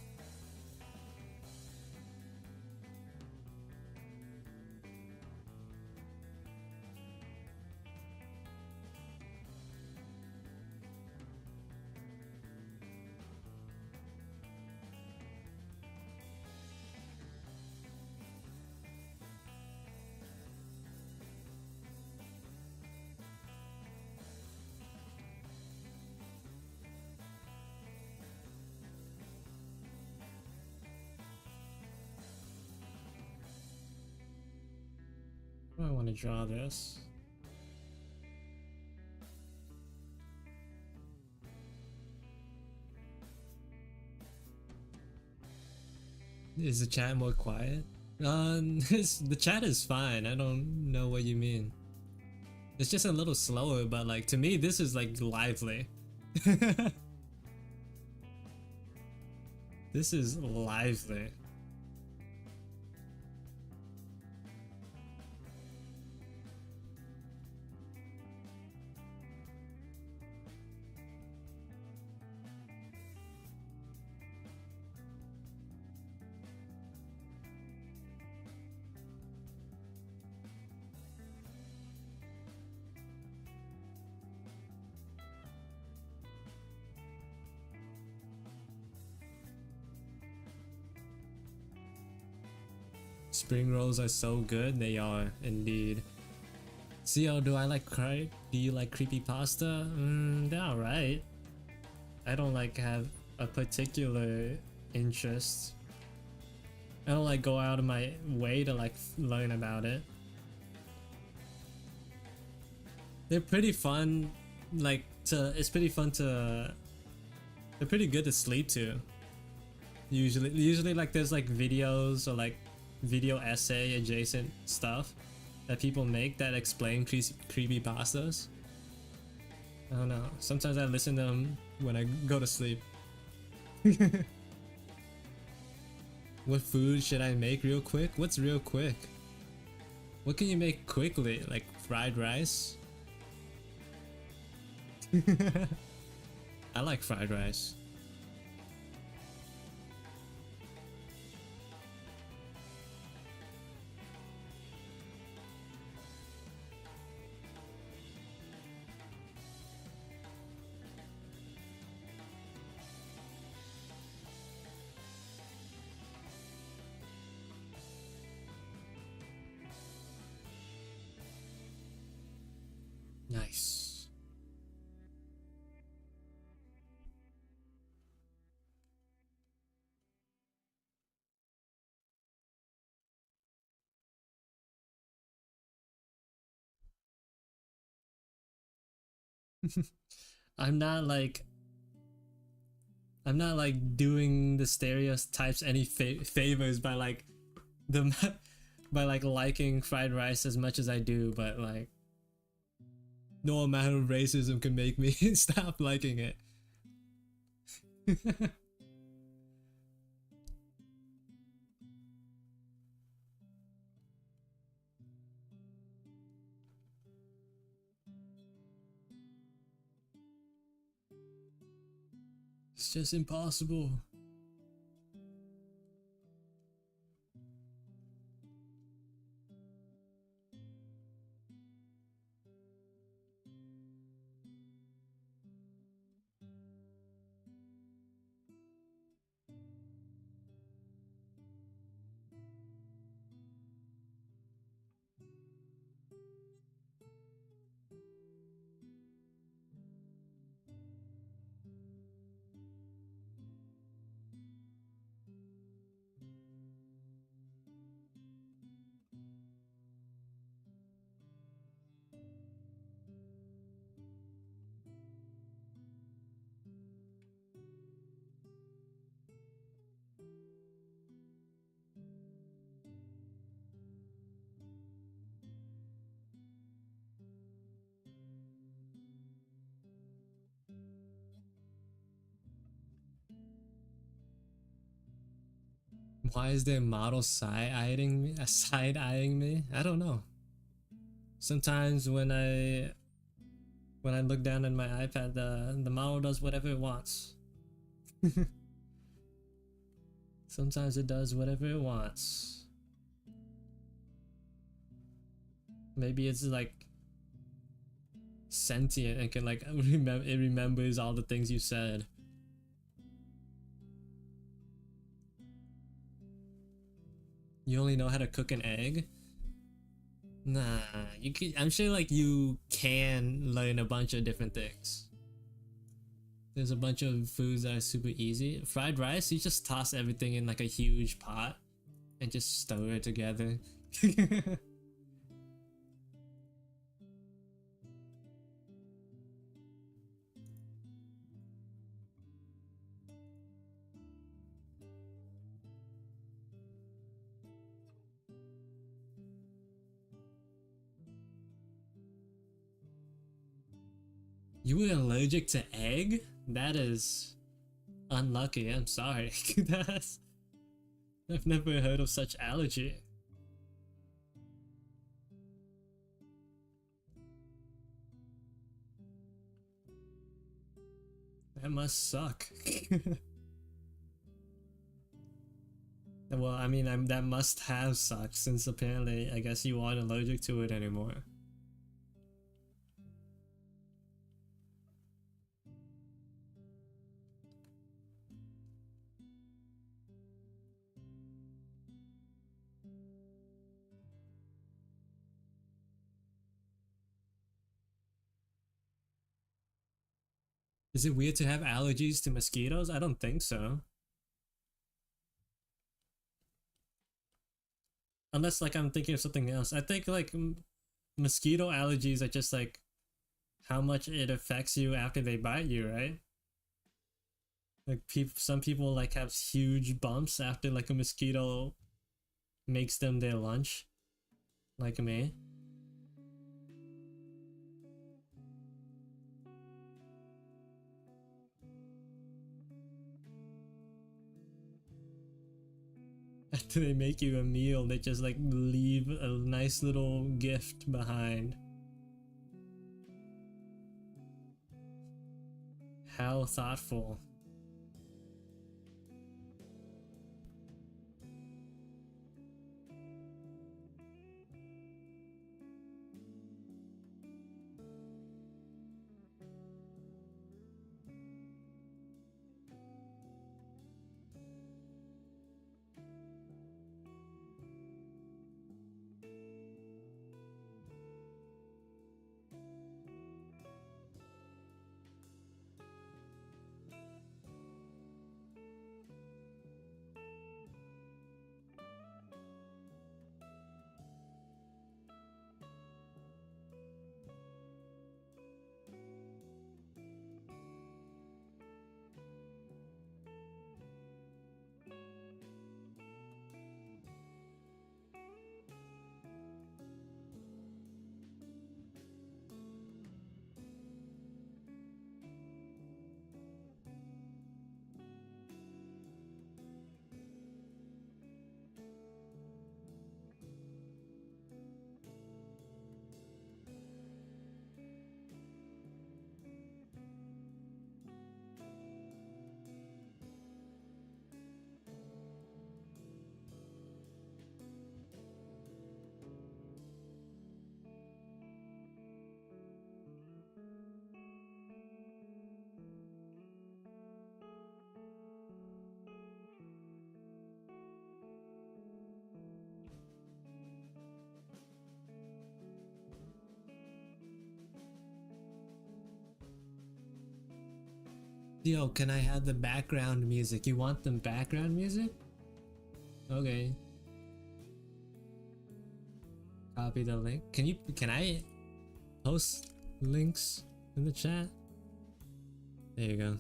I want to draw this. Is the chat more quiet? The chat is fine. I don't know what you mean. It's just a little slower, but like to me, this is like lively. This is lively. Spring rolls are so good, they are indeed. CO, do I like do you like creepypasta? They're alright. I don't like have a particular interest. I don't like go out of my way to like learn about it. They're pretty fun, like It's pretty fun to. They're pretty good to sleep to. Usually like there's like videos or like video essay adjacent stuff that people make that explain creepy pastas. I don't know. Sometimes I listen to them when I go to sleep. What food should I make real quick? What's real quick? What can you make quickly? Like fried rice? I like fried rice. Nice. I'm not like I'm not like doing the stereotypes any favors by like the by like liking fried rice as much as I do, but like no amount of racism can make me stop liking it. It's just impossible. Why is there model side eyeing me? I don't know. Sometimes when I look down at my iPad, the model does whatever it wants. Sometimes it does whatever it wants. Maybe it's like sentient and can like it remembers all the things you said. You only know how to cook an egg? Nah, you can, I'm sure like you can learn a bunch of different things. There's a bunch of foods that are super easy. Fried rice, you just toss everything in like a huge pot and just stir it together. You were allergic to egg? That is unlucky. I'm sorry. That's I've never heard of such allergy. That must suck. Well, I mean, that must have sucked since apparently, I guess you aren't allergic to it anymore. Is it weird to have allergies to mosquitoes? I don't think so. Unless like I'm thinking of something else. I think like mosquito allergies are just like how much it affects you after they bite you, right? Like some people like have huge bumps after like a mosquito makes them their lunch, like me. After they make you a meal, they just like leave a nice little gift behind. How thoughtful. Yo, can I have the background music? You want the background music? Okay. Copy the link. Can I post links in the chat? There you go.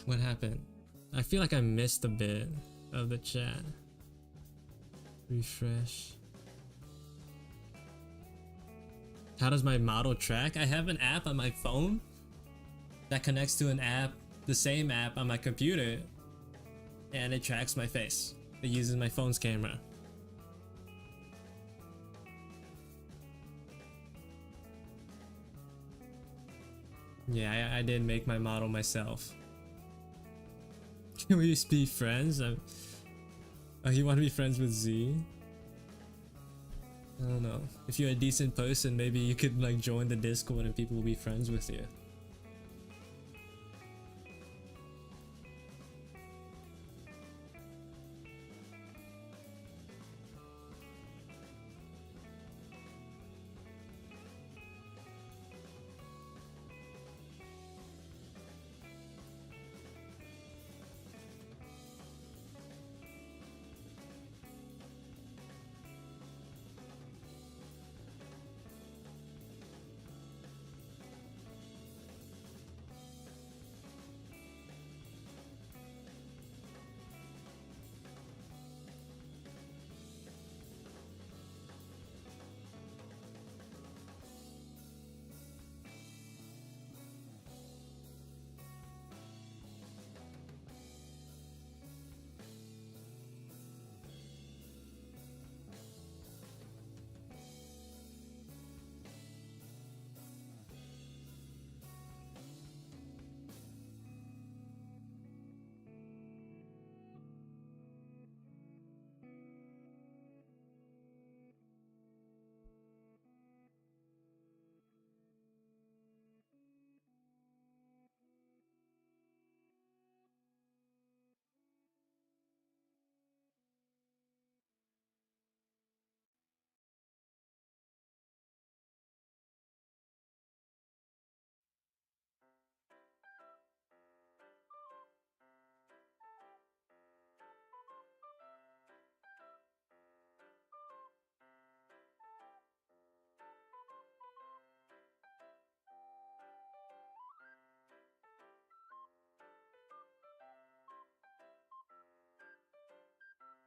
What happened? I feel like I missed a bit of the chat. Refresh. How does my model track? I have an app on my phone that connects to an app, the same app on my computer, and it tracks my face. It uses my phone's camera. Yeah, I did make my model myself. Can we just be friends? Oh, you want to be friends with Z? I don't know. If you're a decent person, maybe you could like join the Discord and people will be friends with you.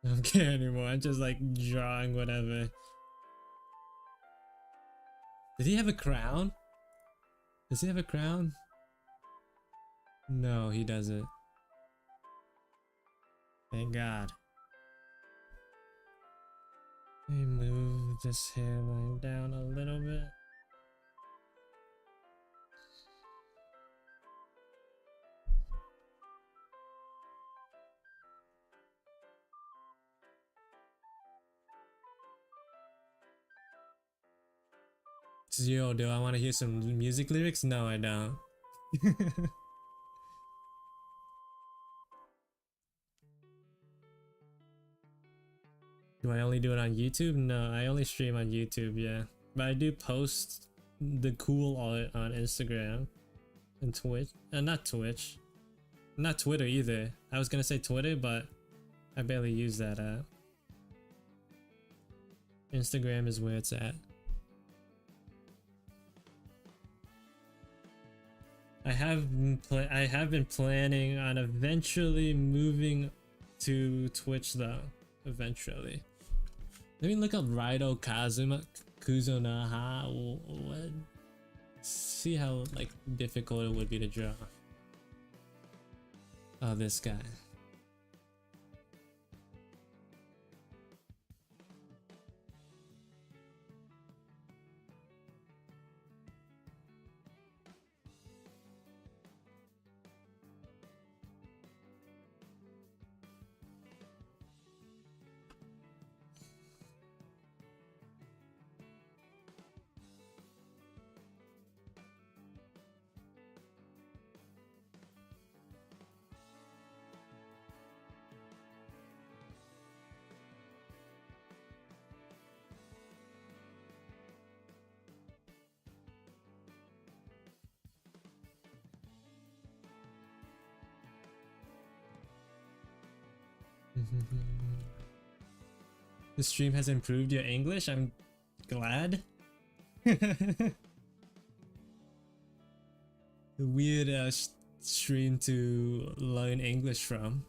I don't care anymore. I'm just like drawing whatever. Did he have a crown? Does he have a crown? No, he doesn't. Thank God. Let me move this hairline down a little bit. Yo, do I want to hear some music lyrics? No, I don't. Do I only do it on YouTube? No, I only stream on YouTube, yeah. But I do post the cool art on Instagram and Twitch. Not Twitch. Not Twitter either. I was gonna say Twitter, but I barely use that app. Instagram is where it's at. I have been planning on eventually moving to Twitch though. Eventually. Let me look up Raido Kazuma Kuzonaha. What? See how like difficult it would be to draw. Oh, this guy. The stream has improved your English. I'm glad. The weird stream to learn English from.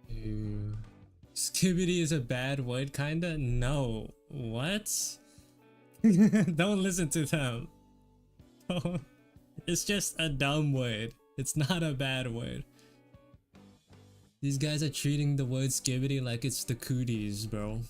Ew. Skibbity is a bad word, kinda? No. What? Don't listen to them. It's just a dumb word. It's not a bad word. These guys are treating the word skibbity like it's the cooties, bro.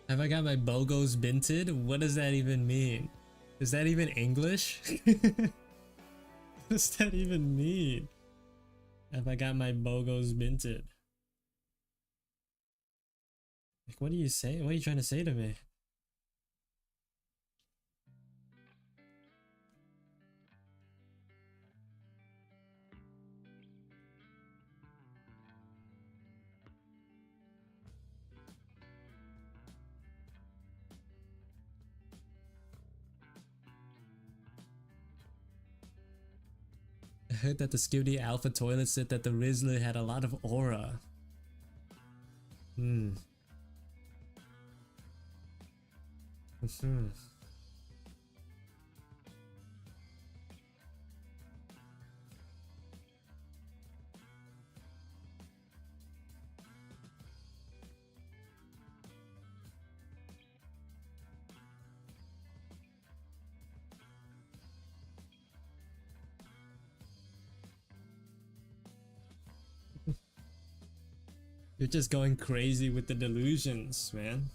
Have I got my bogos binted? What does that even mean? Is that even English? What does that even mean? Have I got my bogos binted? Like, what are you saying? What are you trying to say to me? I heard that the Skibidi Alpha toilet said that the Rizzler had a lot of aura. Hmm. You're just going crazy with the delusions, man.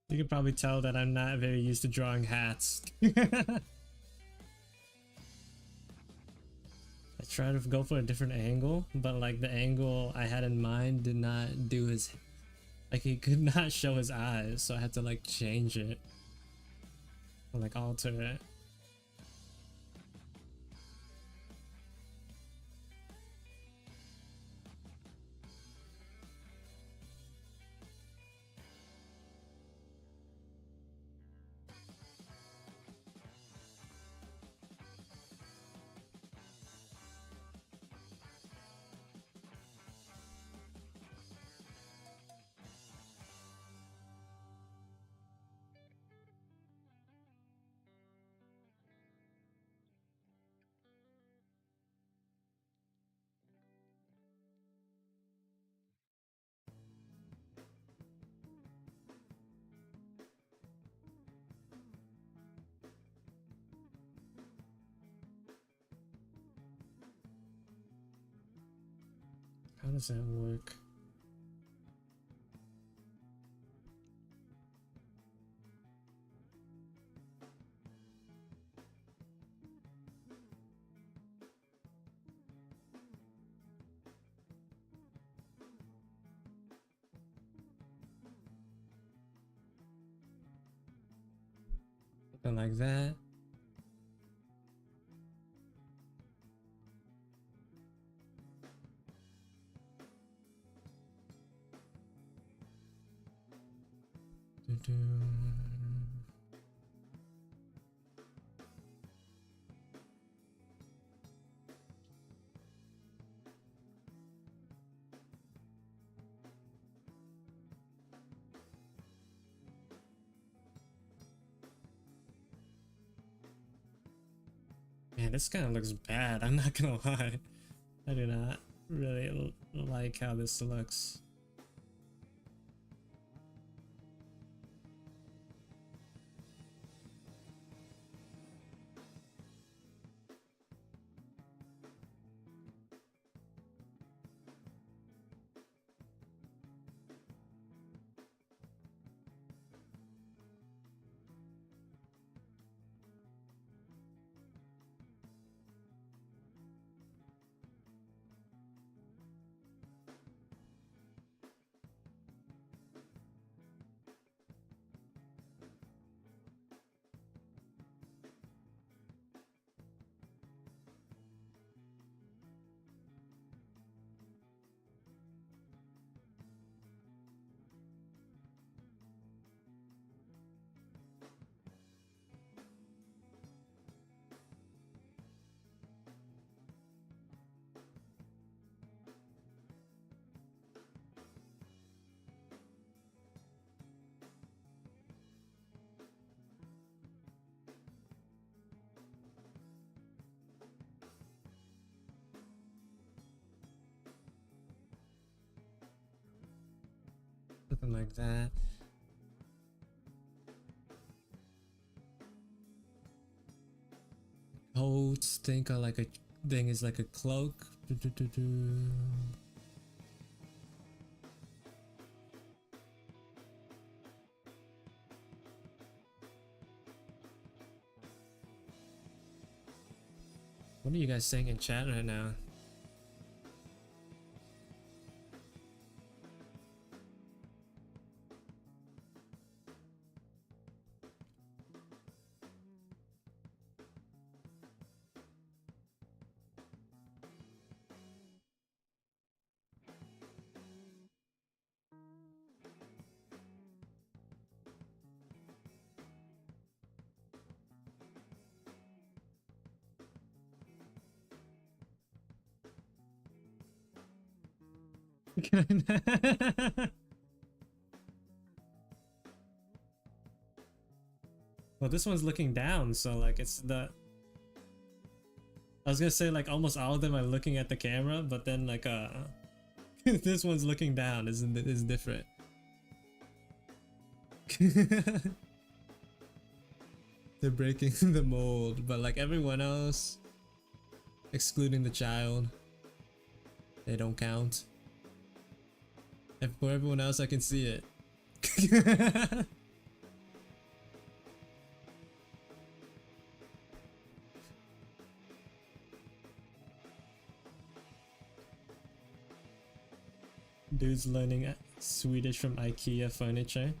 You can probably tell that I'm not very used to drawing hats. I tried to go for a different angle, but like the angle I had in mind did not do his, like he could not show his eyes, so I had to like change it or like alter it. How does that work? Something like that. Man, this kind of looks bad. I'm not gonna lie. I do not really like how this looks. something like that. Coats think of like a thing is like a cloak. What are you guys saying in chat right now? Well, this one's looking down, so like it's the. I was gonna say like almost all of them are looking at the camera, but then like this one's looking down. Is different. They're breaking the mold, but like everyone else, excluding the child, they don't count. And for everyone else, I can see it. Dude's learning Swedish from IKEA furniture.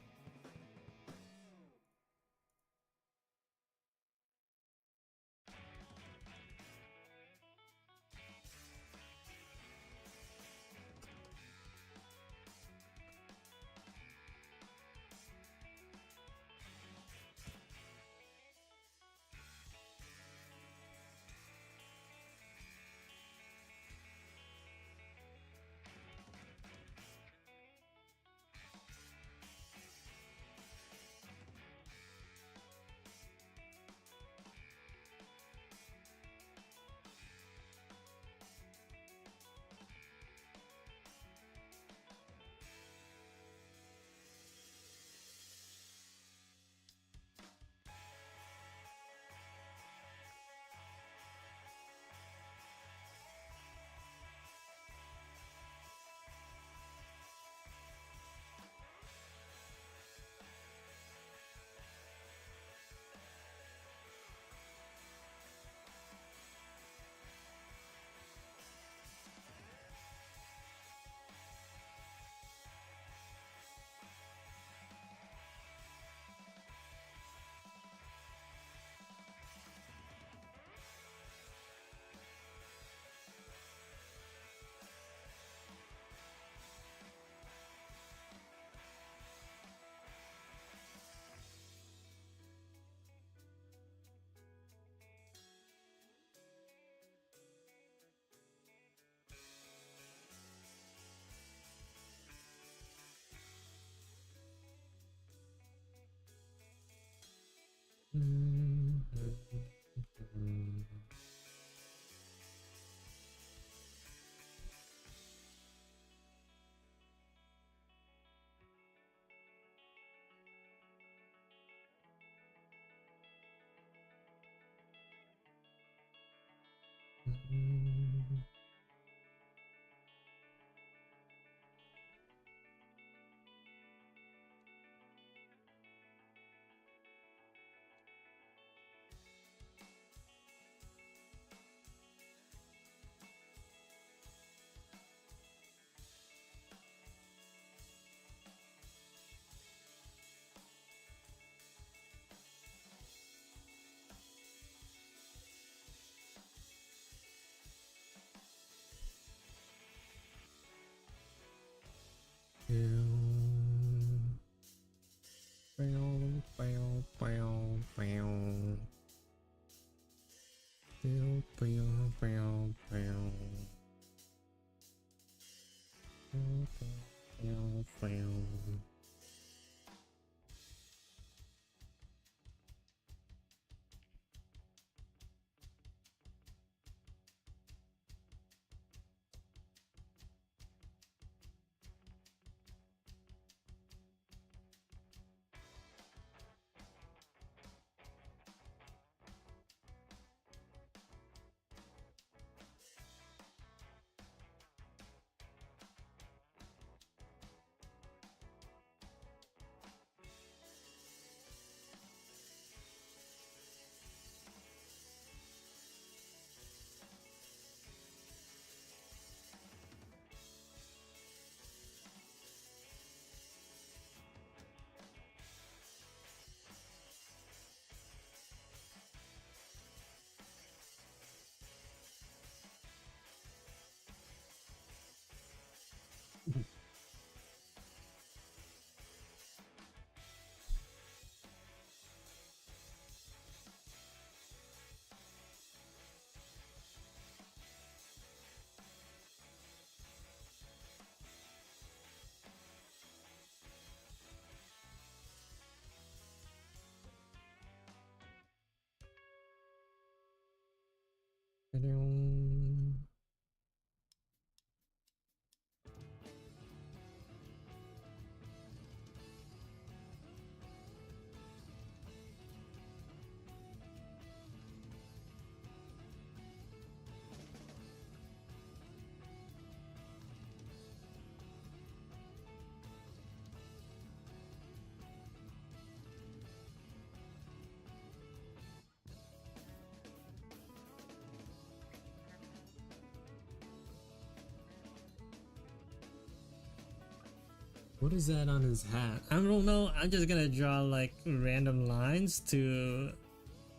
What is that on his hat? I don't know. I'm just gonna draw like random lines to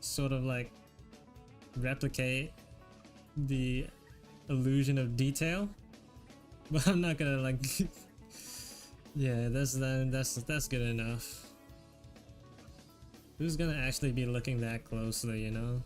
sort of like replicate the illusion of detail, but I'm not gonna like. Yeah, that's good enough. Who's gonna actually be looking that closely, you know?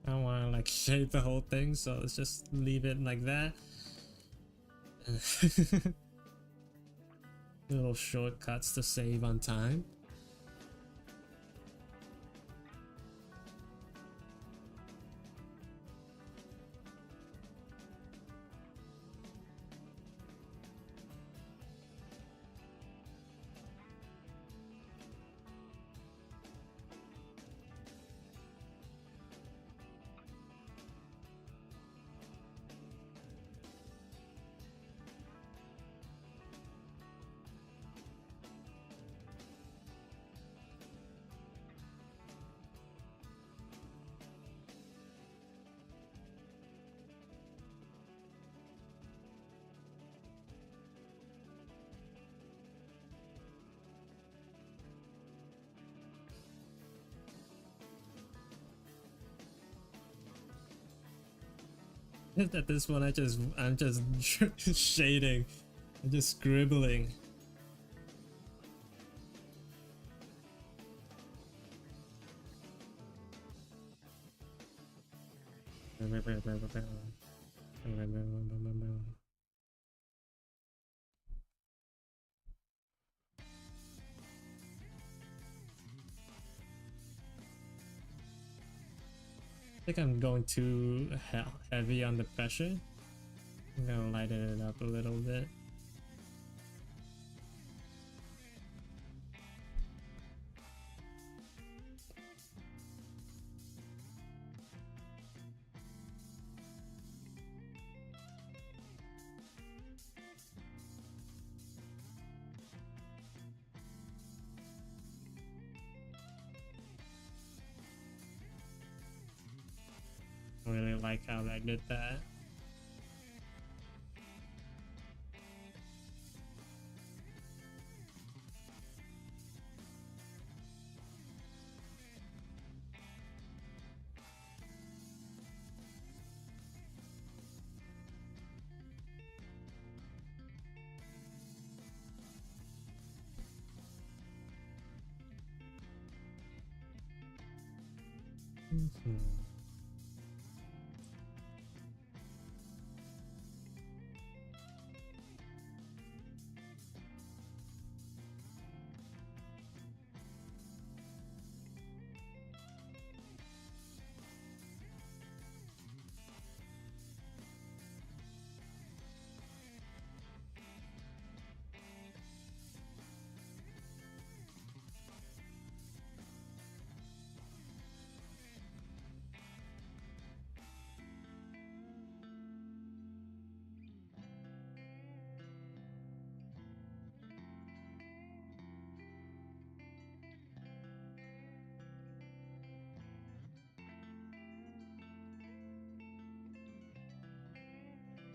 I don't want to like shape the whole thing, so let's just leave it like that. Little shortcuts to save on time. At this point, I'm just shading, I'm just scribbling. I think I'm going too heavy on the pressure. I'm gonna lighten it up a little bit. I really like how I did that.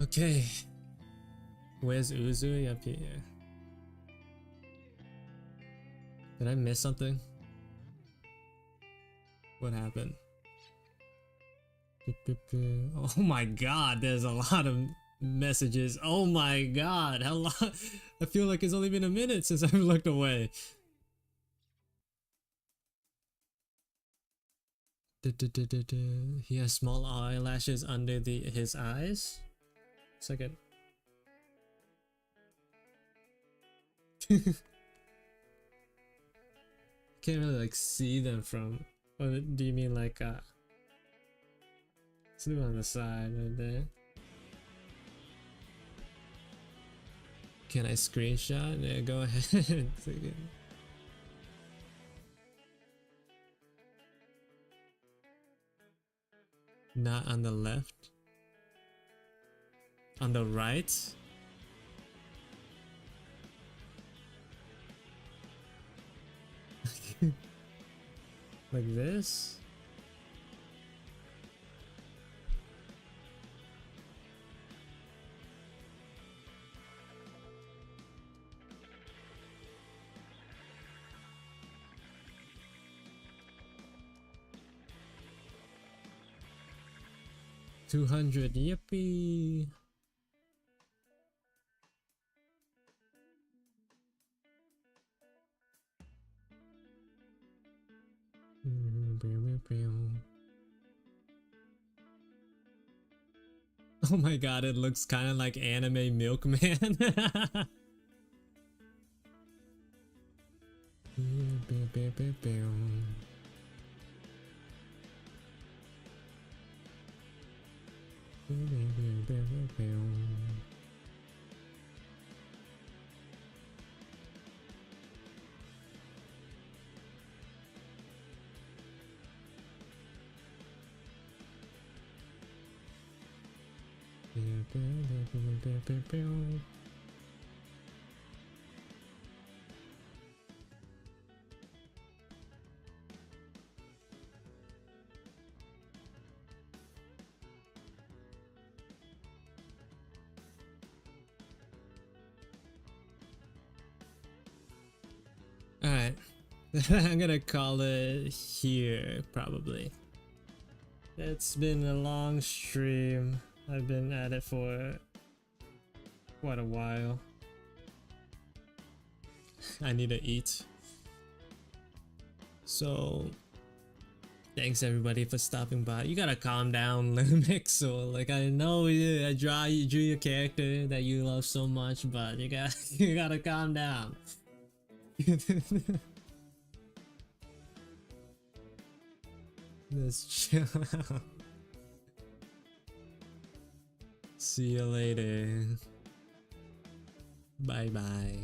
Okay. Where's Uzui up here? Did I miss something? What happened? Oh my god, there's a lot of messages. Oh my god, how long? I feel like it's only been a minute since I've looked away. He has small eyelashes under his eyes. It's like a can't really like see them from. Or do you mean like it's on the side right there? Can I screenshot? Yeah, go ahead. Not on the left. On the right. Like this? $200, yippee! Oh my god, it looks kind of like anime Milkman. Alright. I'm gonna call it here, probably. It's been a long stream. I've been at it for quite a while. I need to eat. So, thanks everybody for stopping by. You gotta calm down, Mixel. Like I know I drew your character that you love so much, but you gotta calm down. Let's chill out. See you later. Bye bye.